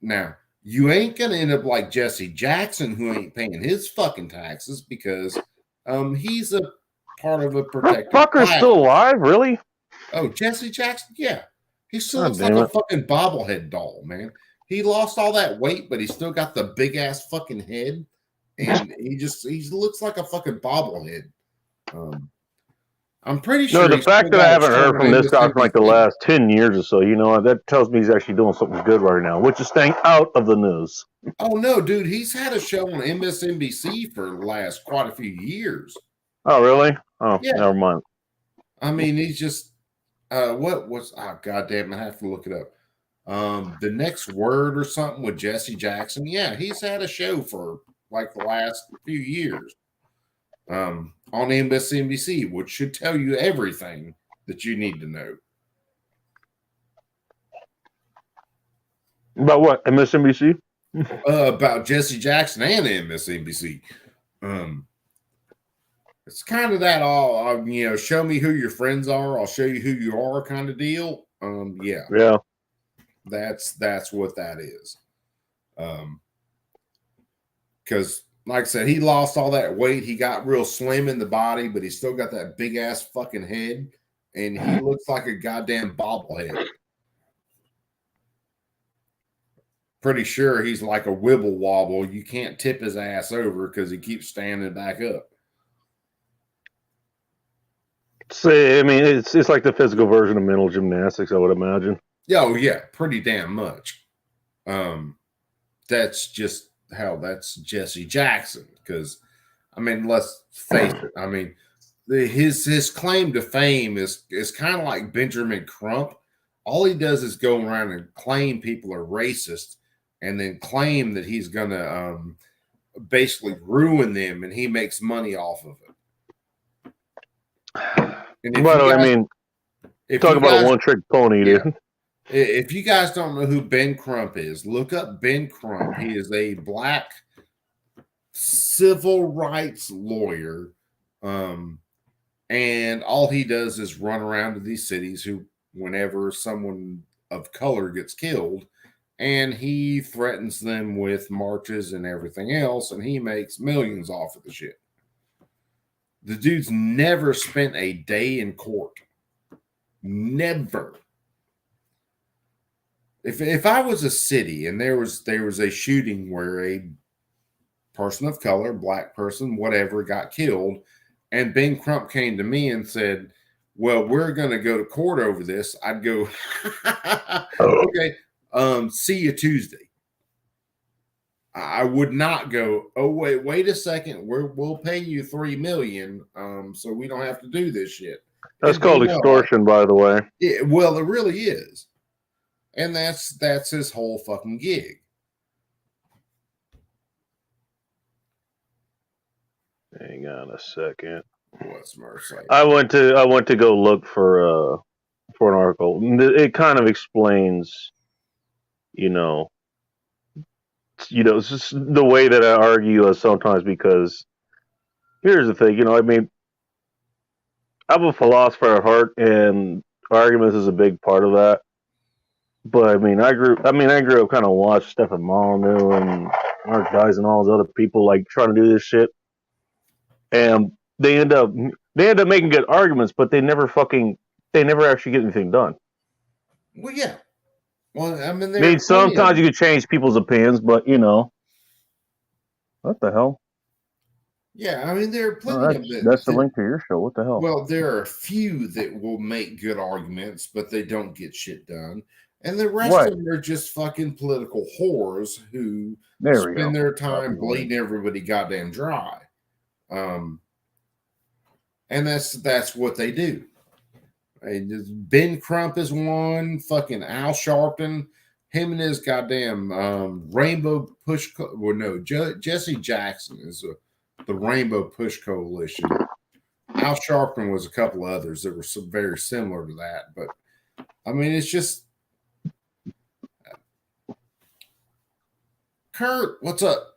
Now, you ain't going to end up like Jesse Jackson, who ain't paying his fucking taxes because he's a part of a protected That fucker's still alive, really? Oh, Jesse Jackson? Yeah. He still looks like a fucking bobblehead doll, man. He lost all that weight, but he still got the big ass fucking head. And he looks like a fucking bobblehead. I'm pretty sure. No, the fact that I haven't heard from this guy for like the last 10 years or so, that tells me he's actually doing something good right now, which is staying out of the news. Oh, no, dude. He's had a show on MSNBC for the last quite a few years. Oh, really? Oh, yeah. Never mind. I mean, he's just, goddamn, I have to look it up. The Next Word or something with Jesse Jackson. Yeah, he's had a show for like the last few years. On MSNBC, which should tell you everything that you need to know. About what? MSNBC? About Jesse Jackson and MSNBC. It's kind of that all, show me who your friends are, I'll show you who you are kind of deal. Yeah. Yeah. That's what that is. because, like I said, he lost all that weight. He got real slim in the body, but he still got that big ass fucking head, and he looks like a goddamn bobblehead. Pretty sure he's like a wibble wobble. You can't tip his ass over because he keeps standing back up. See, I mean, it's like the physical version of mental gymnastics, I would imagine. Oh yeah, pretty damn much. That's just how that's Jesse Jackson. Because, I mean, let's face it. I mean, his claim to fame is kind of like Benjamin Crump. All he does is go around and claim people are racist, and then claim that he's gonna basically ruin them, and he makes money off of it. But I mean, talk about a one-trick pony, dude. If you guys don't know who Ben Crump is, look up Ben Crump. He is a black civil rights lawyer, and all he does is run around to these cities whenever someone of color gets killed, and he threatens them with marches and everything else, and he makes millions off of the shit. The dude's never spent a day in court. Never. If I was a city and there was a shooting where a person of color, black person, whatever, got killed, and Ben Crump came to me and said, well, we're going to go to court over this, I'd go, okay, see you Tuesday. I would not go, oh, wait a second, we'll pay you $3 million, so we don't have to do this shit. That's called extortion, by the way. Yeah, well, it really is. And that's his whole fucking gig. Hang on a second. What's Mercy? I went to go look for an article. It kind of explains, it's just the way that I argue sometimes, because here's the thing, I mean, I'm a philosopher at heart, and arguments is a big part of that. But I mean, I grew up kind of watching Stephen Molyneux and Mark Dice and all those other people like trying to do this shit, and they end up making good arguments, but they never actually get anything done. Well, yeah. Well, I mean, sometimes you can change people's opinions, but what the hell? Yeah, I mean, there are plenty of that's the link to your show. What the hell? Well, there are a few that will make good arguments, but they don't get shit done. And the rest of them are just fucking political whores who spend their time bleeding everybody goddamn dry. And that's what they do. Ben Crump is one. Fucking Al Sharpton, him and his goddamn Rainbow Push. Jesse Jackson is the Rainbow Push Coalition. Al Sharpton was a couple of others that were very similar to that. But I mean, it's just. Kurt, what's up?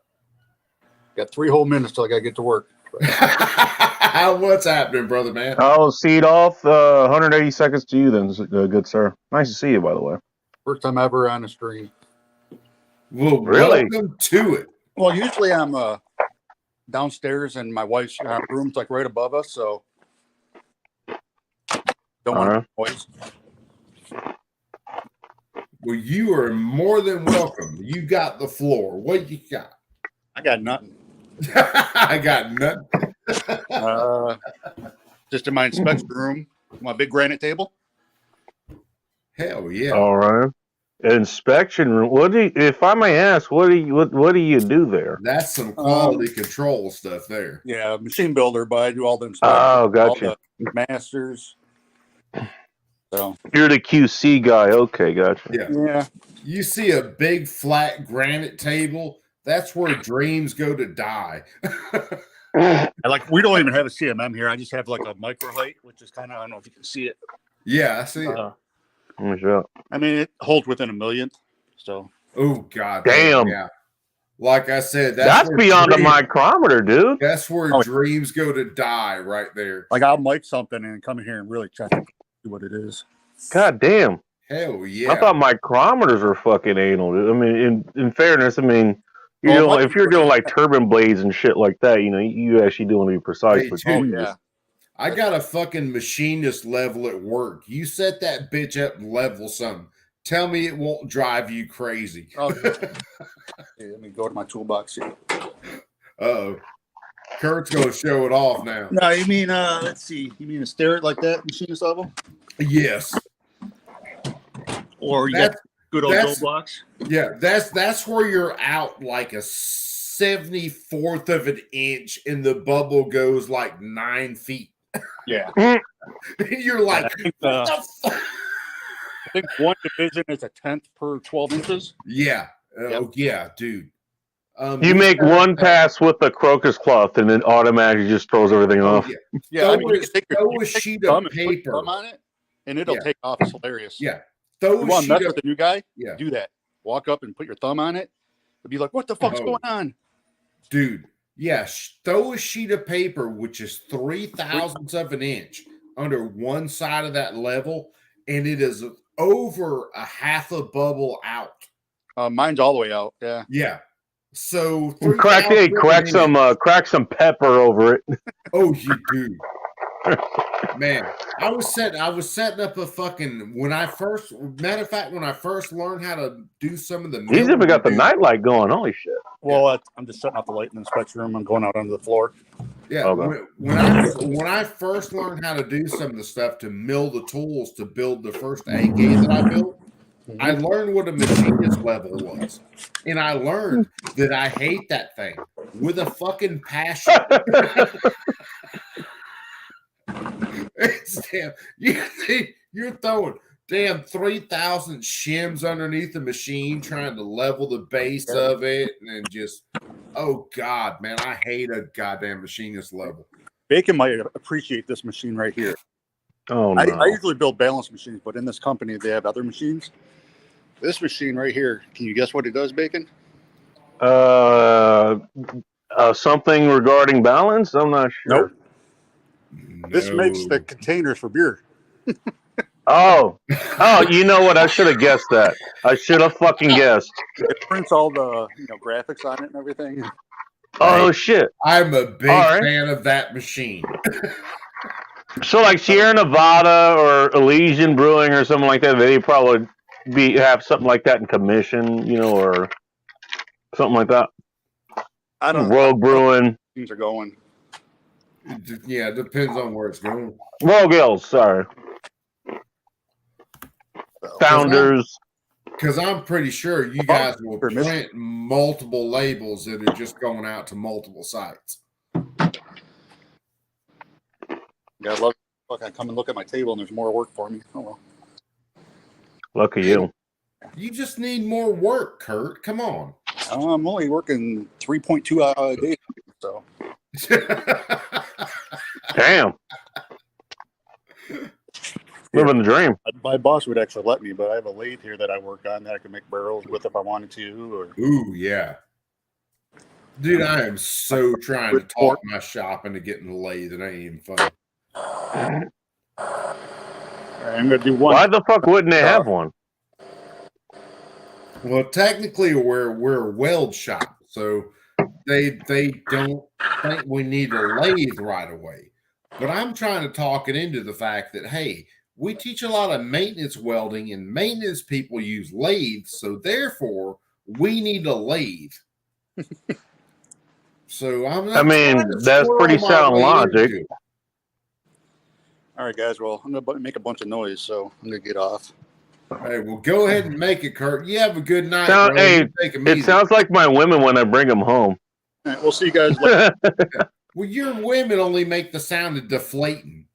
Got 3 whole minutes till I gotta get to work. What's happening, brother man? I'll see it off. 180 seconds to you then, good sir. Nice to see you, by the way. First time ever on the stream. Well, really? Welcome to it. Well, usually I'm downstairs and my wife's room's like right above us, so don't want noise. Well, you are more than welcome. You got the floor. What you got? I got nothing. I got nothing. Just in my inspection room, my big granite table. Hell yeah! All right, inspection room. If I may ask, what do you do there? That's some quality control stuff there. Yeah, machine builder, but I do all the inspections. Oh, gotcha. All the masters. So you're the QC guy. Okay, gotcha. Yeah. You see a big flat granite table? That's where dreams go to die. We don't even have a CMM here. I just have like a microhlite, which is kind of, I don't know if you can see it. Yeah, I see it. I mean, it holds within a millionth. So. Oh God. Damn. Yeah. Like I said, that's beyond a micrometer, dude. That's where dreams go to die, right there. Like I'll mic something and come in here and really check what it is. God damn. Hell yeah. I thought micrometers were fucking anal, dude. I mean, in fairness, I mean, if you're doing like turbine blades and shit like that, you actually do want to be precise. Hey, But dude, I got a fucking machinist level at work. You set that bitch up and level something. Tell me it won't drive you crazy. Oh, hey, let me go to my toolbox here. Uh-oh. Kurt's going to show it off now. No, you mean, let's see. You mean to stare it like that, machinist level? Yes. Or you got good old gold blocks? Yeah, that's where you're out like a 74th of an inch and the bubble goes like 9 feet. Yeah. You're like, I think one division is a 1/10 per 12 inches. Yeah. Oh, yeah, dude. you make one pass with the crocus cloth, and it automatically just throws everything off. Yeah, I mean, you can take throw a sheet of paper on it, and it'll take off. It's hilarious. Yeah. You want to mess with the new guy? Yeah. Do that. Walk up and put your thumb on it. It'll be like, what the fuck's going on? Dude, yeah, throw a sheet of paper, which is 3/1000ths of an inch, under one side of that level, and it is over a half a bubble out. Mine's all the way out. Yeah. Yeah. So Crack some pepper over it. Oh, you do. Man, I was setting up a fucking when I first learned how to do some of the He's even got the nightlight going. Holy shit. Well, I'm just setting off the light in the inspection room. I'm going out onto the floor. Yeah. Okay. When I first learned how to do some of the stuff to mill the tools to build the first AK that I built, I learned what a machinist level was. And I learned that I hate that thing with a fucking passion. It's you're throwing damn 3,000 shims underneath the machine trying to level the base of it and just, oh God, man, I hate a goddamn machinist level. Bacon might appreciate this machine right here. Oh, no. I usually build balance machines, but in this company, they have other machines. This machine right here, can you guess what it does, Bacon? Something regarding balance? I'm not sure. Nope. This makes the containers for beer. Oh, you know what? I should have guessed that. I should have fucking guessed. It prints all the graphics on it and everything. Oh, shit. I'm a big fan of that machine. So, like Sierra Nevada or Elysian Brewing or something like that, they probably have something like that in commission, or something like that. I don't know. Rogue Brewing. Things are going. Yeah, it depends on where it's going. Rogue Hills, sorry. Founders. Because I'm pretty sure you guys will print multiple labels that are just going out to multiple sites. Yeah, look, I come and look at my table and there's more work for me. Oh well. Lucky you. You just need more work, Kurt. Come on. I'm only working 3.2 days, so. Damn. Living the dream. My boss would actually let me, but I have a lathe here that I work on that I can make barrels with if I wanted to. Ooh, yeah. Dude, I am so trying to talk my shop into getting the lathe. It ain't even fun. I'm gonna do one. Why the fuck wouldn't they have one? Well, technically, we're a weld shop, so they don't think we need a lathe right away. But I'm trying to talk it into the fact that, hey, we teach a lot of maintenance welding, and maintenance people use lathes, so therefore we need a lathe. So that's pretty sound logic. All right, guys. Well, I'm gonna make a bunch of noise, so I'm gonna get off. Hey, well, go ahead and make it, Kurt. You have a good night. Bro. It sounds like my women when I bring them home. All right, we'll see you guys later. Well, your women only make the sound of deflating.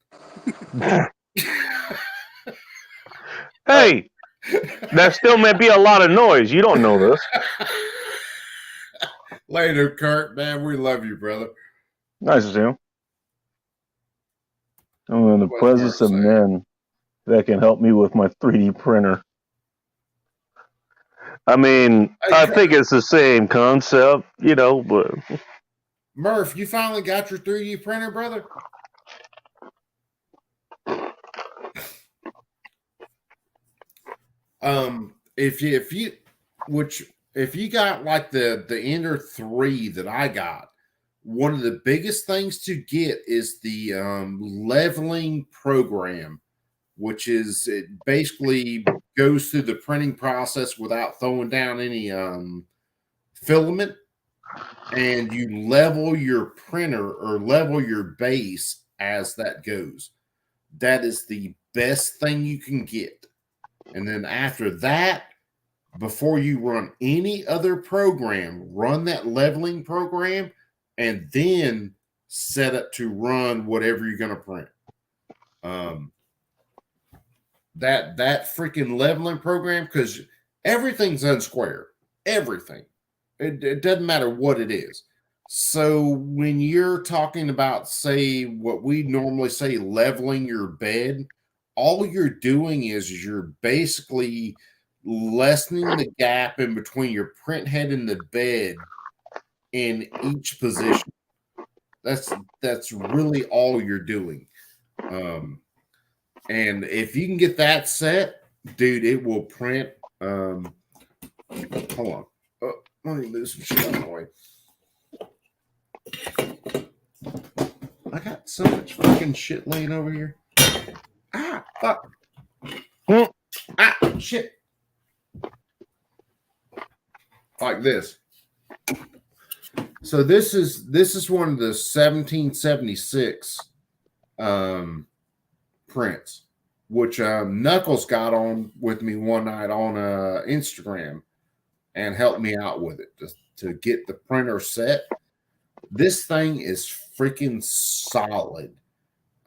Hey, that still may be a lot of noise. You don't know this. Later, Kurt. Man, we love you, brother. Nice to see you. I'm in the presence of men that can help me with my 3D printer. I mean, I think it's the same concept, but... Murph, you finally got your 3D printer, brother? If you, which if you got like the Ender 3 that I got, one of the biggest things to get is the leveling program, which is it basically goes through the printing process without throwing down any filament, and you level your printer or level your base as that goes. That is the best thing you can get. And then after that, before you run any other program, run that leveling program and then set it to run whatever you're going to print. That freaking leveling program, because everything's unsquared. Everything. It doesn't matter what it is. So when you're talking about, say, what we normally say, leveling your bed, all you're doing is you're basically lessening the gap in between your print head and the bed in each position. That's really all you're doing. And if you can get that set, dude, it will print. Hold on. Let me move some shit out of the way. I got so much fucking shit laying over here. Ah, fuck. Ah, shit. Like this. So this is one of the 1776 prints, which Knuckles got on with me one night on Instagram and helped me out with it to get the printer set. This thing is freaking solid.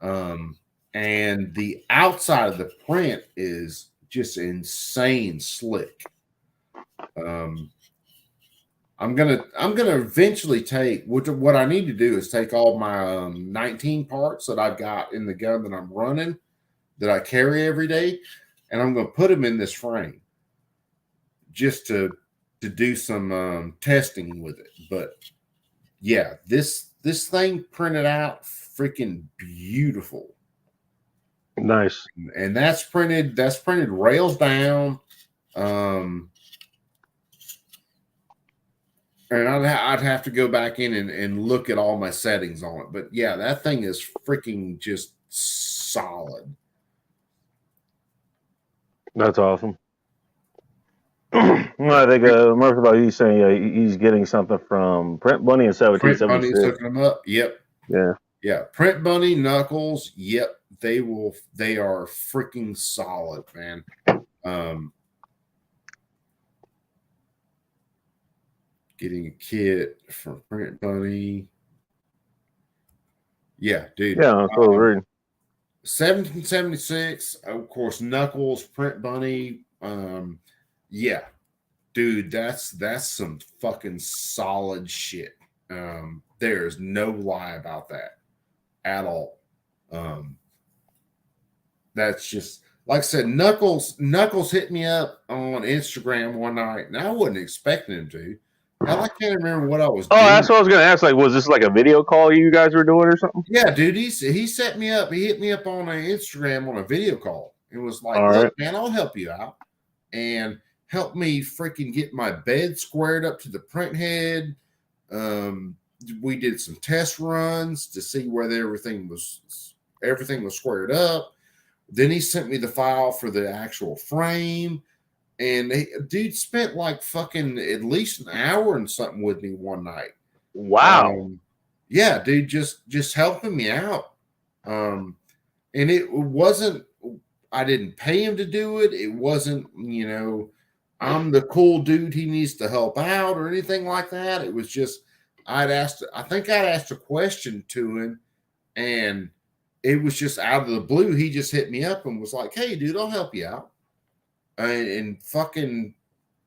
And the outside of the print is just insane slick. I'm gonna eventually take what I need to do is take all my 19 parts that I've got in the gun that I'm running, that I carry every day, and I'm gonna put them in this frame just to do some testing with it. But yeah, this thing printed out freaking beautiful. Nice. And that's printed rails down. And I'd have to go back in and look at all my settings on it. But yeah, that thing is freaking just solid. That's awesome. Well, I think Murphy, he's saying he's getting something from Print Bunny in 1776. Print Bunny's hooking them up. Yep. Yeah. Yeah. Print Bunny, Knuckles. Yep. They are freaking solid, man. Getting a kit from Print Bunny. Yeah, dude. Yeah, that's what we're reading. 1776, of course, Knuckles, Print Bunny. Yeah, dude, that's some fucking solid shit. There's no lie about that at all. That's just, like I said, Knuckles hit me up on Instagram one night, and I wasn't expecting him to. Hell, I can't remember what I was doing. Oh, that's what I was going to ask. Like, was this like a video call you guys were doing or something? Yeah, dude, he set me up. He hit me up on Instagram on a video call. It was like, All look, right, man, I'll help you out. And help me freaking get my bed squared up to the print head. We did some test runs to see whether everything was squared up. Then he sent me the file for the actual frame. And dude spent like fucking at least an hour and something with me one night. Wow. Yeah, dude, just helping me out. And it wasn't, I didn't pay him to do it. It wasn't, I'm the cool dude he needs to help out or anything like that. It was just, I think I'd asked a question to him, and it was just out of the blue. He just hit me up and was like, hey, dude, I'll help you out. And fucking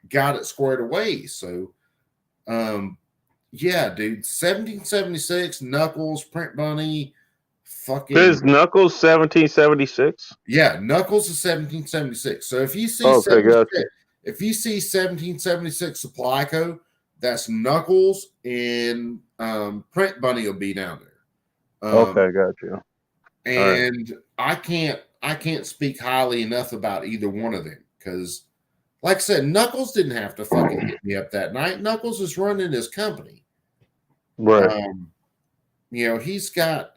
got it squared away. So, yeah, dude, 1776, Knuckles, Print Bunny, fucking. Is Knuckles 1776? Yeah, Knuckles is 1776. So if you see if you see 1776 supply code, that's Knuckles, and Print Bunny will be down there. Okay, got you. And right. I can't speak highly enough about either one of them, because Like I said, Knuckles didn't have to fucking hit me up that night. Knuckles is running his company. Right. He's got.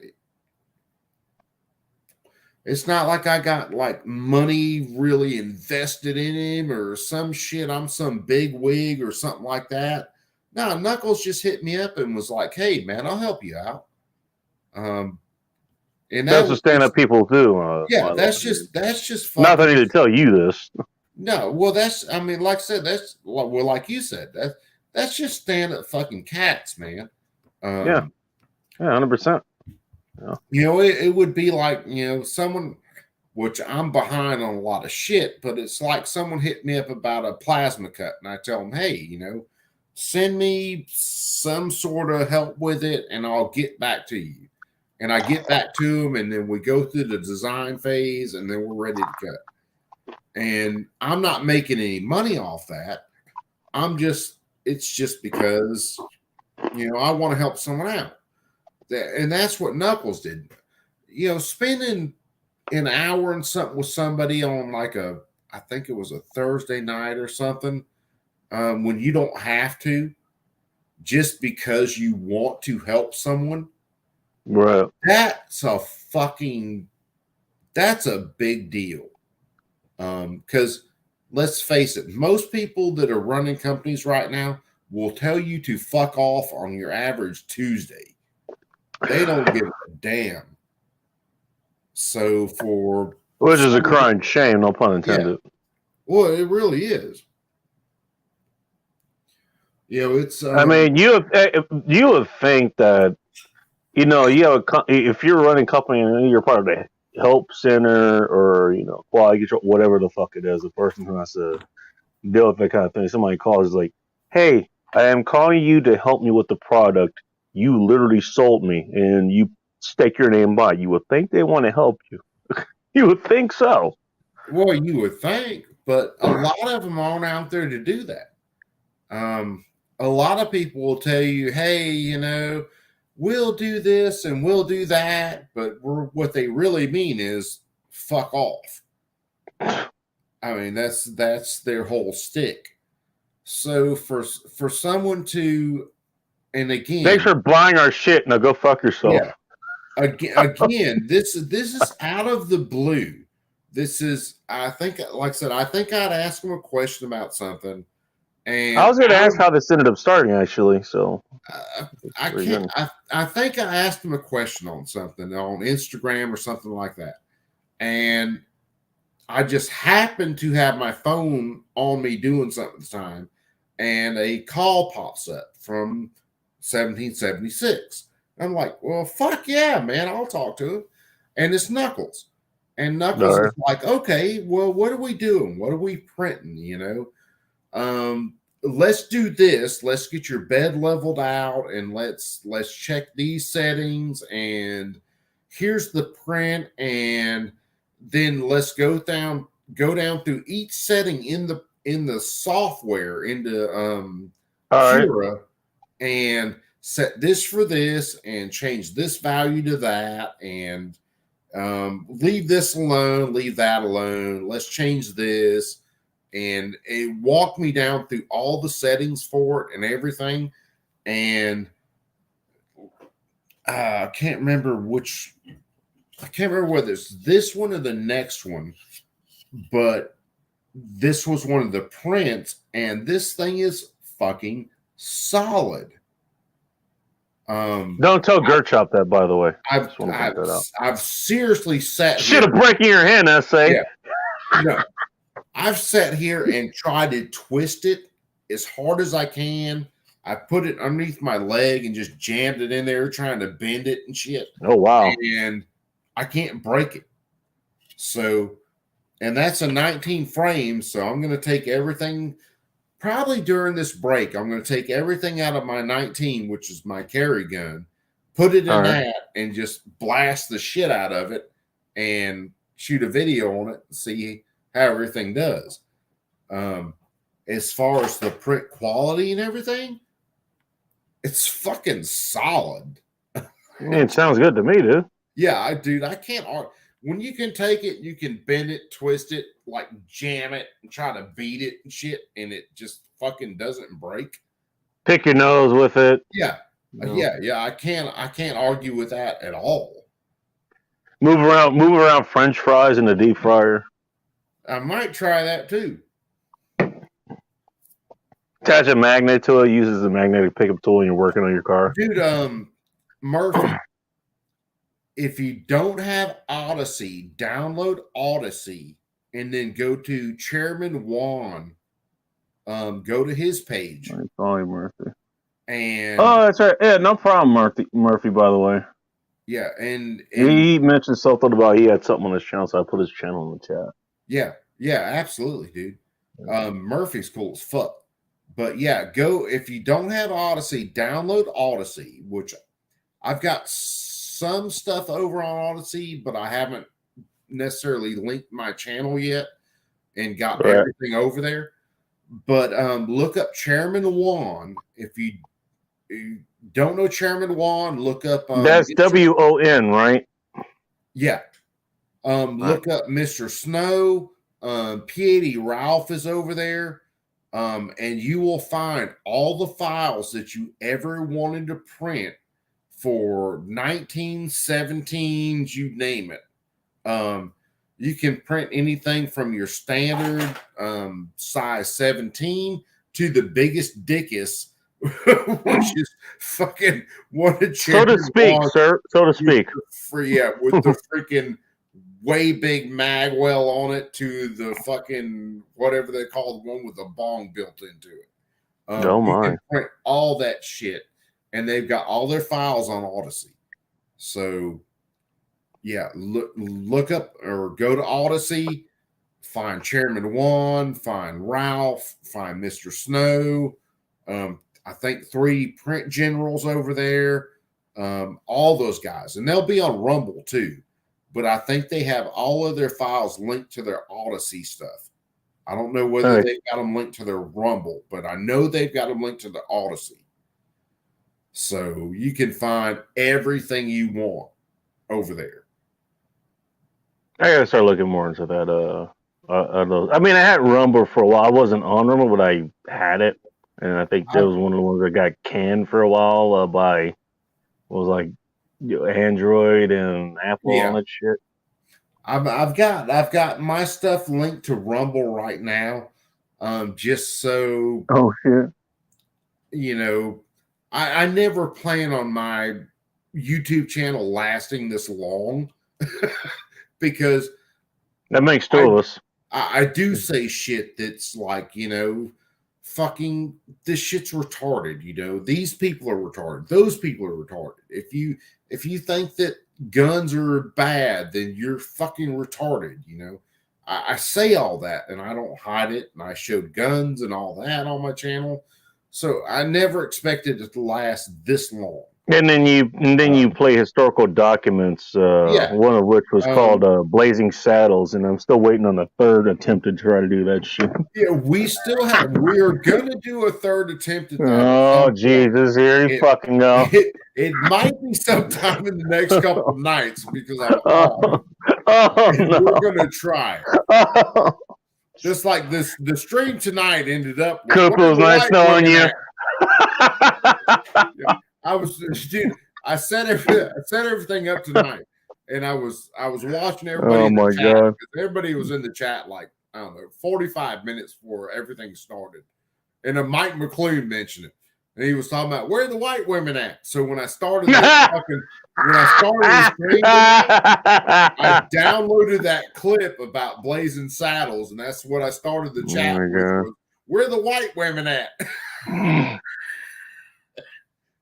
It's not like I got like money really invested in him or some shit. I'm some big wig or something like that. No, Knuckles just hit me up and was like, "Hey, man, I'll help you out." And that's what stand-up people do. Yeah, that's just fucking, not that I need to tell you this. No, well, like I said, like you said, that's just stand-up fucking cats, man. Yeah, 100%. Yeah. It would be like, someone, which I'm behind on a lot of shit, but it's like someone hit me up about a plasma cut, and I tell them, hey, send me some sort of help with it, and I'll get back to you. And I get back to them, and then we go through the design phase, and then we're ready to cut. And I'm not making any money off that. It's just because, I want to help someone out. And that's what Knuckles did. Spending an hour and something with somebody on I think it was a Thursday night or something, when you don't have to, just because you want to help someone. Right. That's a big deal. Because let's face it, most people that are running companies right now will tell you to fuck off on your average Tuesday. They don't give a damn. So which is a crying shame, no pun intended. Yeah. Well, it really is. It's. I mean, you would think that, if you're running a company and you're part of the help center or quality control, whatever the fuck it is, the person who has to deal with that kind of thing. Somebody calls is like, "Hey, I am calling you to help me with the product. You literally sold me, and you stake your name by." You would think they want to help you. You would think so. Well, you would think, but a lot of them aren't out there to do that. A lot of people will tell you, "Hey, we'll do this and we'll do that," but what they really mean is fuck off. I mean, that's their whole stick. So for someone to, and again, thanks for buying our shit. Now go fuck yourself. Yeah. Again, this is out of the blue. This is, I think, like I said, I think I'd ask him a question about something. And I was going to ask how this ended up starting, actually. So I think I asked him a question on something on Instagram or something like that, and I just happened to have my phone on me doing something at the time, and a call pops up from 1776. I'm like, well, fuck yeah, man, I'll talk to him, and it's Knuckles, and Knuckles is like, okay, well, what are we doing? What are we printing? Let's do this. Let's get your bed leveled out, and let's check these settings, and here's the print, and then let's go down through each setting in the software into Cura, and set this for this, and change this value to that, and leave this alone, leave that alone. Let's change this. And it walked me down through all the settings for it and everything. And I can't remember whether it's this one or the next one, but this was one of the prints, and this thing is fucking solid. Don't tell Gertchop that, by the way. I've seriously sat shit of breaking your hand, essay. Yeah. No. I've sat here and tried to twist it as hard as I can. I put it underneath my leg and just jammed it in there, trying to bend it and shit. Oh, wow. And I can't break it. So, and that's a 19 frame. So I'm going to take everything, probably during this break, I'm going to take everything out of my 19, which is my carry gun, put it in that, and just blast the shit out of it and shoot a video on it and see how everything does. As far as the print quality and everything, it's fucking solid. It sounds good to me, dude. Yeah, dude, I can't argue. when you can take it, you can bend it, twist it, like jam it, and try to beat it and shit, and it just fucking doesn't break. Pick your nose with it. Yeah. Yeah. I can't argue with that at all. Move around French fries in the deep fryer. I might try that too. Attach a magnet to it. Uses the magnetic pickup tool when you're working on your car. Dude, Murphy, if you don't have Odyssey, download Odyssey and then go to Chairman Juan. Go to his page. Sorry, Murphy. And that's right. Yeah, no problem, Murphy. By the way. Yeah, and he mentioned something about he had something on his channel, so I put his channel in the chat. Yeah, absolutely, dude. Murphy's cool as fuck. But yeah, go if you don't have Odyssey, download Odyssey, which I've got some stuff over on Odyssey, but I haven't necessarily linked my channel yet and got everything over there. But look up Chairman Juan. If you don't know Chairman Juan, look up that's WON, right? Yeah. Look up Mr. Snow. P80 Ralph is over there. And you will find all the files that you ever wanted to print for 1917s, you name it. You can print anything from your standard size 17 to the biggest dickus, which is fucking what a so to speak, sir. So to speak. With the freaking way big magwell on it to the fucking whatever they call the one with the bong built into it. Oh my! You can print all that shit, and they've got all their files on Odyssey. So, yeah, look up or go to Odyssey, find Chairman Juan, find Ralph, find Mr. Snow. I think 3 print generals over there. All those guys, and they'll be on Rumble too. But I think they have all of their files linked to their Odyssey stuff. I don't know whether they've got them linked to their Rumble, but I know they've got them linked to the Odyssey. So you can find everything you want over there. I gotta start looking more into that. I mean, I had Rumble for a while. I wasn't on Rumble, but I had it, and I think that was one of the ones that got canned for a while by Android and Apple and all that shit. I've got my stuff linked to Rumble right now, just so. Oh shit! You know, I never plan on my YouTube channel lasting this long because that makes 2 of us. I do say shit that's like, you know, fucking this shit's retarded. You know, these people are retarded. Those people are retarded. If you think that guns are bad, then you're fucking retarded. You know, I say all that and I don't hide it. And I showed guns and all that on my channel. So I never expected it to last this long. And then you play historical documents, one of which was called Blazing Saddles, and I'm still waiting on the 3rd attempt to try to do that shit. Yeah, we're gonna do a 3rd attempt at that. Oh Jesus, here you fucking go. It might be sometime in the next couple of nights because I'm off. We're gonna try. Just like the stream tonight ended up. Coco's nice knowing you. I set everything up tonight, and I was watching everybody. Oh in the my chat god! Everybody was in the chat like, I don't know, 45 minutes before everything started, and Mike McClune mentioned it, and he was talking about where the white women at. So when I started the stream, I downloaded that clip about Blazing Saddles, and that's what I started the chat with. Where the white women at?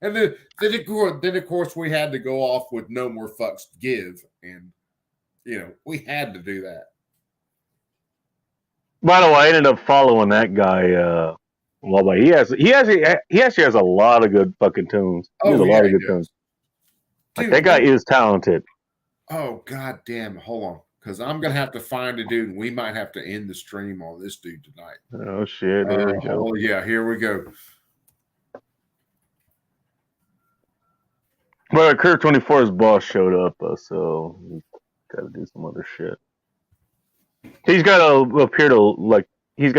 And then of course we had to go off with no more fucks to give, and you know we had to do that. By the way, I ended up following that guy. He actually has a lot of good fucking tunes. He has a lot of good tunes. Like, that guy is talented. Oh god damn! Hold on, because I'm gonna have to find a dude. And we might have to end the stream on this dude tonight. Oh shit! There we go. Oh yeah, here we go. Well, Kurt 24's boss showed up, so got to do some other shit. He's got to appear like he's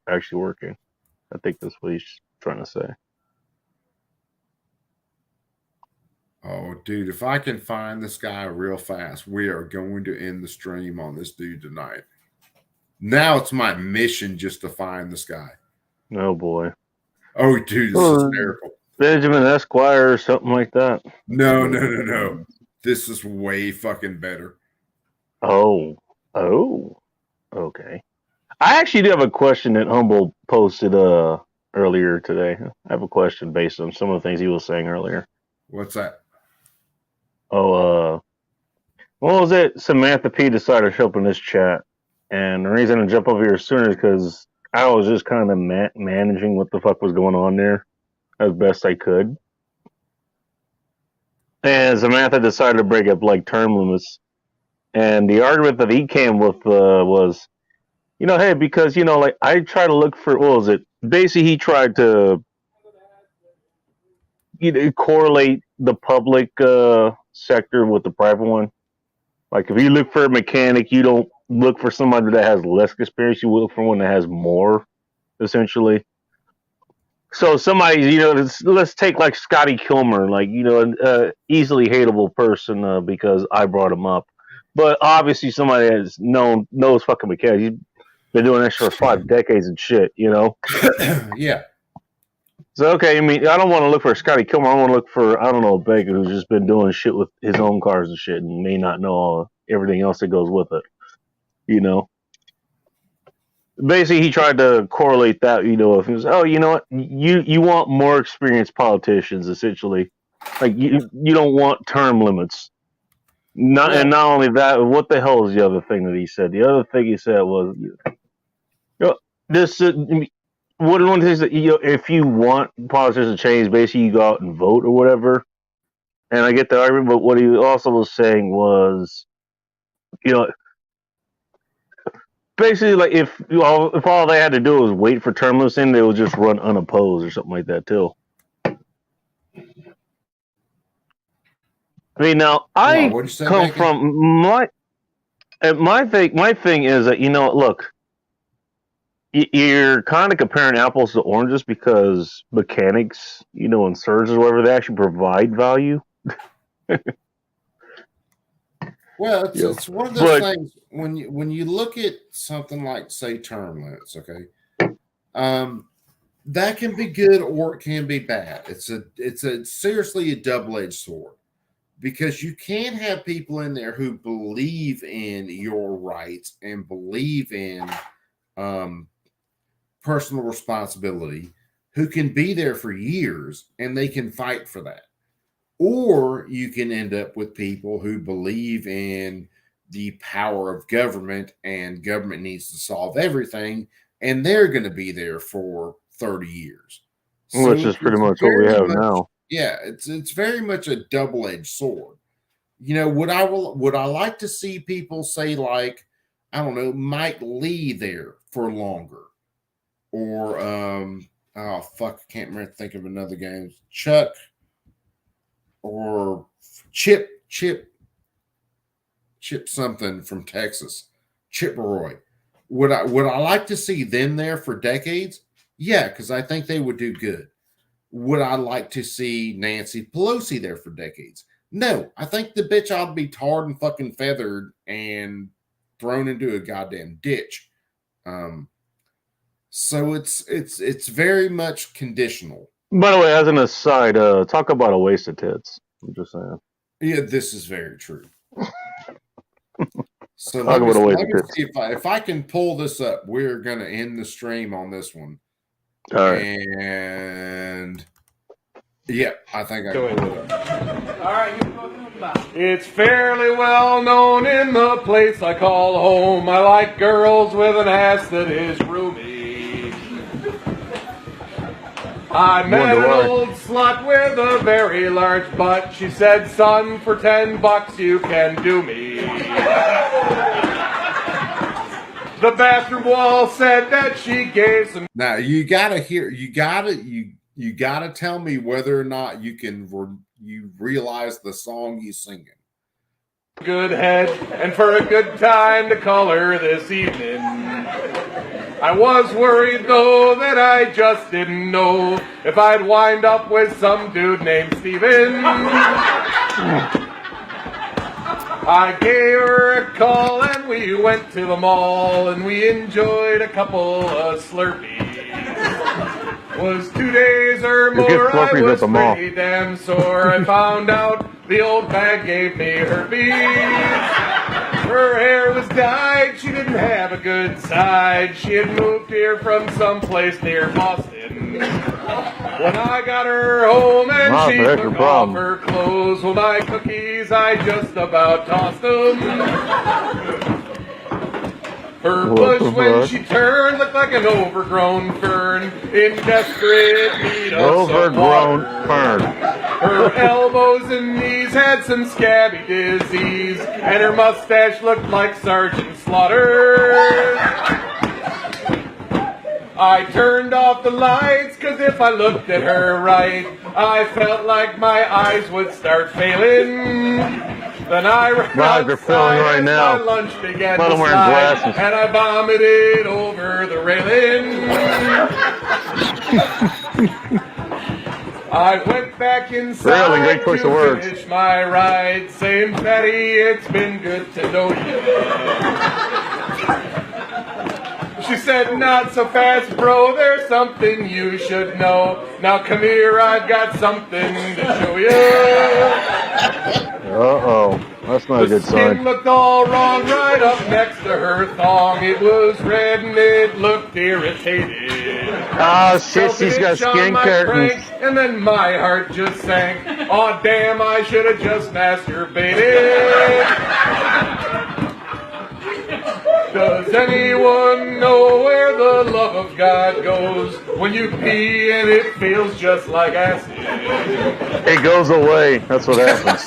actually working. I think that's what he's trying to say. Oh, dude, if I can find this guy real fast, we are going to end the stream on this dude tonight. Now it's my mission just to find this guy. Oh, boy. Oh, dude, this is hysterical. Benjamin Esquire or something like that. No. This is way fucking better. Oh, okay. I actually do have a question that Humble posted earlier today. I have a question based on some of the things he was saying earlier. What's that? What was it? Samantha P decided to show up in this chat, and the reason I jump over here sooner is because I was just kind of managing what the fuck was going on there as best I could. And Samantha decided to break up like term limits, and the argument that he came with was, hey, because like I try to look for what was it? Basically, he tried to correlate the public sector with the private one. Like if you look for a mechanic, you don't look for somebody that has less experience. You look for one that has more, essentially. So somebody, let's take like Scotty Kilmer, like an easily hateable person because I brought him up, but obviously somebody that's knows fucking mechanics. He's been doing this for 5 decades and shit, Yeah. So, okay, I mean, I don't want to look for Scotty Kilmer. I want to look for, I don't know, Baker, who's just been doing shit with his own cars and shit and may not know everything else that goes with it, Basically, he tried to correlate that, if it was, what? You want more experienced politicians, essentially. Like, you don't want term limits. And not only that, what the hell is the other thing that he said? The other thing he said was, one of the things that if you want politics to change, basically you go out and vote or whatever. And I get the argument, but what he also was saying was, basically like if all they had to do was wait for term limits in, they would just run unopposed or something like that too. I mean, now I come from my thing is that look. You're kind of comparing apples to oranges because mechanics, and surgeons or whatever, they actually provide value. Well, it's one of those things when you look at something like, say, term limits, okay, that can be good or it can be bad. It's seriously a double-edged sword because you can have people in there who believe in your rights and believe in personal responsibility, who can be there for years and they can fight for that. Or you can end up with people who believe in the power of government and government needs to solve everything, and they're going to be there for 30 years. Which is pretty much what we have now. Yeah, it's very much a double-edged sword. Would I like to see people say, like, I don't know, Mike Lee there for longer? Or I can't think of another game. Chuck or Chip something from Texas. Chip Roy. Would I like to see them there for decades? Yeah, because I think they would do good. Would I like to see Nancy Pelosi there for decades? No, I think the bitch ought to be tarred and fucking feathered and thrown into a goddamn ditch. So it's very much conditional. By the way, as an aside, talk about a waste of tits. I'm just saying. Yeah, this is very true. So talk about a waste of tits. See if I can pull this up, we're gonna end the stream on this one. All right. And yeah, I think I can pull it up. All right, it's fairly well known in the place I call home. I like girls with an ass that is roomy. I met an old slut with a very large butt. She said, son, for $10 you can do me. The bathroom wall said that she gave some. Now you gotta tell me whether or not you realize the song you singing. Good head and for a good time to color this evening. I was worried though that I just didn't know if I'd wind up with some dude named Steven. I gave her a call and we went to the mall and we enjoyed a couple of Slurpees. Was 2 days or more, I was pretty damn sore. I found out the old bag gave me herpes. Her hair was dyed, she didn't have a good side. She had moved here from someplace near Boston. When I got her home and she took off her clothes, well, my cookies, I just about tossed them. Her bush, when she turned, looked like an overgrown fern in desperate need of some water. Her elbows and knees had some scabby disease, and her mustache looked like Sergeant Slaughter. I turned off the lights, 'cause if I looked at her right, I felt like my eyes would start failing. Then I ran outside as my lunch began to slide, and I vomited over the railing. I went back inside to finish my ride, saying, Patty, it's been good to know you. She said, not so fast, bro, there's something you should know. Now come here, I've got something to show you. Uh-oh. That's not a good The skin sign. looked all wrong right up next to her thong. It was red and it looked irritated. Oh, shit, she's got skin curtains. And then my heart just sank. Oh, damn, I should have just masturbated. Does anyone know where the love of God goes when you pee and it feels just like acid? It goes away. That's what happens.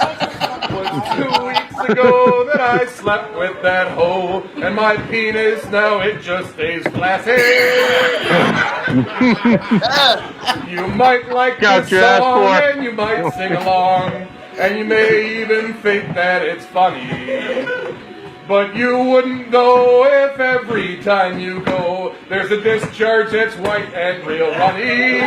Was 2 weeks ago that I slept with that hoe, and my penis now it just stays flaccid. You might like this song and you might sing along, and you may even think that it's funny. But you wouldn't go if every time you go there's a discharge that's white and real runny.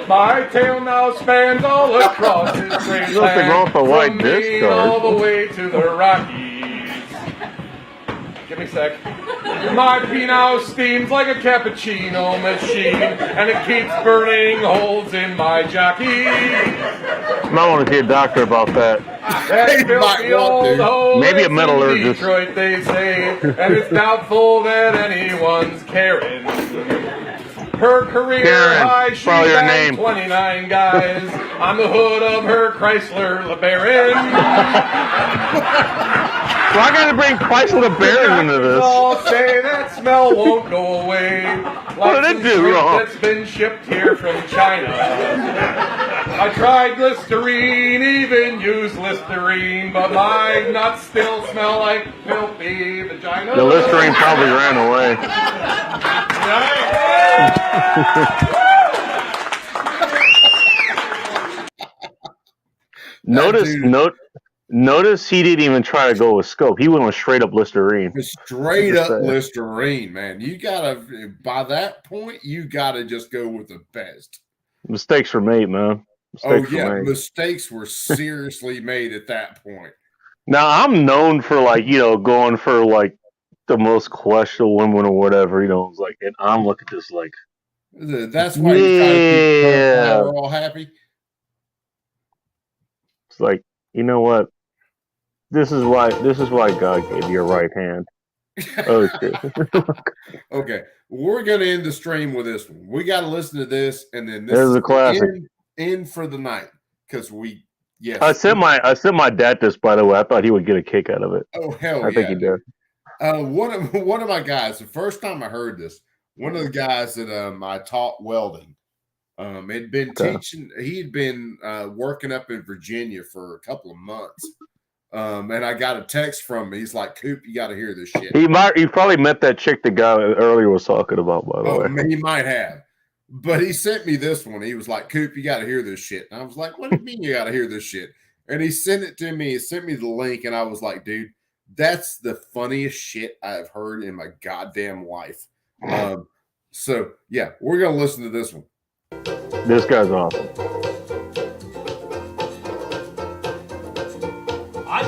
My tail now spans all across this great land, from Maine all the way to the Rockies. Give me a sec. My pee now steams like a cappuccino machine, and it keeps burning holes in my jockey. Might want to see a doctor about that. That filthy old hole Maybe a is in metallurgist. Detroit, they say, and it's doubtful that anyone's caring. Her career high, she bagged 29 guys on the hood of her Chrysler LeBaron. Why gotta bring Chrysler LeBaron into this? All say that smell won't go away. What did it do wrong? That's been shipped here from China. I tried Listerine, even used Listerine, but my nuts still smell like filthy vagina. The Listerine probably ran away. Notice he didn't even try to go with scope. He went with straight up Listerine. Straight up Listerine, man. You gotta, by that point, you gotta just go with the best. Mistakes were made, man. Mistakes were made. Mistakes were seriously made at that point. Now I'm known for going for like the most questionable women or whatever, it's like, and I'm looking at this like, that's why you try to keep her all happy. It's like, you know what? This is why God gave you a right hand. Oh shit. Okay, we're gonna end the stream with this one. We got to listen to this, and then this is a classic. End for the night because yes. I sent my dad this, by the way. I thought he would get a kick out of it. Oh hell yeah! I think he did. One of my guys. The first time I heard this, one of the guys that I taught welding, had been teaching. He'd been working up in Virginia for a couple of months. And I got a text from him. He's like, Coop, you got to hear this shit. He probably met that chick the guy earlier was talking about, by the way. He might have. But he sent me this one. He was like, Coop, you got to hear this shit. And I was like, what do you mean you got to hear this shit? And he sent it to me. He sent me the link. And I was like, dude, that's the funniest shit I've heard in my goddamn life. So, yeah, we're going to listen to this one. This guy's awesome.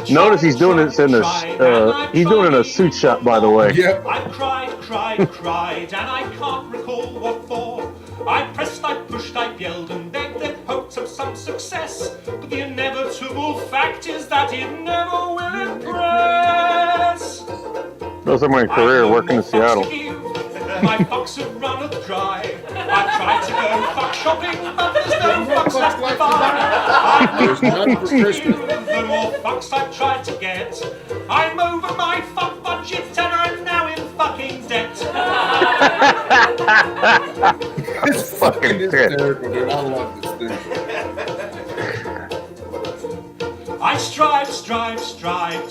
Notice he's doing it in a he's doing it in a suit shot, by the way. Yep. I cried, and I can't recall what for. I pressed, I pushed, I yelled, and begged in hopes of some success. But the inevitable fact is that it never will impress. Those are my career working in Seattle. My fucks have run dry. I tried to go fuck shopping, but there's no fucks left to buy. There's none for Christmas. The more fucks I've tried to get, I'm over my fuck budget and I'm now in fucking debt. It's fucking hysterical, dude. I love this thing. I strive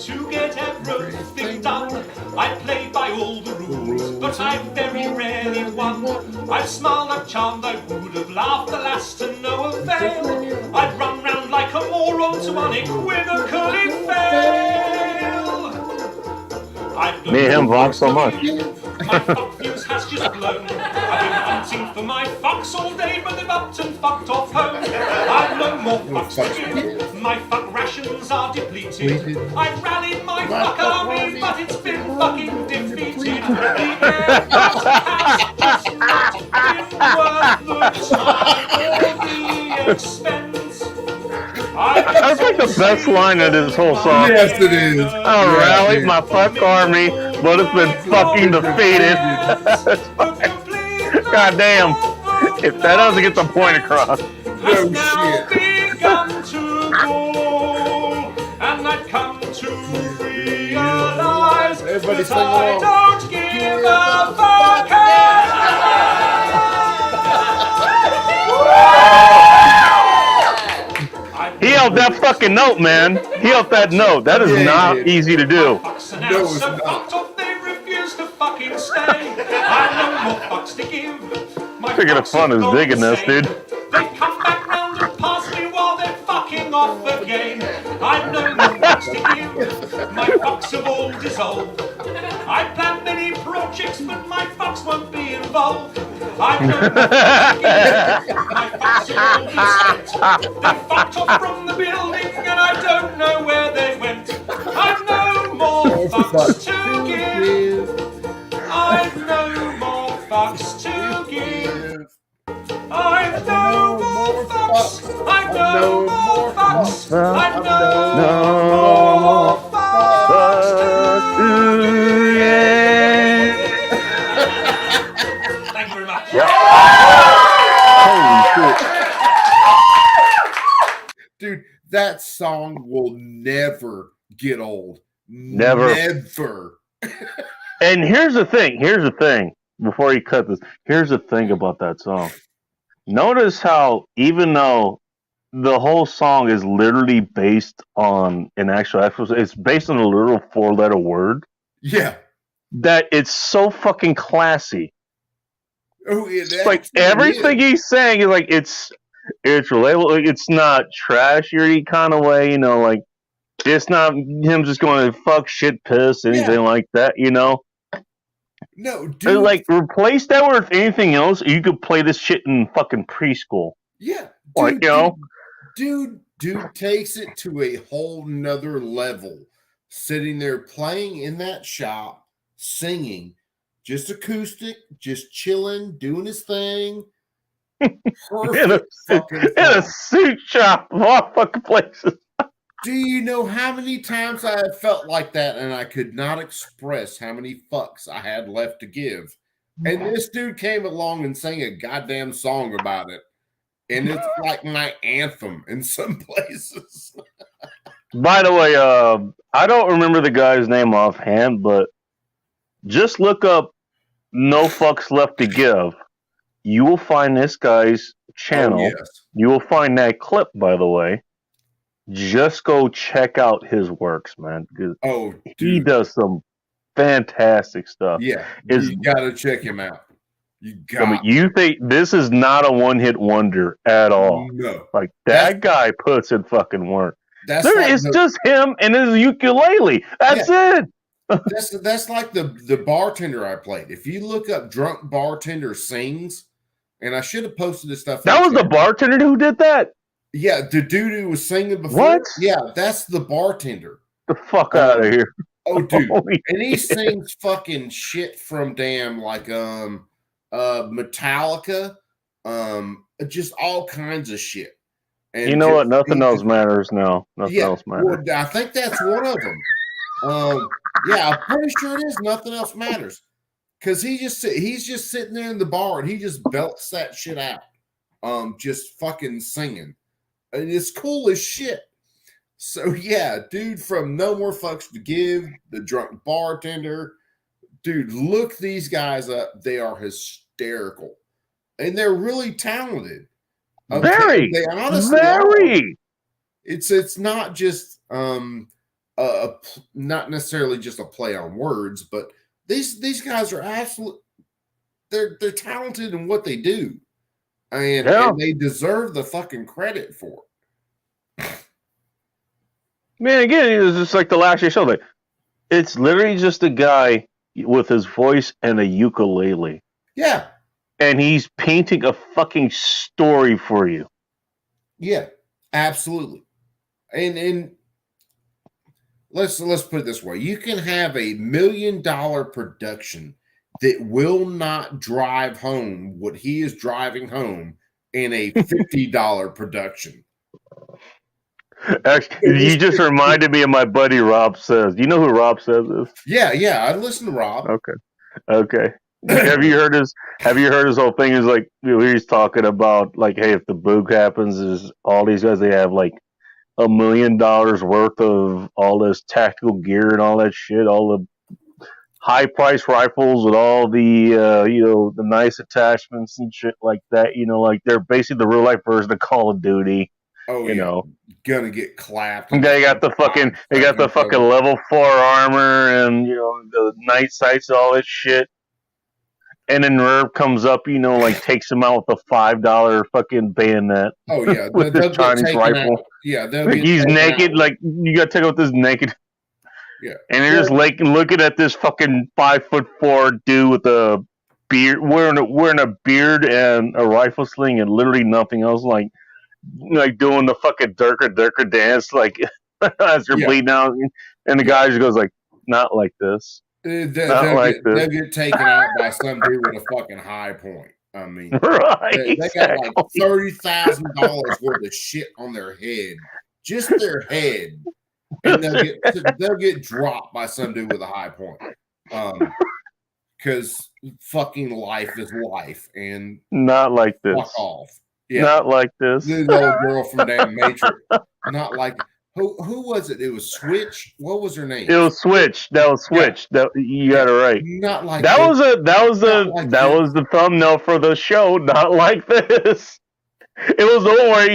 to get everything done. I play by all the rules, but I very rarely won. I've smiled, I've charmed, I would have laughed, alas, to no avail. I'd run round like a moron to unequivocally fail. Me and him vlog so much. My fuck fuse has just blown. I've been hunting for my fucks all day, but they've upped and fucked off home. I've no more fucks to give. My fuck rations are depleted. I've rallied my fuck army, but it's been fucking defeated. The airport has just not been worth the time or the expense. That's like the best line of this whole song. Yes, it is. I rallied my fuck army, but it's been fucking defeated. God damn. If that doesn't get the point across. No shit. Begun to go, and I've come to realize Everybody that sing I along. don't give a fuck. He held that fucking note, man. He held that note. That is not easy to do. No, it's not. They refuse to fucking stay. I've no more fucks to give. My Thinking of fucks fun have is gone digging this, insane. dude. They come back round and pass me while they're fucking off again. I've no more fucks to give. My fucks have all dissolved. I plan many projects, but my fucks won't be involved. I've no more fucks to give. My fucks have all been spent. They fucked off from the building, and I don't know where they went. I've no more fucks to give. I've no more fucks to give. I've no more fucks. I've no more fucks. I've no more fucks to give. Thank you very much. Holy shit. Dude, that song will never get old. Never. Never. And here's the thing. Before you cut this, here's the thing about that song. Notice how, even though the whole song is literally based on it's based on a literal 4-letter word. Yeah. That it's so fucking classy. Oh, It's like everything he's saying is like it's relatable. Like, it's not trashy kind of way, you know. Like it's not him just going to fuck, shit, piss, anything like that, you know. No, dude. Like replace that with anything else. You could play this shit in fucking preschool. Yeah. Like, you know. Dude takes it to a whole nother level. Sitting there playing in that shop, singing, just acoustic, just chilling, doing his thing. in a suit shop of all fucking places. Do you know how many times I have felt like that and I could not express how many fucks I had left to give? And this dude came along and sang a goddamn song about it. And it's like my anthem in some places. By the way, I don't remember the guy's name offhand, but just look up No Fucks Left to Give. You will find this guy's channel. Oh, yes. You will find that clip, by the way. Just go check out his works, man. Oh, he does some fantastic stuff. Yeah, you got to check him out. You I mean, you think this is not a one-hit wonder at all? No. Like that guy puts in fucking work. That's There like is the- just him and his ukulele. That's it. That's like the bartender I played. If you look up drunk bartender sings, and I should have posted this stuff. That was the bartender who did that? Yeah, the dude who was singing before. What? Yeah, that's the bartender. The fuck out of here. Oh, dude. Holy And he shit. sings fucking shit from damn like Metallica, just all kinds of shit. And You know what? just- Nothing else matters now. Nothing else matters. well, I think that's one of them. Yeah, I'm pretty sure it is. Nothing else matters. Because he's just sitting there in the bar and he just belts that shit out. Just fucking singing. And it's cool as shit. So yeah, dude from No More Fucks to Give, the drunk bartender. Dude, look these guys up. They are hysterical. And they're really talented. Very. They honestly are. Very. It's not just not necessarily just a play on words, but these guys are absolute. They're talented in what they do, and they deserve the fucking credit for it. Man, again, it was just like the last year show. Like, it's literally just a guy with his voice and a ukulele. Yeah, and he's painting a fucking story for you. Yeah, absolutely. And let's put it this way: you can have $1 million production that will not drive home what he is driving home in a $50 production. Actually, you just reminded me of my buddy Rob Says. Do you know who Rob Says is? Yeah, I listen to Rob. Okay. Have you heard his whole thing? Is like he's talking about like, hey, if the boog happens, is all these guys they have like $1 million worth of all this tactical gear and all that shit, all the high price rifles with all the the nice attachments and shit like that. Like they're basically the real life version of Call of Duty. Oh, you know, gonna get clapped. They got the fucking level 4 armor and the night sights and all that shit. And then Nerve comes up, like takes him out with a $5 fucking bayonet. Oh yeah, with they'll his get Chinese taken rifle. out. Yeah, Like, he's naked. Like you got to take out this naked. Yeah, and you're just like looking at this fucking 5'4" dude with a beard, wearing a beard and a rifle sling and literally nothing else, like doing the fucking Durka dance, like as you're bleeding out, and the guy just goes like, "Not like this." They'll get taken out by some dude with a fucking high point. I mean, right? They got like $30,000 worth of shit on their head, just their head, and they'll get dropped by some dude with a high point. Because fucking life is life, and not like this. Fuck off. Yeah. Not like this. The old girl from damn Matrix. Not like who was it? It was Switch. What was her name? It was Switch. That was Switch. That you got it right. Not like that this. was the thumbnail for the show. Not like this. It was the one where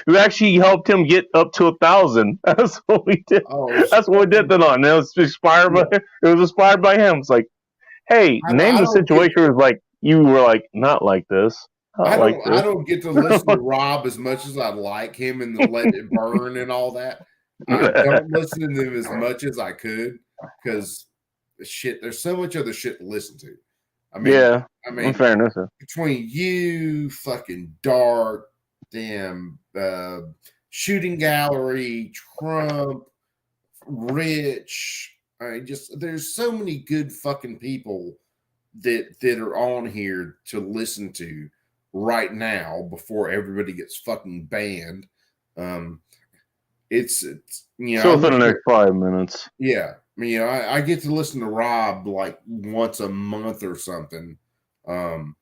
we actually helped him get up to 1,000. That's what we did. That's what we did that on. It was inspired by him. It's like, hey, name the situation. It was like you were like, not like this. I don't get to listen to Rob as much as I'd like him and the Let It Burn and all that. I don't listen to them as much as I could because there's so much other shit to listen to. I mean, in fairness, between you, fucking Dark, damn Shooting Gallery, Trump, Rich, there's so many good fucking people that are on here to listen to right now before everybody gets fucking banned. It's so for the next 5 minutes. Yeah. I get to listen to Rob like once a month or something. And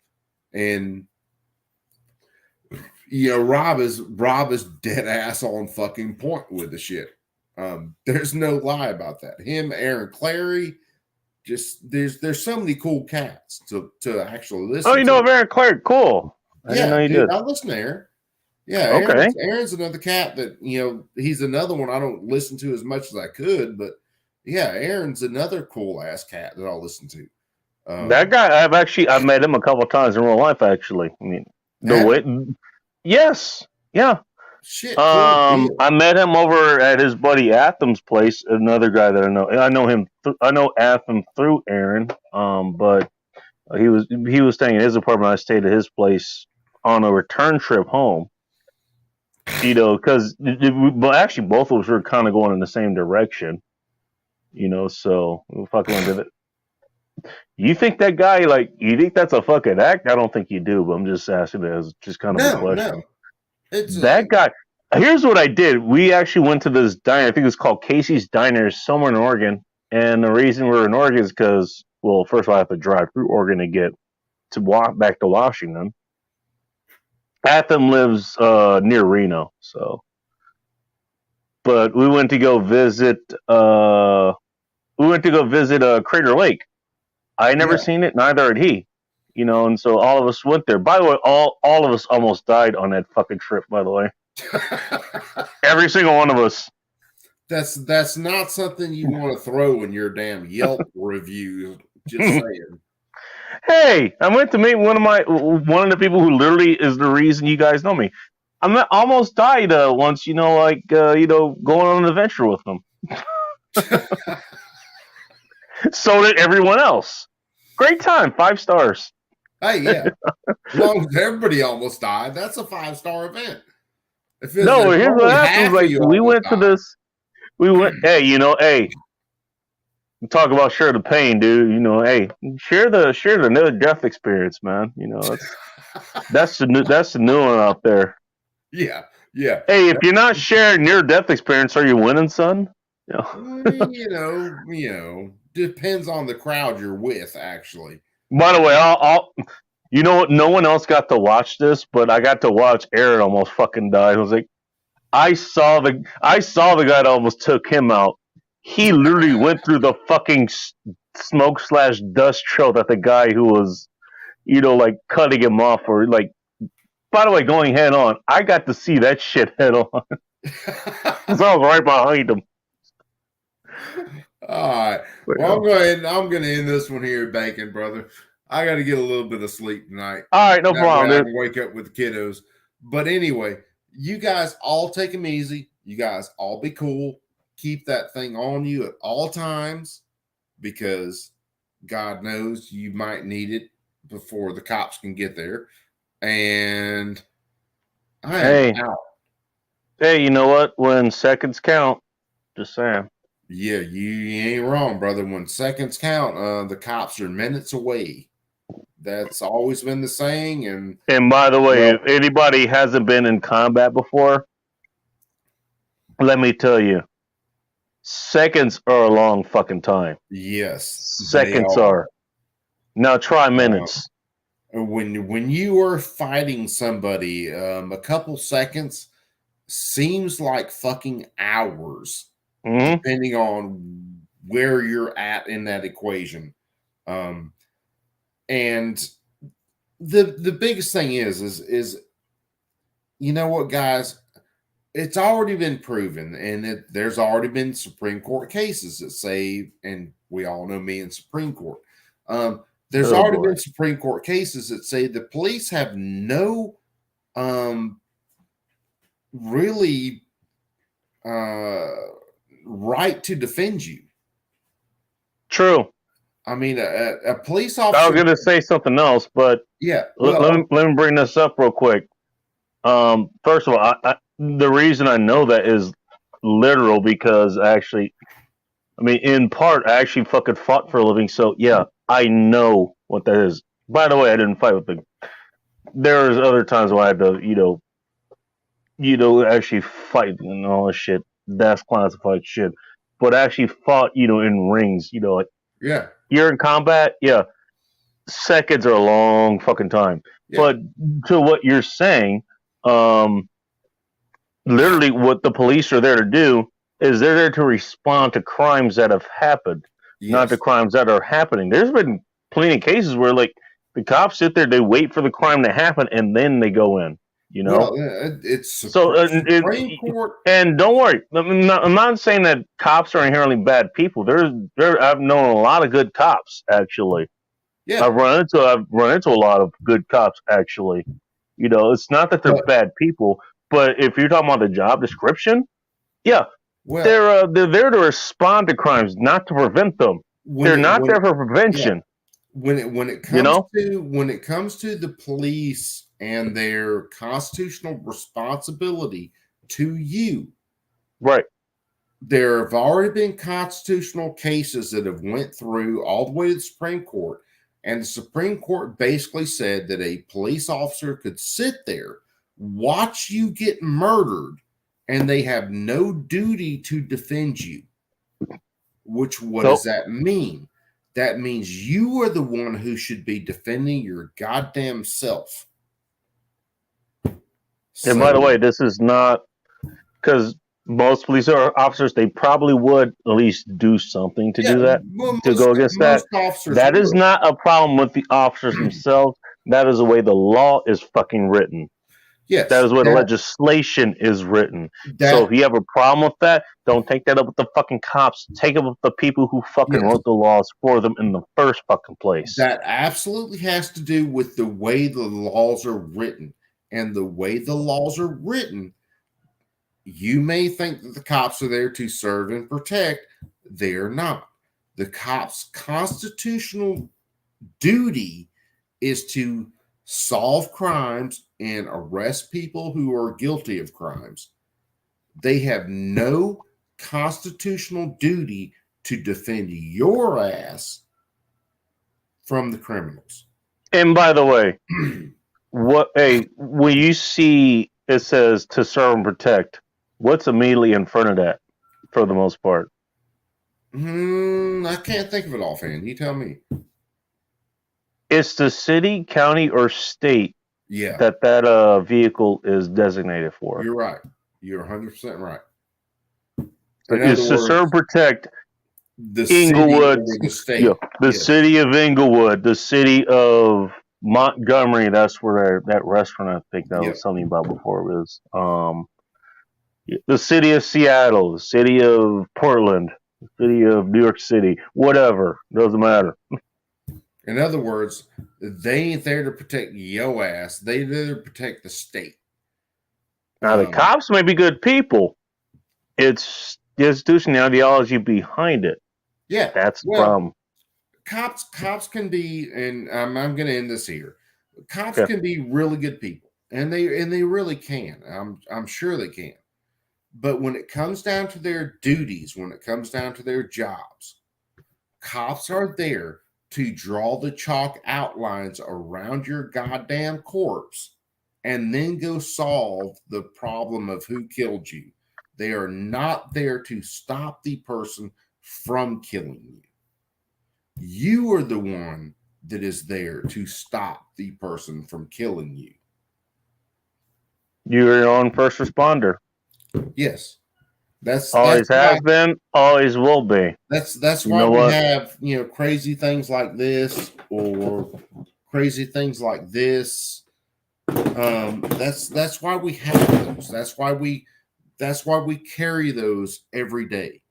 Rob is dead ass on fucking point with the shit. There's no lie about that. Him, Aaron Clary, just there's so many cool cats to actually listen to. Oh, you know Aaron Clary, cool. I didn't know you did. I listen to Aaron. Yeah, okay. Aaron's another cat that he's another one I don't listen to as much as I could, but yeah, Aaron's another cool ass cat that I'll listen to. That guy, I've met him a couple of times in real life. Actually, I mean, the way, yes, yeah. Shit. I met him over at his buddy Atham's place. Another guy that I know. I know him. I know Atham through Aaron. But he was staying in his apartment. I stayed at his place on a return trip home. You know, because actually both of us were kind of going in the same direction. You know, so we fucking did it. You think that guy, like, you think that's a fucking act? I don't think you do, but I'm just asking it as just kind of a question. No. That guy, here's what I did. We actually went to this diner. I think it's called Casey's Diner, somewhere in Oregon. And the reason we're in Oregon is because, well, first of all, I have to drive through Oregon to get to walk back to Washington. Atham lives near Reno, so. But we went to go visit. Crater Lake. I had never seen it, neither had he. You know, and so all of us went there. By the way, all of us almost died on that fucking trip, by the way. Every single one of us. That's not something you want to throw in your damn Yelp review. Just saying. Hey, I went to meet one of the people who literally is the reason you guys know me. I almost died once, you know, like going on an adventure with them. So did everyone else. Great time, 5 stars. Hey, yeah. As long as everybody almost died, that's a 5-star event. No, here's what happens. Like, we went to this. We went. Hey, you know, hey. Talk about share the pain, dude. You know, hey, share the near death experience, man. You know, that's the new one out there. Yeah, yeah. Hey, if you're not sharing near death experience, are you winning, son? You know, depends on the crowd you're with, actually. By the way, I'll you know what? No one else got to watch this, but I got to watch Aaron almost fucking die. I was like, I saw the guy that almost took him out. He literally went through the fucking smoke/dust trail that the guy who was, you know, like cutting him off or like. By the way, going head on, I got to see that shit head on. Because I was right behind him. All right. Well, I'm going to end this one here, Bacon, brother. I got to get a little bit of sleep tonight. All right, no problem. I can wake up with the kiddos. But anyway, you guys all take them easy. You guys all be cool. Keep that thing on you at all times because God knows you might need it before the cops can get there. And I am out. Hey, you know what? When seconds count, just saying. Yeah, you ain't wrong, brother. When seconds count, the cops are minutes away. That's always been the saying. And by the way, if anybody hasn't been in combat before, let me tell you, seconds are a long fucking time. Yes, seconds are. Now try minutes. When you are fighting somebody, a couple seconds seems like fucking hours, depending on where you're at in that equation. And the biggest thing is you know what, guys? It's already been proven, and there's already been Supreme Court cases that say, and we all know me in Supreme Court. There's already been Supreme Court cases that say the police have no really right to defend you. True. I mean, a police officer. I was going to say something else, but yeah, let me bring this up real quick. First of all, the reason I know that is literal because actually, I mean, in part, I actually fucking fought for a living. So yeah, I know what that is. By the way, I didn't fight with them. There was other times where I had to, actually fight and all this shit. That's classified shit. But I actually fought, in rings, like. Yeah. You're in combat, yeah. Seconds are a long fucking time. Yeah. But to what you're saying, literally what the police are there to do is they're there to respond to crimes that have happened, not to crimes that are happening. There's been plenty of cases where, like, the cops sit there, they wait for the crime to happen, and then they go in. Well, it's Supreme Court. And don't worry, I'm not saying that cops are inherently bad people. I've known a lot of good cops, actually. Yeah. I've run into a lot of good cops actually. You know, it's not that they're bad people, but if you're talking about the job description, yeah, they're there to respond to crimes, not to prevent them. They're not there for prevention. Yeah. When it comes to the police and their constitutional responsibility to you, right? There have already been constitutional cases that have went through all the way to the Supreme Court, and the Supreme Court basically said that a police officer could sit there, watch you get murdered, and they have no duty to defend you. What does that mean? That means you are the one who should be defending your goddamn self. And by the way, this is not because most police officers, they probably would at least do something to do that, to go against that. That is not a problem with the officers themselves. That is the way the law is fucking written. Yes, that is where the legislation is written. So if you have a problem with that, don't take that up with the fucking cops. Take it with the people who fucking wrote the laws for them in the first fucking place. That absolutely has to do with the way the laws are written. And the way the laws are written, you may think that the cops are there to serve and protect. They're not. The cops' constitutional duty is to solve crimes and arrest people who are guilty of crimes. They have no constitutional duty to defend your ass from the criminals. And by the way, when you see it says to serve and protect, what's immediately in front of that for the most part? I can't think of it offhand. You tell me. It's the city, county, or state that vehicle is designated for. You're right. You're 100% right. It's to serve and protect Inglewood, the city of Inglewood, the city of Montgomery. That's where that restaurant I think that was something about before was. The city of Seattle, the city of Portland, the city of New York City, whatever. Doesn't matter. In other words, they ain't there to protect your ass. They're there to protect the state. Now, the cops may be good people. It's the institution, the ideology behind it. Yeah. That's the problem. Cops can be, and I'm going to end this here. Cops can be really good people, and they really can. I'm sure they can. But when it comes down to their duties, when it comes down to their jobs, cops are there to draw the chalk outlines around your goddamn corpse and then go solve the problem of who killed you. They are not there to stop the person from killing you. You are the one that is there to stop the person from killing you. You're your own first responder. Yes. That's always has been, always will be. That's why we have, crazy things like this or crazy things like this. That's why we have those. That's why we carry those every day.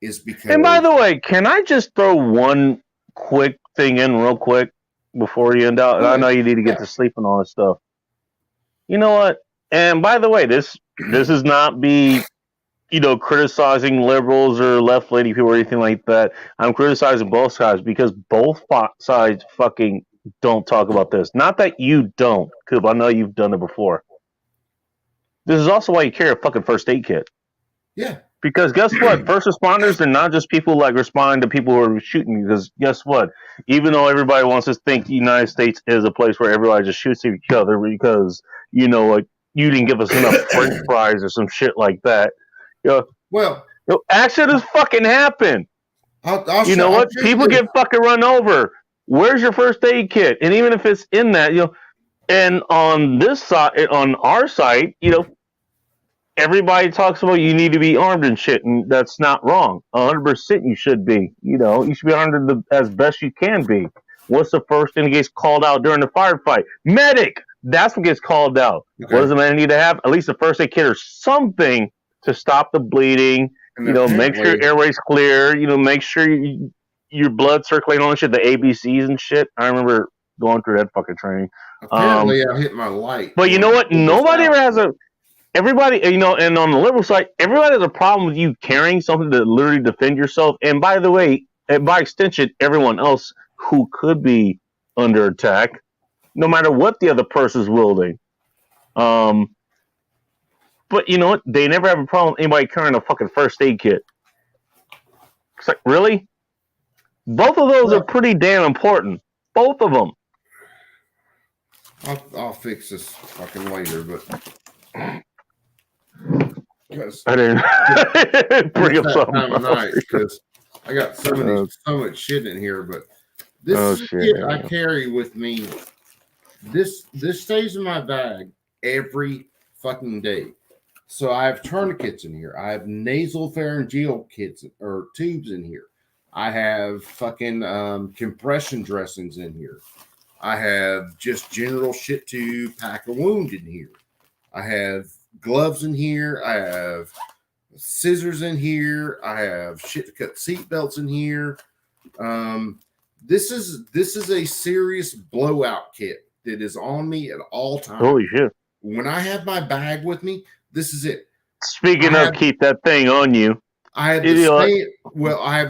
Is because. And by the way, can I just throw one quick thing in real quick before you end out? And I know you need to get to sleep and all this stuff. You know what? And by the way, this is not be criticizing liberals or left-leaning people or anything like that. I'm criticizing both sides because both sides fucking don't talk about this. Not that you don't, because I know you've done it before. This is also why you carry a fucking first aid kit. Yeah. Because guess what? First responders, they're not just people like responding to people who are shooting. Because guess what? Even though everybody wants to think the United States is a place where everybody just shoots each other because, you didn't give us enough French fries or some shit like that. Accidents fucking happen. You know what? People get fucking run over. Where's your first aid kit? And even if it's in that, and on this side, on our site, everybody talks about you need to be armed and shit, and that's not wrong. 100% you should be. You should be armed as best you can be. What's the first thing that gets called out during the firefight? Medic! That's what gets called out. Okay. What does the man need to have? At least a first aid kit or something to stop the bleeding. Make sure your airway's clear. Make sure your blood circulating on shit, the ABCs and shit. I remember going through that fucking training. Apparently, I hit my light. But you know what? Nobody ever has everybody, and on the liberal side, everybody has a problem with you carrying something to literally defend yourself. And by the way, and by extension, everyone else who could be under attack, no matter what the other person's wielding. But you know what? They never have a problem with anybody carrying a fucking first aid kit. It's like, really? Both of those are pretty damn important. Both of them. I'll fix this fucking later, but I didn't bring up something time of night because I got so much shit in here. But this shit I carry with me. This stays in my bag every fucking day. So I have tourniquets in here. I have nasal pharyngeal kits or tubes in here. I have fucking compression dressings in here. I have just general shit to pack a wound in here. I have gloves in here. I have scissors in here. I have shit to cut seat belts in here. This is a serious blowout kit that is on me at all times. Holy shit. When I have my bag with me, this is it. Speaking of, keep that thing on you. I have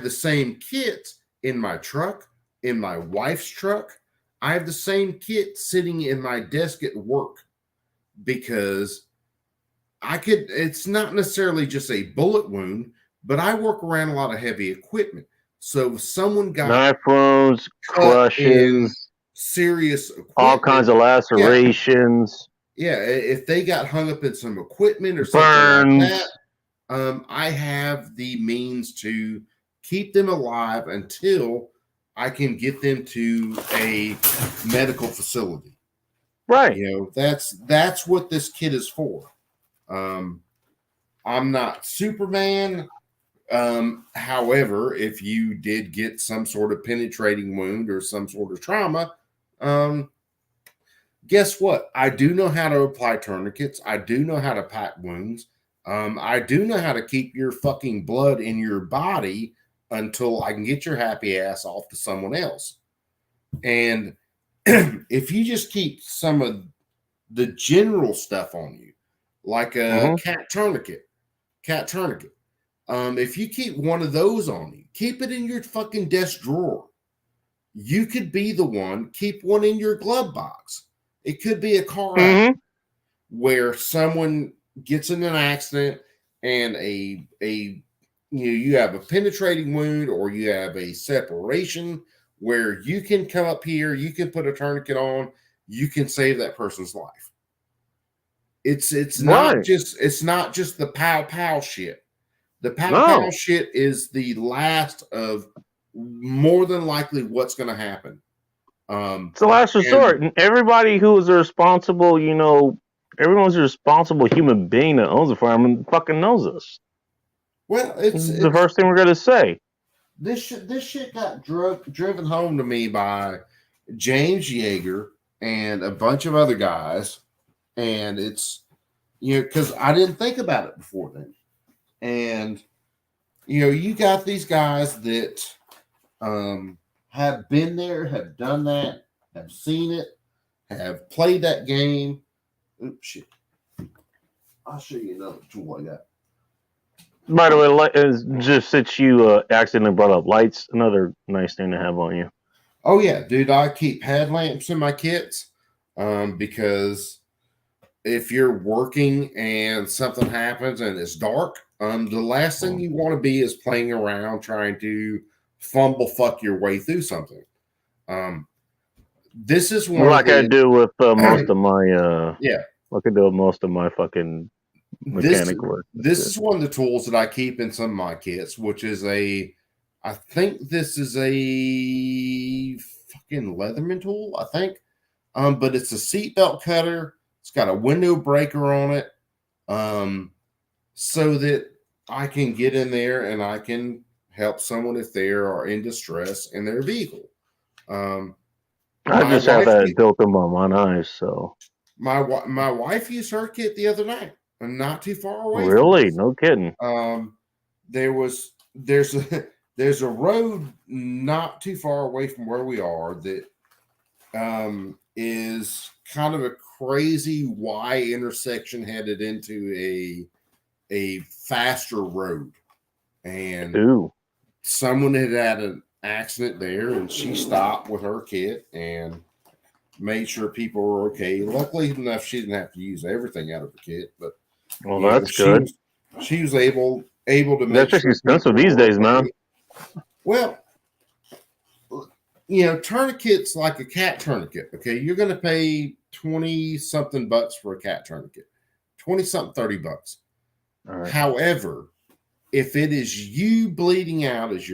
the same kit in my truck, in my wife's truck. I have the same kit sitting in my desk at work because it's not necessarily just a bullet wound, but I work around a lot of heavy equipment. So if someone got knife wounds, crushes, serious equipment, all kinds of lacerations. Yeah, if they got hung up in some equipment or something like that, I have the means to keep them alive until I can get them to a medical facility. Right. That's what this kit is for. I'm not Superman. However, if you did get some sort of penetrating wound or some sort of trauma, guess what? I do know how to apply tourniquets. I do know how to pack wounds. I do know how to keep your fucking blood in your body until I can get your happy ass off to someone else. And if you just keep some of the general stuff on you, like a cat tourniquet, if you keep one of those on you, keep it in your fucking desk drawer. You could be the one, keep one in your glove box. It could be a car accident where someone gets in an accident and you have a penetrating wound or you have a separation where you can come up here, you can put a tourniquet on, you can save that person's life. It's not just the pow shit. The pow shit is the last of more than likely what's going to happen. It's the last resort, and everybody who is a responsible, everyone's a responsible human being that owns a firearm fucking knows this. Well, it's the first thing we're gonna say. This shit got driven home to me by James Yeager and a bunch of other guys, and it's because I didn't think about it before then, and you got these guys that have been there, have done that, have seen it, have played that game. Oops, shit. I'll show you another tool I got. By the way, just since you accidentally brought up lights, another nice thing to have on you. Oh, yeah, dude. I keep headlamps in my kits because if you're working and something happens and it's dark, the last thing you want to be is playing around trying to fumble fuck your way through something. This is one like I do with most of my like I do with most of my fucking mechanic work. This is one of the tools that I keep in some of my kits, which is I think this is a fucking Leatherman tool, I think. But it's a seatbelt cutter. It's got a window breaker on it. So that I can get in there and I can help someone if they are in distress in their vehicle. I just have that built in my eyes, so my wife used her kit the other night, and not too far away. Really? No kidding. There's there's a road not too far away from where we are that is kind of a crazy Y intersection headed into a faster road. And someone had an accident there, and she stopped with her kit and made sure people were okay. Luckily enough, she didn't have to use everything out of the kit, but that's good. She was able to make that's just expensive these days, man. Well, tourniquets like a cat tourniquet. Okay, you're going to pay 20 something bucks for a cat tourniquet, 20 something, $30. Right. However, if it is you bleeding out, if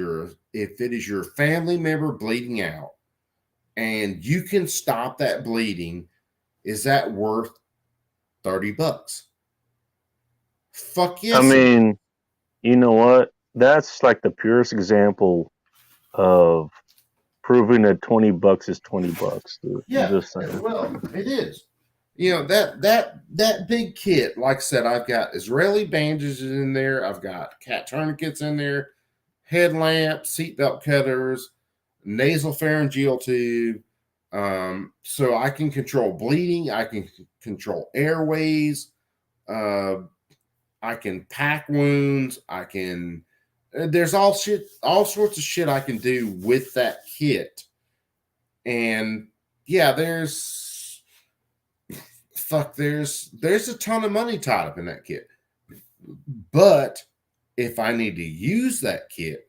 it is your family member bleeding out, and you can stop that bleeding, is that worth $30? Fuck yes. I mean, you know what? That's like the purest example of proving that $20 is $20, dude. Yeah, I'm just saying. well, it is. That big kit, like I said, I've got Israeli bandages in there. I've got cat tourniquets in there, headlamp, seatbelt cutters, nasal pharyngeal tube. So I can control bleeding. I can control airways. I can pack wounds. I can. There's all sorts of shit I can do with that kit. And yeah, there's a ton of money tied up in that kit. But if I need to use that kit,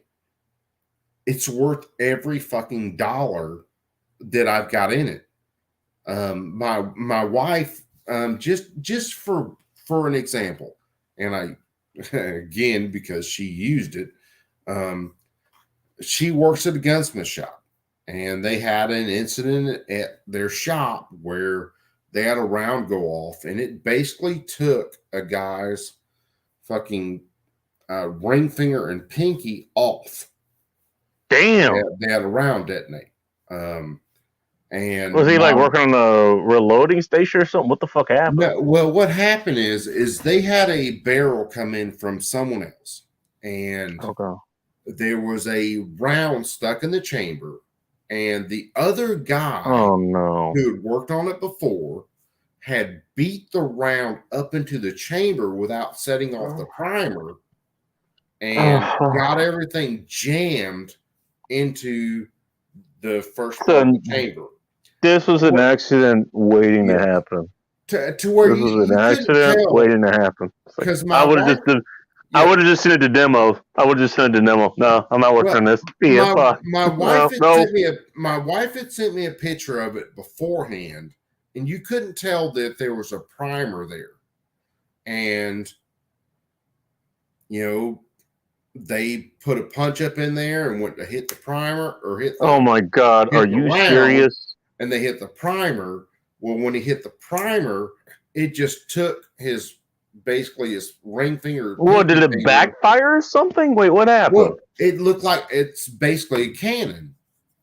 it's worth every fucking dollar that I've got in it. My wife, just for an example, and I again because she used it, she works at a gunsmith shop, and they had an incident at their shop where they had a round go off, and it basically took a guy's fucking ring finger and pinky off. Damn. They had a round detonate. And was he like working on a reloading station or something? What the fuck happened? No, well, what happened is they had a barrel come in from someone else, and there was a round stuck in the chamber, and the other guy who had worked on it before had beat the round up into the chamber without setting off the primer and got everything jammed into the first part of the chamber. This was an accident waiting to happen. To where this was an accident waiting to happen. Because I would have just sent it to demo. I would have just sent it to demo. No, I'm not working on this. My wife had sent me a picture of it beforehand, and you couldn't tell that there was a primer there. And they put a punch up in there and went to hit the primer or hit. Oh my God! Are you serious? And they hit the primer. Well, when he hit the primer, it just took his ring finger. What, did it backfire or something? Wait, what happened? Well, it looked like it's basically a cannon.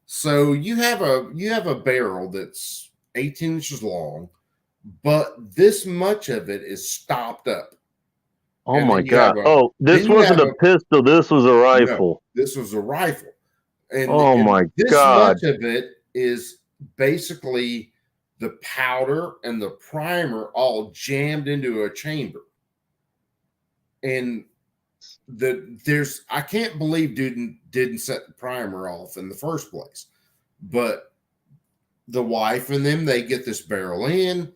So you have a barrel that's 18 inches long, but this much of it is stopped up. Oh my God! This wasn't a pistol. This was a rifle. No, this was a rifle. And my this God! Much of it is basically the powder and the primer all jammed into a chamber. And I can't believe dude didn't set the primer off in the first place. But the wife and them, they get this barrel in.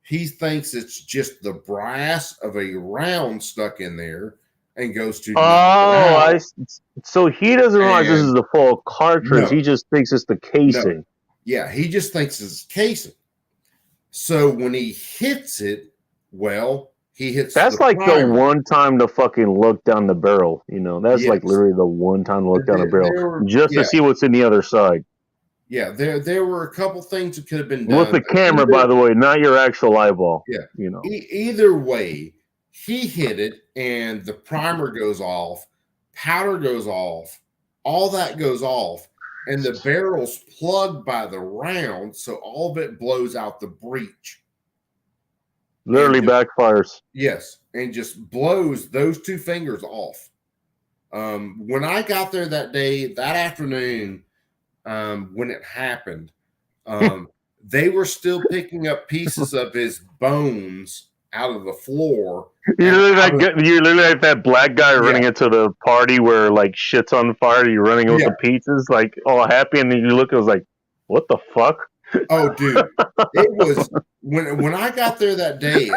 He thinks it's just the brass of a round stuck in there and goes to. So he doesn't realize this is the full cartridge. No. He just thinks it's the casing. No. Yeah, he just thinks it's casing. So when he hits it, he hits. That's like the one time to fucking look down the barrel. That's like literally the one time to look down the barrel to see what's in the other side. Yeah, there were a couple things that could have been done with the camera, by the way, not your actual eyeball. Yeah, either way, he hit it, and the primer goes off, powder goes off, all that goes off, and the barrel's plugged by the round, so all of it blows out the breech. Literally backfires. Yes, and just blows those two fingers off. When I got there that day, that afternoon, when it happened, they were still picking up pieces of his bones out of the floor. You're literally like that black guy running into the party where like shit's on fire. You're running with the pizzas, like all happy, and then you look. It was like, what the fuck? Oh, dude, it was when I got there that day.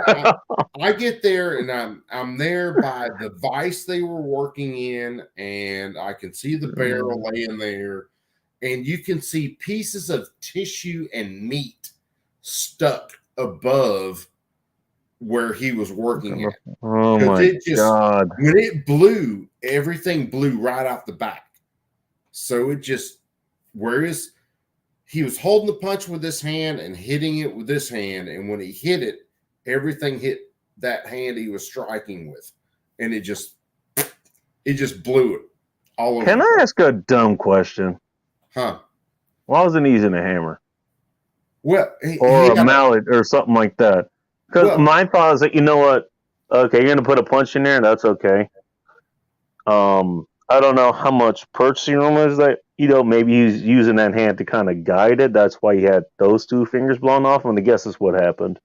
I get there and I'm there by the vise they were working in, and I can see the barrel laying there, and you can see pieces of tissue and meat stuck above where he was working at. Oh my God. When it blew, everything blew right off the back. So it just, whereas he was holding the punch with this hand and hitting it with this hand, and when he hit it, everything hit that hand he was striking with, and it just blew it all over. Can I ask a dumb question? Huh? Why wasn't he using a hammer? Well, or a mallet or something like that? Because my thought is that, you know what? Okay, you're gonna put a punch in there. That's okay. I don't know how much purchasing room is that. You know, maybe he's using that hand to kind of guide it. That's why he had those two fingers blown off. And I guess that's what happened.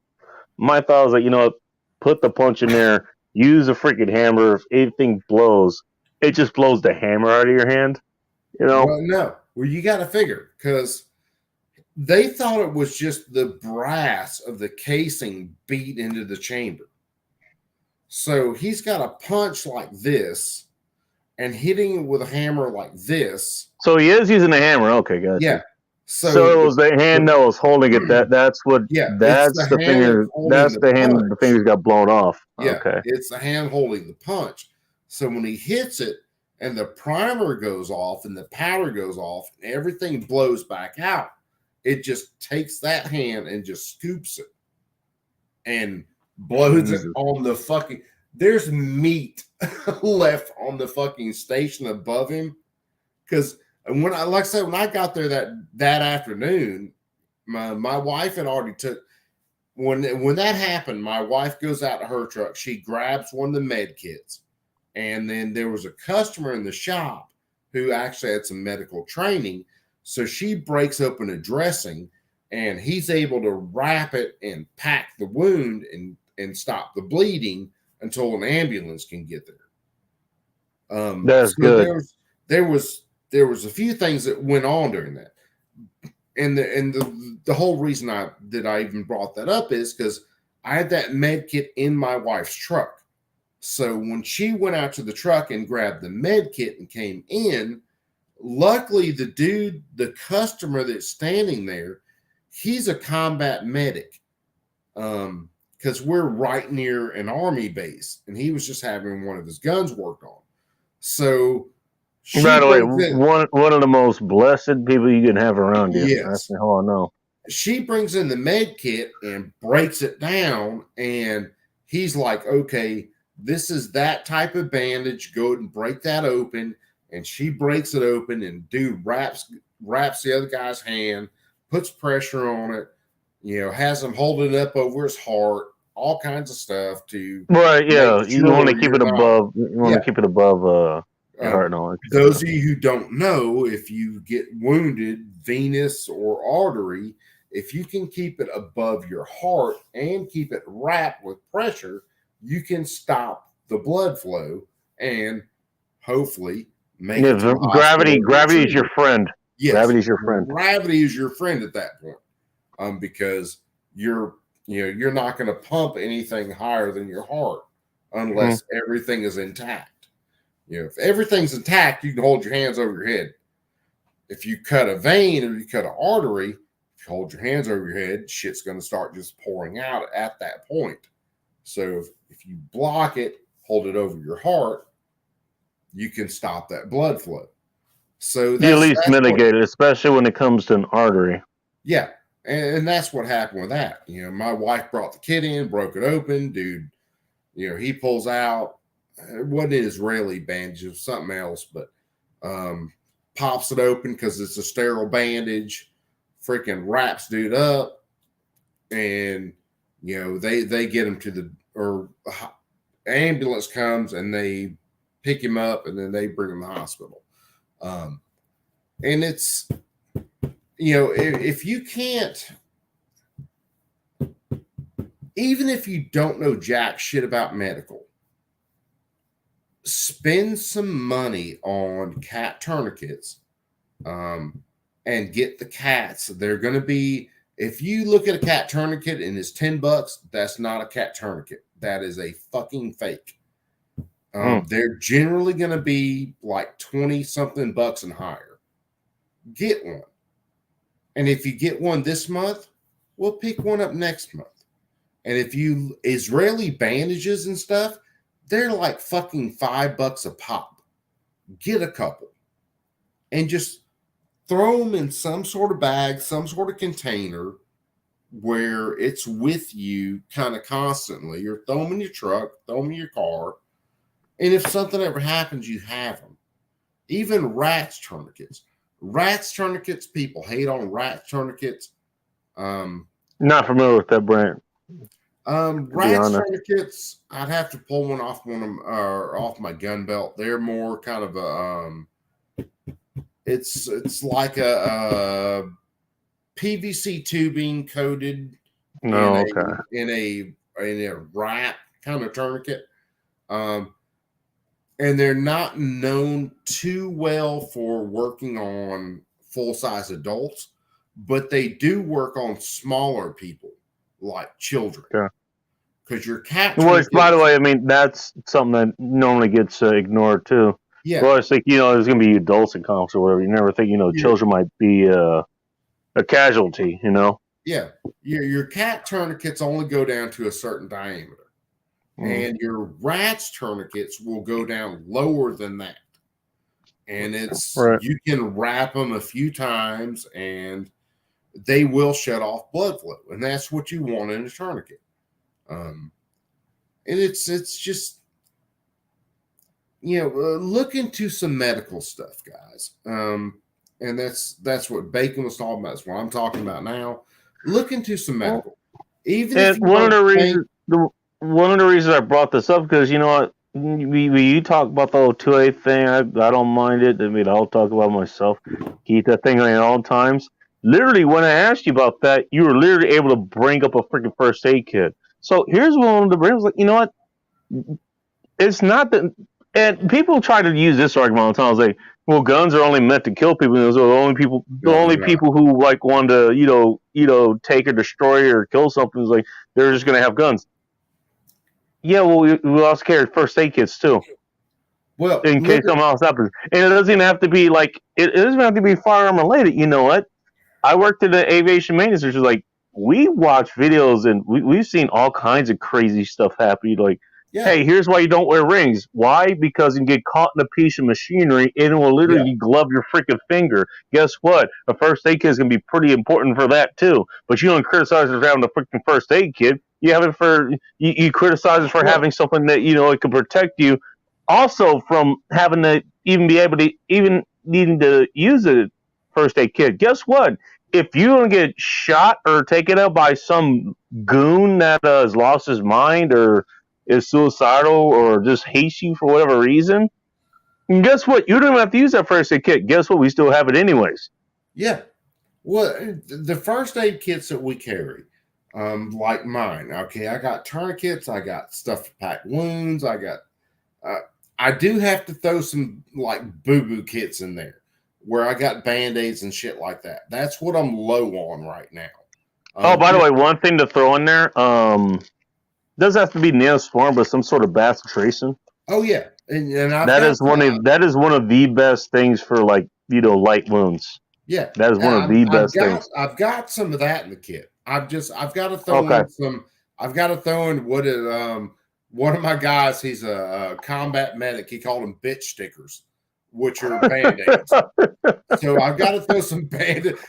My thought was like, you know what? Put the punch in there. Use a freaking hammer. If anything blows, it just blows the hammer out of your hand. You know? Well, no. Well, you got to figure, because they thought it was just the brass of the casing beat into the chamber. So he's got a punch like this and hitting it with a hammer like this. So he is using a hammer. Okay, gotcha. Yeah. So it was the hand that was holding it. That's what. Yeah. That's the finger. That's the hand. The fingers got blown off. Yeah. Okay. It's the hand holding the punch. So when he hits it and the primer goes off and the powder goes off and everything blows back out, it just takes that hand and just scoops it and blows it on the fucking. There's meat left on the fucking station above him. Because when I, like I said, when I got there that afternoon, my wife had already took. When that happened, my wife goes out to her truck. She grabs one of the med kits, and then there was a customer in the shop who actually had some medical training. So she breaks open a dressing, and he's able to wrap it and pack the wound and stop the bleeding until an ambulance can get there. That's good. There was a few things that went on during that, and the whole reason I even brought that up is because I had that med kit in my wife's truck. So when she went out to the truck and grabbed the med kit and came in, luckily the customer that's standing there, he's a combat medic. Because we're right near an army base, and he was just having one of his guns worked on. So, by the way, one of the most blessed people you can have around you. Yes. That's how I know. She brings in the med kit and breaks it down, and he's like, okay, this is that type of bandage. Go and break that open. And she breaks it open, and dude wraps the other guy's hand, puts pressure on it, has him hold it up over his heart, all kinds of stuff to. Right, yeah. You want to keep it above. You want to keep it above your heart and all that. Those of you who don't know, if you get wounded, venous or artery, if you can keep it above your heart and keep it wrapped with pressure, you can stop the blood flow and hopefully make it. Gravity is your friend. Yes, gravity is your friend. Gravity is your friend at that point, because you're not going to pump anything higher than your heart unless everything is intact. If everything's intact, you can hold your hands over your head. If you cut a vein or you cut an artery, if you hold your hands over your head, shit's going to start just pouring out at that point. So if you block it, hold it over your heart, you can stop that blood flow. So you at least mitigate it, especially when it comes to an artery. Yeah. And that's what happened with that. My wife brought the kit in, broke it open. Dude, he pulls out. It wasn't an Israeli bandage, it was something else, but pops it open because it's a sterile bandage, freaking wraps dude up, and they get him to ambulance comes and they pick him up, and then they bring him to the hospital. And it's, if you can't, even if you don't know jack shit about medical, spend some money on cat tourniquets, and get the cats. They're going to be, if you look at a cat tourniquet and it's $10, that's not a cat tourniquet. That is a fucking fake. They're generally going to be like 20 something bucks and higher. Get one. And if you get one this month, we'll pick one up next month. And if you Israeli bandages and stuff, they're like fucking $5 a pop. Get a couple and just throw them in some sort of bag, some sort of container where it's with you kind of constantly, or throw them in your truck, throw them in your car. And if something ever happens, you have them. Even rats tourniquets. Rats tourniquets, people hate on rats tourniquets. Not familiar with that brand. Rats tourniquets, I'd have to pull one off off my gun belt. They're more kind of a it's like a PVC tubing coated in a wrap kind of tourniquet. And they're not known too well for working on full-size adults, but they do work on smaller people like children. Yeah. Because your cat. Which, by the way, I mean, that's something that normally gets ignored too. Yeah. Well, it's like, there's going to be adults in comics or whatever. You never think, children might be a casualty, Yeah. Your cat tourniquets only go down to a certain diameter. And your rats tourniquets will go down lower than that. And it's you can wrap them a few times and they will shut off blood flow. And that's what you want in a tourniquet. And it's just, look into some medical stuff, guys. And that's what Bacon was talking about. That's what I'm talking about now. Look into some medical. Even if one of the reasons I brought this up, because you know what, you talk about the whole 2A thing, I don't mind it. I mean, I'll talk about myself. Keep that thing on at all times. Literally, when I asked you about that, you were literally able to bring up a freaking first aid kit. So here's one of the brands. Like, you know what? It's not that. And people try to use this argument all the time. I was like, well, guns are only meant to kill people. Those are the only people who like want to, take or destroy or kill something. Is like they're just gonna have guns. Yeah, well, we also carry first aid kits too. Well, in case something else happens, and it doesn't have to be like it doesn't have to be firearm related. You know what? I worked in the aviation maintenance, which is like we watch videos and we've seen all kinds of crazy stuff happen. Like, hey, here's why you don't wear rings. Why? Because you can get caught in a piece of machinery and it will literally glove your freaking finger. Guess what? A first aid kit is going to be pretty important for that too. But you don't criticize it for having a freaking first aid kit. You have it for you criticize it for having something that it can protect you. Also, from having to even be able to even needing to use a first aid kit. Guess what? If you don't get shot or taken out by some goon that has lost his mind or is suicidal or just hates you for whatever reason, and guess what? You don't even have to use that first aid kit. Guess what? We still have it anyways. Yeah. Well, the first aid kits that we carry, like mine, okay, I got tourniquets, I got stuff to pack wounds, I do have to throw some like boo-boo kits in there where I got Band-Aids and shit like that. That's what I'm low on right now. By the way, one thing to throw in there, doesn't have to be Neosporin, but some sort of bacitration. Oh yeah, and that is one of the best things for light wounds. Yeah, that is one of the best things. I've got some of that in the kit. I've got to throw in some. I've got to throw in one of my guys. He's a combat medic. He called them bitch stickers, which are Band-Aids. So I've got to throw some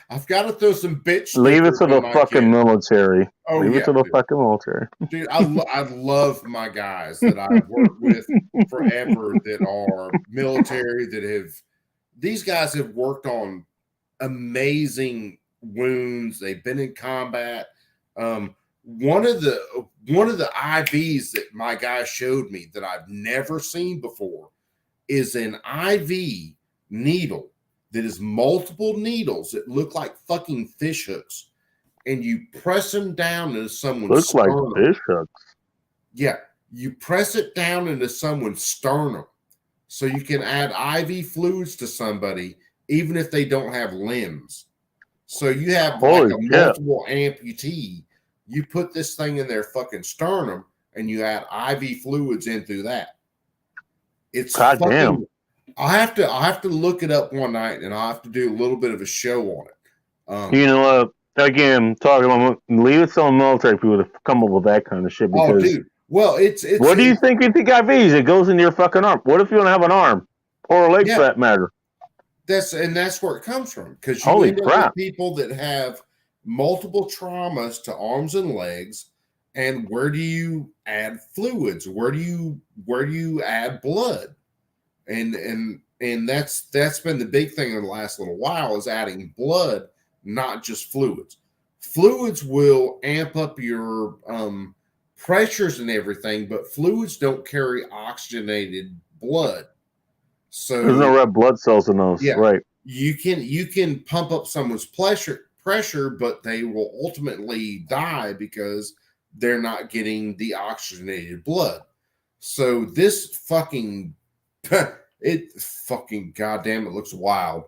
I've got to throw some bitch stickers. Leave it to the fucking military. Oh, Leave it to the fucking military. Dude, I love my guys that I've worked with forever that are military these guys have worked on amazing wounds. They've been in combat. One of the IVs that my guy showed me that I've never seen before is an IV needle that is multiple needles that look like fucking fish hooks, and you press them down into someone's Looks like sternum. fish hooks. Yeah, you press it down into someone's sternum so you can add IV fluids to somebody even if they don't have limbs. So you have like a multiple amputee. You put this thing in their fucking sternum and you add IV fluids in through that. It's fucking. Damn. I have to look it up one night, and I'll have to do a little bit of a show on it. You know, again, talking about leave it to some military people to come up with that kind of shit. Because, dude. Well, it's what do you think IVs? It goes in your fucking arm. What if you don't have an arm or a leg for that matter? That's where it comes from, because you end up with people that have multiple traumas to arms and legs. And where do you add fluids? Where do you add blood? And that's been the big thing in the last little while, is adding blood, not just fluids. Fluids will amp up your pressures and everything, but fluids don't carry oxygenated blood. So there's no red blood cells in those, right? You can pump up someone's pressure, but they will ultimately die because they're not getting the oxygenated blood. So this fucking goddamn, it looks wild.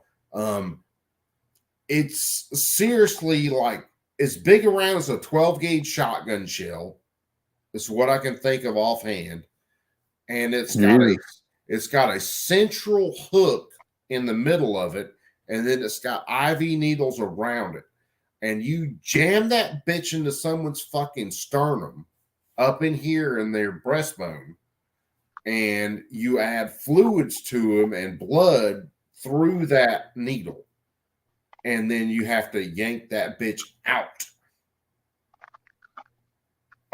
It's seriously like as big around as a 12 gauge shotgun shell. Is what I can think of offhand. And it's got a central hook in the middle of it, and then it's got IV needles around it. And you jam that bitch into someone's fucking sternum up in here in their breastbone, and you add fluids to them and blood through that needle. And then you have to yank that bitch out.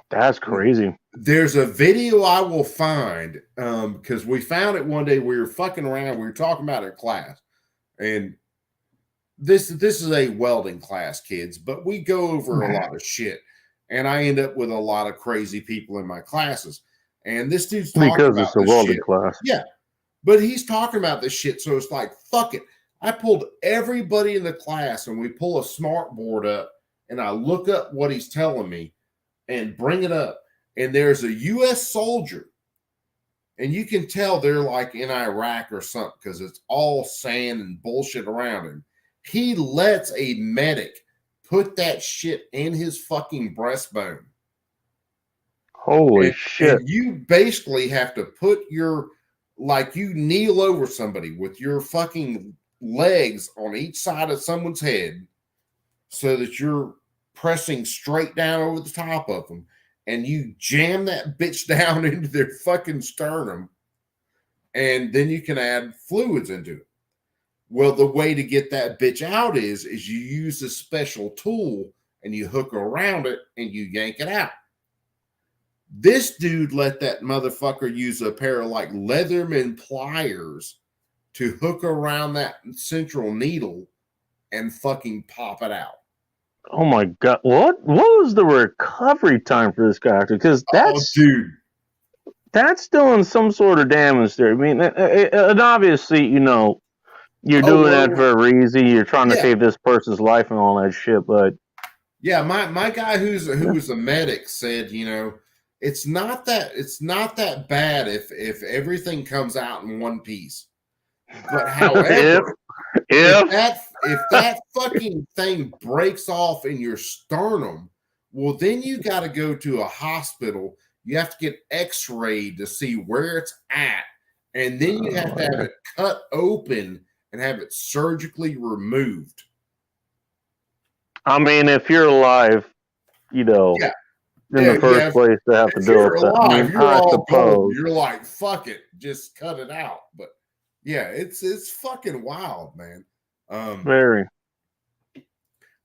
That's crazy. There's a video I will find because we found it one day. We were fucking around. We were talking about it in class. And this is a welding class, kids, but we go over a lot of shit. And I end up with a lot of crazy people in my classes. And this dude's talking because about it's a welding class. Yeah. But he's talking about this shit. So it's like, fuck it. I pulled everybody in the class and we pull a smart board up and I look up what he's telling me and bring it up. And there's a U.S. soldier. And you can tell they're like in Iraq or something because it's all sand and bullshit around him. He lets a medic put that shit in his fucking breastbone. Holy shit. And you basically have to put you kneel over somebody with your fucking legs on each side of someone's head so that you're pressing straight down over the top of them, and you jam that bitch down into their fucking sternum, and then you can add fluids into it. Well, the way to get that bitch out is you use a special tool and you hook around it and you yank it out. This dude let that motherfucker use a pair of like Leatherman pliers to hook around that central needle and fucking pop it out. Oh my god! What was the recovery time for this guy? Because that's doing some sort of damage there. I mean, and obviously, you're doing that for a reason. You're trying to save this person's life and all that shit. But yeah, my guy who was a medic said, it's not that bad if everything comes out in one piece. But however, if that fucking thing breaks off in your sternum, well, then you got to go to a hospital. You have to get x-rayed to see where it's at. And then you have to have it cut open and have it surgically removed. I mean, if you're alive, in the first place to have to do it. Alive, you're all cold. You're like, fuck it, just cut it out. But yeah, it's fucking wild, man. Very.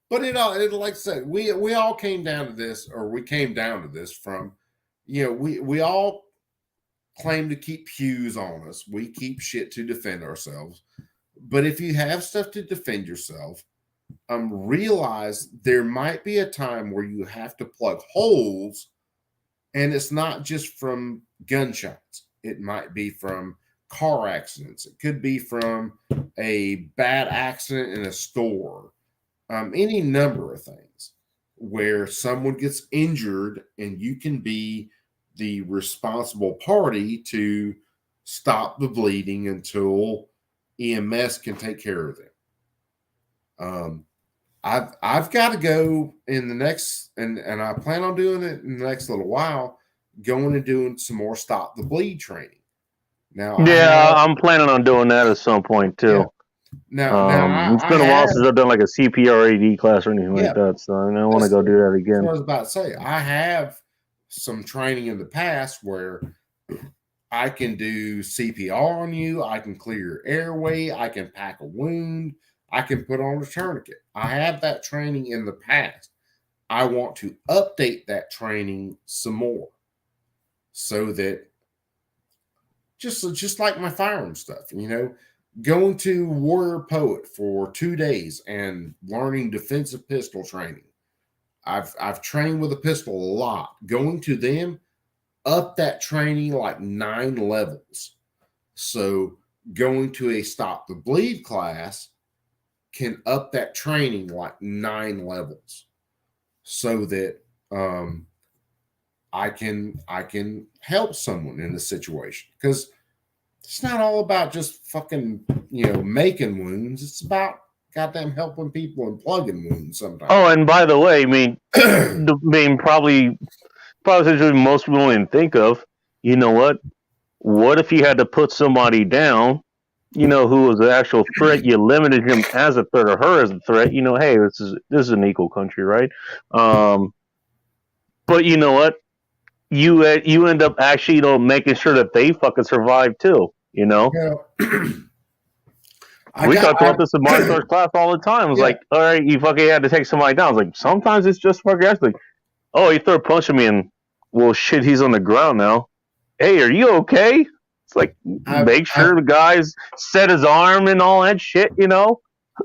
But like I said, we all came down to this, or we came down to this from, we all claim to keep pews on us. We keep shit to defend ourselves. But if you have stuff to defend yourself, realize there might be a time where you have to plug holes, and it's not just from gunshots. It might be from car accidents. It could be from a bad accident in a store. Any number of things where someone gets injured and you can be the responsible party to stop the bleeding until EMS can take care of them. I've got to go in the next, and I plan on doing it in the next little while, going and doing some more stop the bleed training. Now, Yeah, I'm planning on doing that at some point too. Now it's been a while since I've done like a CPR AD class or anything like that, so I want to go do that again. That's what I was about to say. I have some training in the past where I can do CPR on you. I can clear your airway. I can pack a wound. I can put on a tourniquet. I have that training in the past. I want to update that training some more so that just like my firearm stuff, going to Warrior Poet for 2 days and learning defensive pistol training. I've trained with a pistol a lot. Going to them, up that training like 9 levels. So going to a stop the bleed class can up that training like 9 levels so that I can help someone in a situation, because it's not all about just fucking making wounds. It's about goddamn helping people and plugging wounds sometimes. Oh, and by the way, probably something most people don't even think of. You know what? What if you had to put somebody down, who was the actual threat? You limited him as a threat or her as a threat. Hey, this is an equal country, right? But you know what? You end up actually, making sure that they fucking survive too. We talk about this in martial arts class all the time. It was like, all right, you fucking had to take somebody down. It's like, sometimes it's just fucking like, oh, he threw a punch at me and, well, shit, he's on the ground now. Hey, are you okay? It's like, make sure the guy's set his arm and all that shit,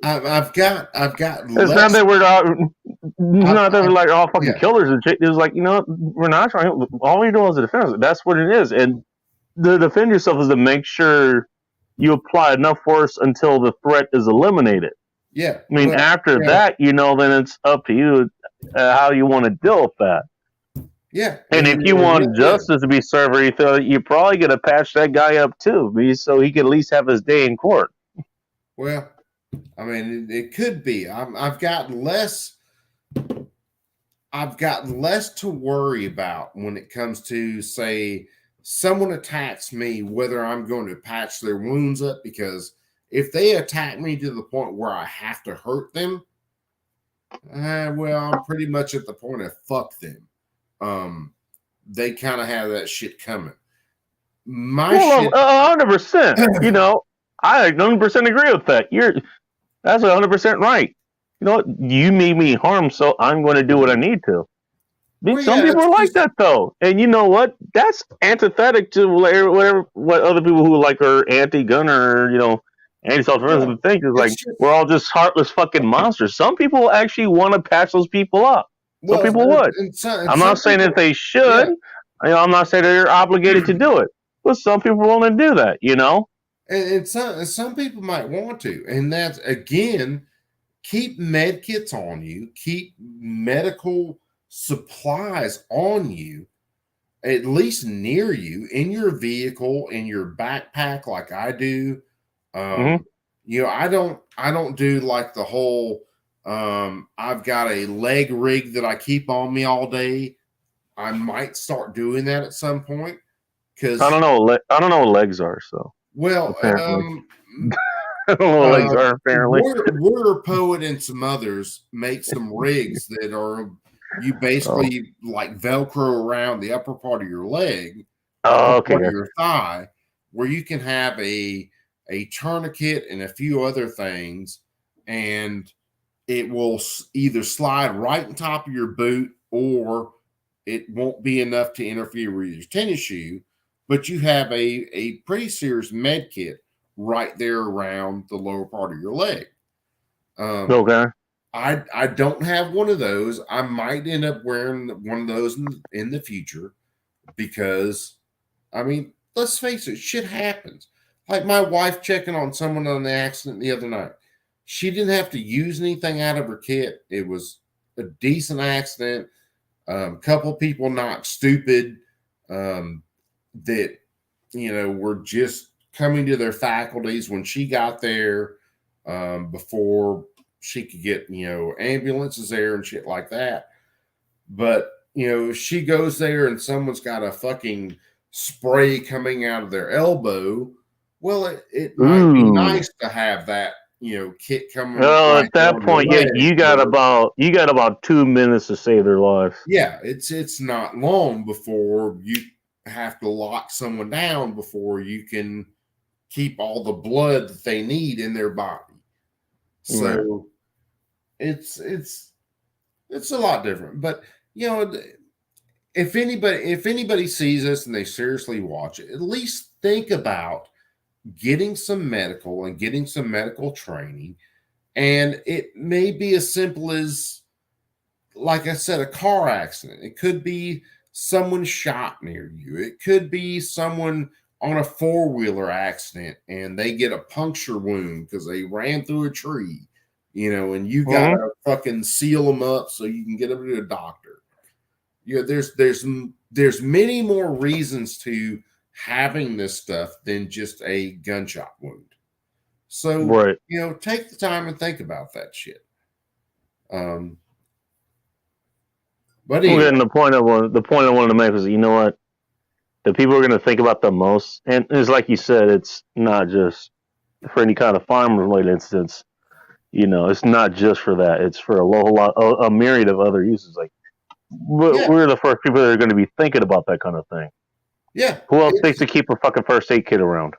I've got. It's not that we're like all fucking killers and shit. It's like, we're not trying. All we're doing is a defense. That's what it is. And the defend yourself is to make sure you apply enough force until the threat is eliminated. Yeah. After that, then it's up to you how you want to deal with that. Yeah. And if you want justice to be served, you're probably going to patch that guy up too, so he can at least have his day in court. Well, it could be. I've got less to worry about when it comes to, say, someone attacks me, whether I'm going to patch their wounds up, because if they attack me to the point where I have to hurt them, I'm pretty much at the point of fuck them. They kind of have that shit coming. 100%. I 100% agree with that. That's 100% right. You know what? You made me harm, so I'm going to do what I need to. Some people are like that, though. And you know what? That's antithetic to what other people who are anti-gun or, anti-self-defense think is like, we're all just heartless fucking monsters. Some people actually want to patch those people up. Some people would. I'm not saying that they should. Yeah. I'm not saying they're obligated to do it. But some people want to do that, And some people might want to. And that's, again, keep med kits on you. Keep medical supplies on you, at least near you, in your vehicle, in your backpack, like I do. I don't do like the whole I've got a leg rig that I keep on me all day. I might start doing that at some point, because I don't know what legs are. So well, I don't know what legs are. Apparently, Warrior Poet and some others make some rigs that are you basically like Velcro around the upper part of your leg, your thigh, where you can have a tourniquet and a few other things, and it will either slide right on top of your boot, or it won't be enough to interfere with your tennis shoe, but you have a pretty serious med kit right there around the lower part of your leg. I don't have one of those. I might end up wearing one of those in the future, because, let's face it, shit happens. Like my wife checking on someone on the accident the other night. She didn't have to use anything out of her kit. It was a decent accident. Couple people not stupid that, were just coming to their faculties when she got there before she could get, ambulances there and shit like that. But, if she goes there and someone's got a fucking spray coming out of their elbow, well, it might be nice to have that, kit coming. Well, right at that point, yeah, you got about 2 minutes to save their life. Yeah, it's not long before you have to lock someone down before you can keep all the blood that they need in their body. So it's a lot different. But if anybody sees this and they seriously watch it, at least think about getting some medical and getting some medical training. And it may be as simple as, like I said, a car accident. It could be someone shot near you. It could be someone on a four-wheeler accident and they get a puncture wound because they ran through a tree, and you got to fucking seal them up so you can get them to a doctor. There's many more reasons to having this stuff than just a gunshot wound. So, take the time and think about that shit. But anyway. The point I wanted to make was, you know what? The people are going to think about the most, and it's like you said, it's not just for any kind of farm-related incidents. It's not just for that. It's for a myriad of other uses. Like, we're the first people that are going to be thinking about that kind of thing. Yeah. Who else thinks to keep a fucking first aid kit around?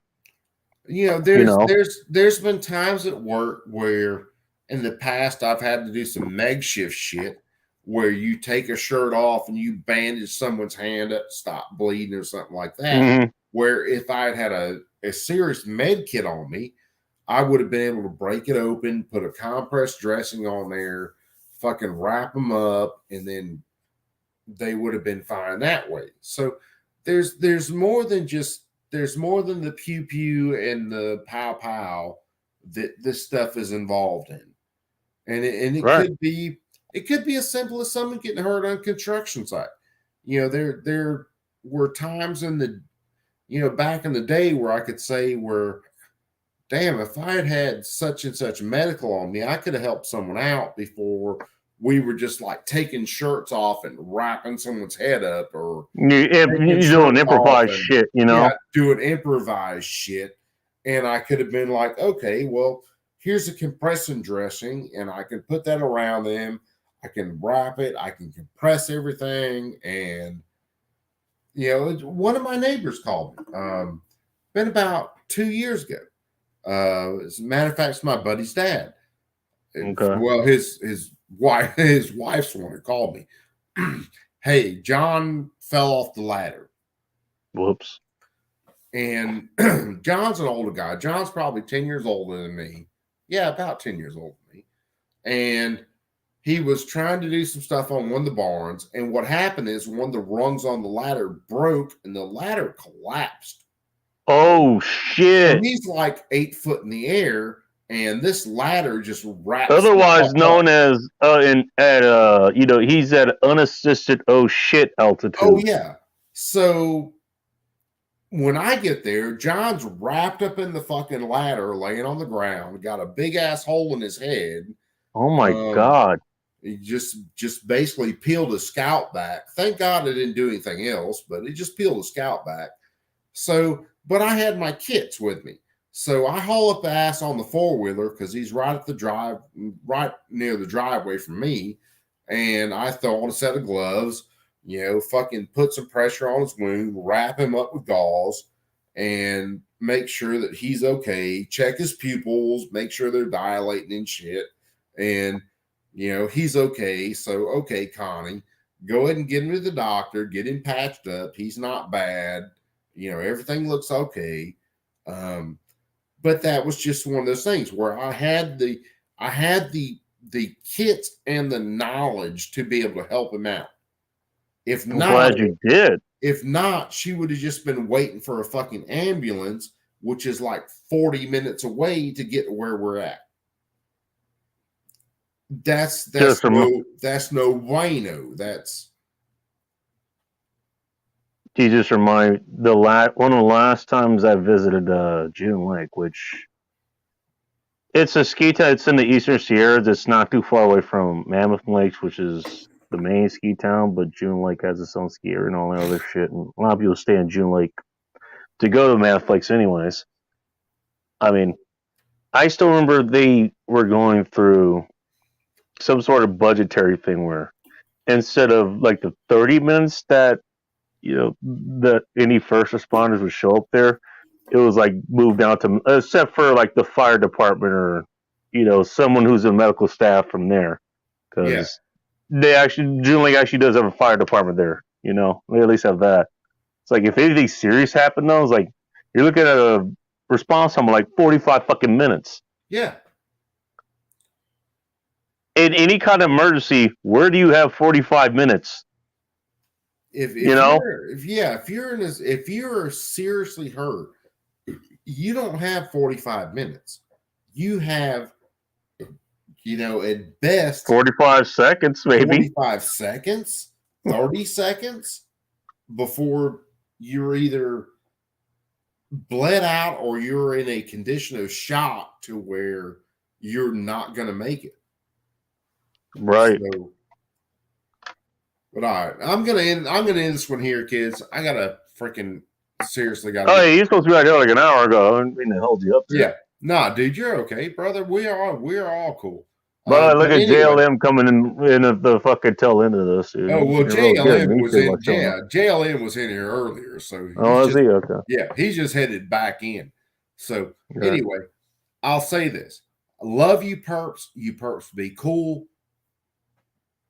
There's been times at work where in the past I've had to do some makeshift shit where you take a shirt off and you bandage someone's hand up to stop bleeding or something like that. Mm-hmm. Where if I had had a serious med kit on me, I would have been able to break it open, put a compressed dressing on there, fucking wrap them up, and then they would have been fine that way. So there's more than the pew pew and the pow pow that this stuff is involved in. And it could be as simple as someone getting hurt on a construction site. There were times in the, back in the day where I could say damn, if I had such and such medical on me, I could have helped someone out before we were just like taking shirts off and wrapping someone's head up or you're doing improvised shit, Yeah, doing improvised shit. And I could have been like, okay, well, here's a compressing dressing and I can put that around them. I can wrap it. I can compress everything. And, one of my neighbors called me. Been about 2 years ago. As a matter of fact, it's my buddy's dad. Okay. Well, his wife's the one who called me. Hey, John fell off the ladder. Whoops. And John's an older guy. John's probably 10 years older than me. Yeah, about 10 years older than me. And he was trying to do some stuff on one of the barns. And what happened is one of the rungs on the ladder broke and the ladder collapsed. Oh, shit. And he's like 8 foot in the air. And this ladder just wraps. Otherwise known as, he's at unassisted oh shit altitude. Oh, yeah. So when I get there, John's wrapped up in the fucking ladder, laying on the ground, got a big ass hole in his head. Oh my God. He just basically peeled his scalp back. Thank God it didn't do anything else, but it just peeled his scalp back. So, but I had my kits with me. So I haul up the ass on the four-wheeler because he's right near the driveway from me. And I throw on a set of gloves, fucking put some pressure on his wound, wrap him up with gauze, and make sure that he's okay. Check his pupils, make sure they're dilating and shit. And, he's okay. So, okay, Connie, go ahead and get him to the doctor, get him patched up. He's not bad. Everything looks okay. But that was just one of those things where I had the kits and the knowledge to be able to help him out. I'm glad you did. If not, she would have just been waiting for a fucking ambulance which is like 40 minutes away to get to where we're at. That's no bueno. That's. You just remind one of the last times I visited June Lake, which it's a ski town. It's in the Eastern Sierras. It's not too far away from Mammoth Lakes, which is the main ski town. But June Lake has its own ski area and all that other shit. And a lot of people stay in June Lake to go to Mammoth Lakes, anyways. I mean, I still remember they were going through some sort of budgetary thing where instead of like the 30 minutes that that any first responders would show up there, it was like moved down to, except for like the fire department or someone who's in medical staff from there, because June Lake actually does have a fire department there. They at least have that. It's like if anything serious happened though, it's like you're looking at a response time of like 45 fucking minutes. Yeah. In any kind of emergency, where do you have 45 minutes? If you're seriously hurt, you don't have 45 minutes. You have, at best 45 seconds, maybe 45 seconds, 30 seconds before you're either bled out or you're in a condition of shock to where you're not going to make it. Right. So, but all right, I'm gonna end this one here, kids. I gotta freaking seriously gotta. Oh, yeah, you're supposed to be out here like an hour ago. I didn't mean to hold you up there. Yeah, nah, dude, you're okay, brother. We're all cool. But look at JLM coming in at the fucking tail end of this. Dude. Oh well, JLM was in. JLM was in here earlier, so. Oh, is he okay? Yeah, he's just headed back in. So anyway, I'll say this: I love you, perps. You perps be cool.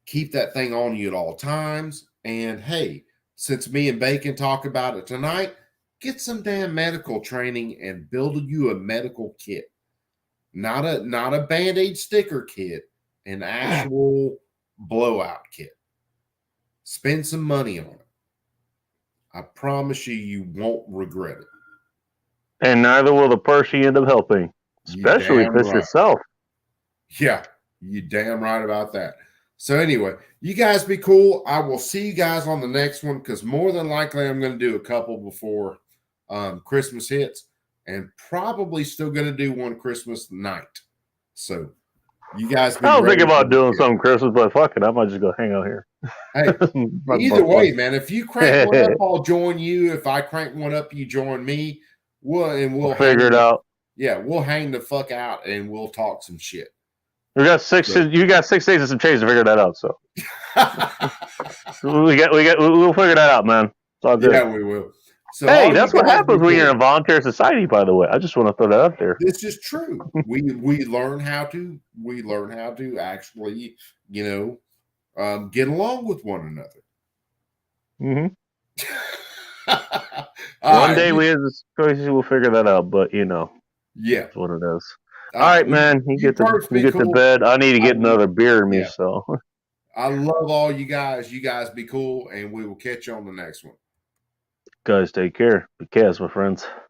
Keep that thing on you at all times. And hey, since me and Bacon talk about it tonight, get some damn medical training and build you a medical kit. Not a Band-Aid sticker kit, an actual blowout kit. Spend some money on it. I promise you won't regret it. And neither will the person you end up helping, especially if it's yourself. Yeah, you damn right about that. So anyway, you guys be cool. I will see you guys on the next one because more than likely I'm going to do a couple before Christmas hits and probably still going to do one Christmas night. So you guys be I was thinking about doing something Christmas, but fuck it. I might just go hang out here. Hey, either way, man, if you crank one up, I'll join you. If I crank one up, you join me. We'll figure it out. Yeah, we'll hang the fuck out and we'll talk some shit. You got 6 days and some change to figure that out. So we'll figure that out, man. It's all good. Yeah, we will. So hey, that's what happens when you're in a voluntary society. By the way, I just want to throw that out there. This is true. we learn how to actually get along with one another. Mm-hmm. One day we as a species will figure that out, but yeah, that's what it is. All right, man. You get to bed. I need to get another beer in me. So I love all you guys. You guys be cool, and we will catch you on the next one. Guys, take care. Be careful, my friends.